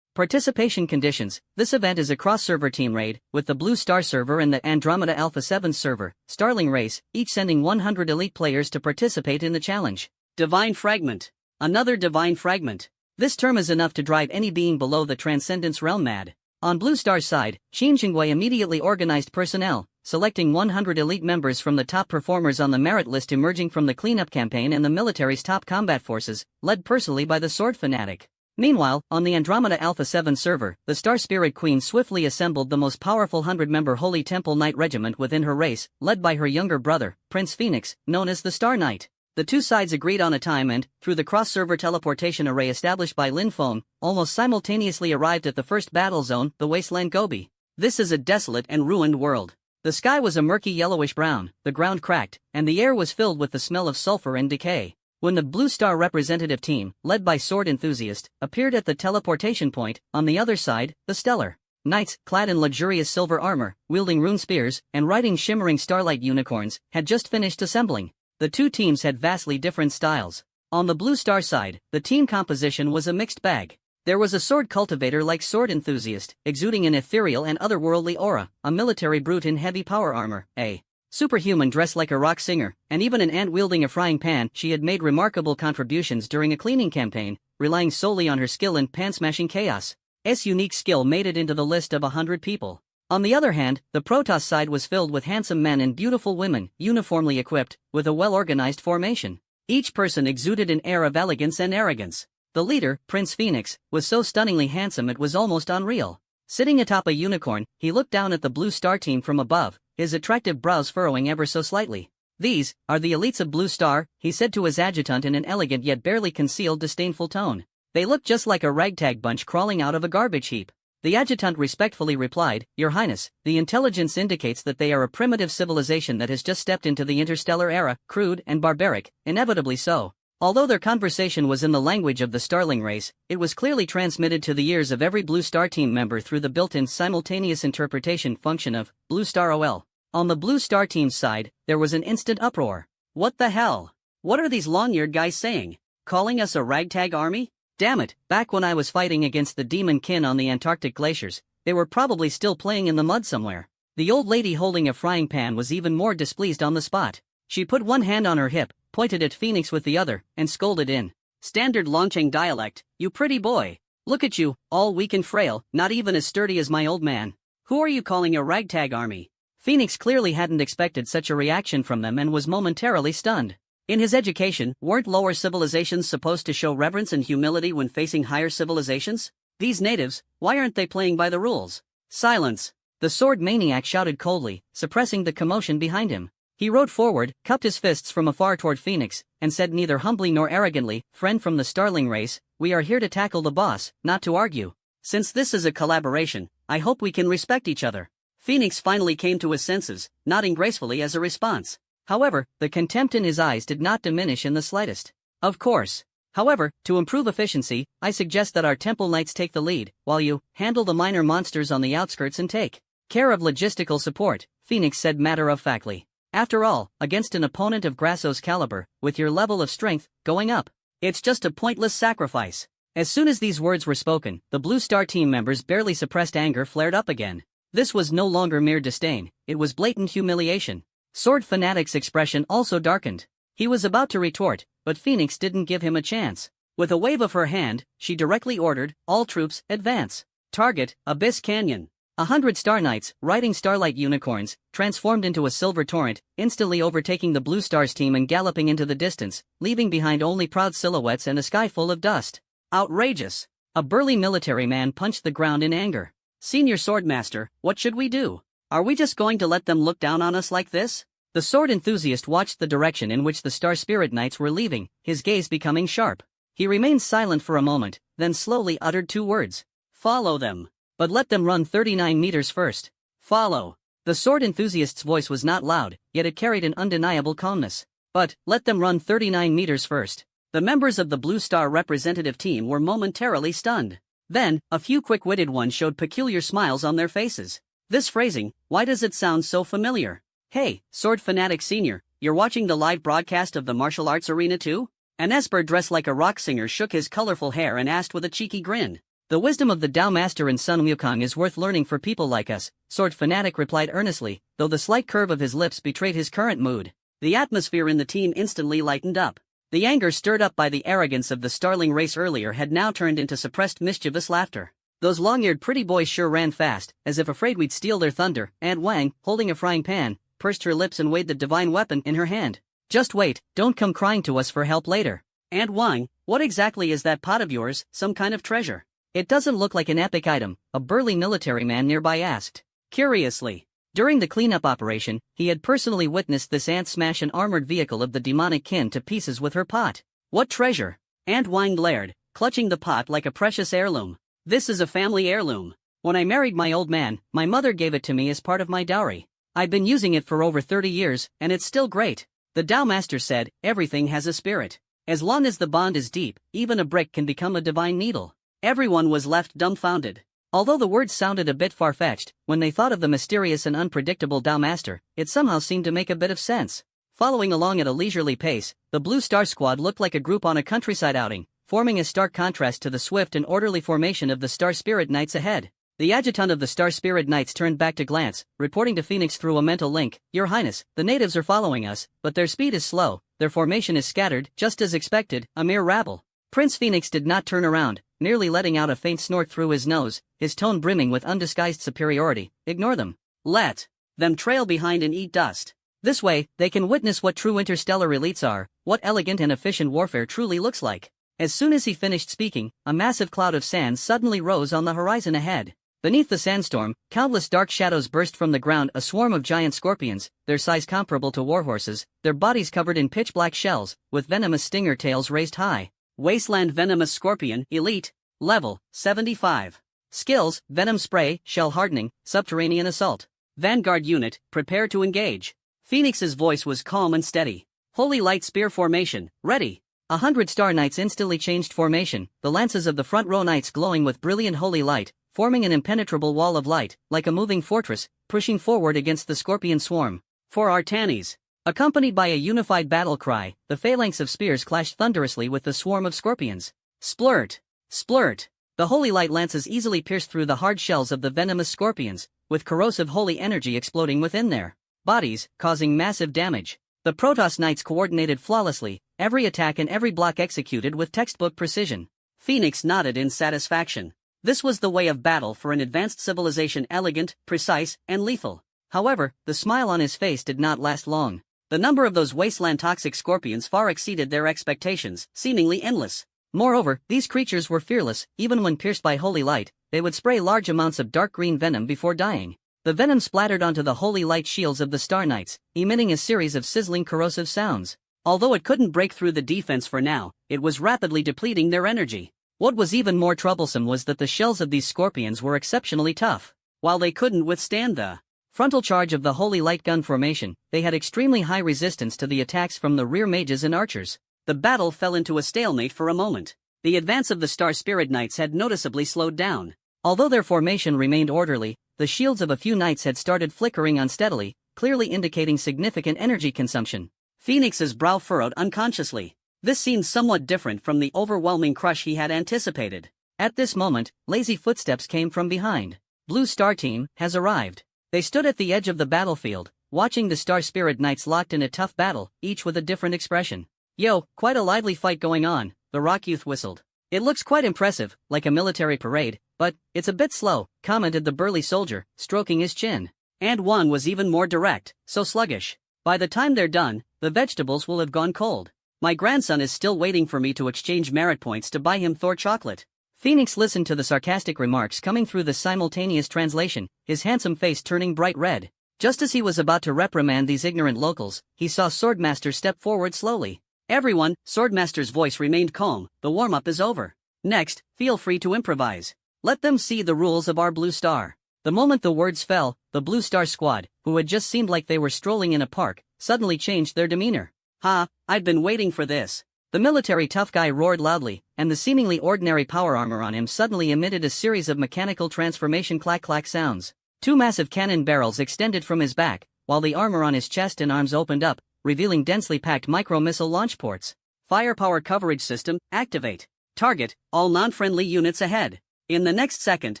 Participation conditions. This event is a cross-server team raid, with the Blue Star server and the Andromeda Alpha 7 server, Starling race, each sending 100 elite players to participate in the challenge. Divine Fragment. Another Divine Fragment. This term is enough to drive any being below the Transcendence realm mad. On Blue Star's side, Xin Jingwei immediately organized personnel, selecting 100 elite members from the top performers on the merit list emerging from the cleanup campaign and the military's top combat forces, led personally by the sword fanatic. Meanwhile, on the Andromeda Alpha 7 server, the Star Spirit Queen swiftly assembled the most powerful 100-member Holy Temple Knight regiment within her race, led by her younger brother, Prince Phoenix, known as the Star Knight. The two sides agreed on a time and, through the cross-server teleportation array established by Lin Feng, almost simultaneously arrived at the first battle zone, the Wasteland Gobi. This is a desolate and ruined world. The sky was a murky yellowish-brown, the ground cracked, and the air was filled with the smell of sulfur and decay. When the Blue Star representative team, led by Sword Enthusiast, appeared at the teleportation point, on the other side, the Stellar Knights, clad in luxurious silver armor, wielding rune spears, and riding shimmering starlight unicorns, had just finished assembling. The two teams had vastly different styles. On the Blue Star side, the team composition was a mixed bag. There was a sword cultivator like Sword Enthusiast, exuding an ethereal and otherworldly aura, a military brute in heavy power armor, a superhuman dressed like a rock singer, and even an ant wielding a frying pan. She had made remarkable contributions during a cleaning campaign, relying solely on her skill in pan-smashing chaos. S unique skill made it into the list of 100 people. On the other hand, the Protoss side was filled with handsome men and beautiful women, uniformly equipped, with a well-organized formation. Each person exuded an air of elegance and arrogance. The leader, Prince Phoenix, was so stunningly handsome it was almost unreal. Sitting atop a unicorn, he looked down at the Blue Star team from above, his attractive brows furrowing ever so slightly. "These are the elites of Blue Star," he said to his adjutant in an elegant yet barely concealed disdainful tone. "They look just like a ragtag bunch crawling out of a garbage heap." The adjutant respectfully replied, "Your Highness, the intelligence indicates that they are a primitive civilization that has just stepped into the interstellar era, crude and barbaric, inevitably so." Although their conversation was in the language of the Starling race, it was clearly transmitted to the ears of every Blue Star team member through the built-in simultaneous interpretation function of Blue Star OL. On the Blue Star team's side, there was an instant uproar. "What the hell? What are these long-eared guys saying? Calling us a ragtag army? Damn it, back when I was fighting against the Demon Kin on the Antarctic glaciers, they were probably still playing in the mud somewhere." The old lady holding a frying pan was even more displeased on the spot. She put one hand on her hip, pointed at Phoenix with the other, and scolded in standard Longcheng dialect, "You pretty boy. Look at you, all weak and frail, not even as sturdy as my old man. Who are you calling a ragtag army?" Phoenix clearly hadn't expected such a reaction from them and was momentarily stunned. In his education, weren't lower civilizations supposed to show reverence and humility when facing higher civilizations? These natives, why aren't they playing by the rules? "Silence!" the sword maniac shouted coldly, suppressing the commotion behind him. He rode forward, cupped his fists from afar toward Phoenix, and said neither humbly nor arrogantly, "Friend from the Starling race, we are here to tackle the boss, not to argue. Since this is a collaboration, I hope we can respect each other." Phoenix finally came to his senses, nodding gracefully as a response. However, the contempt in his eyes did not diminish in the slightest. "Of course. However, to improve efficiency, I suggest that our Temple Knights take the lead, while you handle the minor monsters on the outskirts and take care of logistical support," Phoenix said matter-of-factly. "After all, against an opponent of Grasso's caliber, with your level of strength going up, it's just a pointless sacrifice." As soon as these words were spoken, the Blue Star team members' barely suppressed anger flared up again. This was no longer mere disdain, it was blatant humiliation. Sword Fanatic's expression also darkened. He was about to retort, but Phoenix didn't give him a chance. With a wave of her hand, she directly ordered, "All troops, advance. Target, Abyss Canyon." 100 Star Knights, riding starlight unicorns, transformed into a silver torrent, instantly overtaking the Blue Stars team and galloping into the distance, leaving behind only proud silhouettes and a sky full of dust. "Outrageous!" A burly military man punched the ground in anger. "Senior Swordmaster, what should we do? Are we just going to let them look down on us like this?" The sword enthusiast watched the direction in which the Star Spirit Knights were leaving, his gaze becoming sharp. He remained silent for a moment, then slowly uttered two words. "Follow them. But let them run 39 meters first." "Follow." The sword enthusiast's voice was not loud, yet it carried an undeniable calmness. "But, let them run 39 meters first." The members of the Blue Star representative team were momentarily stunned. Then, a few quick-witted ones showed peculiar smiles on their faces. This phrasing, why does it sound so familiar? "Hey, Sword Fanatic Senior, you're watching the live broadcast of the martial arts arena too?" An Esper dressed like a rock singer shook his colorful hair and asked with a cheeky grin. "The wisdom of the Tao Master and Sun Wukong is worth learning for people like us," Sword Fanatic replied earnestly, though the slight curve of his lips betrayed his current mood. The atmosphere in the team instantly lightened up. The anger stirred up by the arrogance of the Starling race earlier had now turned into suppressed mischievous laughter. Those long-eared pretty boys sure ran fast, as if afraid we'd steal their thunder. Aunt Wang, holding a frying pan, pursed her lips and weighed the divine weapon in her hand. Just wait, don't come crying to us for help later. Aunt Wang, what exactly is that pot of yours, some kind of treasure? It doesn't look like an epic item, a burly military man nearby asked. Curiously, during the cleanup operation, he had personally witnessed this ant smash an armored vehicle of the demonic kin to pieces with her pot. What treasure? Aunt Wang glared, clutching the pot like a precious heirloom. This is a family heirloom. When I married my old man, my mother gave it to me as part of my dowry. I've been using it for over 30 years, and it's still great. The Tao Master said, everything has a spirit. As long as the bond is deep, even a brick can become a divine needle. Everyone was left dumbfounded. Although the words sounded a bit far-fetched, when they thought of the mysterious and unpredictable Tao Master, it somehow seemed to make a bit of sense. Following along at a leisurely pace, the Blue Star Squad looked like a group on a countryside outing, forming a stark contrast to the swift and orderly formation of the Star Spirit Knights ahead. The adjutant of the Star Spirit Knights turned back to glance, reporting to Phoenix through a mental link, Your Highness, the natives are following us, but their speed is slow, their formation is scattered, just as expected, a mere rabble. Prince Phoenix did not turn around, nearly letting out a faint snort through his nose, his tone brimming with undisguised superiority. Ignore them. Let them trail behind and eat dust. This way, they can witness what true interstellar elites are, what elegant and efficient warfare truly looks like. As soon as he finished speaking, a massive cloud of sand suddenly rose on the horizon ahead. Beneath the sandstorm, countless dark shadows burst from the ground, a swarm of giant scorpions, their size comparable to warhorses, their bodies covered in pitch-black shells, with venomous stinger tails raised high. Wasteland Venomous Scorpion, Elite, Level, 75. Skills, Venom Spray, Shell Hardening, Subterranean Assault. Vanguard Unit, prepare to engage. Phoenix's voice was calm and steady. Holy Light Spear Formation, ready. 100 Star Knights instantly changed formation, the lances of the front row knights glowing with brilliant holy light, forming an impenetrable wall of light, like a moving fortress, pushing forward against the scorpion swarm. For Artanis. Accompanied by a unified battle cry, the phalanx of spears clashed thunderously with the swarm of scorpions. Splurt! Splurt! The holy light lances easily pierced through the hard shells of the venomous scorpions, with corrosive holy energy exploding within their bodies, causing massive damage. The Protoss Knights coordinated flawlessly, every attack and every block executed with textbook precision. Phoenix nodded in satisfaction. This was the way of battle for an advanced civilization, elegant, precise, and lethal. However, the smile on his face did not last long. The number of those wasteland toxic scorpions far exceeded their expectations, seemingly endless. Moreover, these creatures were fearless, even when pierced by holy light, they would spray large amounts of dark green venom before dying. The venom splattered onto the holy light shields of the Star Knights, emitting a series of sizzling corrosive sounds. Although it couldn't break through the defense for now, it was rapidly depleting their energy. What was even more troublesome was that the shells of these scorpions were exceptionally tough. While they couldn't withstand the frontal charge of the holy light gun formation, they had extremely high resistance to the attacks from the rear mages and archers. The battle fell into a stalemate for a moment. The advance of the Star Spirit Knights had noticeably slowed down. Although their formation remained orderly, the shields of a few knights had started flickering unsteadily, clearly indicating significant energy consumption. Phoenix's brow furrowed unconsciously. This seemed somewhat different from the overwhelming crush he had anticipated. At this moment, lazy footsteps came from behind. Blue Star Team has arrived. They stood at the edge of the battlefield, watching the Star Spirit Knights locked in a tough battle, each with a different expression. Yo, quite a lively fight going on, the rock youth whistled. It looks quite impressive, like a military parade, but it's a bit slow, commented the burly soldier, stroking his chin. And one was even more direct, so sluggish. By the time they're done, the vegetables will have gone cold. My grandson is still waiting for me to exchange merit points to buy him Thor chocolate. Phoenix listened to the sarcastic remarks coming through the simultaneous translation, his handsome face turning bright red. Just as he was about to reprimand these ignorant locals, he saw Swordmaster step forward slowly. Everyone, Swordmaster's voice remained calm, the warm-up is over. Next, feel free to improvise. Let them see the rules of our Blue Star. The moment the words fell, the Blue Star Squad, who had just seemed like they were strolling in a park, suddenly changed their demeanor. Ha, I'd been waiting for this. The military tough guy roared loudly, and the seemingly ordinary power armor on him suddenly emitted a series of mechanical transformation clack-clack sounds. Two massive cannon barrels extended from his back, while the armor on his chest and arms opened up, revealing densely packed micro-missile launch ports. Firepower coverage system, activate. Target, all non-friendly units ahead. In the next second,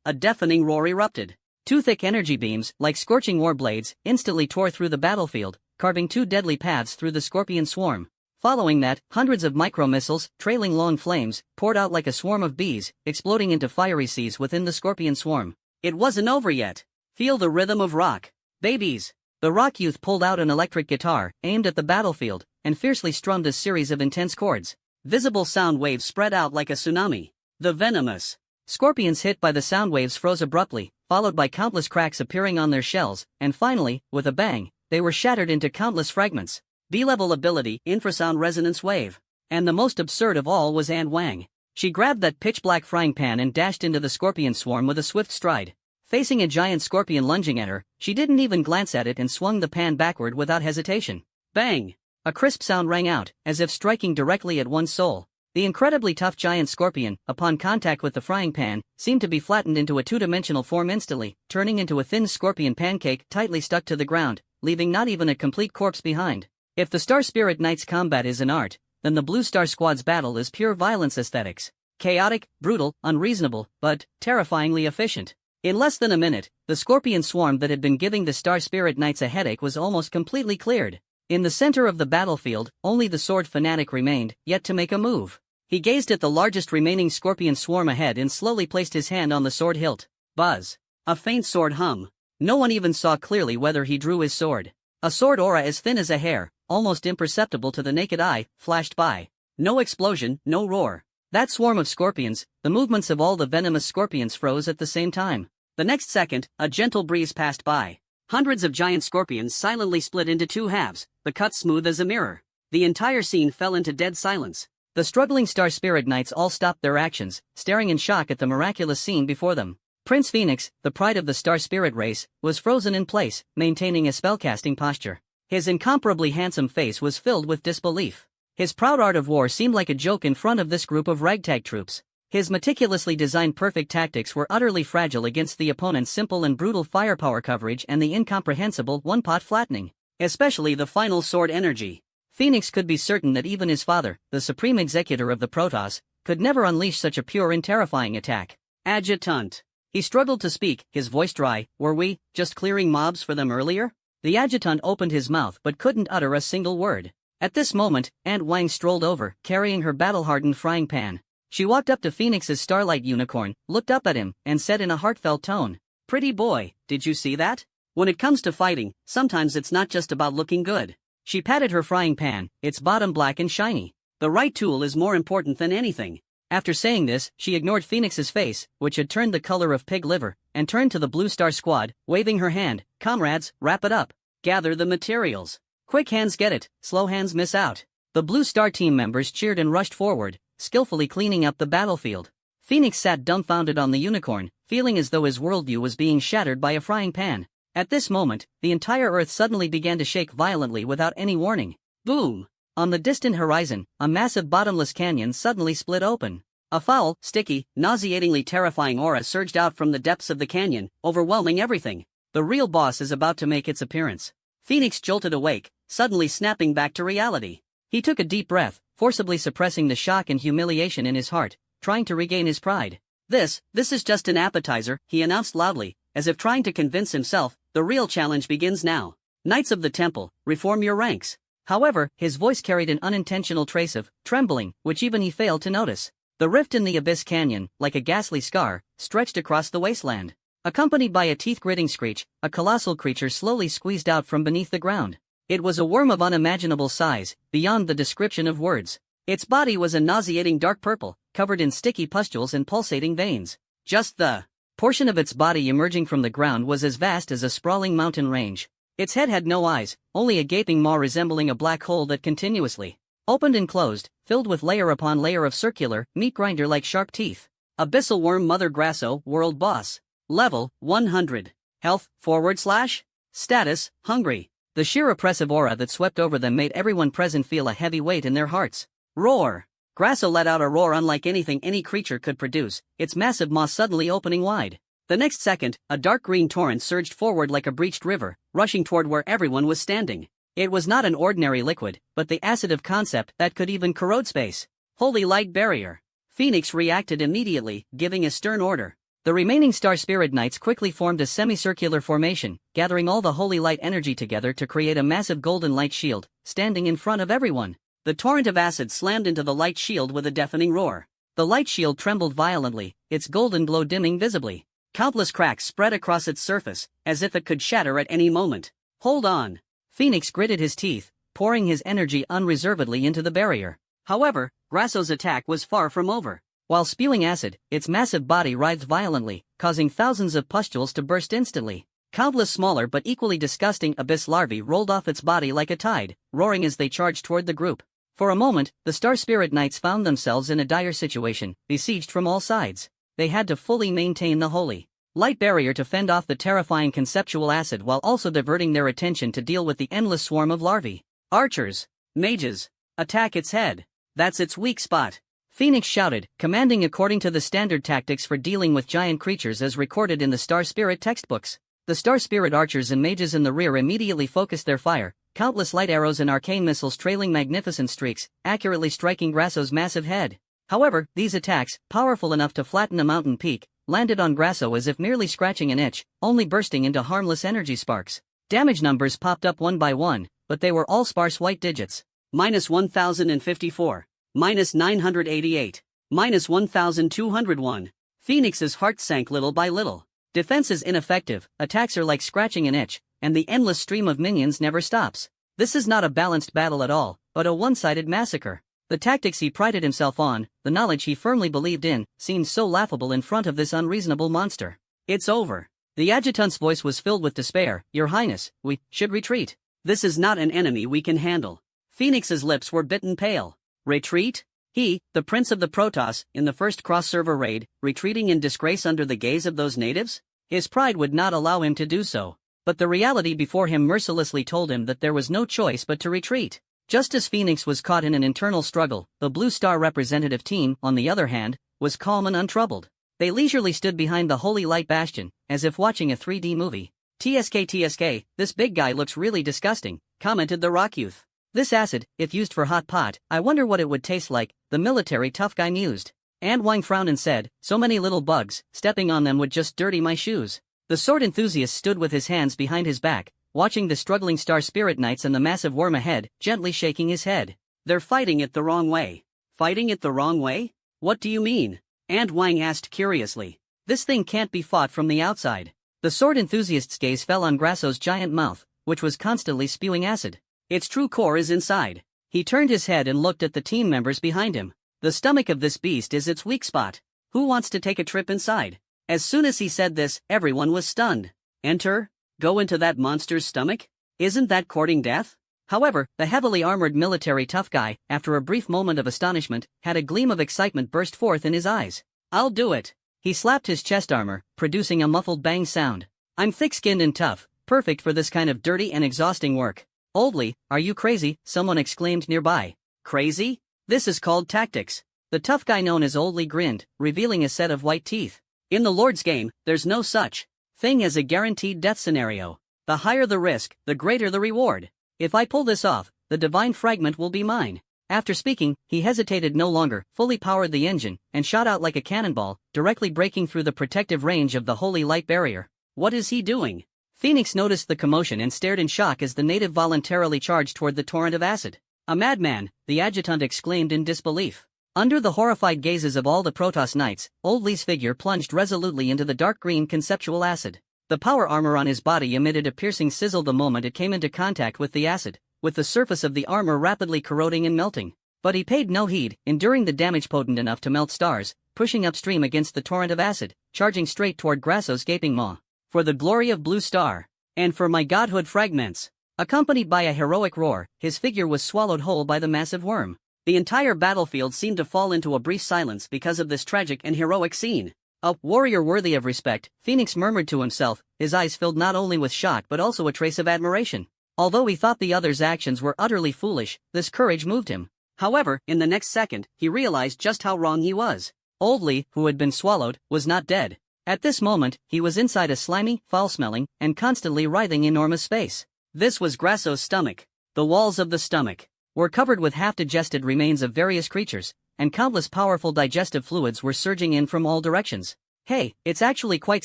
a deafening roar erupted. Two thick energy beams, like scorching war blades, instantly tore through the battlefield, carving two deadly paths through the scorpion swarm. Following that, hundreds of micro-missiles, trailing long flames, poured out like a swarm of bees, exploding into fiery seas within the scorpion swarm. It wasn't over yet. Feel the rhythm of rock, babies. The rock youth pulled out an electric guitar, aimed at the battlefield, and fiercely strummed a series of intense chords. Visible sound waves spread out like a tsunami. The venomous scorpions hit by the sound waves froze abruptly, followed by countless cracks appearing on their shells, and finally, with a bang, they were shattered into countless fragments. B-level ability, infrasound resonance wave. And the most absurd of all was Anne Wang. She grabbed that pitch-black frying pan and dashed into the scorpion swarm with a swift stride. Facing a giant scorpion lunging at her, she didn't even glance at it and swung the pan backward without hesitation. Bang! A crisp sound rang out, as if striking directly at one's soul. The incredibly tough giant scorpion, upon contact with the frying pan, seemed to be flattened into a two-dimensional form instantly, turning into a thin scorpion pancake tightly stuck to the ground, leaving not even a complete corpse behind. If the Star Spirit Knights combat is an art, then the Blue Star Squad's battle is pure violence aesthetics. Chaotic, brutal, unreasonable, but terrifyingly efficient. In less than a minute, the scorpion swarm that had been giving the Star Spirit Knights a headache was almost completely cleared. In the center of the battlefield, only the sword fanatic remained, yet to make a move. He gazed at the largest remaining scorpion swarm ahead and slowly placed his hand on the sword hilt. Buzz. A faint sword hum. No one even saw clearly whether he drew his sword. A sword aura as thin as a hair, almost imperceptible to the naked eye, flashed by. No explosion, no roar. That swarm of scorpions, the movements of all the venomous scorpions froze at the same time. The next second, a gentle breeze passed by. Hundreds of giant scorpions silently split into two halves, the cuts smooth as a mirror. The entire scene fell into dead silence. The struggling Star Spirit Knights all stopped their actions, staring in shock at the miraculous scene before them. Prince Phoenix, the pride of the Star Spirit race, was frozen in place, maintaining a spellcasting posture. His incomparably handsome face was filled with disbelief. His proud art of war seemed like a joke in front of this group of ragtag troops. His meticulously designed perfect tactics were utterly fragile against the opponent's simple and brutal firepower coverage and the incomprehensible one-pot flattening. Especially the final sword energy. Phoenix could be certain that even his father, the supreme executor of the Protoss, could never unleash such a pure and terrifying attack. Adjutant. He struggled to speak, his voice dry. Were we just clearing mobs for them earlier? The adjutant opened his mouth but couldn't utter a single word. At this moment, Aunt Wang strolled over, carrying her battle-hardened frying pan. She walked up to Phoenix's starlight unicorn, looked up at him, and said in a heartfelt tone, "Pretty boy, did you see that? When it comes to fighting, sometimes it's not just about looking good." She patted her frying pan, its bottom black and shiny. The right tool is more important than anything. After saying this, she ignored Phoenix's face, which had turned the color of pig liver, and turned to the Blue Star Squad, waving her hand. "Comrades, wrap it up. Gather the materials. Quick hands get it, slow hands miss out." The Blue Star team members cheered and rushed forward, skillfully cleaning up the battlefield. Phoenix sat dumbfounded on the unicorn, feeling as though his worldview was being shattered by a frying pan. At this moment, the entire Earth suddenly began to shake violently without any warning. Boom! On the distant horizon, a massive bottomless canyon suddenly split open. A foul, sticky, nauseatingly terrifying aura surged out from the depths of the canyon, overwhelming everything. The real boss is about to make its appearance. Phoenix jolted awake, suddenly snapping back to reality. He took a deep breath, forcibly suppressing the shock and humiliation in his heart, trying to regain his pride. This is just an appetizer," he announced loudly, as if trying to convince himself. "The real challenge begins now. Knights of the Temple, reform your ranks." However, his voice carried an unintentional trace of trembling, which even he failed to notice. The rift in the Abyss Canyon, like a ghastly scar, stretched across the wasteland. Accompanied by a teeth-gritting screech, a colossal creature slowly squeezed out from beneath the ground. It was a worm of unimaginable size, beyond the description of words. Its body was a nauseating dark purple, covered in sticky pustules and pulsating veins. Just the portion of its body emerging from the ground was as vast as a sprawling mountain range. Its head had no eyes, only a gaping maw resembling a black hole that continuously opened and closed, filled with layer upon layer of circular, meat grinder-like sharp teeth. Abyssal Worm Mother Grasso, World Boss. Level, 100. Health, / Status, Hungry. The sheer oppressive aura that swept over them made everyone present feel a heavy weight in their hearts. Roar! Grasso let out a roar unlike anything any creature could produce, its massive maw suddenly opening wide. The next second, a dark green torrent surged forward like a breached river, rushing toward where everyone was standing. It was not an ordinary liquid, but the acid of concept that could even corrode space. Holy light barrier. Phoenix reacted immediately, giving a stern order. The remaining Star Spirit Knights quickly formed a semicircular formation, gathering all the holy light energy together to create a massive golden light shield, standing in front of everyone. The torrent of acid slammed into the light shield with a deafening roar. The light shield trembled violently, its golden glow dimming visibly. Countless cracks spread across its surface, as if it could shatter at any moment. Hold on. Phoenix gritted his teeth, pouring his energy unreservedly into the barrier. However, Grasso's attack was far from over. While spewing acid, its massive body writhed violently, causing thousands of pustules to burst instantly. Countless smaller but equally disgusting abyss larvae rolled off its body like a tide, roaring as they charged toward the group. For a moment, the Star Spirit Knights found themselves in a dire situation, besieged from all sides. They had to fully maintain the holy light barrier to fend off the terrifying conceptual acid while also diverting their attention to deal with the endless swarm of larvae. Archers, mages, attack its head. That's its weak spot. Phoenix shouted, commanding according to the standard tactics for dealing with giant creatures as recorded in the Star Spirit textbooks. The Star Spirit archers and mages in the rear immediately focused their fire, countless light arrows and arcane missiles trailing magnificent streaks, accurately striking Grasso's massive head. However, these attacks, powerful enough to flatten a mountain peak, landed on Grasso as if merely scratching an itch, only bursting into harmless energy sparks. Damage numbers popped up one by one, but they were all sparse white digits. -1054. -988. -1201. Phoenix's heart sank little by little. Defense is ineffective, attacks are like scratching an itch, and the endless stream of minions never stops. This is not a balanced battle at all, but a one-sided massacre. The tactics he prided himself on, the knowledge he firmly believed in, seemed so laughable in front of this unreasonable monster. It's over. The adjutant's voice was filled with despair. Your Highness, we should retreat. This is not an enemy we can handle. Phoenix's lips were bitten pale. Retreat? He, the prince of the Protoss, in the first cross-server raid, retreating in disgrace under the gaze of those natives? His pride would not allow him to do so. But the reality before him mercilessly told him that there was no choice but to retreat. Just as Phoenix was caught in an internal struggle, the Blue Star representative team, on the other hand, was calm and untroubled. They leisurely stood behind the Holy Light Bastion, as if watching a 3D movie. TSK, this big guy looks really disgusting, commented the rock youth. This acid, if used for hot pot, I wonder what it would taste like, the military tough guy mused. And Wang frowned and said, so many little bugs, stepping on them would just dirty my shoes. The sword enthusiast stood with his hands behind his back, watching the struggling Star Spirit Knights and the massive worm ahead, gently shaking his head. They're fighting it the wrong way. Fighting it the wrong way? What do you mean? And Wang asked curiously. This thing can't be fought from the outside. The sword enthusiast's gaze fell on Grasso's giant mouth, which was constantly spewing acid. Its true core is inside. He turned his head and looked at the team members behind him. The stomach of this beast is its weak spot. Who wants to take a trip inside? As soon as he said this, everyone was stunned. Enter? Go into that monster's stomach? Isn't that courting death? However, the heavily armored military tough guy, after a brief moment of astonishment, had a gleam of excitement burst forth in his eyes. I'll do it. He slapped his chest armor, producing a muffled bang sound. I'm thick-skinned and tough, perfect for this kind of dirty and exhausting work. Oldly, are you crazy? Someone exclaimed nearby. Crazy? This is called tactics. The tough guy known as Oldly grinned, revealing a set of white teeth. In the Lord's game, there's no such thing as a guaranteed death scenario. The higher the risk, the greater the reward. If I pull this off, the divine fragment will be mine. After speaking, he hesitated no longer, fully powered the engine, and shot out like a cannonball, directly breaking through the protective range of the holy light barrier. What is he doing? Phoenix noticed the commotion and stared in shock as the native voluntarily charged toward the torrent of acid. A madman, the adjutant exclaimed in disbelief. Under the horrified gazes of all the Protoss Knights, Old Lee's figure plunged resolutely into the dark green conceptual acid. The power armor on his body emitted a piercing sizzle the moment it came into contact with the acid, with the surface of the armor rapidly corroding and melting. But he paid no heed, enduring the damage potent enough to melt stars, pushing upstream against the torrent of acid, charging straight toward Grasso's gaping maw. For the glory of Blue Star, and for my godhood fragments. Accompanied by a heroic roar, his figure was swallowed whole by the massive worm. The entire battlefield seemed to fall into a brief silence because of this tragic and heroic scene. A warrior worthy of respect, Phoenix murmured to himself, his eyes filled not only with shock but also a trace of admiration. Although he thought the other's actions were utterly foolish, this courage moved him. However, in the next second, he realized just how wrong he was. Old Lee, who had been swallowed, was not dead. At this moment, he was inside a slimy, foul-smelling, and constantly writhing enormous space. This was Grasso's stomach. The walls of the stomach were covered with half-digested remains of various creatures, and countless powerful digestive fluids were surging in from all directions. Hey, it's actually quite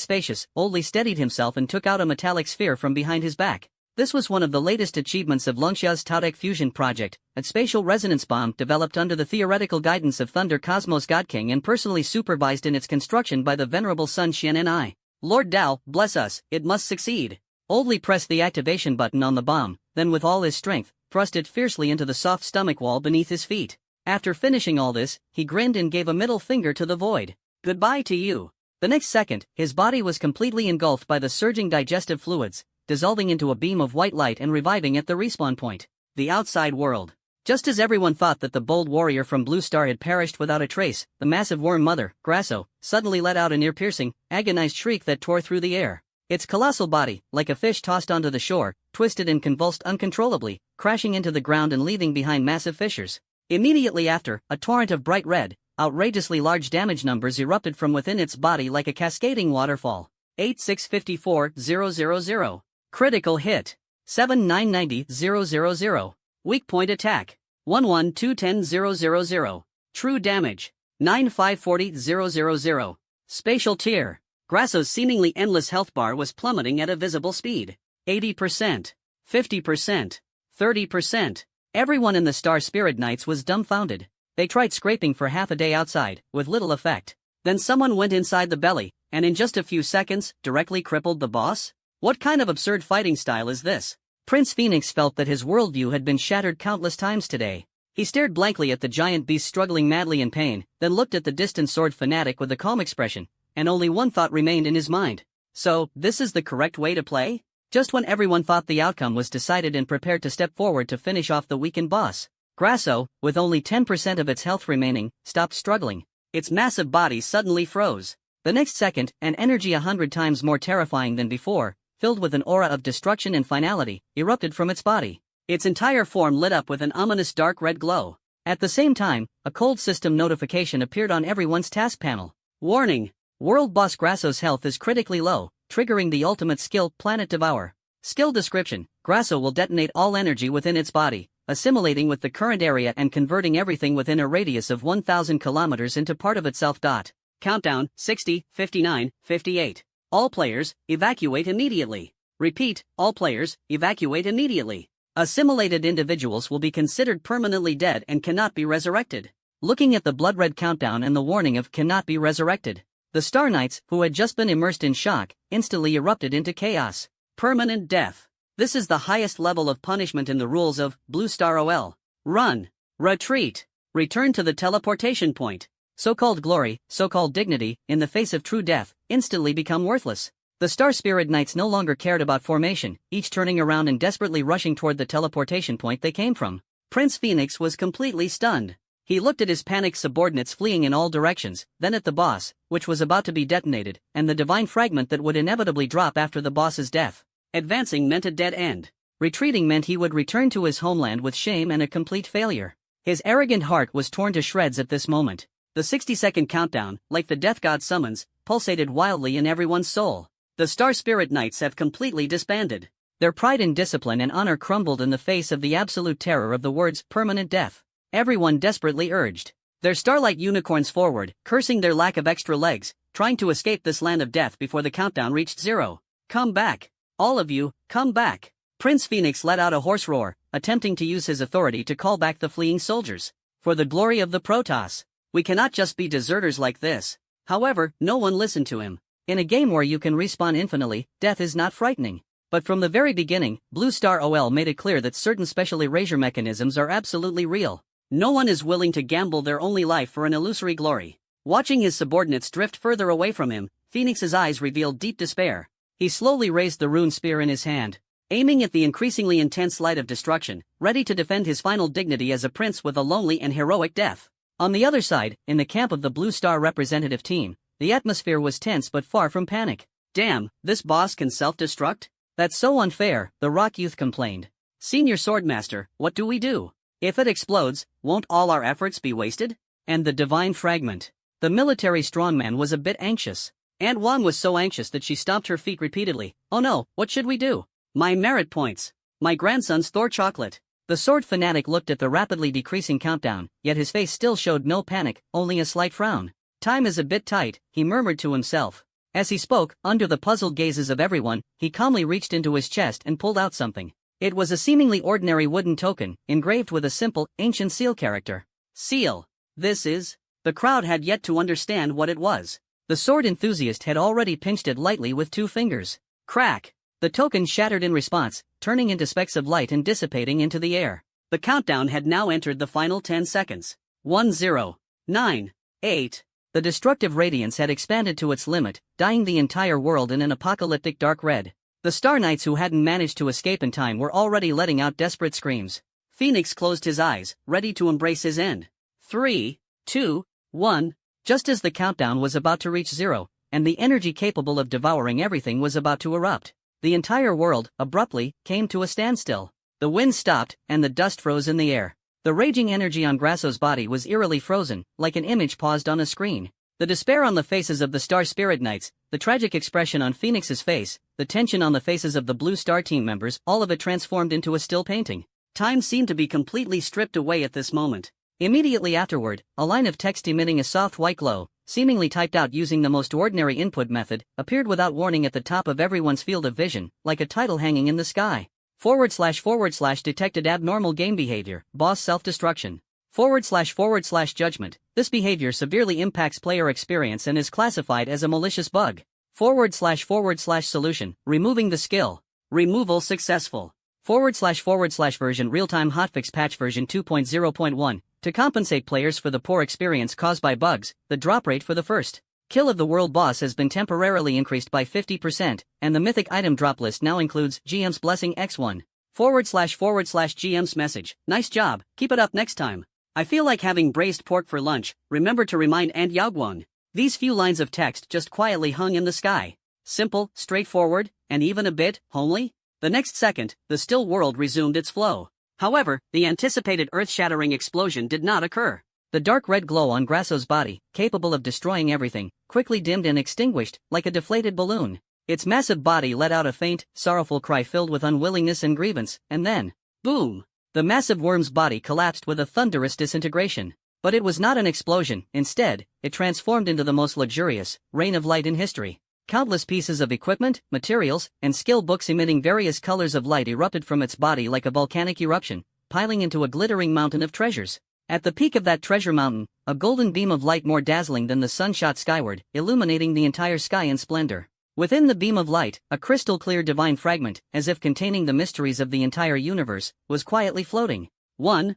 spacious. Old Lee steadied himself and took out a metallic sphere from behind his back. This was one of the latest achievements of Longxia's Taotek fusion project, a spatial resonance bomb developed under the theoretical guidance of Thunder Cosmos God King and personally supervised in its construction by the venerable Sun Xian and I. Lord Dao, bless us, it must succeed. Oldly pressed the activation button on the bomb, then with all his strength, thrust it fiercely into the soft stomach wall beneath his feet. After finishing all this, he grinned and gave a middle finger to the void. Goodbye to you. The next second, his body was completely engulfed by the surging digestive fluids, dissolving into a beam of white light and reviving at the respawn point. The outside world. Just as everyone thought that the bold warrior from Blue Star had perished without a trace, the massive worm mother, Grasso, suddenly let out an ear-piercing, agonized shriek that tore through the air. Its colossal body, like a fish tossed onto the shore, twisted and convulsed uncontrollably, crashing into the ground and leaving behind massive fissures. Immediately after, a torrent of bright red, outrageously large damage numbers erupted from within its body like a cascading waterfall. 8654000. Critical hit. 7990000. Weak point attack. 1121000. True damage. 9540000. Spatial tear. Grasso's seemingly endless health bar was plummeting at a visible speed. 80%. 50%. 30%. Everyone in the Star Spirit Knights was dumbfounded. They tried scraping for half a day outside, with little effect. Then someone went inside the belly, and in just a few seconds, directly crippled the boss? What kind of absurd fighting style is this? Prince Phoenix felt that his worldview had been shattered countless times today. He stared blankly at the giant beast struggling madly in pain, then looked at the distant sword fanatic with a calm expression, and only one thought remained in his mind. So, this is the correct way to play? Just when everyone thought the outcome was decided and prepared to step forward to finish off the weakened boss, Grasso, with only 10% of its health remaining, stopped struggling. Its massive body suddenly froze. The next second, an energy 100 times more terrifying than before, filled with an aura of destruction and finality, erupted from its body. Its entire form lit up with an ominous dark red glow. At the same time, a cold system notification appeared on everyone's task panel. Warning! World Boss Grasso's health is critically low, triggering the ultimate skill, Planet Devour. Skill description: Grasso will detonate all energy within its body, assimilating with the current area and converting everything within a radius of 1,000 kilometers into part of itself. Countdown: 60, 59, 58. All players, evacuate immediately. Repeat, all players, evacuate immediately. Assimilated individuals will be considered permanently dead and cannot be resurrected. Looking at the blood-red countdown and the warning of cannot be resurrected, the Star Knights, who had just been immersed in shock, instantly erupted into chaos. Permanent death. This is the highest level of punishment in the rules of Blue Star OL. Run. Retreat. Return to the teleportation point. So-called glory, so-called dignity, in the face of true death, instantly become worthless. The Star Spirit Knights no longer cared about formation, each turning around and desperately rushing toward the teleportation point they came from. Prince Phoenix was completely stunned. He looked at his panicked subordinates fleeing in all directions, then at the boss, which was about to be detonated, and the divine fragment that would inevitably drop after the boss's death. Advancing meant a dead end. Retreating meant he would return to his homeland with shame and a complete failure. His arrogant heart was torn to shreds at this moment. The 60-second countdown, like the death god summons, pulsated wildly in everyone's soul. The Star Spirit Knights have completely disbanded. Their pride in discipline and honor crumbled in the face of the absolute terror of the words permanent death. Everyone desperately urged their starlight unicorns forward, cursing their lack of extra legs, trying to escape this land of death before the countdown reached 0. Come back. All of you, come back. Prince Phoenix let out a hoarse roar, attempting to use his authority to call back the fleeing soldiers. For the glory of the Protoss. We cannot just be deserters like this. However, no one listened to him. In a game where you can respawn infinitely, death is not frightening. But from the very beginning, Blue Star OL made it clear that certain special erasure mechanisms are absolutely real. No one is willing to gamble their only life for an illusory glory. Watching his subordinates drift further away from him, Phoenix's eyes revealed deep despair. He slowly raised the rune spear in his hand, aiming at the increasingly intense light of destruction, ready to defend his final dignity as a prince with a lonely and heroic death. On the other side, in the camp of the Blue Star representative team, the atmosphere was tense but far from panic. Damn, this boss can self-destruct? That's so unfair, the Rock Youth complained. Senior Swordmaster, what do we do? If it explodes, won't all our efforts be wasted? And the divine fragment. The military strongman was a bit anxious. Aunt Wang was so anxious that she stomped her feet repeatedly. Oh no, what should we do? My merit points. My grandson's Thor chocolate. The sword fanatic looked at the rapidly decreasing countdown, yet his face still showed no panic, only a slight frown. Time is a bit tight, he murmured to himself. As he spoke, under the puzzled gazes of everyone, he calmly reached into his chest and pulled out something. It was a seemingly ordinary wooden token, engraved with a simple, ancient seal character. Seal. This is... The crowd had yet to understand what it was. The sword enthusiast had already pinched it lightly with 2 fingers. Crack! The token shattered in response, turning into specks of light and dissipating into the air. The countdown had now entered the final 10 seconds. 1 0 9 8. The destructive radiance had expanded to its limit, dyeing the entire world in an apocalyptic dark red. The Star Knights who hadn't managed to escape in time were already letting out desperate screams. Phoenix closed his eyes, ready to embrace his end. 3, 2, 1. Just as the countdown was about to reach 0, and the energy capable of devouring everything was about to erupt, the entire world, abruptly, came to a standstill. The wind stopped, and the dust froze in the air. The raging energy on Grasso's body was eerily frozen, like an image paused on a screen. The despair on the faces of the Star Spirit Knights, the tragic expression on Phoenix's face, the tension on the faces of the Blue Star team members, all of it transformed into a still painting. Time seemed to be completely stripped away at this moment. Immediately afterward, a line of text emitting a soft white glow, seemingly typed out using the most ordinary input method, appeared without warning at the top of everyone's field of vision, like a title hanging in the sky. // detected abnormal game behavior, boss self-destruction. / judgment. This behavior severely impacts player experience and is classified as a malicious bug. / solution, removing the skill. Removal successful. / version real-time hotfix patch version 2.0.1. To compensate players for the poor experience caused by bugs, the drop rate for the first kill of the world boss has been temporarily increased by 50%, and the mythic item drop list now includes GM's Blessing X1. / GM's message. Nice job, keep it up next time. I feel like having braised pork for lunch, remember to remind Aunt Yagwon. These few lines of text just quietly hung in the sky. Simple, straightforward, and even a bit homely. The next second, the still world resumed its flow. However, the anticipated earth-shattering explosion did not occur. The dark red glow on Grasso's body, capable of destroying everything, quickly dimmed and extinguished, like a deflated balloon. Its massive body let out a faint, sorrowful cry filled with unwillingness and grievance, and then, boom! The massive worm's body collapsed with a thunderous disintegration. But it was not an explosion. Instead, it transformed into the most luxurious rain of light in history. Countless pieces of equipment, materials, and skill books emitting various colors of light erupted from its body like a volcanic eruption, piling into a glittering mountain of treasures. At the peak of that treasure mountain, a golden beam of light more dazzling than the sun shot skyward, illuminating the entire sky in splendor. Within the beam of light, a crystal-clear divine fragment, as if containing the mysteries of the entire universe, was quietly floating. One.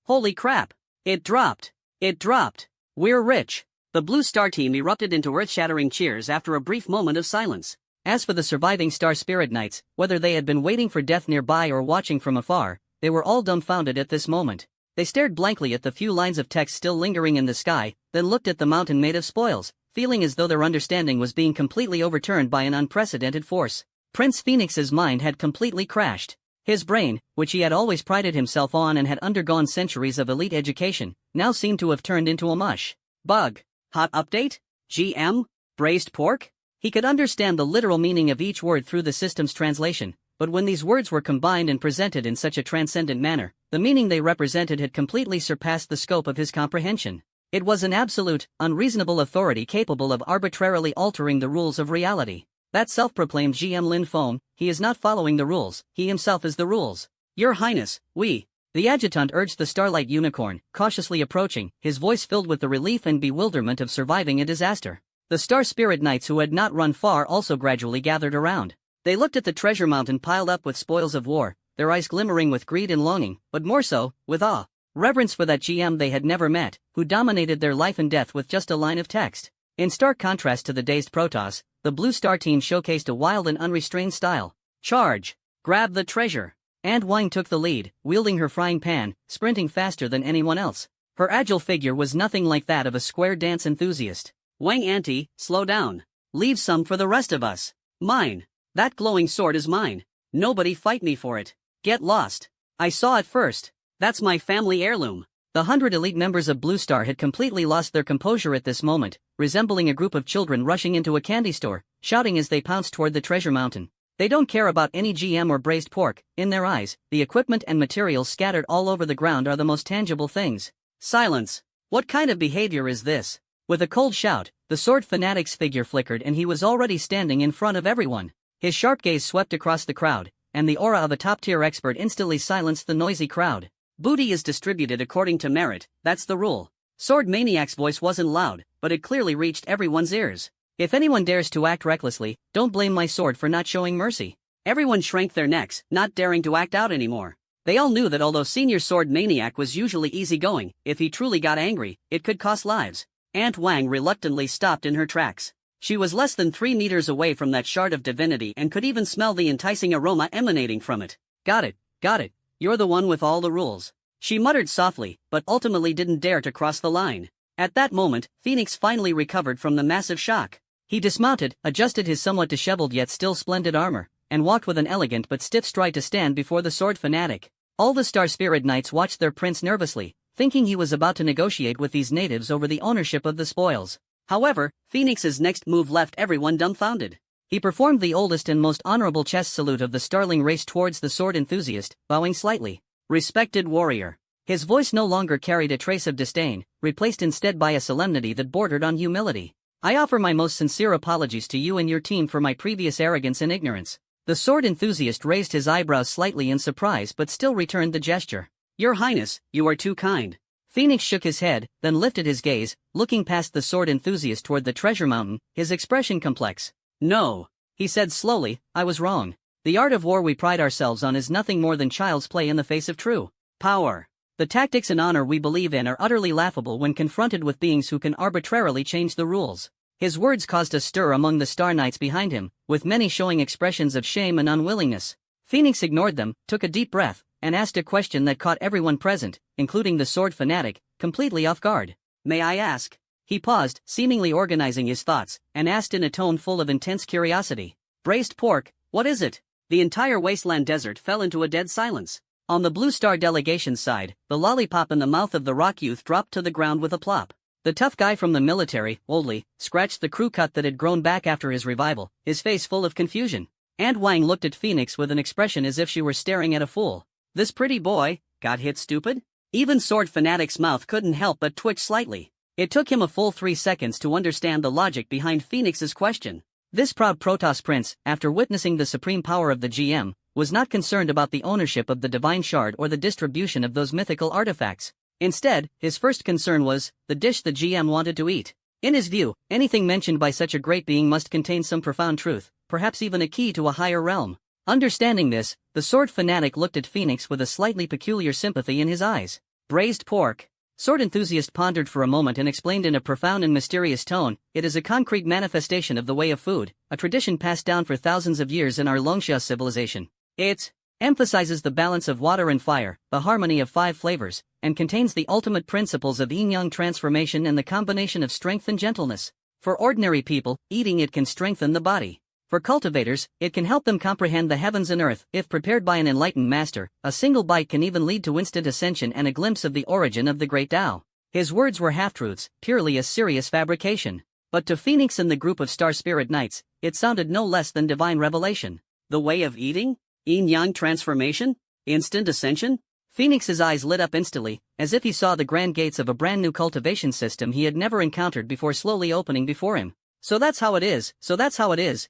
Holy crap! It dropped! It dropped! We're rich! The Blue Star team erupted into earth-shattering cheers after a brief moment of silence. As for the surviving Star Spirit Knights, whether they had been waiting for death nearby or watching from afar, they were all dumbfounded at this moment. They stared blankly at the few lines of text still lingering in the sky, then looked at the mountain made of spoils, feeling as though their understanding was being completely overturned by an unprecedented force. Prince Phoenix's mind had completely crashed. His brain, which he had always prided himself on and had undergone centuries of elite education, now seemed to have turned into a mush. Bug. Hot update? GM? Braised pork? He could understand the literal meaning of each word through the system's translation, but when these words were combined and presented in such a transcendent manner, the meaning they represented had completely surpassed the scope of his comprehension. It was an absolute, unreasonable authority capable of arbitrarily altering the rules of reality. That self-proclaimed GM Lin Feng, he is not following the rules, he himself is the rules. Your Highness, The adjutant urged the Starlight Unicorn, cautiously approaching, his voice filled with the relief and bewilderment of surviving a disaster. The Star Spirit Knights who had not run far also gradually gathered around. They looked at the treasure mountain piled up with spoils of war, their eyes glimmering with greed and longing, but more so, with awe. Reverence for that GM they had never met, who dominated their life and death with just a line of text. In stark contrast to the dazed Protoss, the Blue Star team showcased a wild and unrestrained style. Charge! Grab the treasure! Aunt Wine took the lead, wielding her frying pan, sprinting faster than anyone else. Her agile figure was nothing like that of a square dance enthusiast. Wang Auntie, slow down. Leave some for the rest of us. Mine. That glowing sword is mine. Nobody fight me for it. Get lost. I saw it first. That's my family heirloom. The 100 elite members of Blue Star had completely lost their composure at this moment, resembling a group of children rushing into a candy store, shouting as they pounced toward the treasure mountain. They don't care about any GM or braised pork. In their eyes, the equipment and materials scattered all over the ground are the most tangible things. Silence. What kind of behavior is this? With a cold shout, the sword fanatic's figure flickered and he was already standing in front of everyone. His sharp gaze swept across the crowd, and the aura of a top-tier expert instantly silenced the noisy crowd. Booty is distributed according to merit, that's the rule. Sword Maniac's voice wasn't loud, but it clearly reached everyone's ears. If anyone dares to act recklessly, don't blame my sword for not showing mercy. Everyone shrank their necks, not daring to act out anymore. They all knew that although Senior Sword Maniac was usually easygoing, if he truly got angry, it could cost lives. Aunt Wang reluctantly stopped in her tracks. She was less than 3 meters away from that shard of divinity and could even smell the enticing aroma emanating from it. Got it. You're the one with all the rules. She muttered softly, but ultimately didn't dare to cross the line. At that moment, Phoenix finally recovered from the massive shock. He dismounted, adjusted his somewhat disheveled yet still splendid armor, and walked with an elegant but stiff stride to stand before the sword fanatic. All the Star Spirit Knights watched their prince nervously, thinking he was about to negotiate with these natives over the ownership of the spoils. However, Phoenix's next move left everyone dumbfounded. He performed the oldest and most honorable chest salute of the starling race towards the sword enthusiast, bowing slightly. Respected warrior. His voice no longer carried a trace of disdain, replaced instead by a solemnity that bordered on humility. I offer my most sincere apologies to you and your team for my previous arrogance and ignorance. The sword enthusiast raised his eyebrows slightly in surprise but still returned the gesture. Your Highness, you are too kind. Phoenix shook his head, then lifted his gaze, looking past the sword enthusiast toward the treasure mountain, his expression complex. No, he said slowly, I was wrong. The art of war we pride ourselves on is nothing more than child's play in the face of true power. The tactics and honor we believe in are utterly laughable when confronted with beings who can arbitrarily change the rules. His words caused a stir among the Star Knights behind him, with many showing expressions of shame and unwillingness. Phoenix ignored them, took a deep breath, and asked a question that caught everyone present, including the sword fanatic, completely off guard. May I ask? He paused, seemingly organizing his thoughts, and asked in a tone full of intense curiosity. Braised pork, what is it? The entire wasteland desert fell into a dead silence. On the Blue Star delegation's side, the lollipop in the mouth of the rock youth dropped to the ground with a plop. The tough guy from the military, Oldly, scratched the crew cut that had grown back after his revival, his face full of confusion. Aunt Wang looked at Phoenix with an expression as if she were staring at a fool. This pretty boy got hit stupid? Even Sword Fanatic's mouth couldn't help but twitch slightly. It took him a full 3 seconds to understand the logic behind Phoenix's question. This proud Protoss prince, after witnessing the supreme power of the GM, was not concerned about the ownership of the divine shard or the distribution of those mythical artifacts. Instead, his first concern was the dish the GM wanted to eat. In his view, anything mentioned by such a great being must contain some profound truth, perhaps even a key to a higher realm. Understanding this, the sword fanatic looked at Phoenix with a slightly peculiar sympathy in his eyes. Braised pork. Sword enthusiast pondered for a moment and explained in a profound and mysterious tone, it is a concrete manifestation of the way of food, a tradition passed down for thousands of years in our Longsha civilization. It emphasizes the balance of water and fire, the harmony of 5 flavors, and contains the ultimate principles of yin-yang transformation and the combination of strength and gentleness. For ordinary people, eating it can strengthen the body. For cultivators, it can help them comprehend the heavens and earth. If prepared by an enlightened master, a single bite can even lead to instant ascension and a glimpse of the origin of the great Tao. His words were half-truths, purely a serious fabrication. But to Phoenix and the group of Star Spirit Knights, it sounded no less than divine revelation. The way of eating? Yin-yang transformation? Instant ascension? Phoenix's eyes lit up instantly, as if he saw the grand gates of a brand new cultivation system he had never encountered before slowly opening before him. So that's how it is,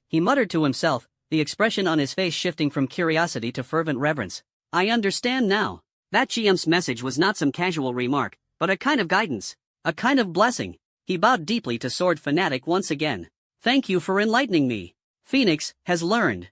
he muttered to himself, the expression on his face shifting from curiosity to fervent reverence. I understand now. That GM's message was not some casual remark, but a kind of guidance, a kind of blessing. He bowed deeply to Sword Fanatic once again. Thank you for enlightening me. Phoenix has learned.